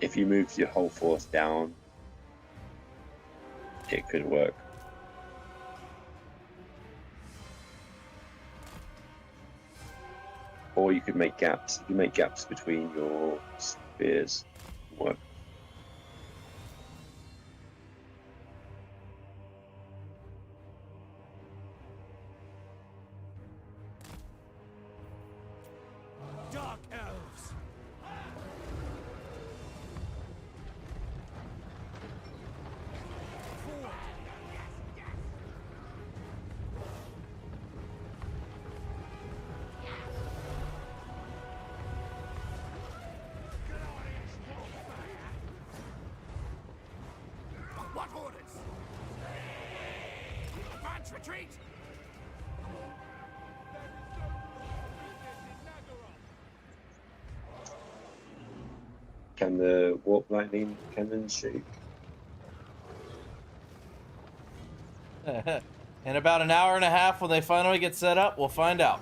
If you move your whole force down, it could work. Or you could make gaps. If you make gaps between your spears, it can work. Dark elves. Forward. What orders? Advance retreat. Can the warp lightning cannons shoot? In about an hour and a half, when they finally get set up, we'll find out.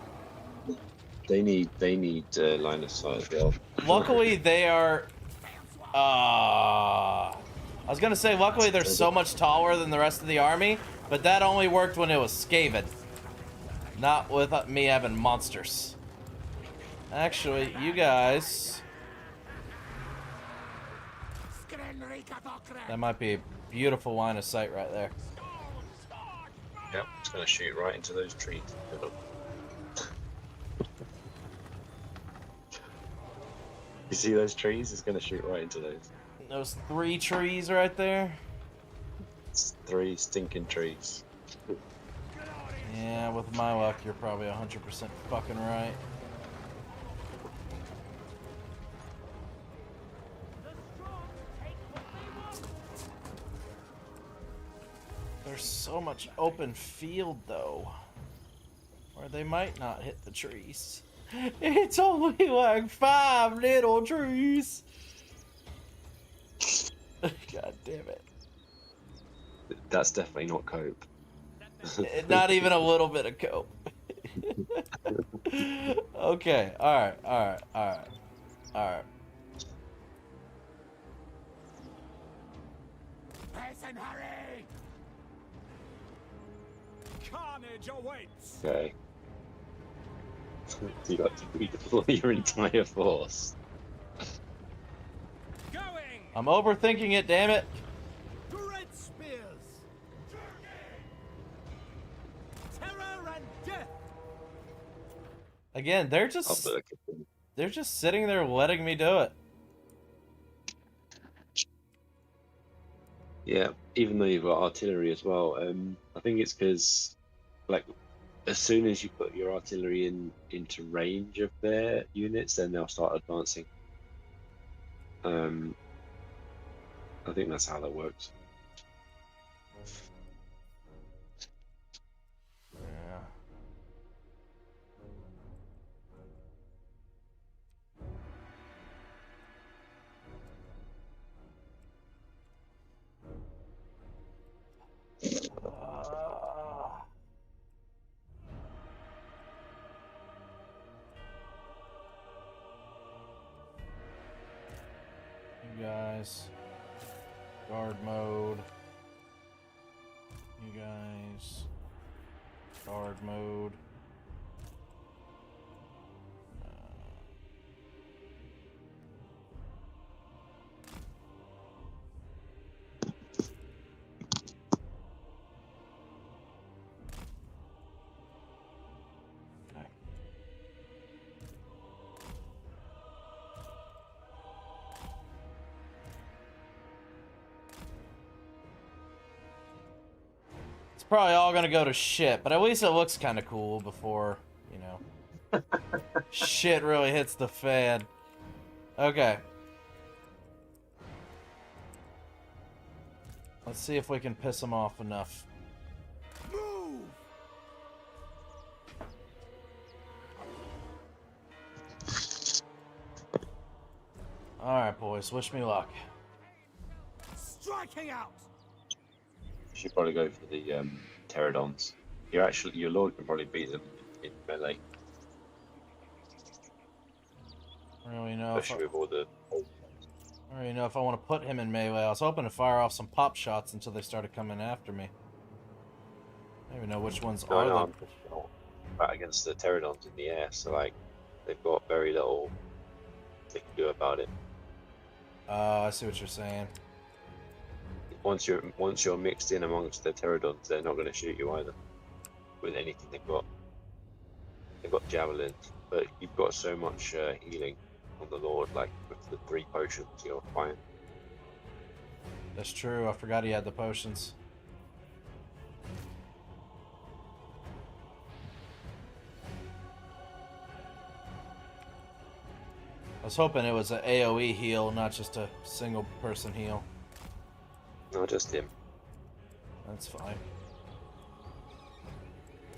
They need line of sight as well. Luckily, they are. I was gonna say, luckily they're so much taller than the rest of the army, but that only worked when it was Skaven, not with me having monsters. Actually, you guys. That might be a beautiful line of sight right there. Yep, it's gonna shoot right into those trees. You see those trees? It's gonna shoot right into those. Those 3 trees right there. It's 3 stinking trees. Yeah, with my luck, you're probably 100% fucking right. There's so much open field, though, where they might not hit the trees. It's only like 5 little trees. God damn it. That's definitely not cope. Not even a little bit of cope. Okay, alright. Person, hurry! Carnage awaits. Okay. You got to redeploy your entire force. Going. I'm overthinking it, damn it. Great spears. Terror and death. Again, they're just sitting there letting me do it. Yeah, even though you've got artillery as well, I think it's because, like, as soon as you put your artillery into range of their units, then they'll start advancing. I think that's how that works. Yeah. You guys, guard mode. You guys, guard mode. Okay. It's probably all gonna go to shit, but at least it looks kind of cool before, you know, shit really hits the fan. Okay. Let's see if we can piss them off enough. Move. Alright, boys, wish me luck. Striking out. You should probably go for the pterodons. Your lord can probably beat them in melee. I don't really know if Especially with all the. I don't really know if I want to put him in melee. I was hoping to fire off some pop shots until they started coming after me. I don't even know which ones are I'm back against the pterodons in the air, so like they've got very little they can do about it. Oh, I see what you're saying. Once you're mixed in amongst the pterodons, they're not going to shoot you either with anything they've got. They've got javelins, but you've got so much healing on the Lord, like with the 3 potions, you're fine. That's true. I forgot he had the potions. I was hoping it was an AoE heal, not just a single person heal. No, just him. That's fine.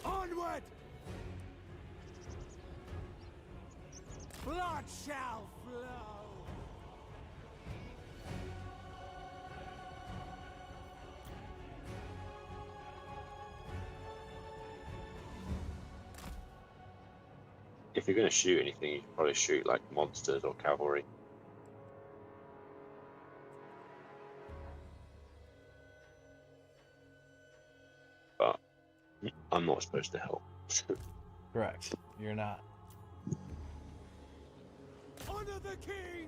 Onward. Blood shall flow. you're going to shoot anything, you should probably shoot like monsters or cavalry. But I'm not supposed to help. Correct. You're not. Honor the king!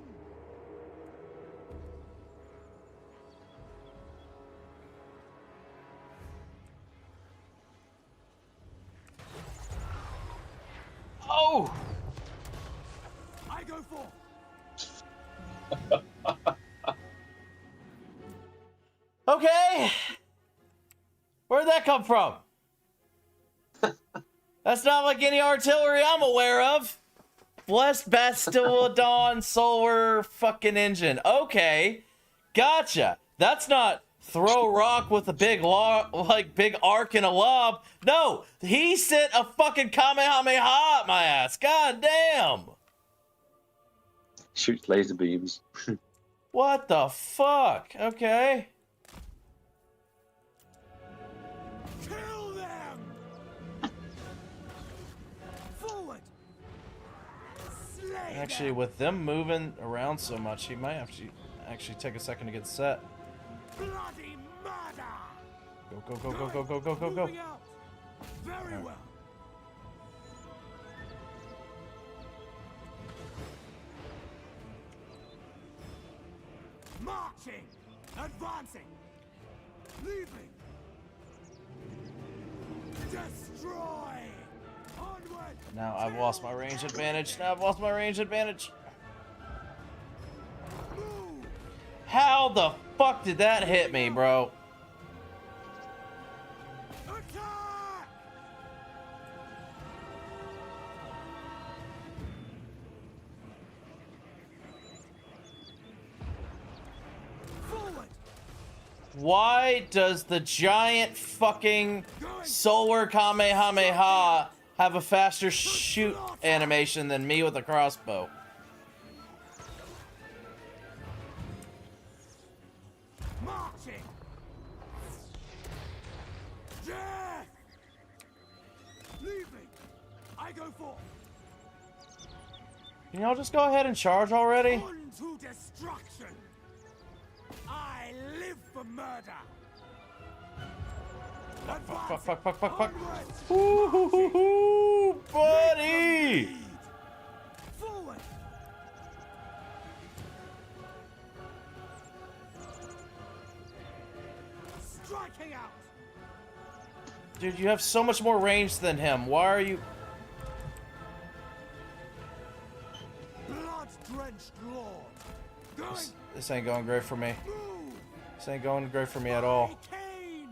Oh! I go for. Okay. Where'd that come from? That's not like any artillery I'm aware of. Blessed Bastille Solar fucking engine. Okay. Gotcha. That's not throw rock with a big big arc and a lob. No, he sent a fucking Kamehameha at my ass. God damn. Shoots laser beams. What the fuck? Okay. Kill them! Forward! Slay Actually, them! with them moving around so much, he might have to actually take a second to get set. Bloody murder! Go, go, go, go, go, go, go, go, go. Moving out. Very well. Marching! Advancing! Leaving! Destroy! Onward! Now I've lost my range advantage. Now I've lost my range advantage. Move! How the fuck did that hit me, bro? Attack! Forward! Why does the giant fucking solar Kamehameha have a faster shoot animation than me with a crossbow? Marching! Death! Leaving! I go for. Can y'all just go ahead and charge already? On to destruction! I live for murder! Fuck, fuck, fuck, fuck, fuck. Onward! Ooh, buddy! Lead! Forward! Striking out! Dude, you have so much more range than him. Why are you... Blood-drenched lord! Going! This ain't going great for me. Move! This ain't going great for me at all. Kane!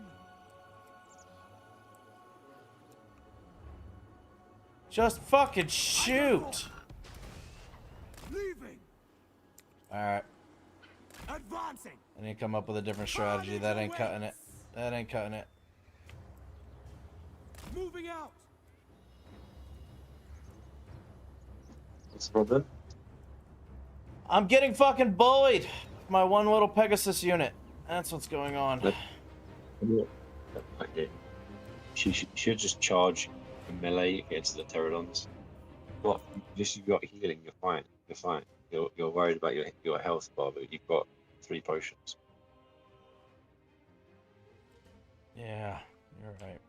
Just fucking shoot! Leaving! Alright. Advancing! I need to come up with a different strategy. That ain't cutting it. That ain't cutting it. Moving out! What's the problem? I'm getting fucking bullied. My one little Pegasus unit. That's what's going on. Okay. She should just charge in melee against the pterodons. What? You've got healing. You're fine. You're fine. You're worried about your health bar, but you've got 3 potions. Yeah, you're right.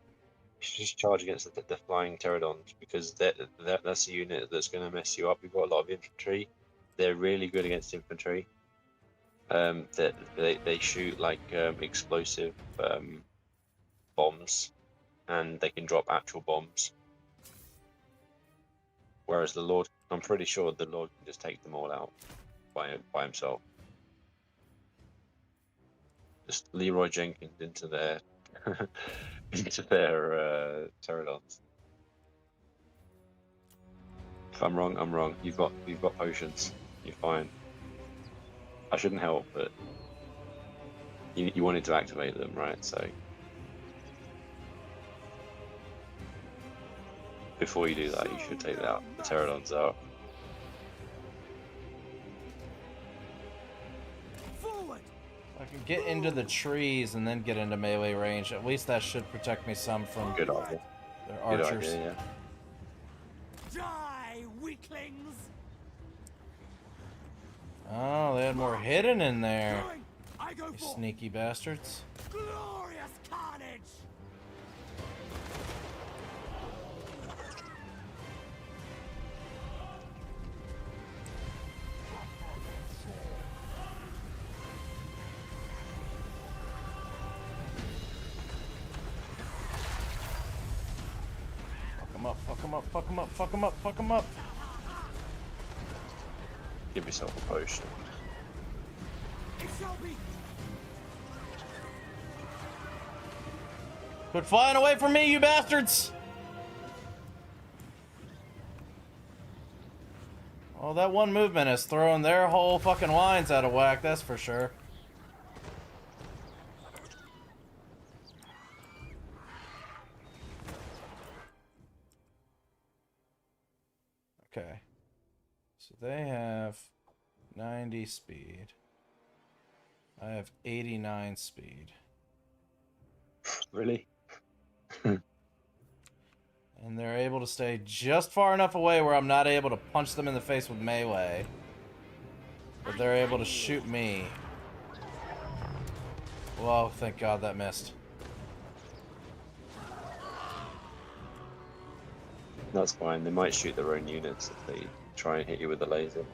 You should just charge against the flying pterodons because that's a unit that's going to mess you up. You've got a lot of infantry. They're really good against infantry. They shoot like explosive bombs, and they can drop actual bombs. Whereas the Lord, I'm pretty sure the Lord can just take them all out by himself. Just Leroy Jenkins into their pterodons. If I'm wrong, I'm wrong. You've got potions. You're fine. I shouldn't help, but you wanted to activate them, right? So before you do that, you should take the pterodons out. Forward! I can get into the trees and then get into melee range. At least that should protect me some from Good idea. their Good archers. idea, yeah. Die weaklings. Oh, they had more hidden in there. Going. I go You for sneaky bastards. glorious carnage. Fuck 'em up, fuck 'em up, fuck 'em up, fuck 'em up, fuck 'em up. Give yourself a potion. It shall be. Quit flying away from me, you bastards! Oh, that one movement is throwing their whole fucking lines out of whack, that's for sure. Okay. So they have 90 speed. I have 89 speed. Really? And they're able to stay just far enough away where I'm not able to punch them in the face with melee. But they're able to shoot me. Whoa, thank God that missed. That's fine. They might shoot their own units if they try and hit you with a laser.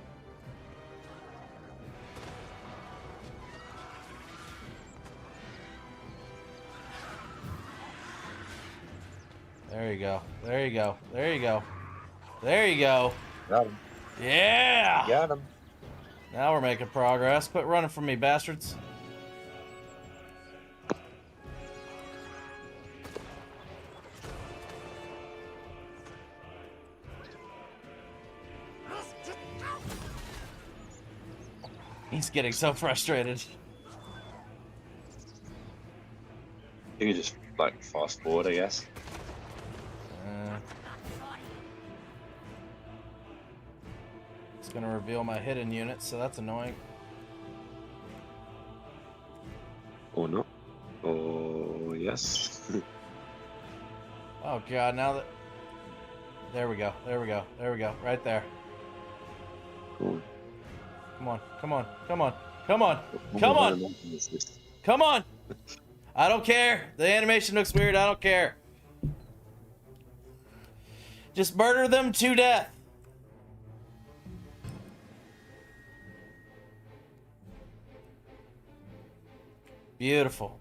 There you go. There you go. There you go. There you go. Got him. Yeah! Got him. Now we're making progress. Quit running from me, bastards. He's getting so frustrated. You can just like fast forward, I guess. It's gonna reveal my hidden units, so that's annoying. Or not. Or yes. Oh God! Now that there we go. There we go. There we go. Right there. Cool. Come on. Come on. Come on. Come on. Come on. Come on. I don't care. The animation looks weird. I don't care. Just murder them to death. Beautiful.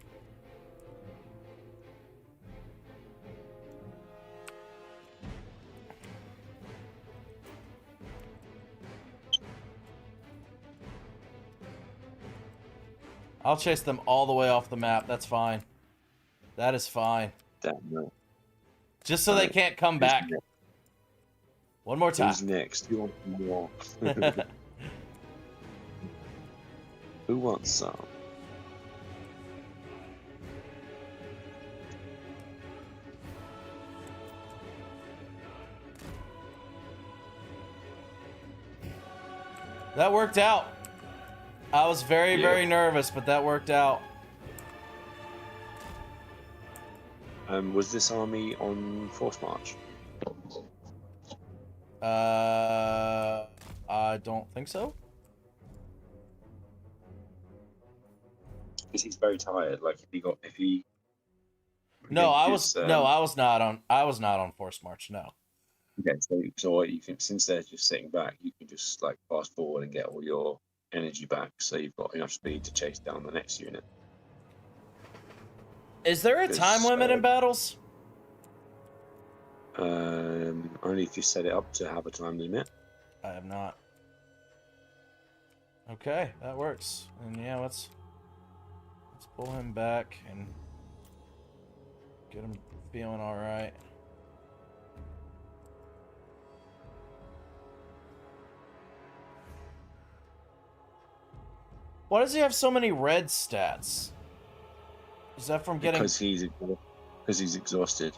I'll chase them all the way off the map. That's fine. That is fine. Damn no. Just so they can't come back. Next? One more time. Who's next? You want more? Who wants some? That worked out. I was very, very nervous, but that worked out. Was this army on force march? I don't think so. Because he's very tired. Like if he. No, I was not on force march. No. Okay, so what you can, since they're just sitting back, you can just like fast forward and get all your energy back, so you've got enough speed to chase down the next unit. Is there a time limit in battles? Only if you set it up to have a time limit. I have not. Okay, that works. And yeah, let's pull him back and get him feeling all right. Why does he have so many red stats? Is that from getting? Because he's exhausted,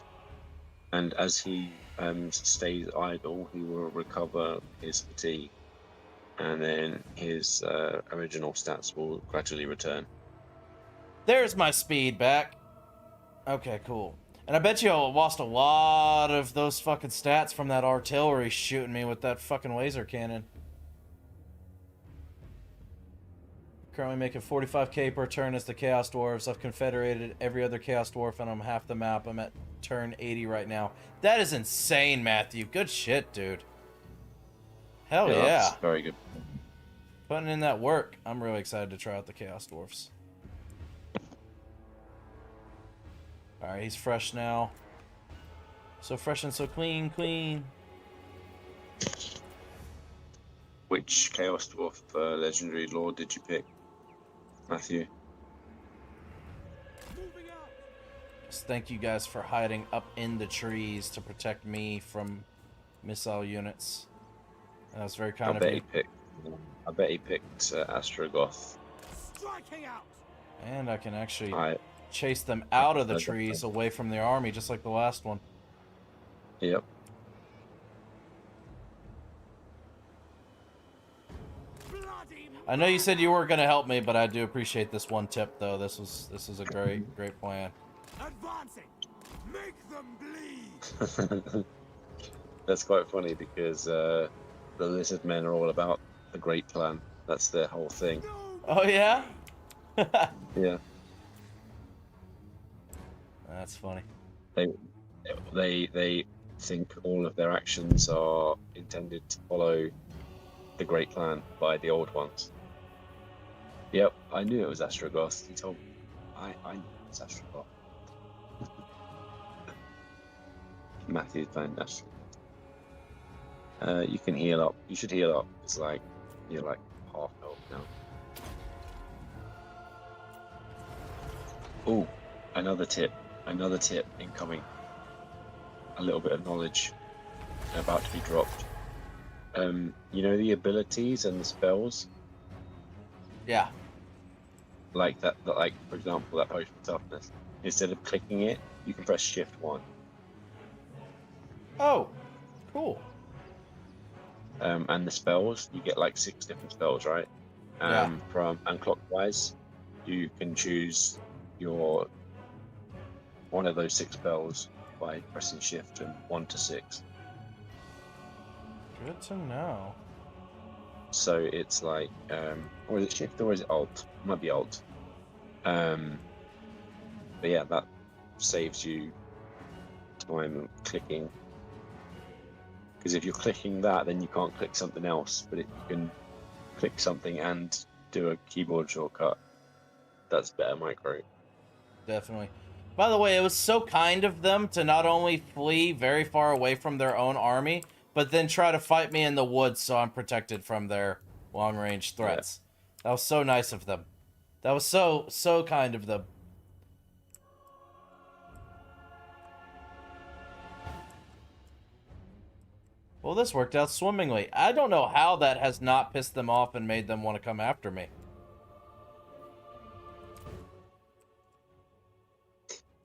and as he stays idle, he will recover his fatigue, and then his original stats will gradually return. There's my speed back. Okay, cool. And I bet you I lost a lot of those fucking stats from that artillery shooting me with that fucking laser cannon. Currently making 45k per turn as the Chaos Dwarves. I've confederated every other Chaos Dwarf and I'm half the map. I'm at turn 80 right now. That is insane, Matthew. Good shit, dude. Hell yeah. That's very good. Putting in that work. I'm really excited to try out the Chaos Dwarfs. Alright, he's fresh now. So fresh and so clean, clean. Which Chaos Dwarf legendary lord did you pick, Matthew? Just thank you guys for hiding up in the trees to protect me from missile units. That was very kind of you. I bet he picked Astrogoth. Striking out. And I can actually chase them out of the trees away from the army, just like the last one. Yep. I know you said you weren't gonna help me, but I do appreciate this one tip, though. This is a great plan. Advancing. Make them bleed. That's quite funny because the Lizardmen are all about the Great Plan. That's their whole thing. Oh yeah. Yeah. That's funny. They think all of their actions are intended to follow the Great Plan by the Old Ones. Yep, I knew it was Astrogoth. He told me. I knew it was Astrogoth. Matthew's playing Astrogoth. You can heal up. You should heal up. It's like you're like half health now. Oh, another tip incoming. A little bit of knowledge about to be dropped. You know the abilities and the spells? Yeah. Like that like for example that potion of toughness. Instead of clicking it, you can press shift 1. Oh, cool. And the spells, you get like 6 different spells, right? Yeah. And clockwise, you can choose your one of those 6 spells by pressing shift and 1 to 6. Good to know. So it's like, or is it shift or is it alt? It might be alt. But yeah, that saves you time clicking. Because if you're clicking that, then you can't click something else. But if you can click something and do a keyboard shortcut, that's better micro. Definitely. By the way, it was so kind of them to not only flee very far away from their own army, but then try to fight me in the woods so I'm protected from their long-range threats. Yeah. That was so nice of them. That was so kind of them. Well, this worked out swimmingly. I don't know how that has not pissed them off and made them want to come after me.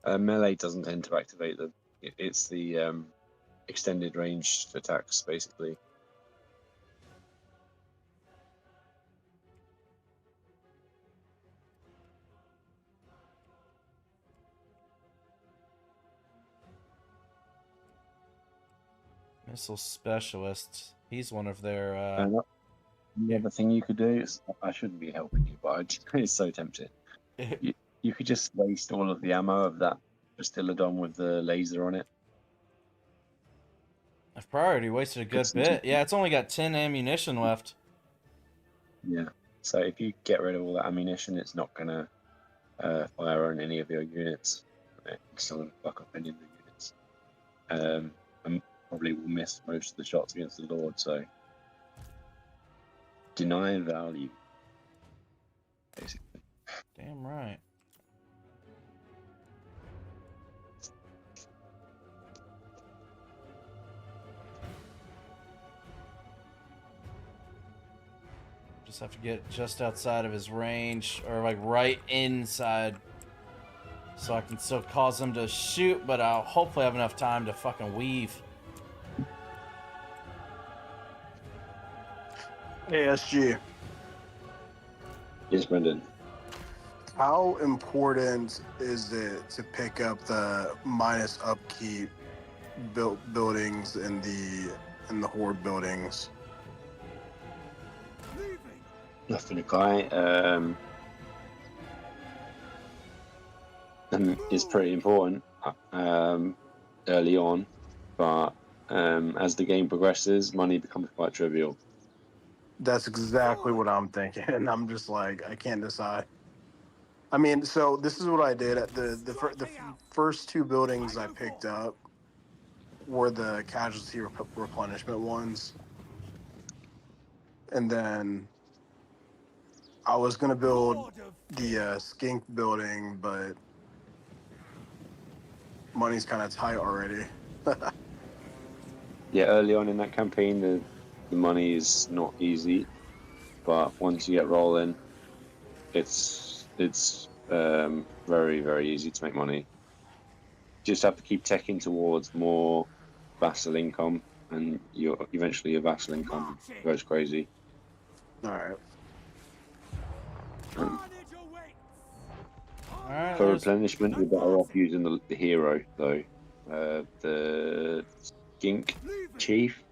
Melee doesn't tend to activate them. It's the extended range attacks, basically. Missile specialist. He's one of their. The other thing you could do is, I shouldn't be helping you, but it's so tempting. You could just waste all of the ammo of that Bastillodon with the laser on it. I've already wasted a good bit. Yeah, it's only got 10 ammunition left. Yeah, so if you get rid of all that ammunition, it's not going to fire on any of your units. It's still going to fuck up any of the units. And probably will miss most of the shots against the Lord, so... Deny value, basically. Damn right. Just have to get just outside of his range, or like right inside, so I can still cause him to shoot, but I'll hopefully have enough time to fucking weave. ASG. Yes, Brendan. How important is it to pick up the minus upkeep buildings in the horde buildings? Nothing, Nakai. Is pretty important early on, but as the game progresses, money becomes quite trivial. That's exactly what I'm thinking, and I'm just like, I can't decide. I mean, so this is what I did at the first two buildings I picked up were the casualty replenishment ones, and then I was gonna build the skink building, but money's kind of tight already. Yeah, early on in that campaign, the money is not easy, but once you get rolling, it's very, very easy to make money. Just have to keep teching towards more vassal income, and eventually your vassal income goes crazy. All right. Alright, For replenishment, you're better off using the hero, though. The skink chief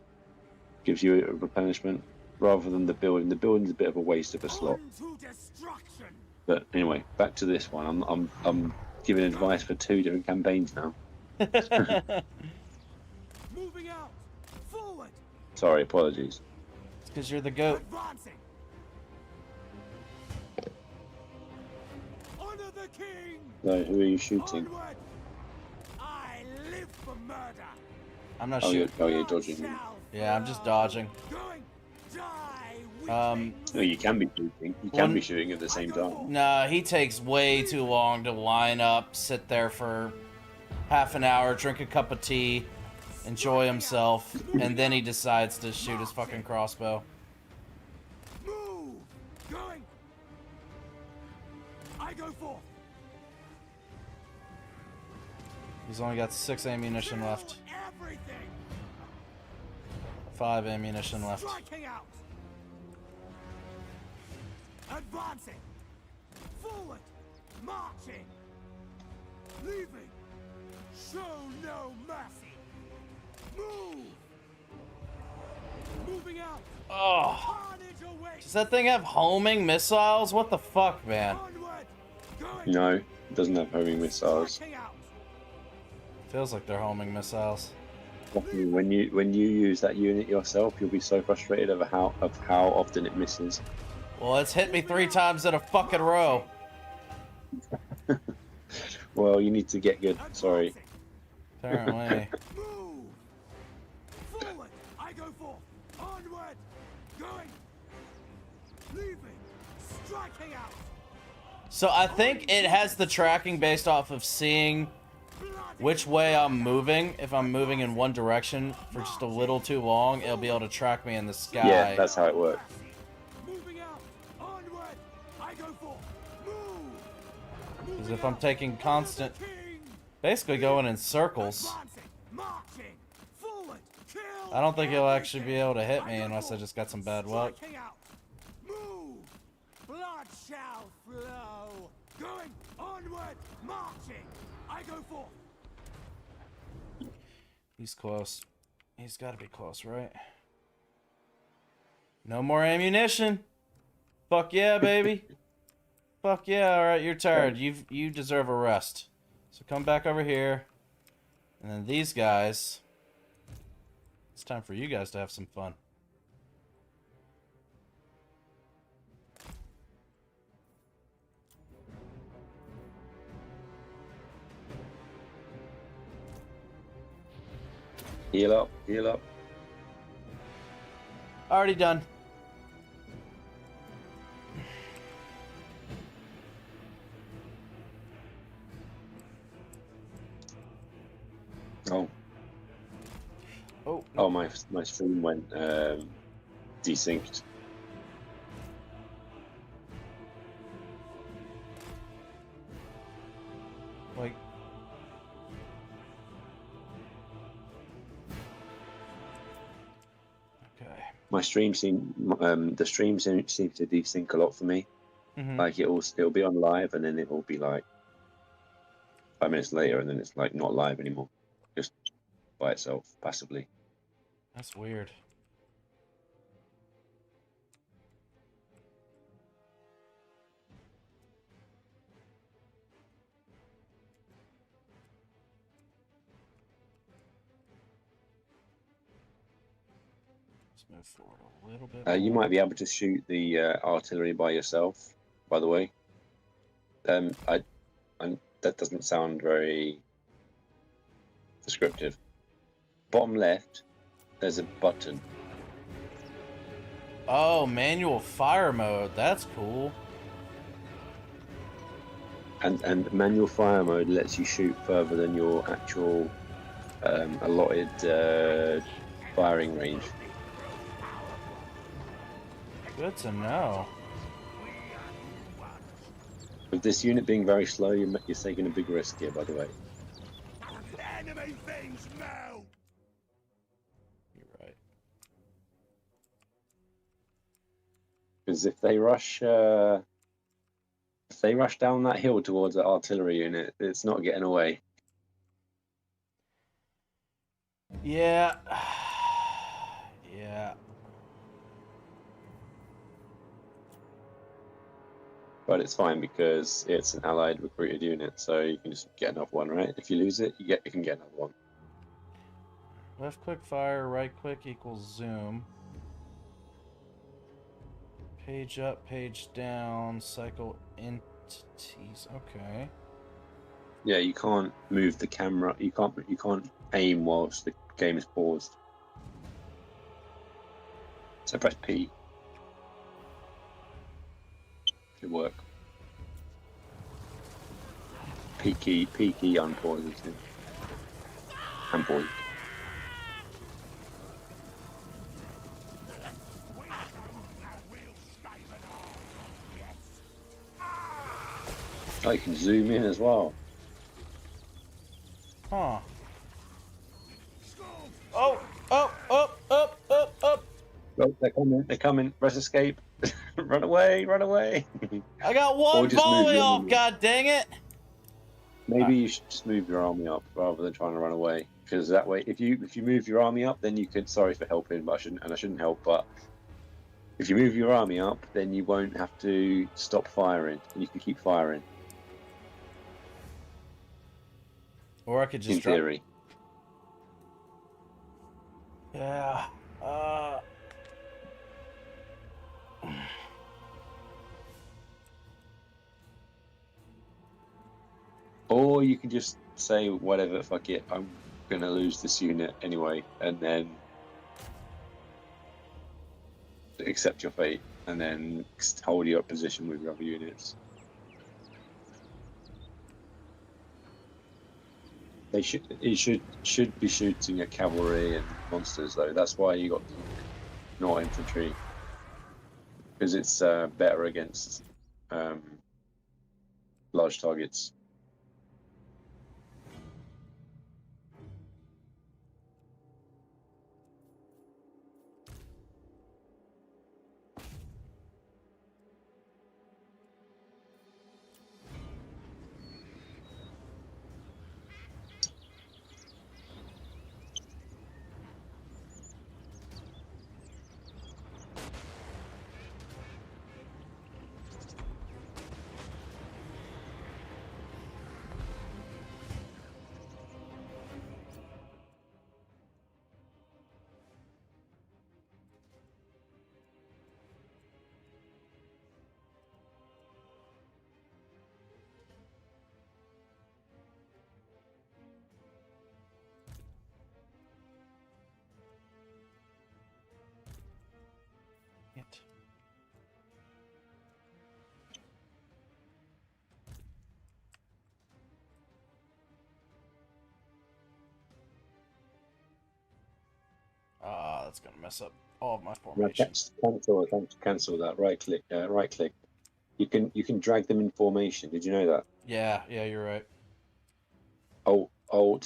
gives you a replenishment rather than the building. The building's a bit of a waste of a slot. But anyway, back to this one. I'm giving advice for 2 different campaigns now. Moving out. Forward. Sorry, apologies. It's because you're the goat. Advancing. Honor the king. So, who are you shooting? Onward. I live for murder. I'm not Oh, shooting. you're dodging. Yeah, I'm just dodging. Going. Die. No, you can be shooting. You can be shooting at the same time. Nah, he takes way too long to line up, sit there for half an hour, drink a cup of tea, enjoy himself, and then he decides to shoot his fucking crossbow. Move. Going. I go forth. He's only got 6 ammunition left. Everything. 5 ammunition left. Striking out. Advancing. Forward. Marching. Leaving. Show no mercy. Move. Moving out. Oh. Carnage awaits. Does that thing have homing missiles? What the fuck, man? Onward. Going. No, it doesn't have homing missiles. Striking out. Feels like they're homing missiles. When you use that unit yourself, you'll be so frustrated of how often it misses. Well, it's hit me 3 times in a fucking row. Well, you need to get good. Sorry. Apparently. Move. Forward. I go forth. Onward. Going. Leaving. Striking out. So I think it has the tracking based off of seeing which way I'm moving. If I'm moving in one direction for just a little too long, it'll be able to track me in the sky. Yeah, that's how it works. Moving out. Onward. I go forth. Move. Because if I'm taking constant, basically going in circles, Advancing. Marching. Forward. Kill. I don't think he'll actually be able to hit me unless I just got some bad luck. Striking out. Move. Blood shall flow. Going. Onward. Marching. I go forth. He's close. He's got to be close, right? No more ammunition. Fuck yeah, baby. Fuck yeah. All right, you're tired. You deserve a rest. So come back over here. And then these guys. It's time for you guys to have some fun. Heal up, heal up. Already done. Oh. Oh. Oh, my stream went desynced. Like. Okay. My stream the stream seems to desync a lot for me. Mhm. Like it'll be on live, and then it will be like 5 minutes later, and then it's like not live anymore, just by itself passively. That's weird. Let's move forward a little bit You more. might be able to shoot the artillery by yourself. By the way, that doesn't sound very descriptive. Bottom left, there's a button. Oh, manual fire mode. That's cool. And manual fire mode lets you shoot further than your actual allotted firing range. Good to know. With this unit being very slow, you're taking a big risk here, by the way. Enemy things now! You're right. Because if they rush down that hill towards that artillery unit, it's not getting away. Yeah. Yeah. But it's fine because it's an allied recruited unit, so you can just get another one, right? If you lose it, you can get another one. Left click fire, right click equals zoom. Page up, page down, cycle entities. Okay. Yeah, you can't move the camera. You can't aim whilst the game is paused. So press P. Should work. P key unpause it. And pause. Oh, you can zoom in as well. Huh. Oh, up, up, up, up, up. Oh, they're coming. They're coming. Press escape. Run away. Run away. I got Or one just move volley your off, army. god dang it. Maybe you should just move your army up rather than trying to run away. Because that way, if you move your army up, then you can. Sorry for helping, but I shouldn't help. But if you move your army up, then you won't have to stop firing, and you can keep firing. Or I could just In theory. Yeah. Or you can just say whatever, fuck it, I'm gonna lose this unit anyway, and then accept your fate, and then hold your position with your other units. It should be shooting at cavalry and monsters though. That's why you got not infantry, because it's better against large targets. It. That's gonna mess up all of my formations. Cancel that. Right click. Right click. You can drag them in formation. Did you know that? Yeah, you're right. Hold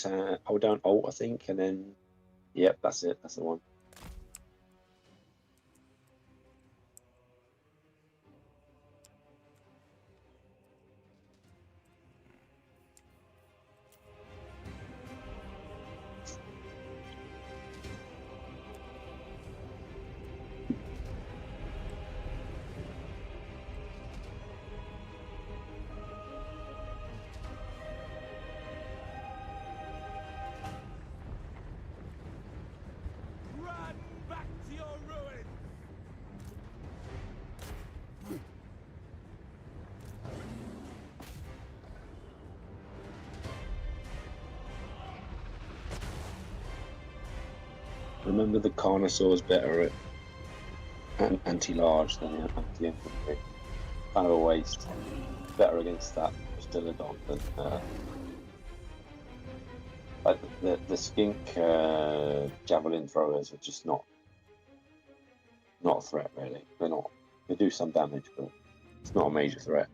down Alt, I think, and then yep, that's it. That's the one. remember the Carnosaur's better at anti-large than anti-infantry. Kind of a waste. Better against that still a dog than like the skink javelin throwers are just not a threat really. They're not. They do some damage, but it's not a major threat.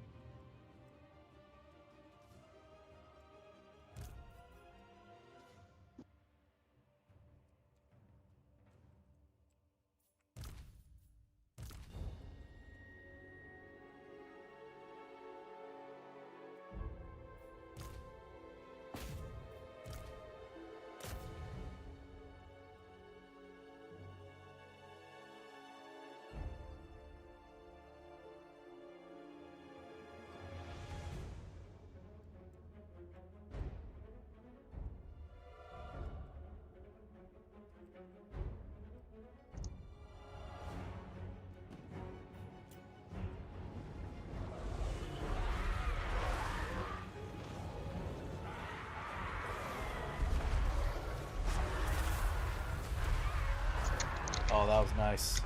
Oh, that was nice.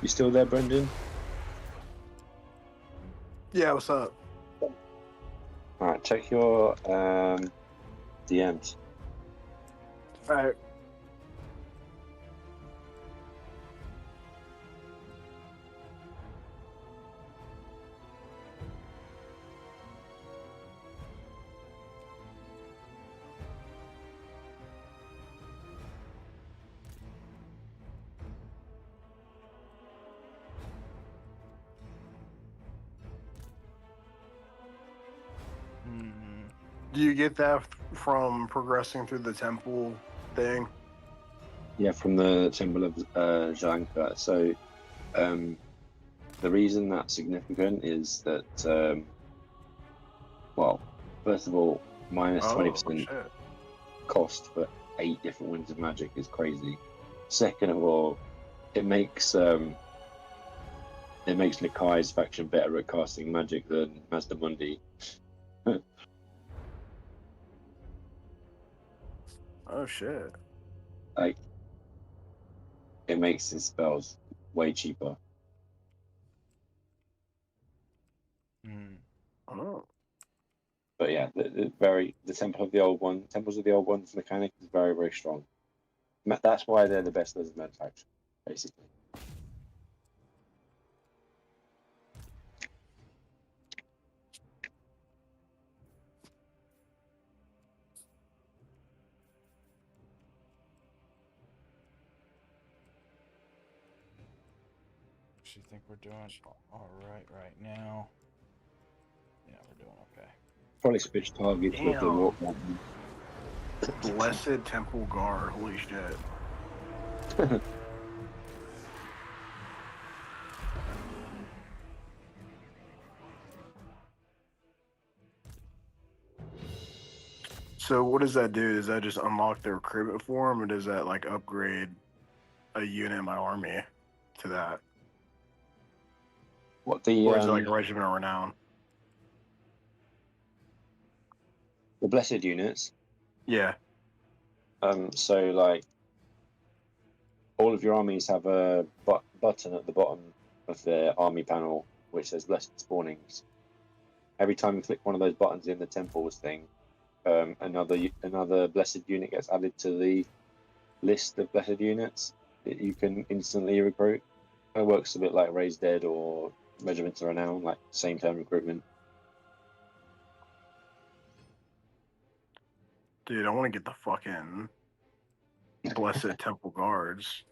You still there, Brendan? Yeah, what's up? Alright, check your DMs. Alright. Do you get that from progressing through the temple thing? Yeah, from the Temple of Janka. So, the reason that's significant is that, well, first of all, minus 20% cost for 8 different winds of magic is crazy. Second of all, it makes Nikai's faction better at casting magic than Mazdamundi. Oh shit. Like, it makes his spells way cheaper. Oh. But yeah, the Temples of the Old Ones mechanic is very, very strong. That's why they're the best Lizardmen faction, basically. Actually, think we're doing all right now. Yeah, we're doing okay. Probably switch targets with the warp button. Blessed Temple Guard, holy shit. So what does that do? Does that just unlock the recruitment form, or does that like upgrade a unit in my army to that? What the or is it like a regiment of renown? The blessed units. Yeah. So like all of your armies have a button at the bottom of their army panel which says blessed spawnings. Every time you click one of those buttons in the temples thing, another blessed unit gets added to the list of blessed units that you can instantly recruit. It works a bit like Raised Dead or Regiments of Renown, like same term recruitment. Dude, I want to get the fucking Blessed Temple Guards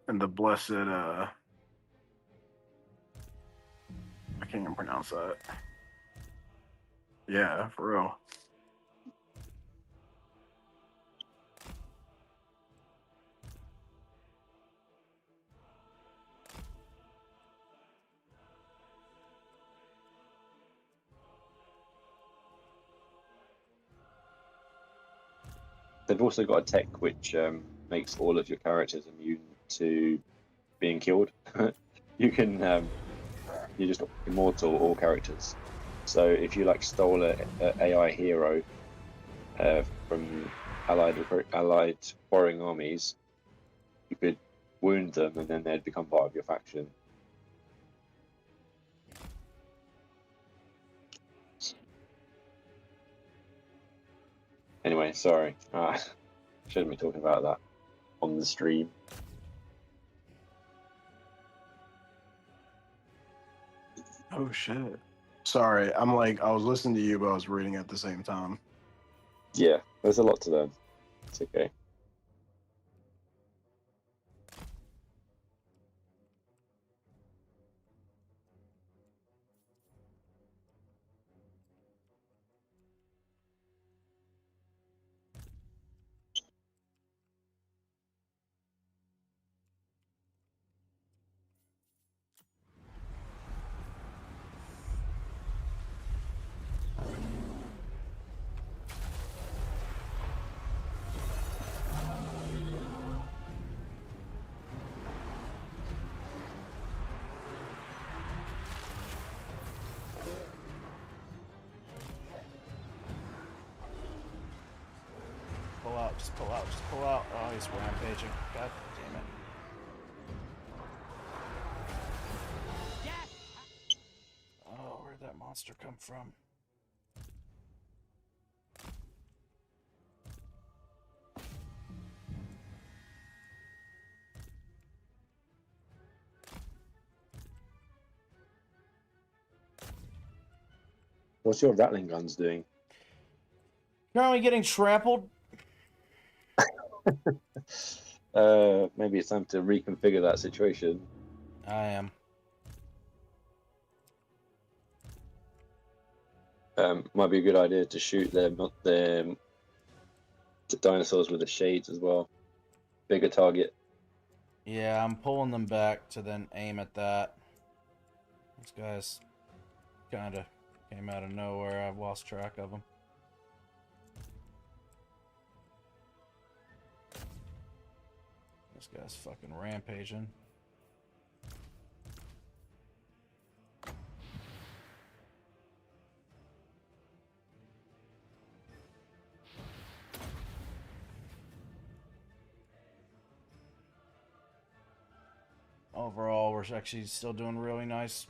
and the Blessed, I can't even pronounce that. Yeah, for real. They've also got a tech which makes all of your characters immune to being killed. You can you're just immortal all characters. So if you like stole a AI hero from allied warring armies, you could wound them and then they'd become part of your faction. Anyway, sorry. Shouldn't be talking about that on the stream. Oh shit. Sorry, I was listening to you, but I was reading at the same time. Yeah, there's a lot to learn. It's okay. Pull out, just pull out, just pull out. Oh, he's rampaging. God damn it. Oh, where'd that monster come from? What's your rattling guns doing? Currently getting trampled. Maybe it's time to reconfigure that situation. I am. Might be a good idea to shoot the dinosaurs with the shades as well. Bigger target. Yeah, I'm pulling them back to then aim at that. These guys kind of came out of nowhere. I've lost track of them. This guy's fucking rampaging. Overall, we're actually still doing really nice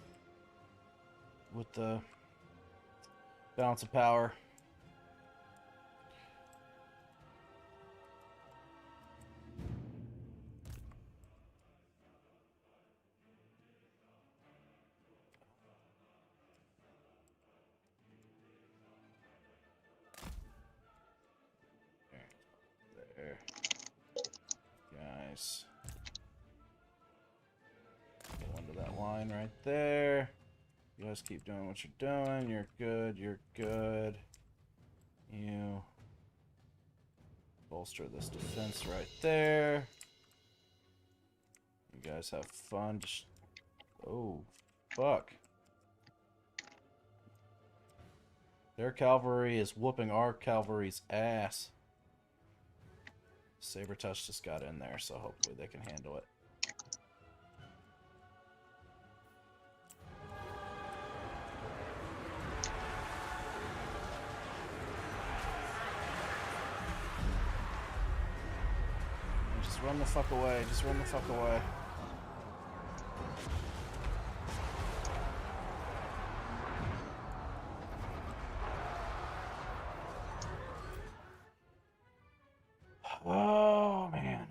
with the balance of power. There. Guys. Go into that line right there. You guys keep doing what you're doing. You're good. You're good. You bolster this defense right there. You guys have fun. Just... Oh, fuck. Their cavalry is whooping our cavalry's ass. Saber Touch just got in there, so hopefully they can handle it. Just run the fuck away. Just run the fuck away. Oh, man.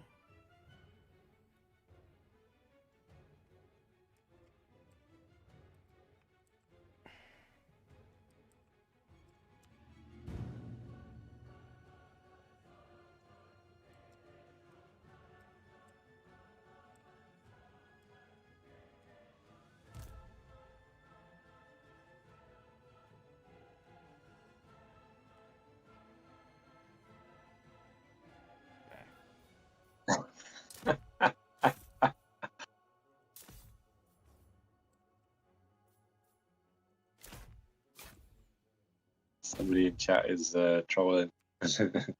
Somebody in chat is trolling. I'm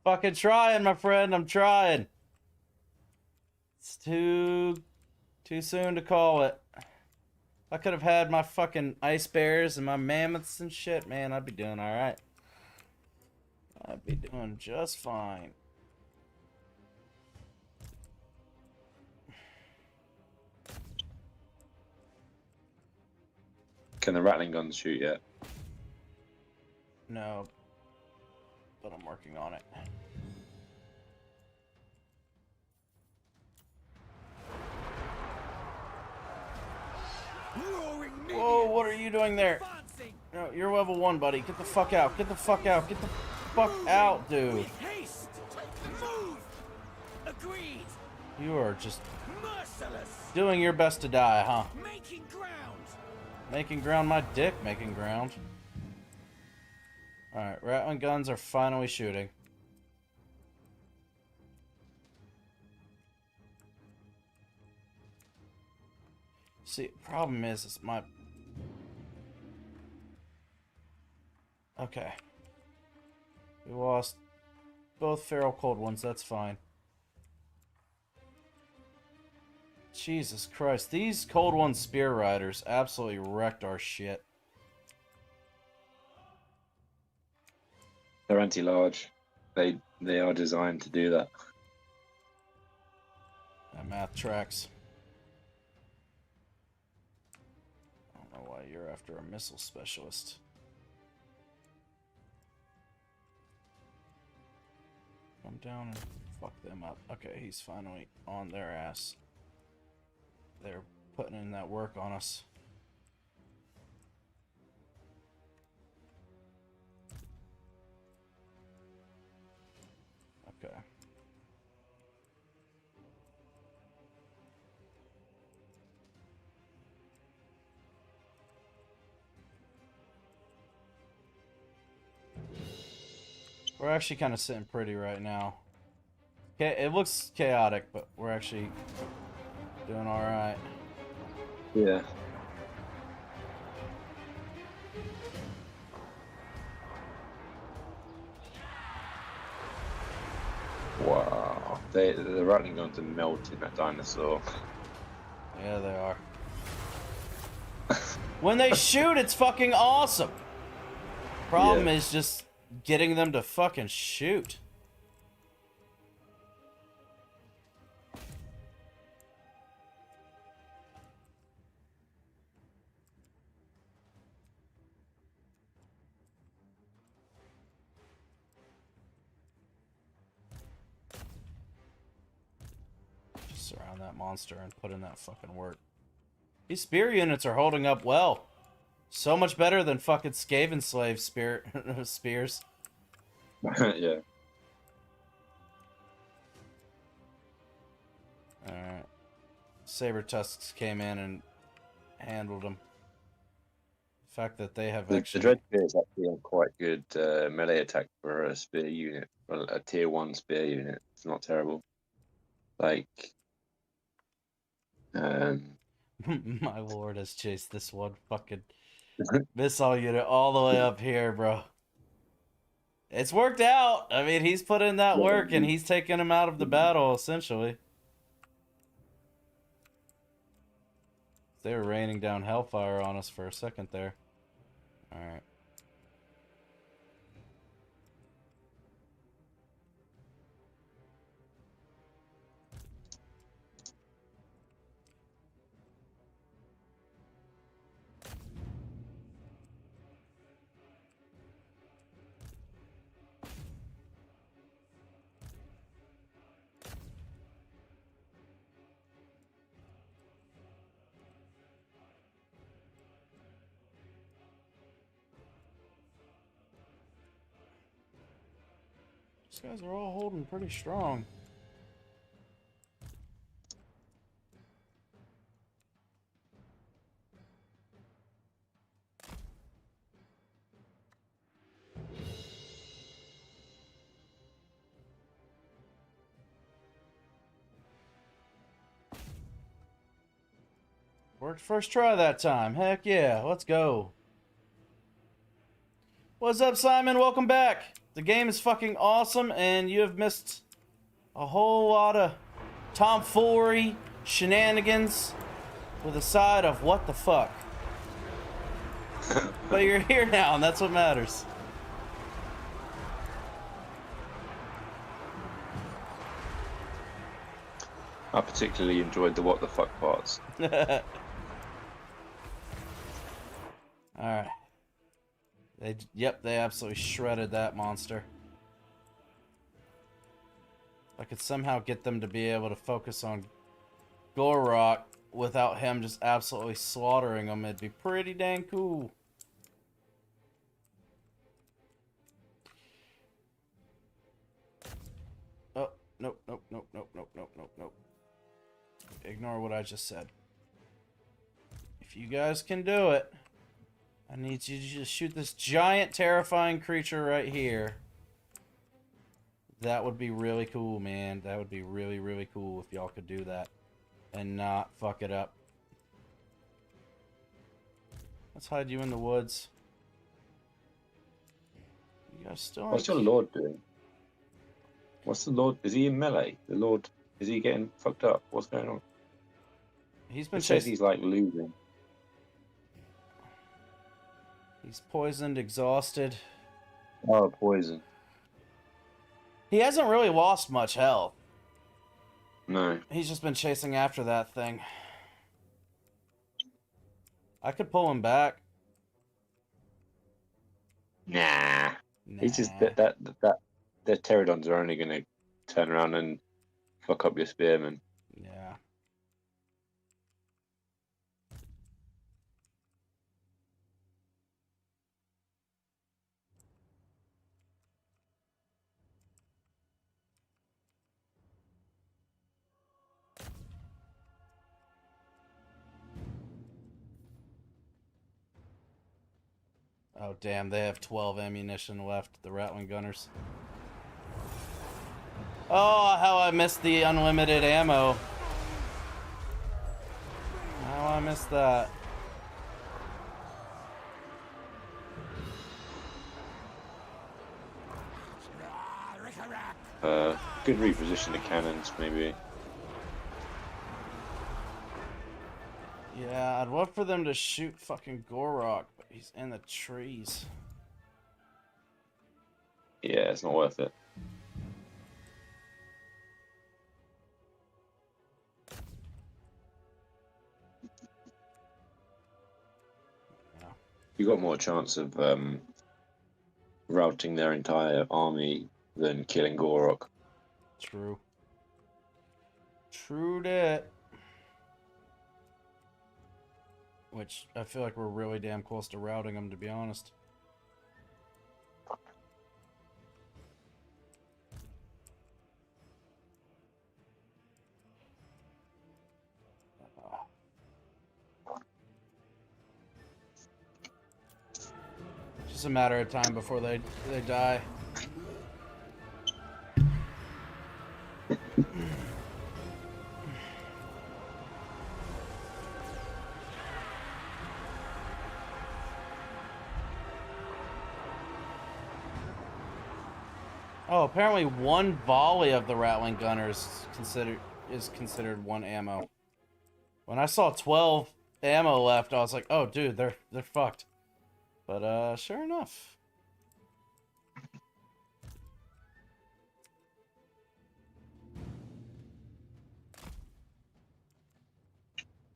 fucking trying, my friend. I'm trying. It's too soon to call it. I could have had my fucking ice bears and my mammoths and shit, man. I'd be doing all right. I'd be doing just fine. Can the rattling guns shoot yet? No, but I'm working on it. Whoa, what are you doing there? No, you're level 1, buddy. Get the fuck out. Get the fuck out. Get the fuck out, dude. Haste! Move! Agreed! You are just Merciless! doing your best to die, huh? Making ground! Making ground, my dick making ground. Alright, rattling guns are finally shooting. See, problem is my... Okay. We lost both feral cold ones, that's fine. Jesus Christ, these cold one spear riders absolutely wrecked our shit. They're anti-large. They are designed to do that. That math tracks. I don't know why you're after a missile specialist. Come down and fuck them up. Okay, he's finally on their ass. They're putting in that work on us. Okay. We're actually kind of sitting pretty right now. Okay, it looks chaotic, but we're actually doing all right. Yeah. Wow. The rattling guns are melting that dinosaur. Yeah, they are. When they shoot, it's fucking awesome. Problem is just getting them to fucking shoot. Just surround that monster and put in that fucking work. These spear units are holding up well. So much better than fucking Skaven slave spears. Yeah. Alright. Saber tusks came in and handled them. The fact that they have The actually... Dread Spear is actually a quite good melee attack for a spear unit. Well, a tier 1 spear unit. It's not terrible. Like... My lord has chased this one fucking missile unit all the way up here, bro. It's worked out. I mean, he's put in that work and he's taken him out of the battle, essentially. They were raining down hellfire on us for a second there. Alright. These guys are all holding pretty strong. Worked first try that time. Heck yeah, let's go. What's up, Simon? Welcome back. The game is fucking awesome, and you have missed a whole lot of tomfoolery, shenanigans, with a side of what the fuck. But you're here now, and that's what matters. I particularly enjoyed the what the fuck parts. Alright. They absolutely shredded that monster. If I could somehow get them to be able to focus on Gorok without him just absolutely slaughtering them, it'd be pretty dang cool. Oh, nope, nope, nope, nope, nope, nope, nope, nope. Ignore what I just said. If you guys can do it, I need you to just shoot this giant, terrifying creature right here. That would be really cool, man. That would be really, really cool if y'all could do that. And not fuck it up. Let's hide you in the woods. You guys still What's your Lord doing? What's the Lord? Is he in melee? The Lord, is he getting fucked up? What's going on? He's been It says chasing. he's like losing. He's poisoned, exhausted. Oh, poison. He hasn't really lost much health. No. He's just been chasing after that thing. I could pull him back. Nah. Nah. He's just the pterodons are only gonna turn around and fuck up your spearmen. Yeah. Oh, damn, they have 12 ammunition left, the Rattling Gunners. Oh, how I missed the unlimited ammo. How I missed that. Good reposition the cannons, maybe. Yeah, I'd love for them to shoot fucking Gorok, but he's in the trees. Yeah, it's not worth it. Yeah. You got more chance of routing their entire army than killing Gorok. True. True that. Which, I feel like we're really damn close to routing them, to be honest. Just a matter of time before they die. Oh, apparently one volley of the Rattling Gunners is considered one ammo. When I saw 12 ammo left, I was like, "Oh, dude, they're fucked." But sure enough.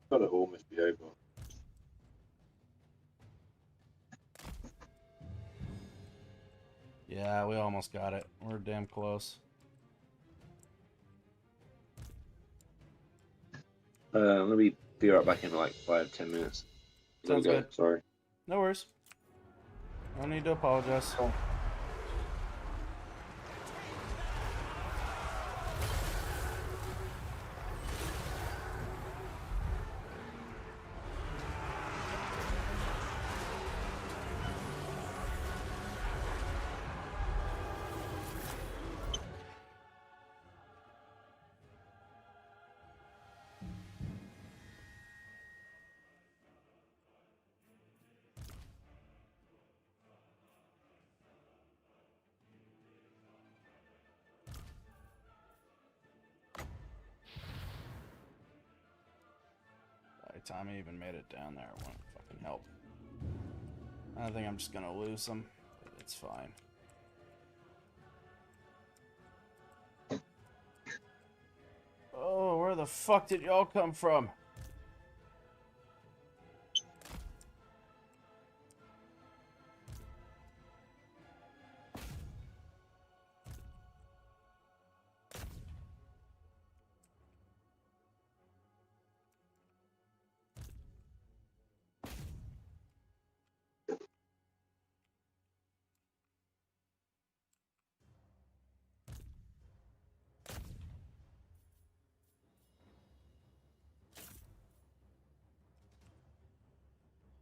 Got to almost be over. Yeah, we almost got it. We're damn close. Let me be right back in like 5-10 minutes. Sounds good. Sorry. No worries. No need to apologize. By the time I even made it down there, it wouldn't fucking help. I think I'm just gonna lose them, but it's fine. Oh, where the The fuck did y'all come from?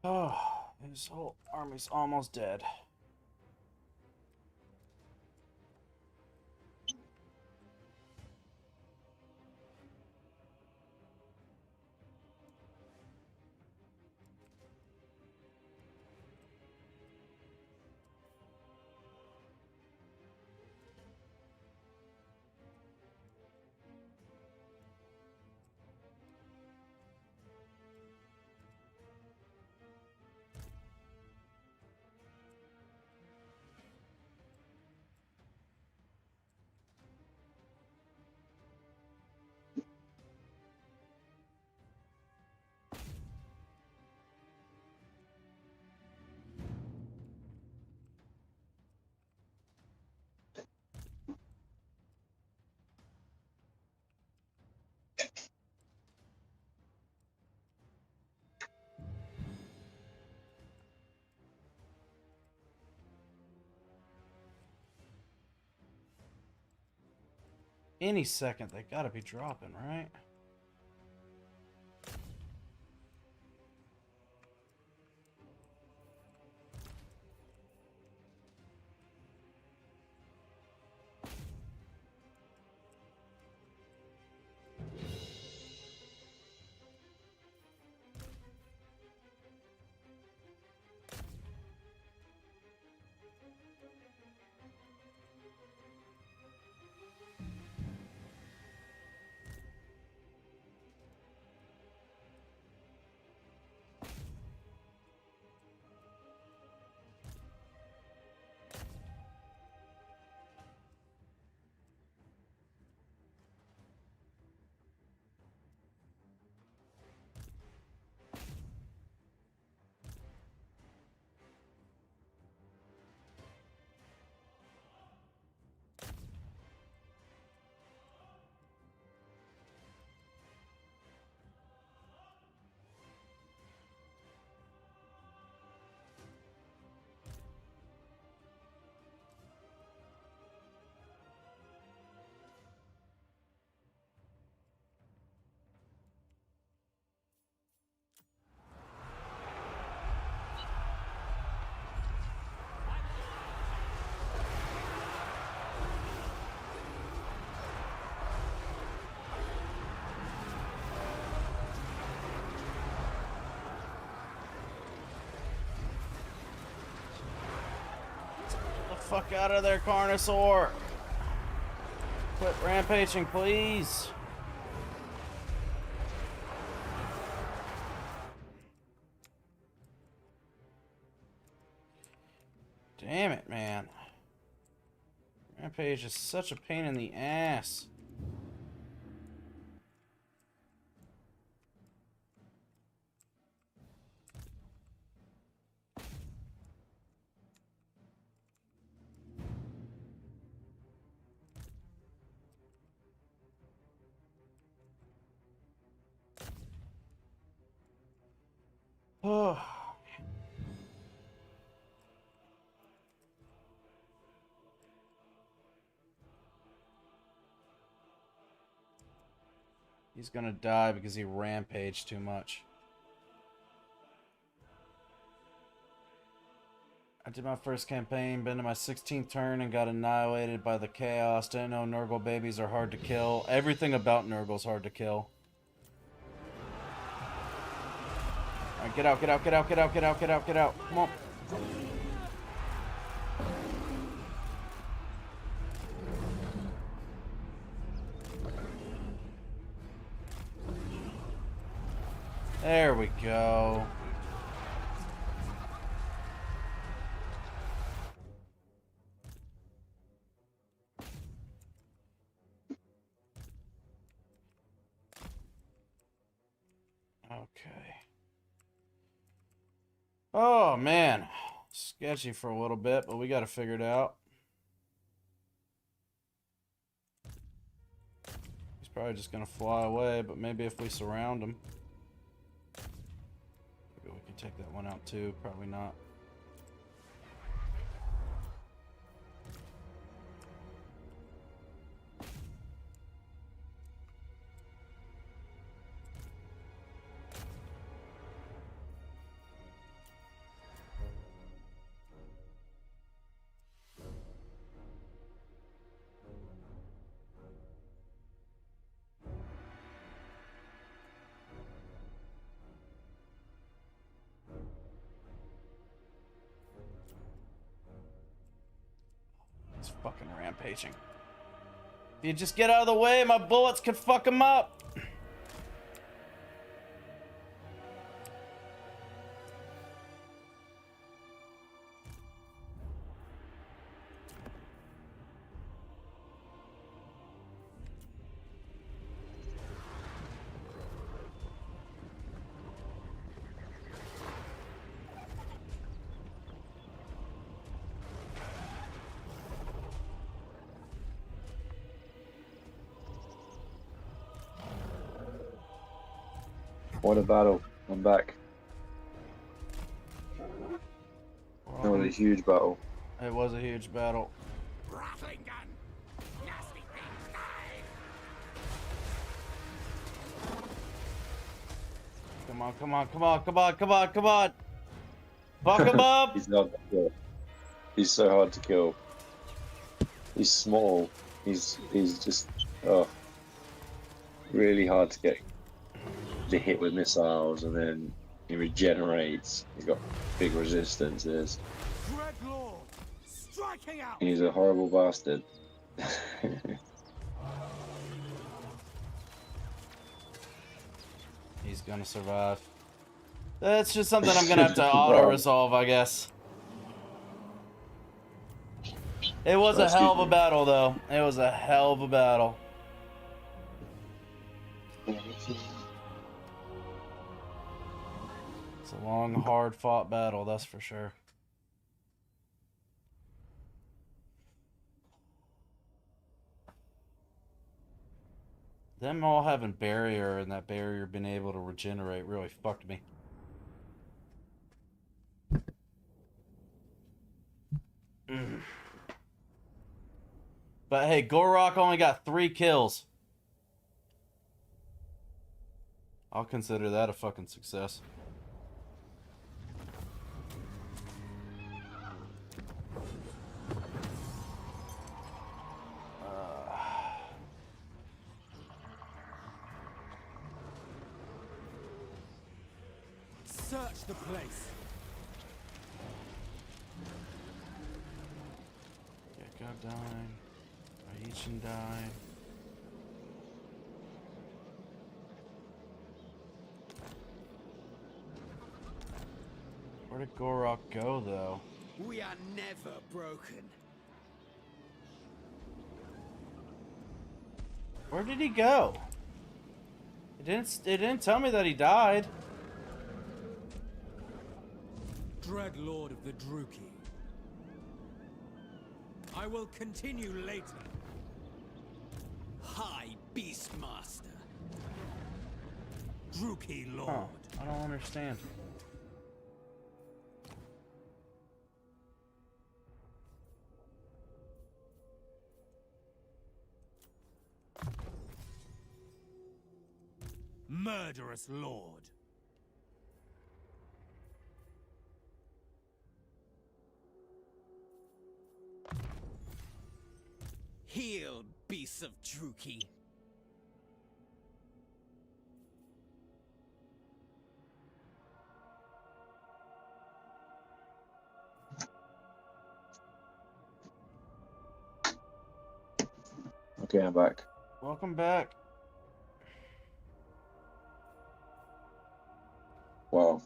Oh, his whole army's almost dead. Any second, they gotta be dropping, right? Fuck out of there, Carnosaur! Quit rampaging, please! Damn it, man. Rampage is such a pain in the ass. Oh. He's gonna die because he rampaged too much. I did my first campaign, been to my 16th turn, and got annihilated by the chaos. Didn't know Nurgle babies are hard to kill. Everything about Nurgle's hard to kill. Alright, get out, get out, get out, get out, get out, get out, get out. Come on. There we go. Okay. Oh, man. Sketchy for a little bit, but we got to figure it out. He's probably just going to fly away, but maybe if we surround him. Maybe we can take that one out too. Probably not. He's fucking rampaging. If you just get out of the way, my bullets could fuck him up. What a battle. I'm back. That was a huge battle. It was a huge battle. Rattling gun! Nasty things die! Come on, come on, come on, come on, come on, come on. Fuck him up. He's not that good. He's so hard to kill. He's small. He's just really hard to get to hit with missiles, and then he regenerates. He's got big resistances. Dreadlord! Striking out! He's a horrible bastard. He's gonna survive. That's just something I'm gonna have to auto-resolve, I guess. It was a hell of a battle, though. It was a hell of a battle. It's a long, hard-fought battle, that's for sure. Them all having barrier and that barrier being able to regenerate really fucked me. But hey, Gorok only got 3 kills. I'll consider that a fucking success. Search the place. Gecko died. Aichin died. Where did Gorok go, though? We are never broken. Where did he go? It didn't tell me that he died. Dreadlord of the Druki. I will continue later. High Beastmaster. Druki Lord. Huh, I don't understand. Murderous Lord. Heal, beasts of Druki. Okay, I'm back. Welcome back. Wow.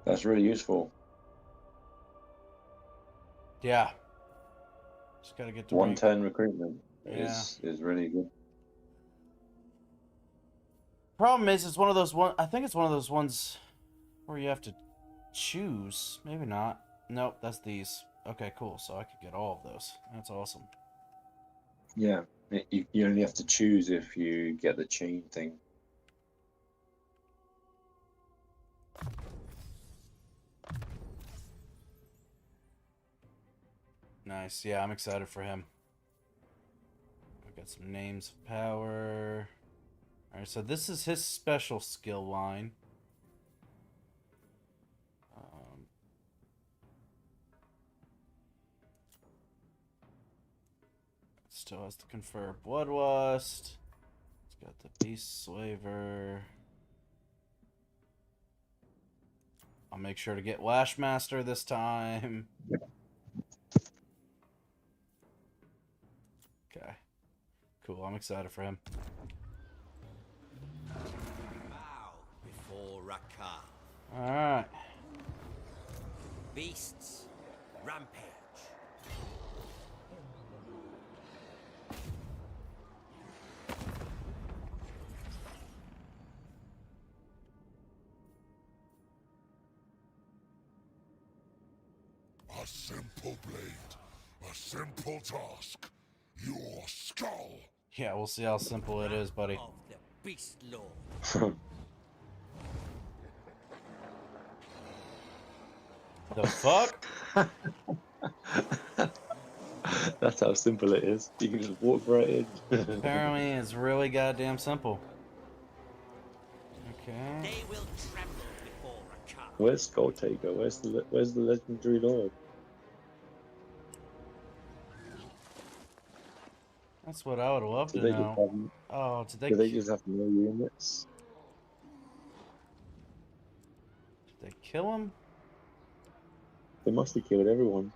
That's really useful. Yeah. Just gotta get to 110 recruitment Yeah. is really good. Problem is, it's one of those I think it's one of those ones where you have to choose. Maybe not. Nope, that's these. Okay, cool. So I could get all of those. That's awesome. Yeah, you only have to choose if you get the chain thing. Nice. Yeah, I'm excited for him. I've got some names of power. Alright, so this is his special skill line. Still has to confer Bloodlust. It's got the Beast Slaver. I'll make sure to get Lashmaster this time. Okay. Cool, I'm excited for him. Bow before Rakar. Alright. Beasts, rampage. A simple blade, a simple task. Your skull. Yeah, we'll see how simple it is, buddy. Of the Beast Lord. The fuck? That's how simple it is. You can just walk right in. Apparently, it's really goddamn simple. Okay. They will tremble before Rakar. Where's Skull Taker? Where's the legendary lord? That's what I would love to Do they know. just have, Oh, do they just have no units? Did they kill him? They must have killed everyone.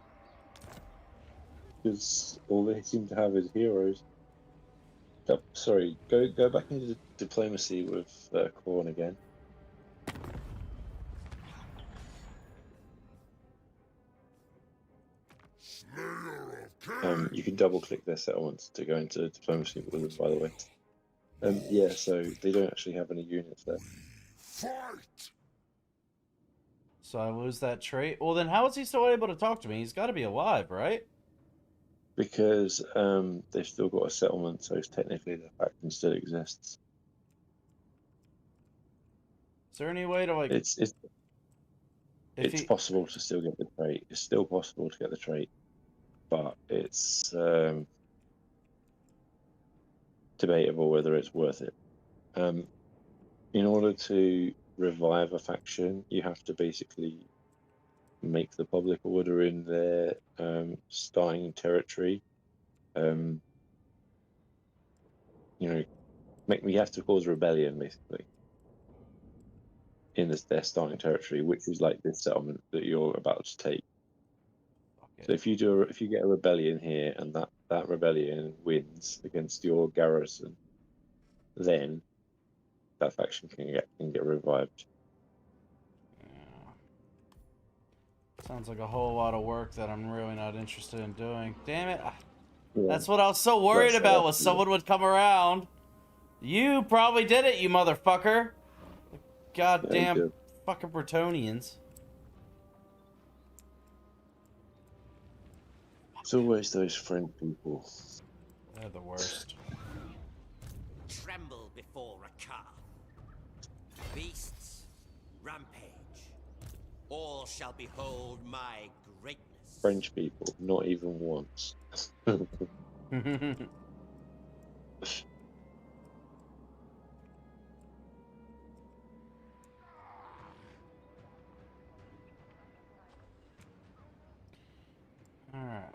Because all they seem to have is heroes. Oh, sorry, go back into diplomacy with Korn again. Slayer of Kings. You can double click their settlements to go into diplomacy with them, by the way. Yeah, so they don't actually have any units there. Fight. So I lose that trait? Well, then how is he still able to talk to me? He's got to be alive, right? Because they've still got a settlement, so technically the faction still exists. Is there any way to, like... It's possible to still get the trait. It's still possible to get the trait, but it's debatable whether it's worth it. In order to revive a faction, you have to basically make the public order in their starting territory. You have to cause rebellion basically in their starting territory, which is like this settlement that you're about to take. So if you get a rebellion here and that rebellion wins against your garrison, then that faction can get revived. Yeah. Sounds like a whole lot of work that I'm really not interested in doing. Damn it. Yeah. That's what I was so worried about, was someone would come around. You probably did it, you motherfucker. Goddamn fucking Bretonians. It's always those French people. They're the worst. Tremble before Rakar. Beasts, rampage. All shall behold my greatness. French people, not even once. Alright,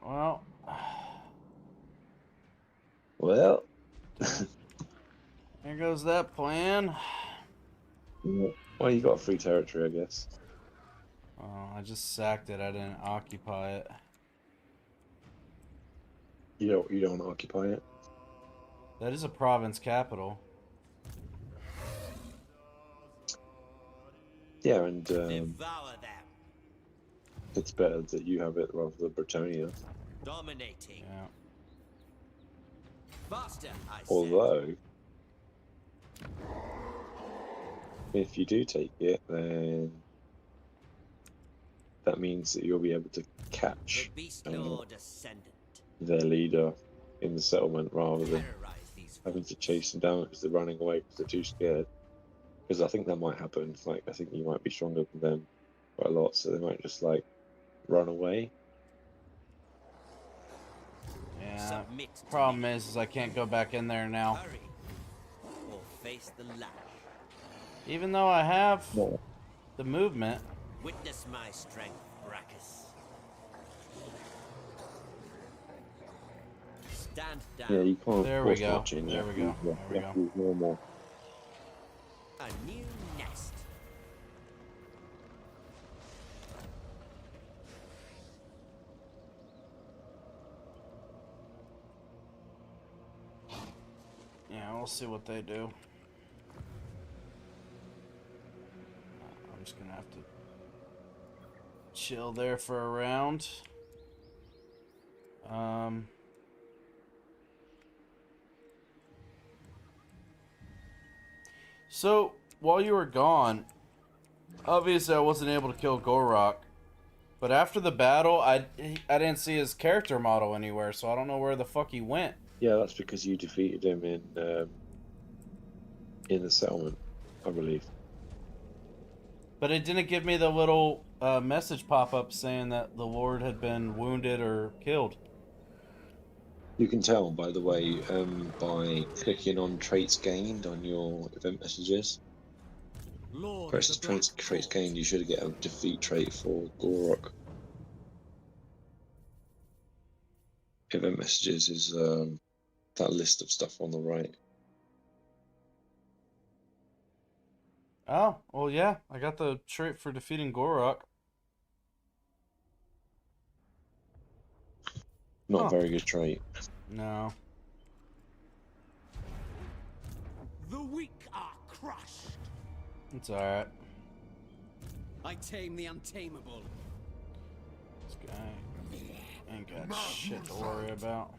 well. Well. There goes that plan. Well, you got free territory, I guess. Oh, I just sacked it. I didn't occupy it. You don't occupy it? That is a province capital. Yeah, and Devour them. it's better that you have it rather than Bretonia. Dominating. Yeah. Faster, I said. Although, If you do take it, then that means that you'll be able to The catch Beast Lord Ascendant. their leader in the settlement rather than Terrorize these having to fools. chase them down because they're running away because they're too scared. Because I think that might happen. Like, I think you might be stronger than them quite a lot, so they might just like run away. Yeah. Submit to Problem me. is I can't go back in there now. Hurry, or face the lash. Even though I have No. the movement. Witness my strength, Brachus. Stand down. Yeah, you can't There we force go. march in. There You we have go. to- There we you have to use normal. A new nest. Yeah, we'll see what they do. I'm just gonna have to chill there for a round. So while you were gone, obviously I wasn't able to kill Gorok, but after the battle, I didn't see his character model anywhere, so I don't know where the fuck he went. Yeah, that's because you defeated him in the settlement, I believe. But it didn't give me the little message pop up saying that the Lord had been wounded or killed. You can tell, by the way, by clicking on traits gained on your event messages. Lord Press of the traits Black gained, you should get a defeat trait for Gorok. Event messages is that list of stuff on the right. Oh, well, yeah, I got the trait for defeating Gorok. Not a very good trait. No. The weak are crushed. It's alright. I tame the untamable. This guy ain't got shit to worry about.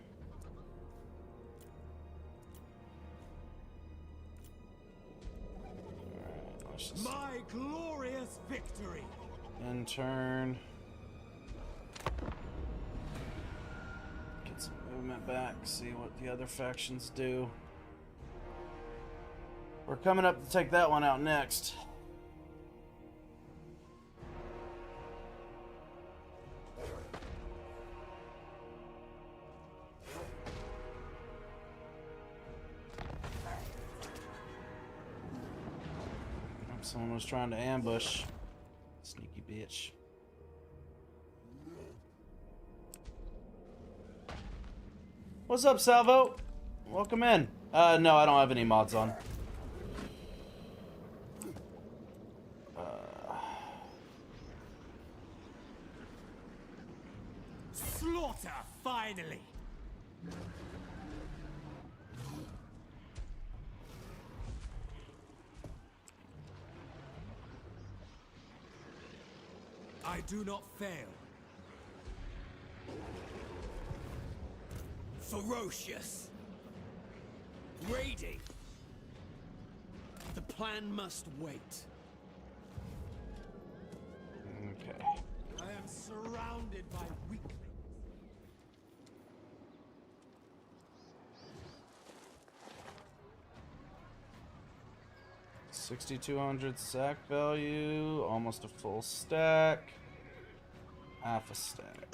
Alright, let's just My glorious victory. end turn. Get some movement back, see what the other factions do. We're coming up to take that one out next. Someone was trying to ambush. Sneaky bitch. What's up, Salvo? Welcome in. No, I don't have any mods on. Slaughter, finally. I do not fail. Ferocious. Raiding. The plan must wait. Okay. I am surrounded by weaklings. 6,200 sack value, almost a full stack. Half a stack.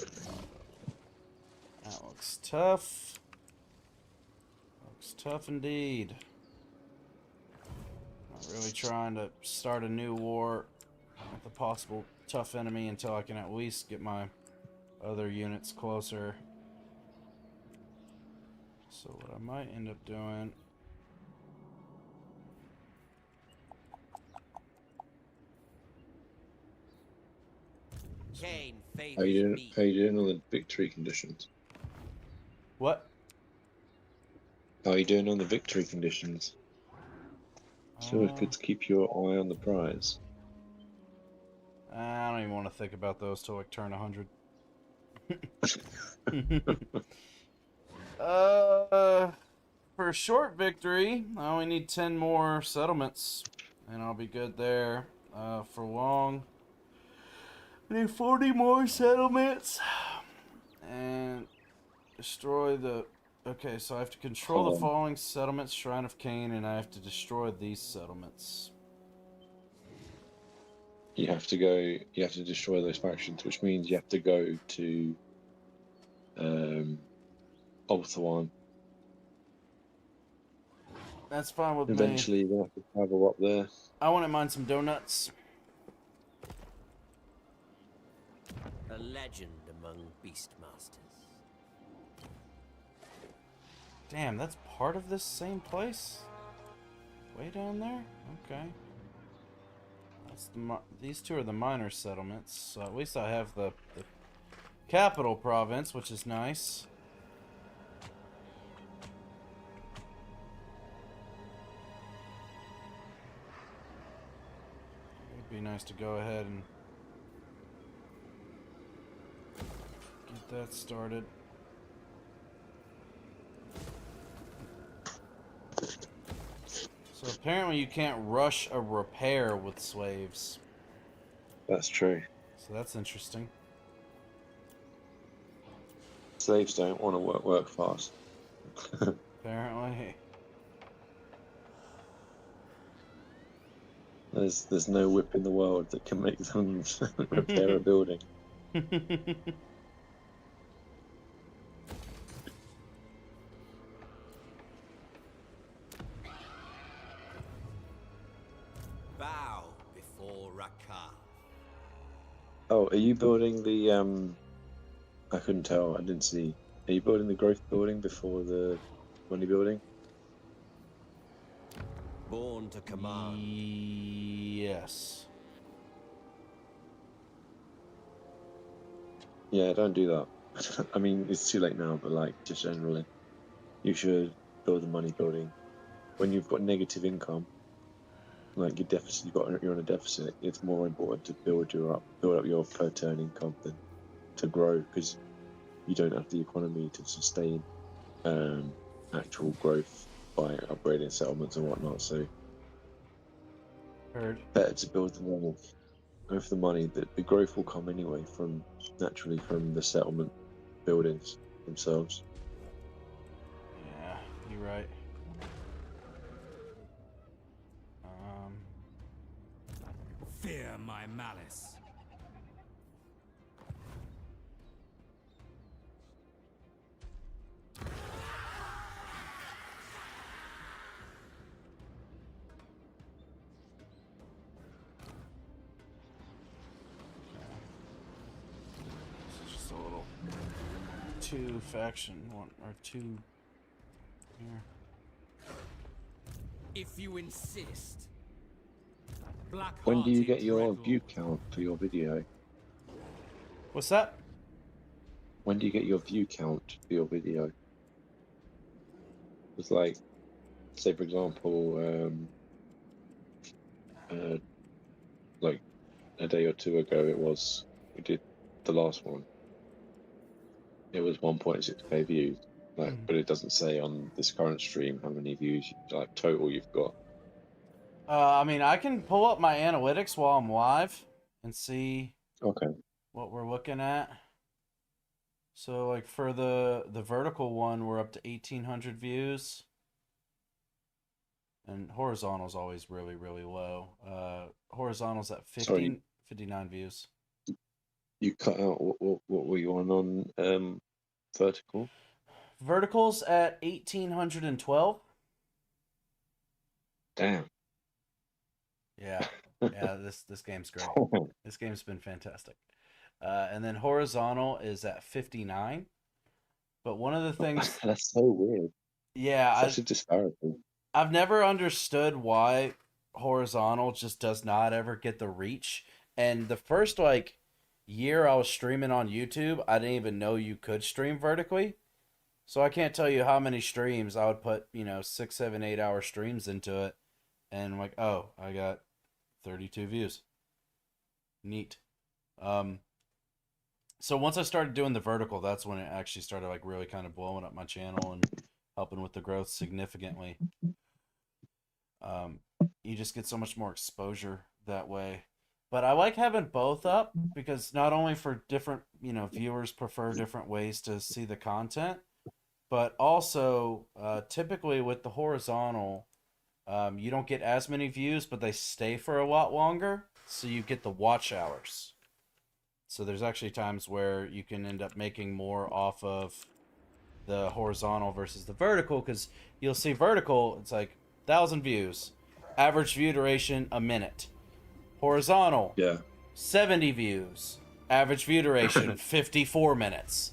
That looks tough. Looks tough indeed. Not really trying to start a new war with a possible tough enemy until I can at least get my other units closer. So what I might end up doing... Cain How you favors doing? me. How you doing on the victory conditions? What? How are you doing on the victory conditions? So it's good to keep your eye on the prize. I don't even want to think about those till I turn 100. For a short victory, I only need 10 more settlements, and I'll be good there for long. I need 40 more settlements and destroy the. Okay, so I have to control the following settlements: Shrine of Cain, and I have to destroy these settlements. You have to go. You have to destroy those factions, which means you have to go to Ulthuan. That's fine with me. Eventually, you're gonna have to travel up there. I want to mine some donuts. A legend among beastmasters. Damn, that's part of this same place? Way down there? Okay. That's these two are the minor settlements, so at least I have the capital province, which is nice. It'd be nice to go ahead and get that started. So apparently you can't rush a repair with slaves. That's true. So that's interesting. Slaves don't want to work fast. Apparently. There's no whip in the world that can make them repair a building. Bow before Rakar. Oh, are you building the I couldn't tell, I didn't see. Are you building the growth building before the money building? Born to command. Yes. Yeah, don't do that. I mean, it's too late now, but like, just generally, you should build the money building. When you've got negative income, like your deficit, you're on a deficit. It's more important to build up your per turn income than to grow, because you don't have the economy to sustain actual growth by upgrading settlements and whatnot. So, Heard. better to build the normal. Go for the money. The growth will come anyway naturally from the settlement buildings themselves. Yeah, you're right. Fear my malice. It's just a little two faction one or two here. If you insist. When do you get Black-hearted your rebel. view count for your video? What's that? When do you get your view count for your video? It's like, say for example, like a day or two ago, we did the last one. It was 1.6k views, like, but it doesn't say on this current stream how many views, like total, you've got. I mean, I can pull up my analytics while I'm live and see what we're looking at. So, like for the vertical one, we're up to 1,800 views, and horizontal's always really low. Horizontal's at 59 views. You cut out. What were you on vertical? Vertical's at 1,812. Damn. Yeah, yeah. This game's great. This game's been fantastic. And then horizontal is at 59. But one of the things that's so weird. Yeah, such a disparity. I've never understood why horizontal just does not ever get the reach. And the first like year I was streaming on YouTube, I didn't even know you could stream vertically. So I can't tell you how many streams I would put, 6, 7, 8 hour streams into it. And I'm like, oh, I got 32 views. Neat. So once I started doing the vertical, that's when it actually started like really kind of blowing up my channel and helping with the growth significantly. you just get so much more exposure that way. But I like having both up because not only for different, viewers prefer different ways to see the content, but also typically with the horizontal, you don't get as many views, but they stay for a lot longer, so you get the watch hours. So there's actually times where you can end up making more off of the horizontal versus the vertical, because you'll see vertical, it's like 1,000 views, average view duration a minute. Horizontal, 70 views, average view duration 54 minutes.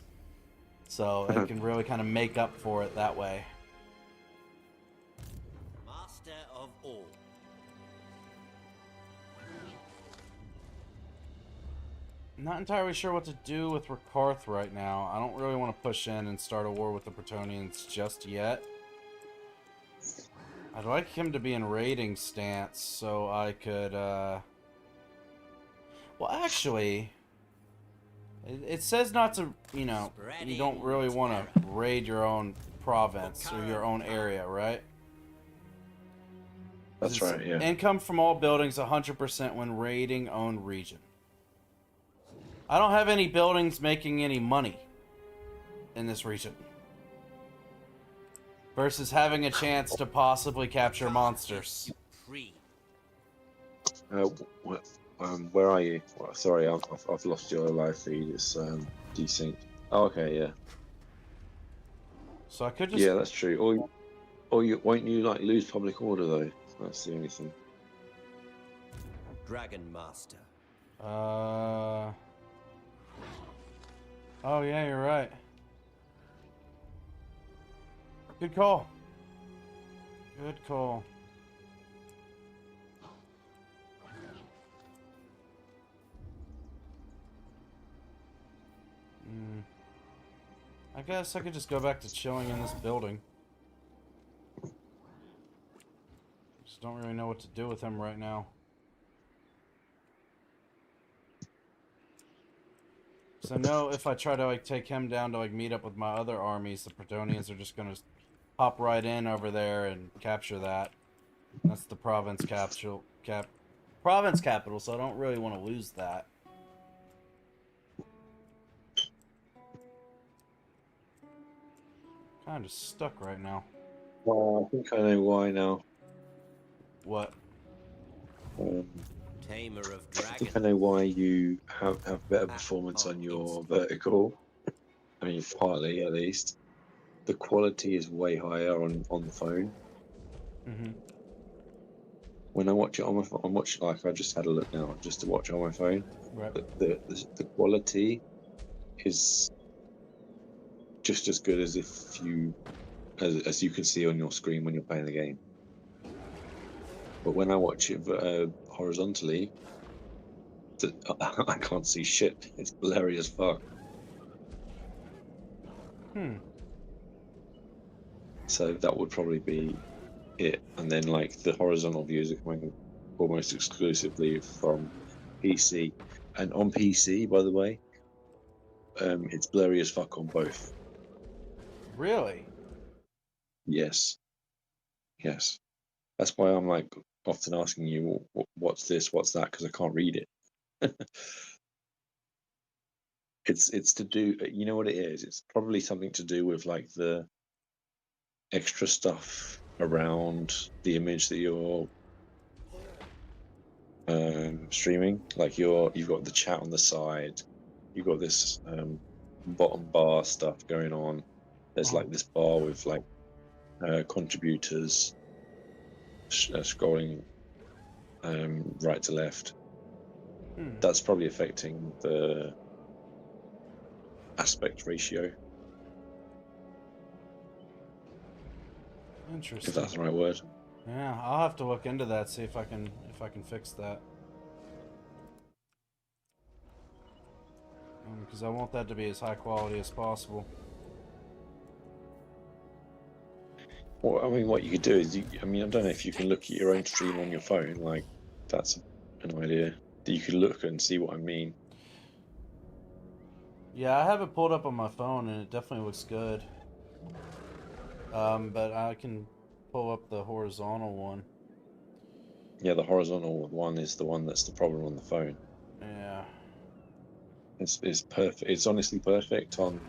So it can really kind of make up for it that way. Master of all. I'm not entirely sure what to do with Rakarth right now. I don't really want to push in and start a war with the Bretonians just yet. I'd like him to be in raiding stance so I could, Well, actually, it says not to, you don't really want to raid your own province or your own area, right? That's right, yeah. Income from all buildings 100% when raiding own region. I don't have any buildings making any money in this region. Versus having a chance to possibly capture monsters. Where are you? Well, sorry, I've lost your live feed. It's desynced. Oh, okay, yeah. So I could just... Yeah, that's true. Or you won't you like lose public order though? That's the only thing. Dragon Master. Oh yeah, you're right. Good call. Good call. I guess I could just go back to chilling in this building. Just don't really know what to do with him right now. So I know if I try to take him down to meet up with my other armies, the Bretonians are just gonna hop right in over there and capture that. That's the province capital, so I don't really want to lose that. Kind of stuck right now. Well, I think I know why now. What? Tamer of I think dragons. I know why you have better performance on your vertical. I mean, partly at least. The quality is way higher on the phone. Mm-hmm. When I watch it on my phone, I'm watching, like, I just had a look now just to watch on my phone. Right. The quality is just as good as if you, as you can see on your screen when you're playing the game. But when I watch it horizontally, I can't see shit. It's blurry as fuck. So that would probably be it. And then the horizontal views are coming almost exclusively from PC. And on PC, by the way, it's blurry as fuck on both. Really? Yes. That's why I'm often asking you, what's this, what's that, because I can't read it. It's to do, you know what it is? It's probably something to do with the extra stuff around the image that you're streaming. You've got the chat on the side, you've got this bottom bar stuff going on. There's this bar with contributors scrolling right to left. That's probably affecting the aspect ratio. Interesting. If that's the right word. Yeah, I'll have to look into that, see if I can fix that. Because I want that to be as high quality as possible. Well, I mean, what you could do is, I don't know if you can look at your own stream on your phone. That's an idea that you could look and see what I mean. Yeah, I have it pulled up on my phone, and it definitely looks good. But I can pull up the horizontal one. Yeah, the horizontal one is the one that's the problem on the phone. Yeah. It's perfect. It's honestly perfect on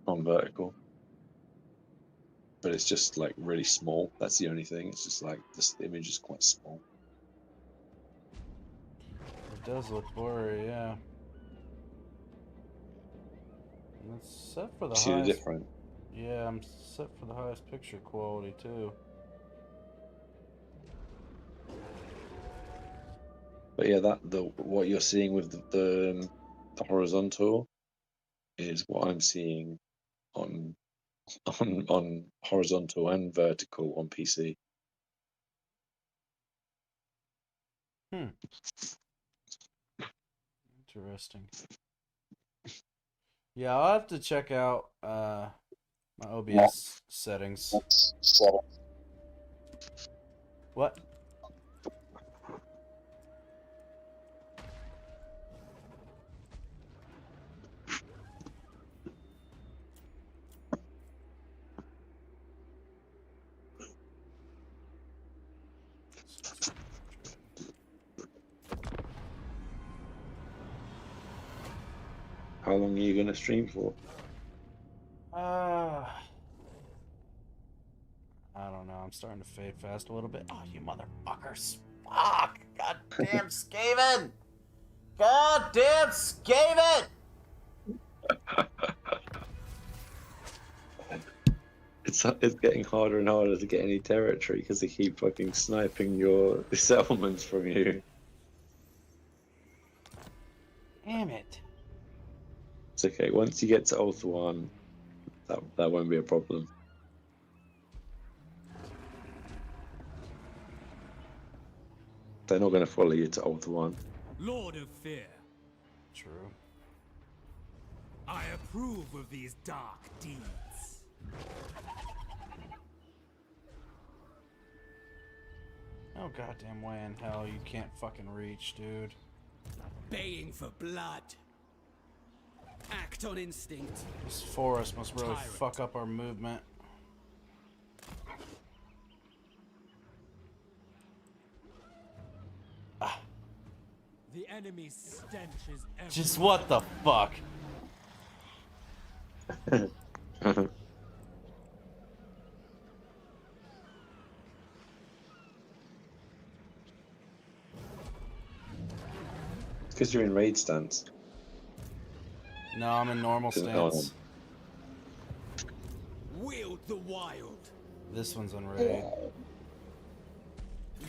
vertical, but it's just like really small. That's the only thing. It's just like this image is quite small. It does look blurry, yeah. And it's set for the You see the highest. difference? Yeah, I'm set for the highest picture quality too. But yeah, what you're seeing with the horizontal is what I'm seeing on on horizontal and vertical on PC. Interesting. Yeah, I'll have to check out my OBS settings. What? How long are you going to stream for? I don't know. I'm starting to fade fast a little bit. Oh, you motherfuckers. Fuck. Goddamn Skaven. Goddamn Skaven. It's getting harder and harder to get any territory because they keep fucking sniping your settlements from you. Damn it. It's okay. Once you get to Alpha 1, that won't be a problem. They're not going to follow you to Alpha 1. Lord of Fear, True. I approve of these dark deeds. No goddamn way in hell you can't fucking reach, dude. Baying for blood. Act on instinct. This forest must really Tyrant. fuck up our movement. The enemy's stench is everywhere. Just what the fuck? It's because you're in raid stance. No, I'm in normal stance. Wield the wild. This one's on raid.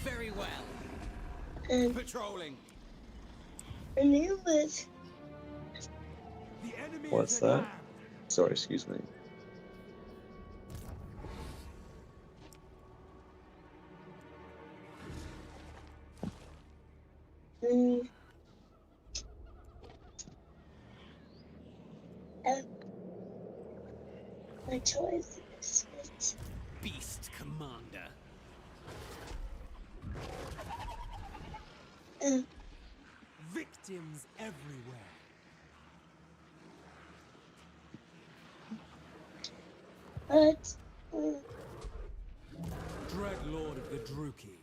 Very well. Patrolling. Anubis. The enemy What's is at that? hand. Sorry, excuse me. My choice is it. Beast Commander. Victims everywhere. But Dread Lord of the Druki.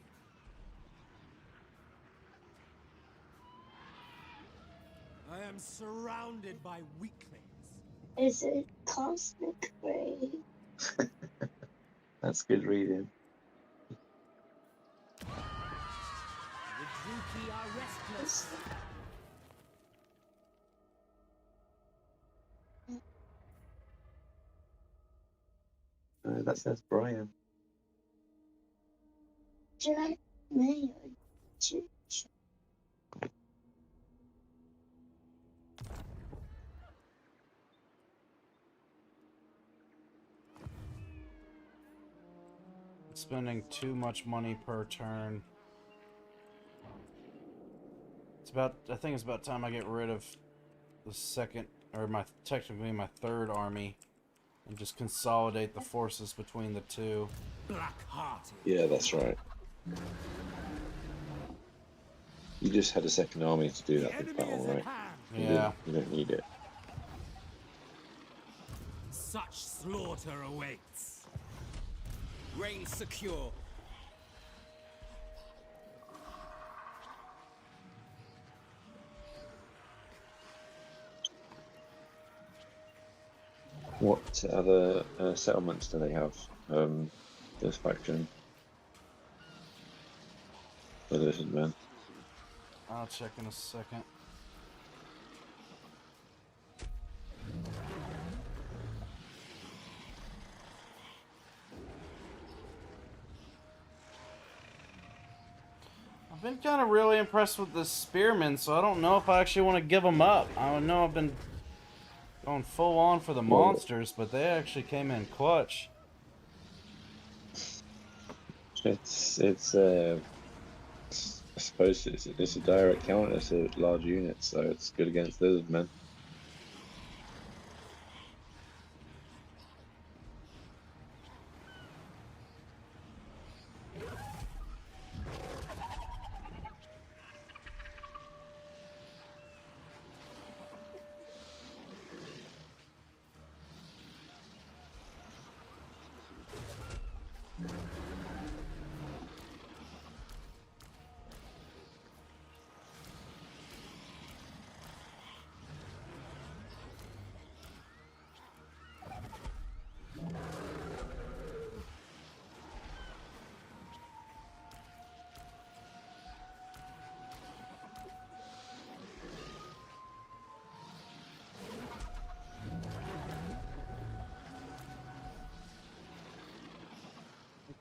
I am surrounded by weaklings. is it cosmic ray? That's good reading. The Druki are restless. That says Brian. Jack Mayo. Church. Spending too much money per turn. I think it's about time I get rid of the second, or technically my third army, and just consolidate the forces between the two. Black-hearted. Yeah, that's right. You just had a second army to do The that big enemy battle, is at right? hand. Yeah. You don't need it. Such slaughter awaits. Reign secure. What other settlements do they have? This faction. For the Lizardmen. I'll check in a second. I've been kind of really impressed with the spearmen, so I don't know if I actually want to give them up. I know I've been going full on for the monsters, but they actually came in clutch. I suppose it's a direct counter to large units, so it's good against Lizardmen.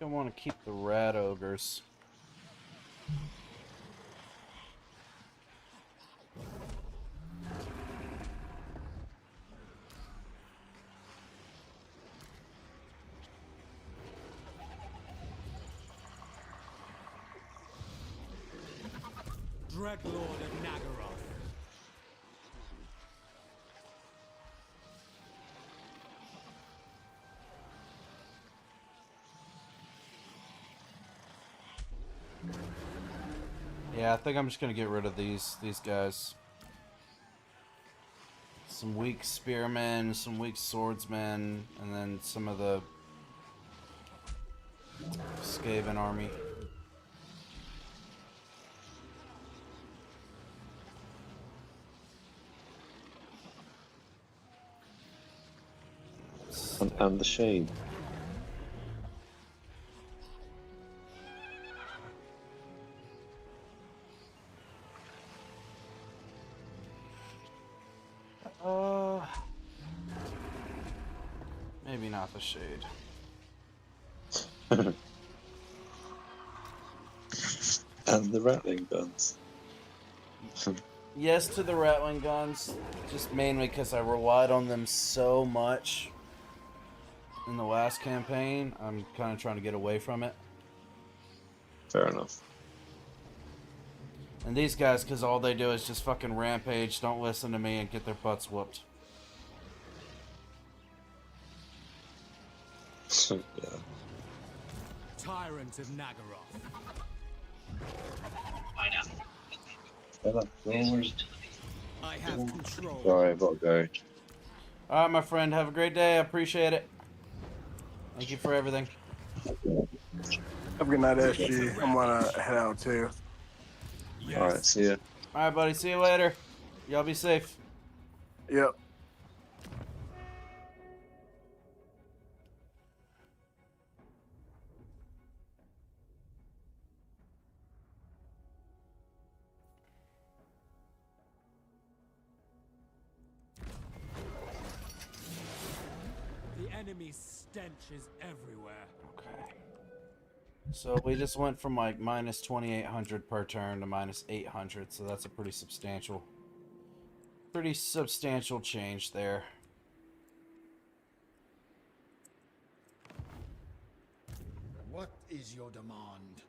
I want to keep the rat ogres. Dreadlord of Nagaroth. Yeah, I think I'm just gonna get rid of these guys. Some weak spearmen, some weak swordsmen, and then some of the Skaven army. And the shade. Maybe not the shade. And the rattling guns. Yes to the rattling guns, just mainly because I relied on them so much in the last campaign. I'm kind of trying to get away from it. Fair enough. And these guys, because all they do is just fucking rampage, don't listen to me, and get their butts whooped. Yeah. Tyrant of Nagaroth. I have control. Sorry, I've got to go. Alright, my friend, have a great day. I appreciate it. Thank you for everything. Have a good night, SG. I'm gonna head out too. Yes. Alright, see ya. Alright, buddy. See you later. Y'all be safe. Yep. The enemy's stench is everywhere. Okay. So we just went from like minus 2,800 per turn to minus 800, so that's a pretty substantial change there. What is your demand?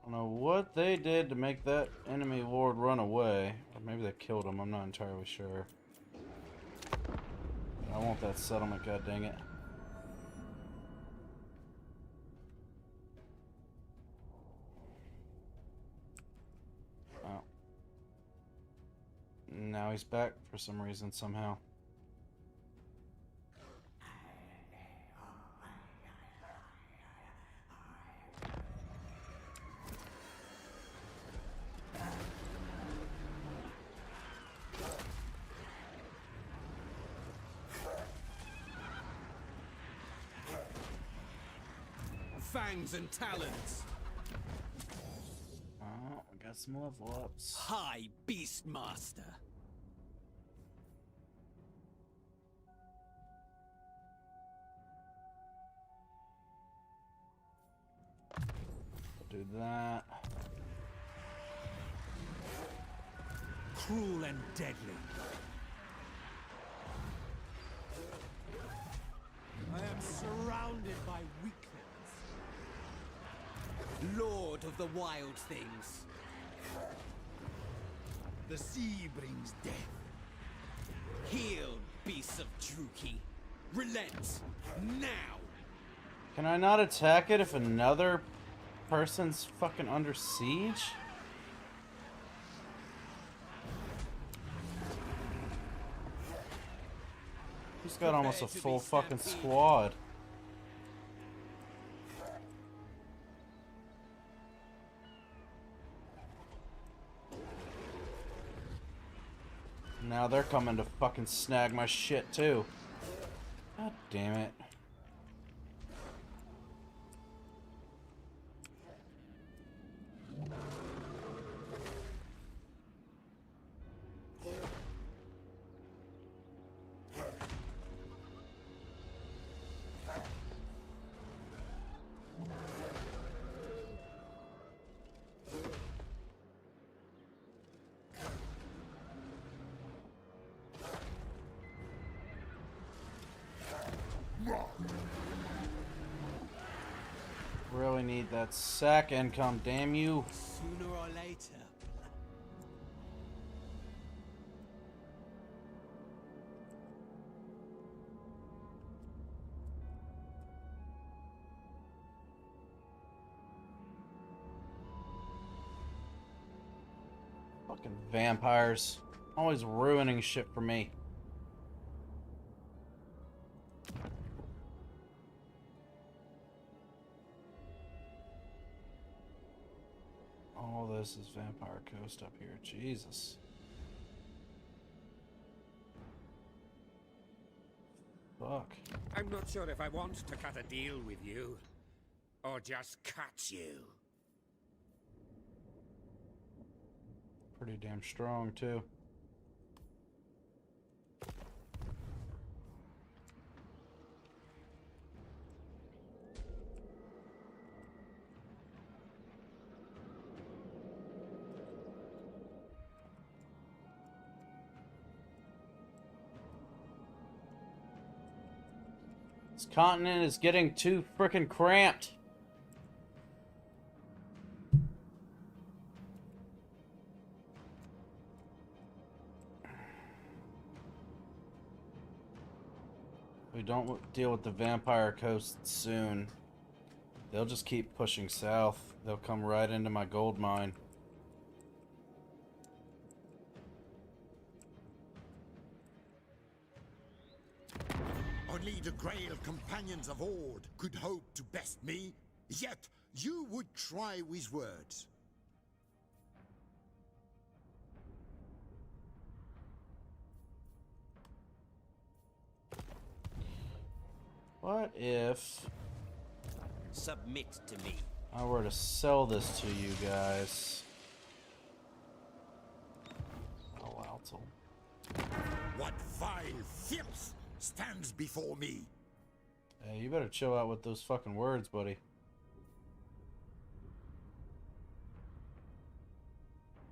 I don't know what they did to make that enemy lord run away. Or maybe they killed him, I'm not entirely sure. I want that settlement, god dang it. Oh. Now now he's back for some reason, somehow. Fangs and talons. Oh, we got some level ups. High Beastmaster. Do that. Cruel and deadly. I am surrounded by weaklings. Lord of the wild things. The sea brings death. Heal, beasts of Druki. Relent now. Can I not attack it if another person's fucking under siege? He's got almost a full fucking squad. Now they're coming to fucking snag my shit too. God damn it. Really need that sack income, damn you. Sooner or later. Fucking vampires. Always ruining shit for me. All this is Vampire Coast up here. Jesus. Fuck. I'm not sure if I want to cut a deal with you, or just cut you. Pretty damn strong, too. This continent is getting too frickin' cramped. We don't deal with the Vampire Coast soon. They'll just keep pushing south. They'll come right into my gold mine. Only the Grail companions of Ord could hope to best me, yet you would try with words. What if Submit to me. I were to sell this to you guys? Oh, Alto. What vile filth stands before me? Hey, you better chill out with those fucking words, buddy.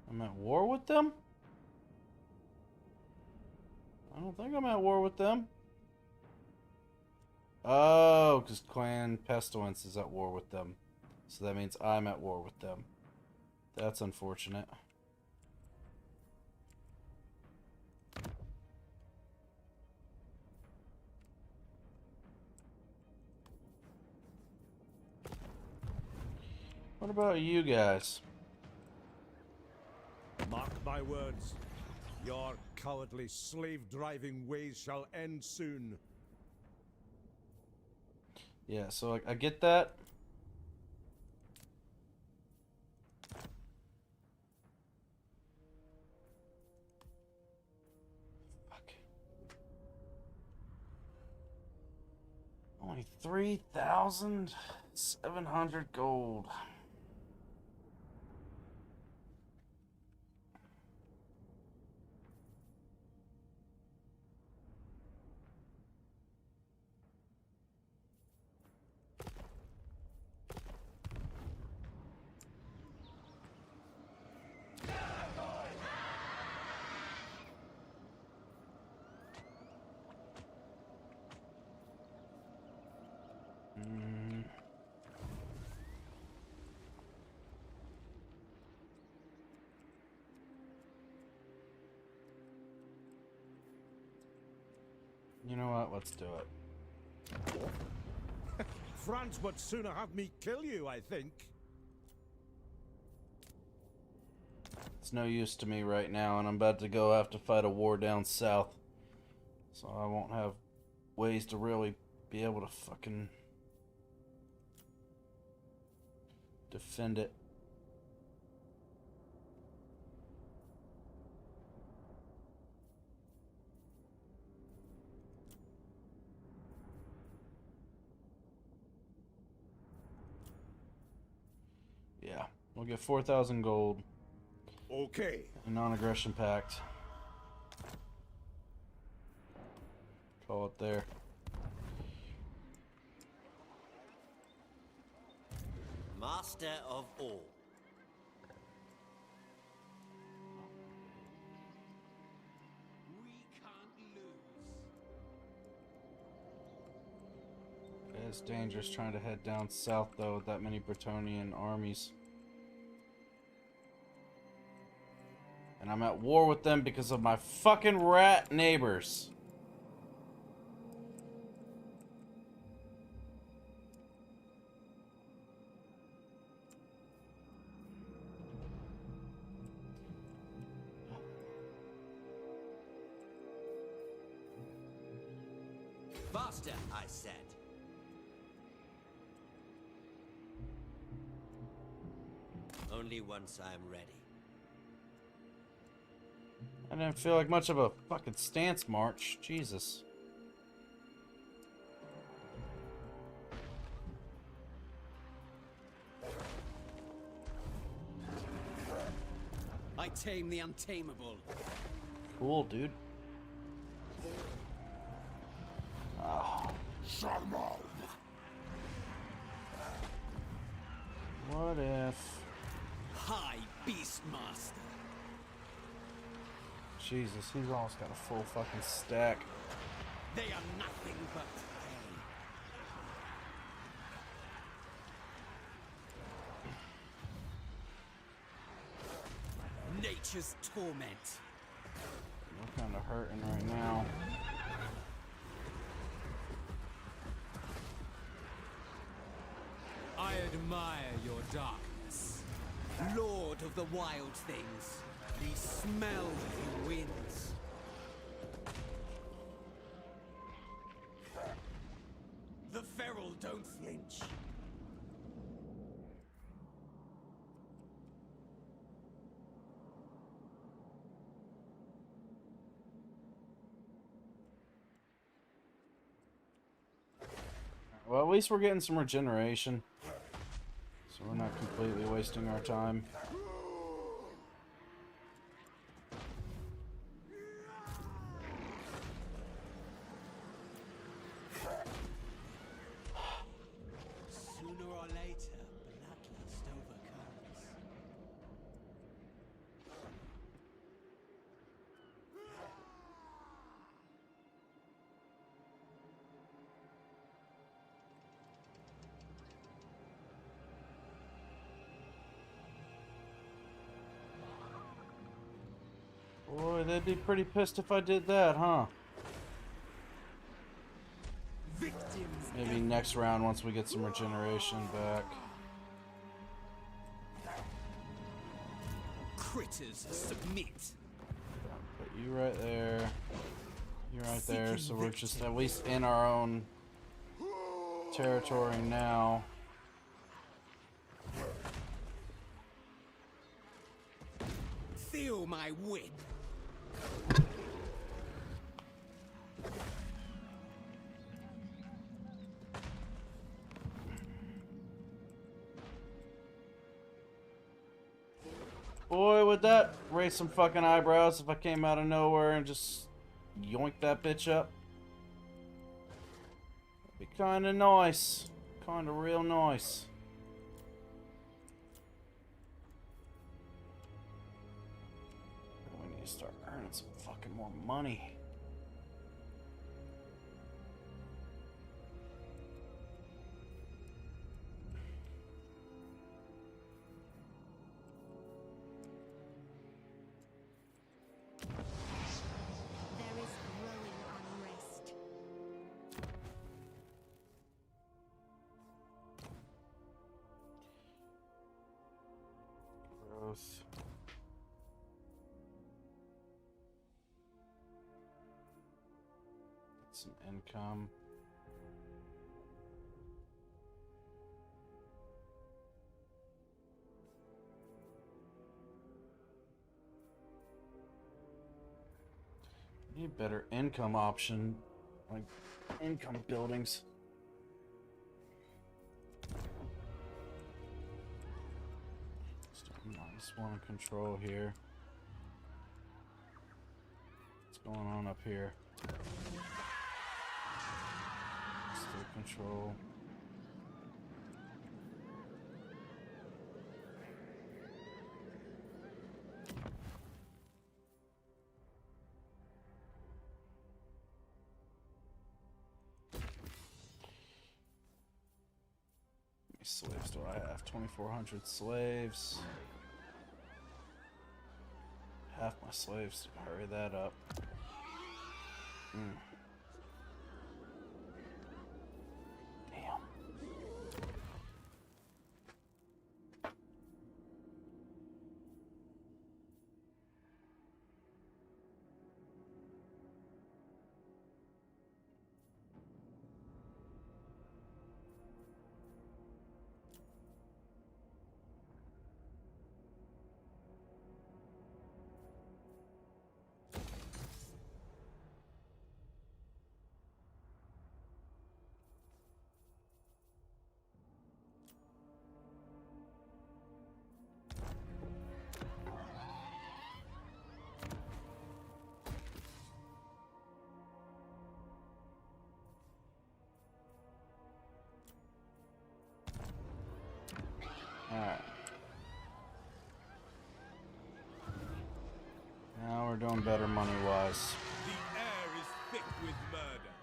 I'm at war with them? I don't think I'm at war with them. Oh, because Clan Pestilence is at war with them. So that means I'm at war with them. That's unfortunate. What about you guys? Mark my words. Your cowardly slave-driving ways shall end soon. Yeah, so I get that. Fuck. Only 3,700 gold. You know what? Let's do it. France would sooner have me kill you, I think. It's no use to me right now, and I'm about to go have to fight a war down south. So I won't have ways to really be able to fucking defend it. Yeah, we'll get 4,000 gold. Okay. A non-aggression pact. Call it there. Master of all. We can't lose. It's dangerous trying to head down south though with that many Bretonian armies. And I'm at war with them because of my fucking rat neighbors. Faster, I said. Only once I am ready. I didn't feel like much of a fucking stance march. Jesus. I tame the untamable. Cool, dude. Oh. What if... High Beastmaster. Jesus, he's almost got a full fucking stack. They are nothing but prey. Nature's torment. We're kind of hurting right now. I admire your darkness. Lord of the wild things. The smell of winds. The feral don't flinch. Well, at least we're getting some regeneration. So we're not completely wasting our time. Sooner or later, bloodlust overcomes. Boy, they'd be pretty pissed if I did that, huh? Victims. Maybe next round once we get some regeneration back. Critters submit. Put You right there. You right there. So we're just at least in our own territory now. Feel my whip. Boy, would that raise some fucking eyebrows if I came out of nowhere and just yoinked that bitch up. That'd be kinda nice. Kinda real nice. We need to start earning some fucking more money. There is growing unrest. Growth. Some income. Need a better income option, like income buildings. -1 in control here. What's going on up here? Still control. How many slaves do I have? 2,400 slaves. Half my slaves. Hurry that up. Damn. Alright. Now we're doing better money-wise. The air is thick with murder.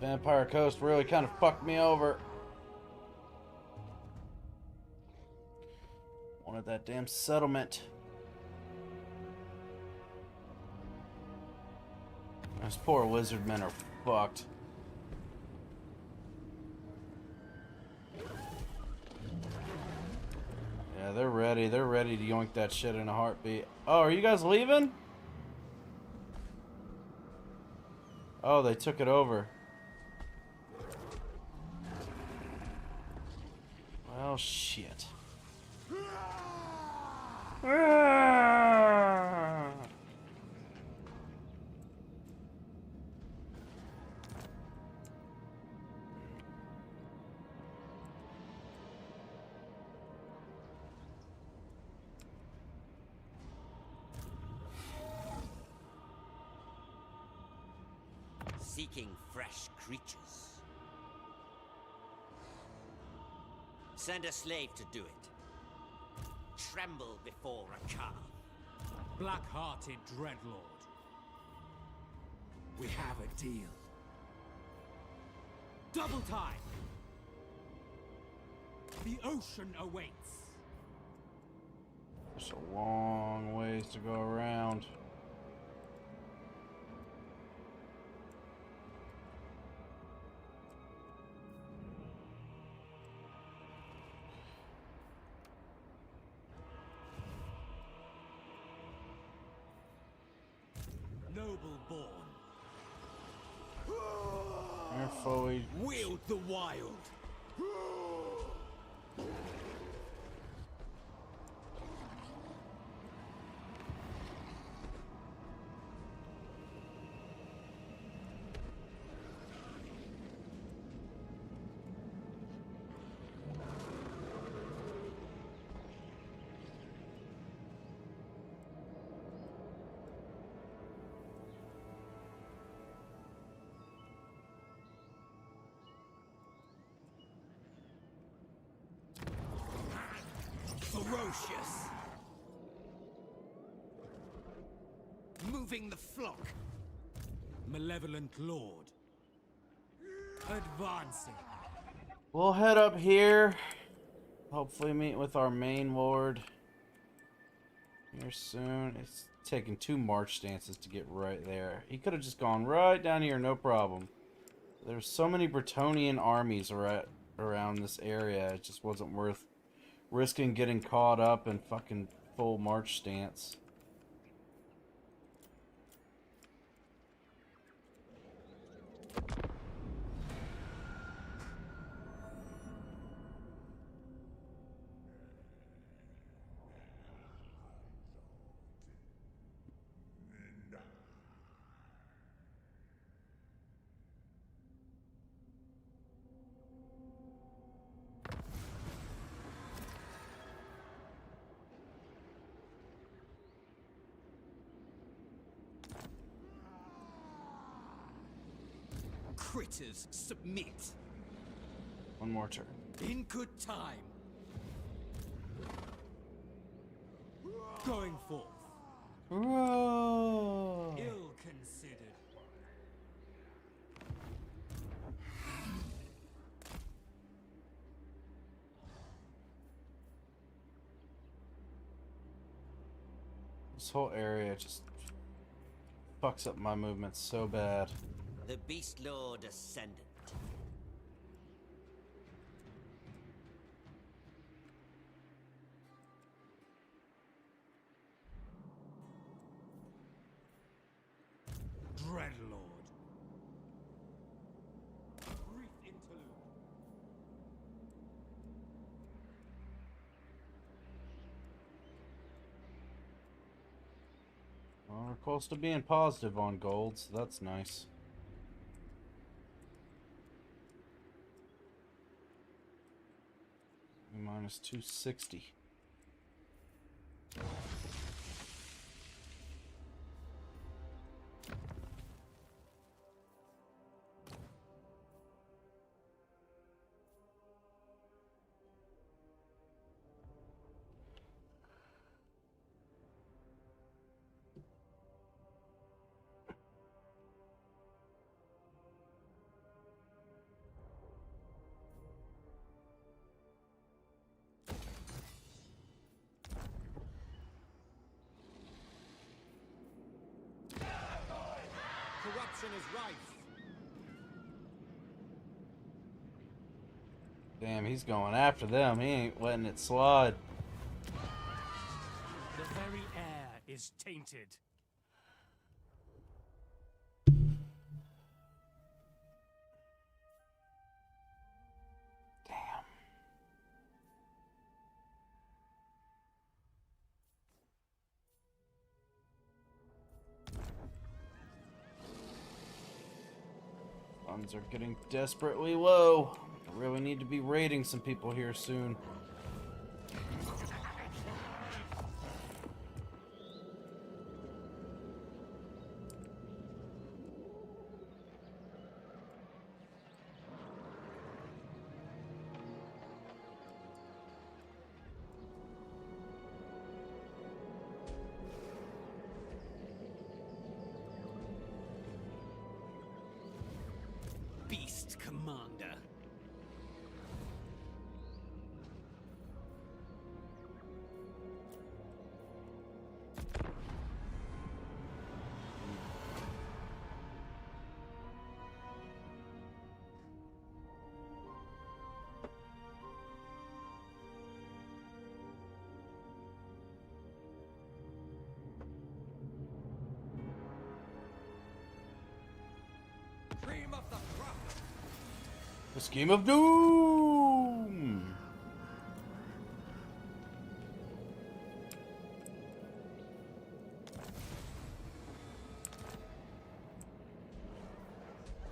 Vampire Coast really kind of fucked me over. Wanted that damn settlement. Those poor Lizardmen are fucked. Yeah, they're ready. They're ready to yoink that shit in a heartbeat. Oh, are you guys leaving? Oh, they took it over. Well, shit. Seeking fresh creatures. Send a slave to do it. Tremble before a car. Black-hearted dreadlord. We have a deal. Double time. The ocean awaits. There's a long ways to go around. Noble born. Careful, Wield the wild. Ferocious. Moving the flock. Malevolent lord. Advancing. we'll head up here. Hopefully meet with our main lord here soon. It's taking 2 march stances to get right there. He could have just gone right down here, no problem. There's so many Bretonian armies around this area, it just wasn't worth risking getting caught up in fucking full march stance. Critters, submit. One more turn. In good time. Going forth. Whoa. Ill considered. This whole area just fucks up my movements so bad. The Beast Lord Ascendant. Dreadlord. Brief interlude. Well, we're close to being positive on gold, so that's nice. Minus 260. Corruption is rife. Damn, he's going after them. He ain't letting it slide. The very air is tainted. Damn. Funds are getting desperately low. I really need to be raiding some people here soon. Beast Commander. Scheme of the Prophet. The scheme of doom.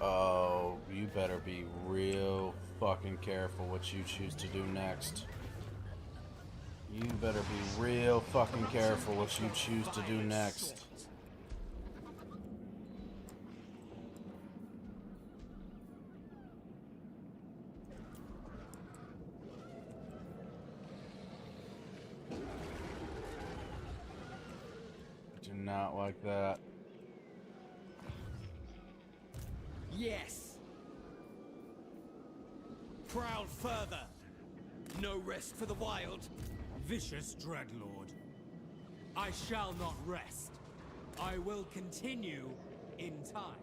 Oh, you better be real fucking careful what you choose to do next. You better be real fucking careful what you choose to do next. I do not like that. Yes. Prowl further. No rest for the wild. Vicious Dreadlord. I shall not rest. I will continue in time.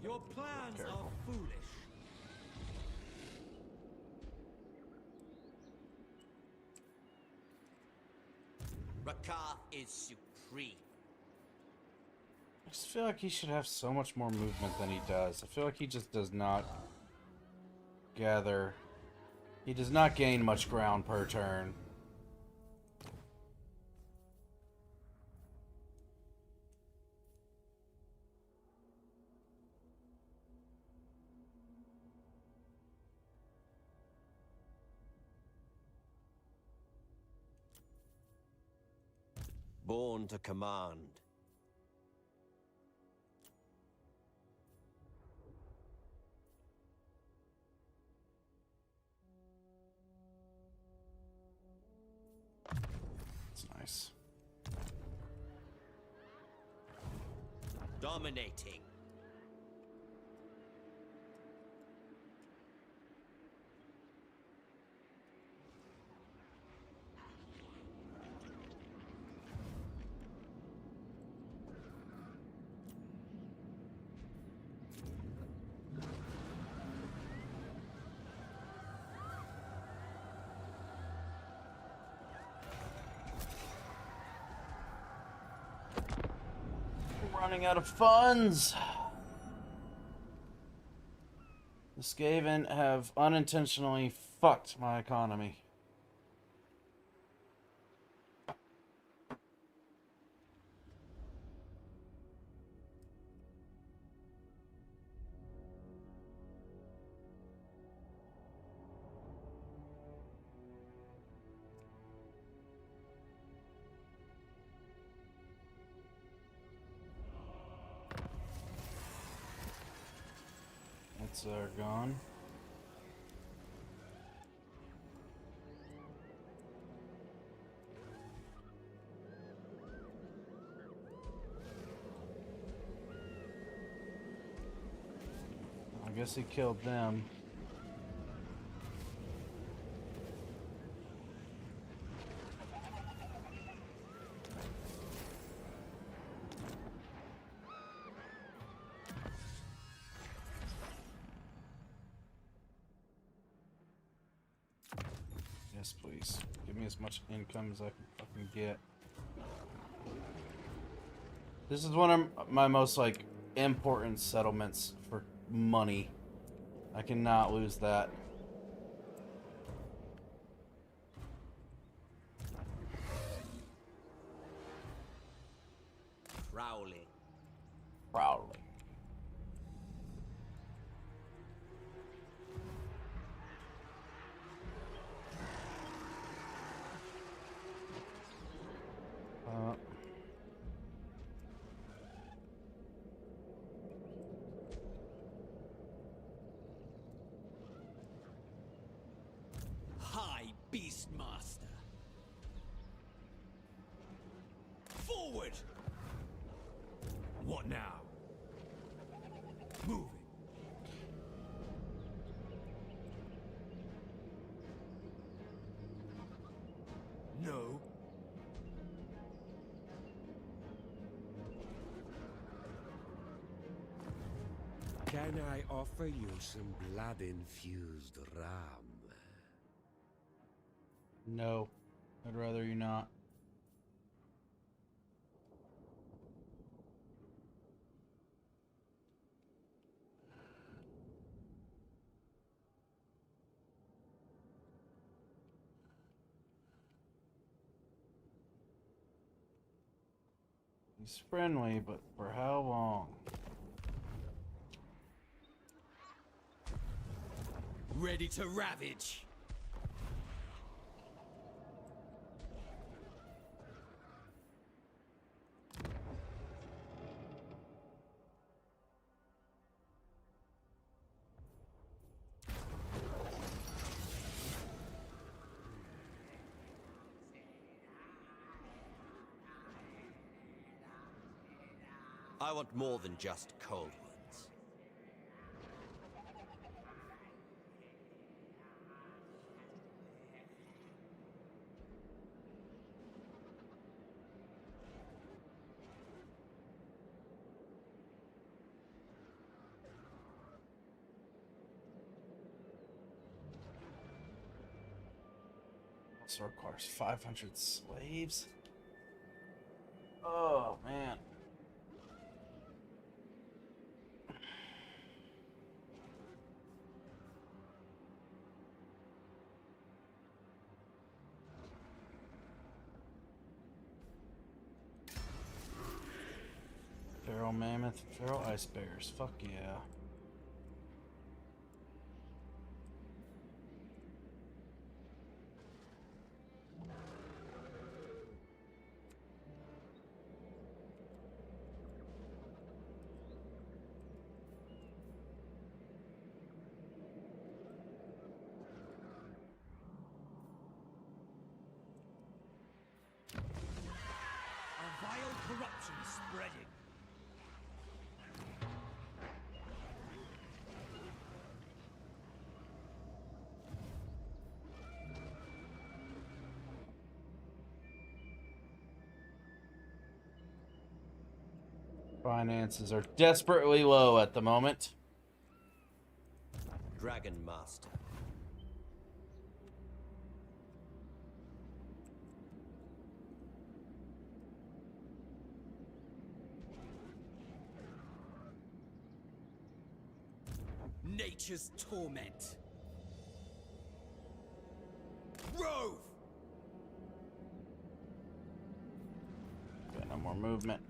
Your plans are foolish. Rakar is supreme. I just feel like he should have so much more movement than he does. I feel like he just does not gather. He does not gain much ground per turn. Born to command. It's nice. Dominating. Running out of funds. The Skaven have unintentionally fucked my economy. It's gone. I guess he killed them. Yes, please. Give me as much income as I can fucking get. This is one of my most, like, important settlements for money. I cannot lose that. Prowling. Proudly. High Beastmaster. Forward! What now? Moving. No. Can I offer you some blood-infused rum? No. I'd rather you not. He's friendly, but for how long? Ready to ravage. I want more than just cold ones. Also requires 500 slaves. Oh man. Feral mammoth, feral ice bears. Fuck yeah. A vile corruption is spreading. Finances are desperately low at the moment. Dragon Master. Nature's torment. Rove! Got no more movement.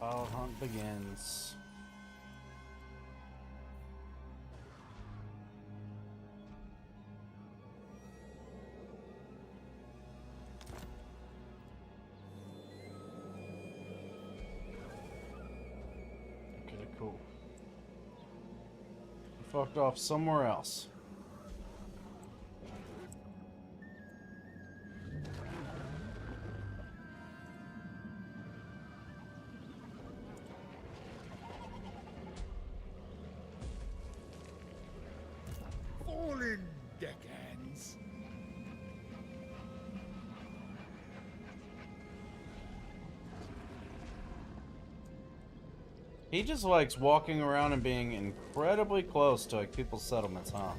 Wild hunt begins. Okay, cool. Fucked off somewhere else. Fallen deckhands. He just likes walking around and being incredibly close to like people's settlements, huh?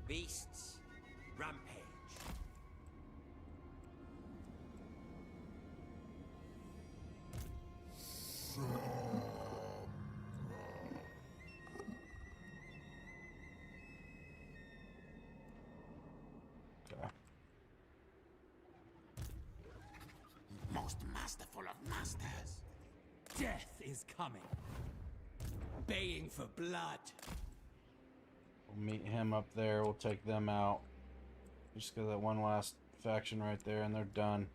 Beasts. Rampage. Okay. Most masterful of masters. Death is coming. Baying for blood. We'll meet him up there. We'll take them out. Just got that one last faction right there, and they're done.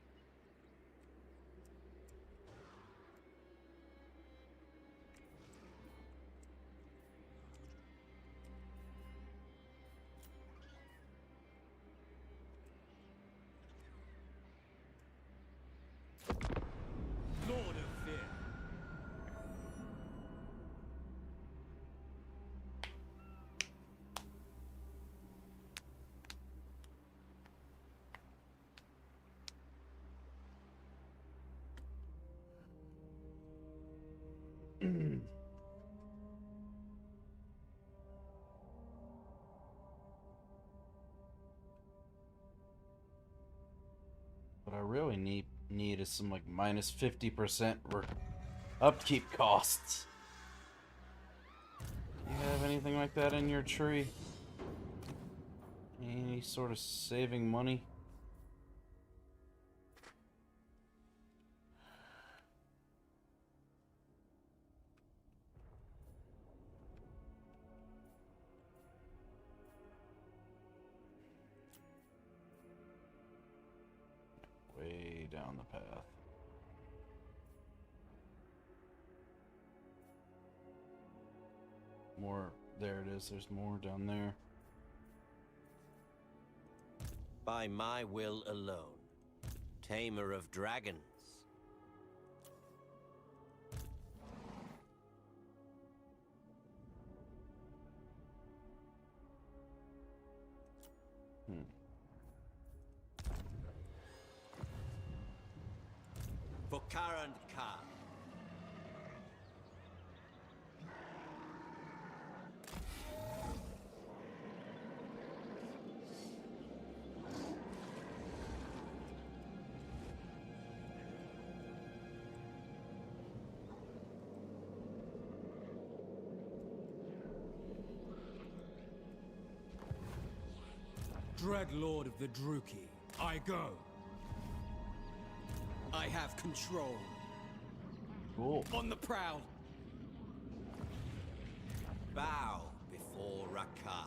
really need is some like minus 50% upkeep costs. Do you have anything like that in your tree? Any sort of saving money? Way down the path. More. There it is. There's more down there. By my will alone, tamer of dragons. For Karan Khan. Dreadlord of the Druki, I go. I have control. Cool. On the prowl. Bow before Rakar.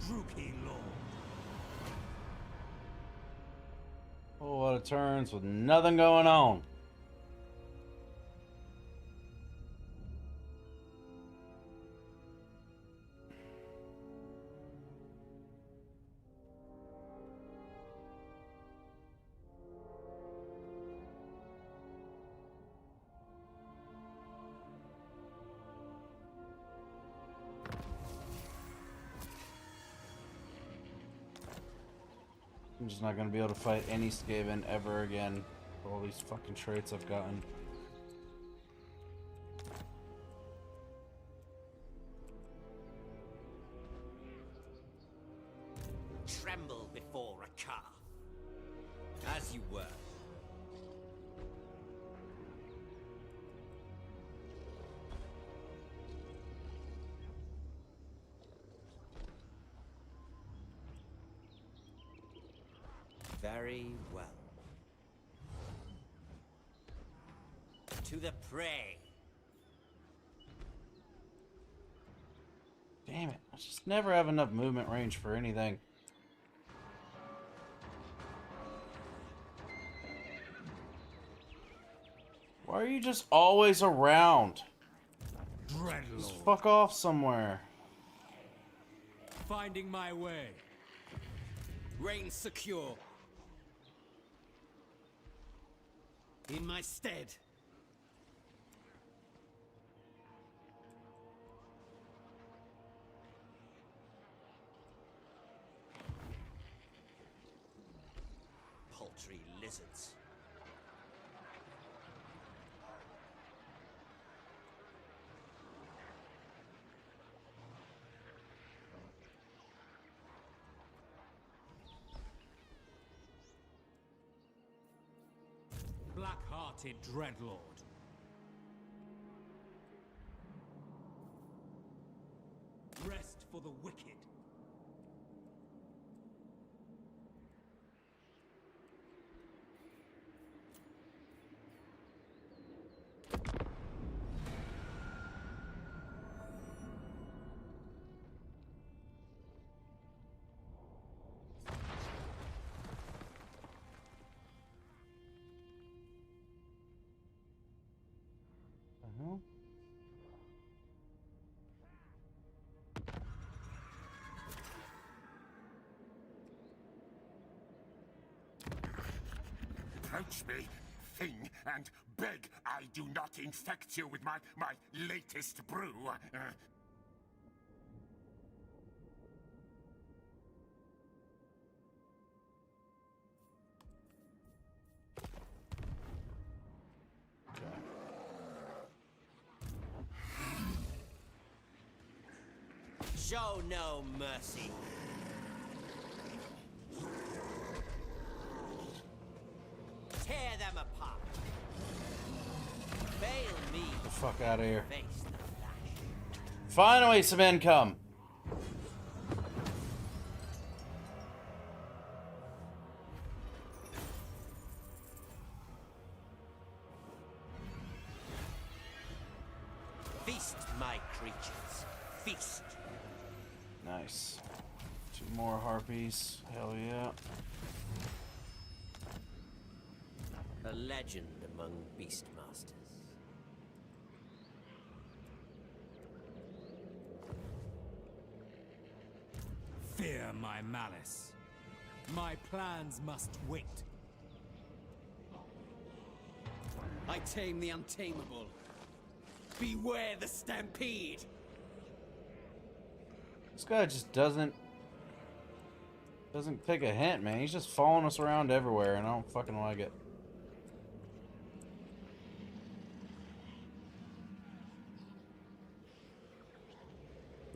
Druki Lord. Whole lot of turns with nothing going on. I'm just not gonna be able to fight any Skaven ever again for all these fucking traits I've gotten. Tremble before Rakar. As you were. Very well. To the prey. Damn it, I just never have enough movement range for anything. Why are you just always around? Dreadlord. Just fuck off somewhere. Finding my way. Reign secure. In my stead. Paltry lizards. Black-hearted Dreadlord. Rest for the wicked. approach me, thing, and beg I do not infect you with my latest brew. Show no mercy. Tear them apart. Fail me. Get the fuck out of here. Face the flash. Finally, some income. Feast, my creatures. Feast. Nice. 2 more harpies. Hell yeah. A legend among beastmasters. Fear my malice. My plans must wait. I tame the untamable. Beware the stampede! This guy just doesn't take a hint, man. He's just following us around everywhere, and I don't fucking like it.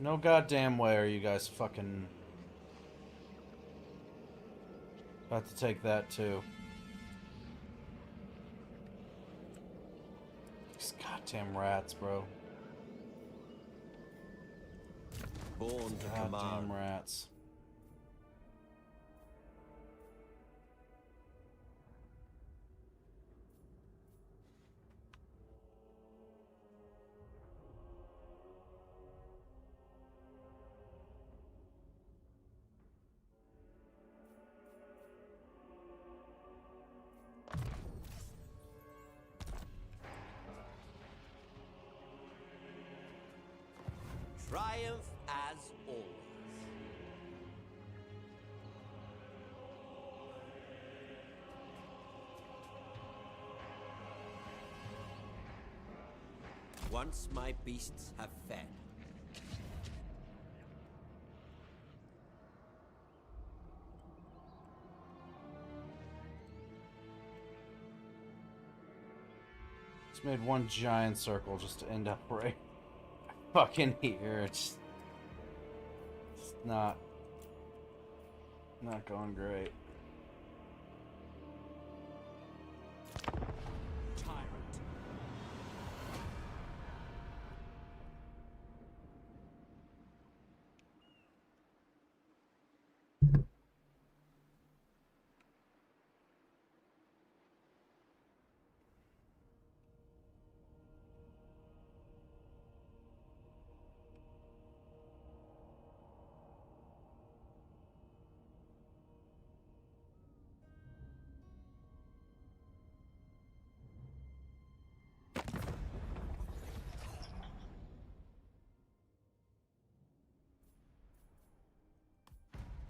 No goddamn way are you guys fucking about to take that too. These goddamn rats, bro. Born to Goddamn command. rats. Triumph as always. Once my beasts have fed, Just made one giant circle just to end up right fucking here. It's not going great. Tyrant.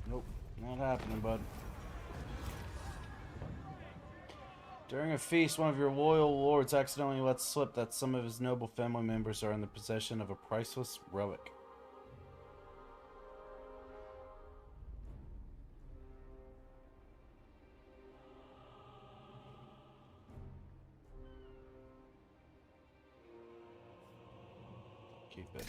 Nope, not happening, bud. During a feast, one of your loyal lords accidentally lets slip that some of his noble family members are in the possession of a priceless relic. Keep it.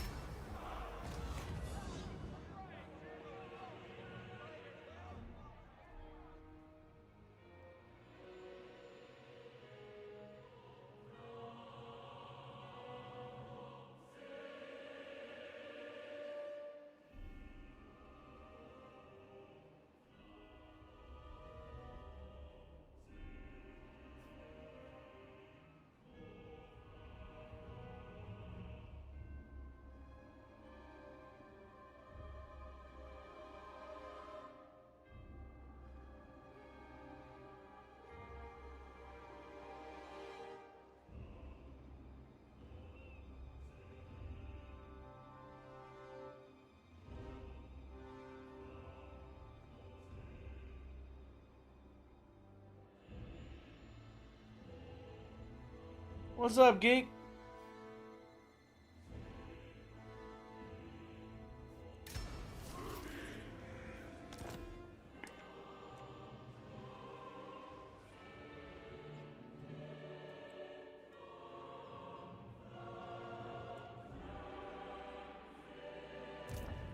What's up, geek?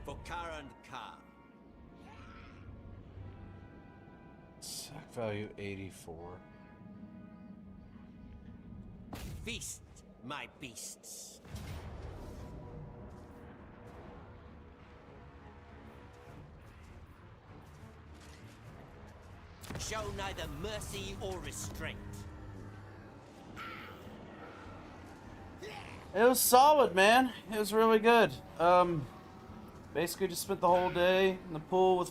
For current car. Sack value 84. Feast, my beasts. Show neither mercy or restraint. It was solid, man. It was really good. Basically just spent the whole day in the pool with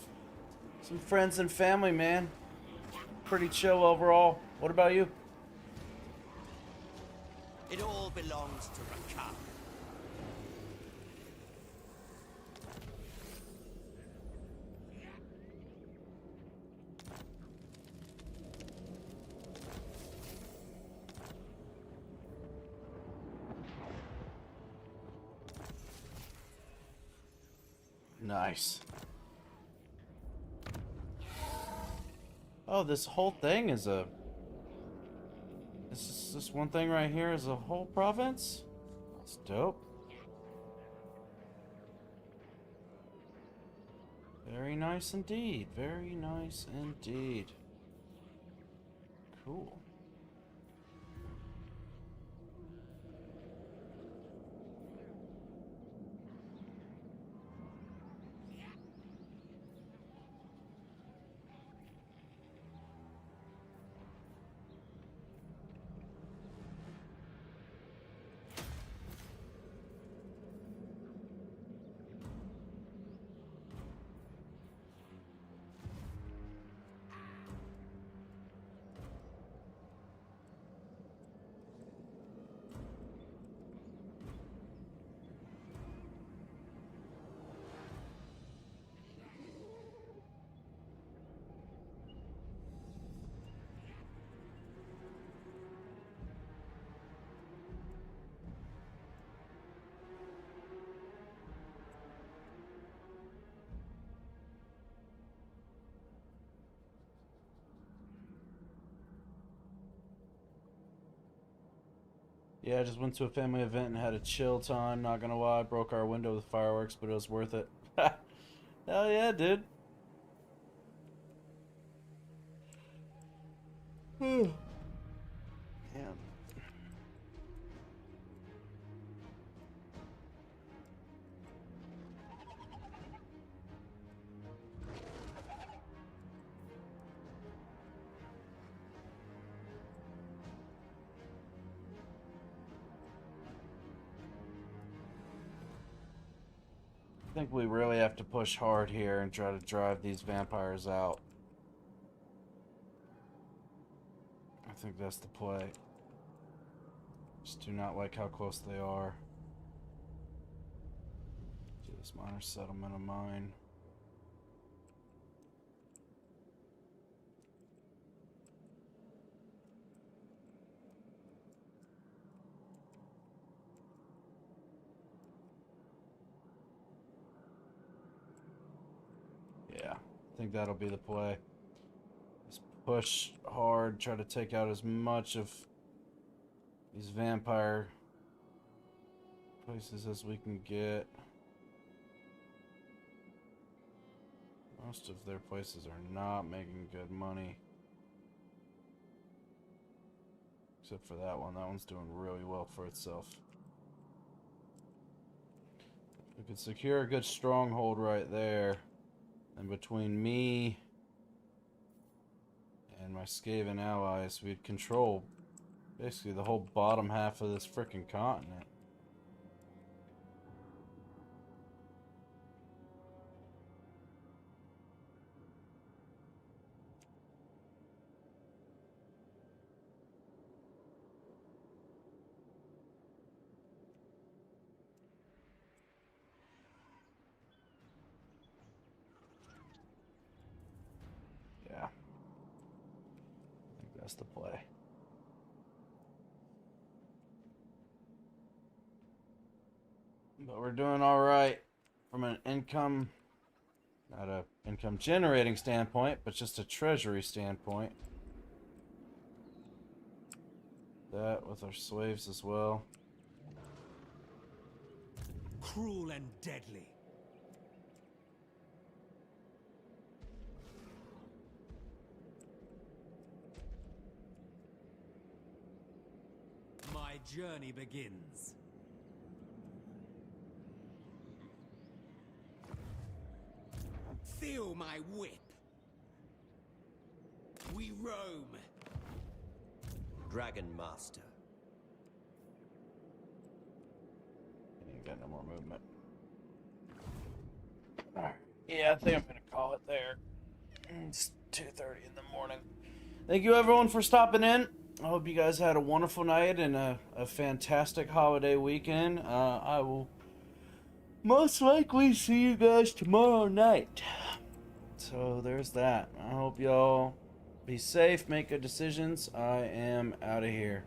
some friends and family, man. Pretty chill overall. What about you? It all belongs to Rakar. Nice. Oh, this whole thing is a... This one thing right here is a whole province? That's dope. Very nice indeed. Very nice indeed. Cool. Yeah, I just went to a family event and had a chill time. Not gonna lie, broke our window with fireworks, but it was worth it. Hell yeah, dude. Damn. I think we really have to push hard here and try to drive these vampires out. I think that's the play. Just do not like how close they are to this minor settlement of mine. Yeah, I think that'll be the play. Just push hard, try to take out as much of these vampire places as we can get. Most of their places are not making good money. Except for that one. That one's doing really well for itself. We could secure a good stronghold right there. And between me and my Skaven allies, we'd control basically the whole bottom half of this frickin' continent. Yeah. I think that's the play. But we're doing all right from an income, not a income generating standpoint, but just a treasury standpoint. That with our slaves as well. Cruel and deadly. My journey begins. Feel my whip. We roam. Dragon Master. Ain't got no more movement. Alright. Yeah, I think I'm gonna call it there. It's 2:30 in the morning. Thank you everyone for stopping in. I hope you guys had a wonderful night and a fantastic holiday weekend. I will most likely see you guys tomorrow night. So there's that. I hope y'all be safe, make good decisions. I am out of here.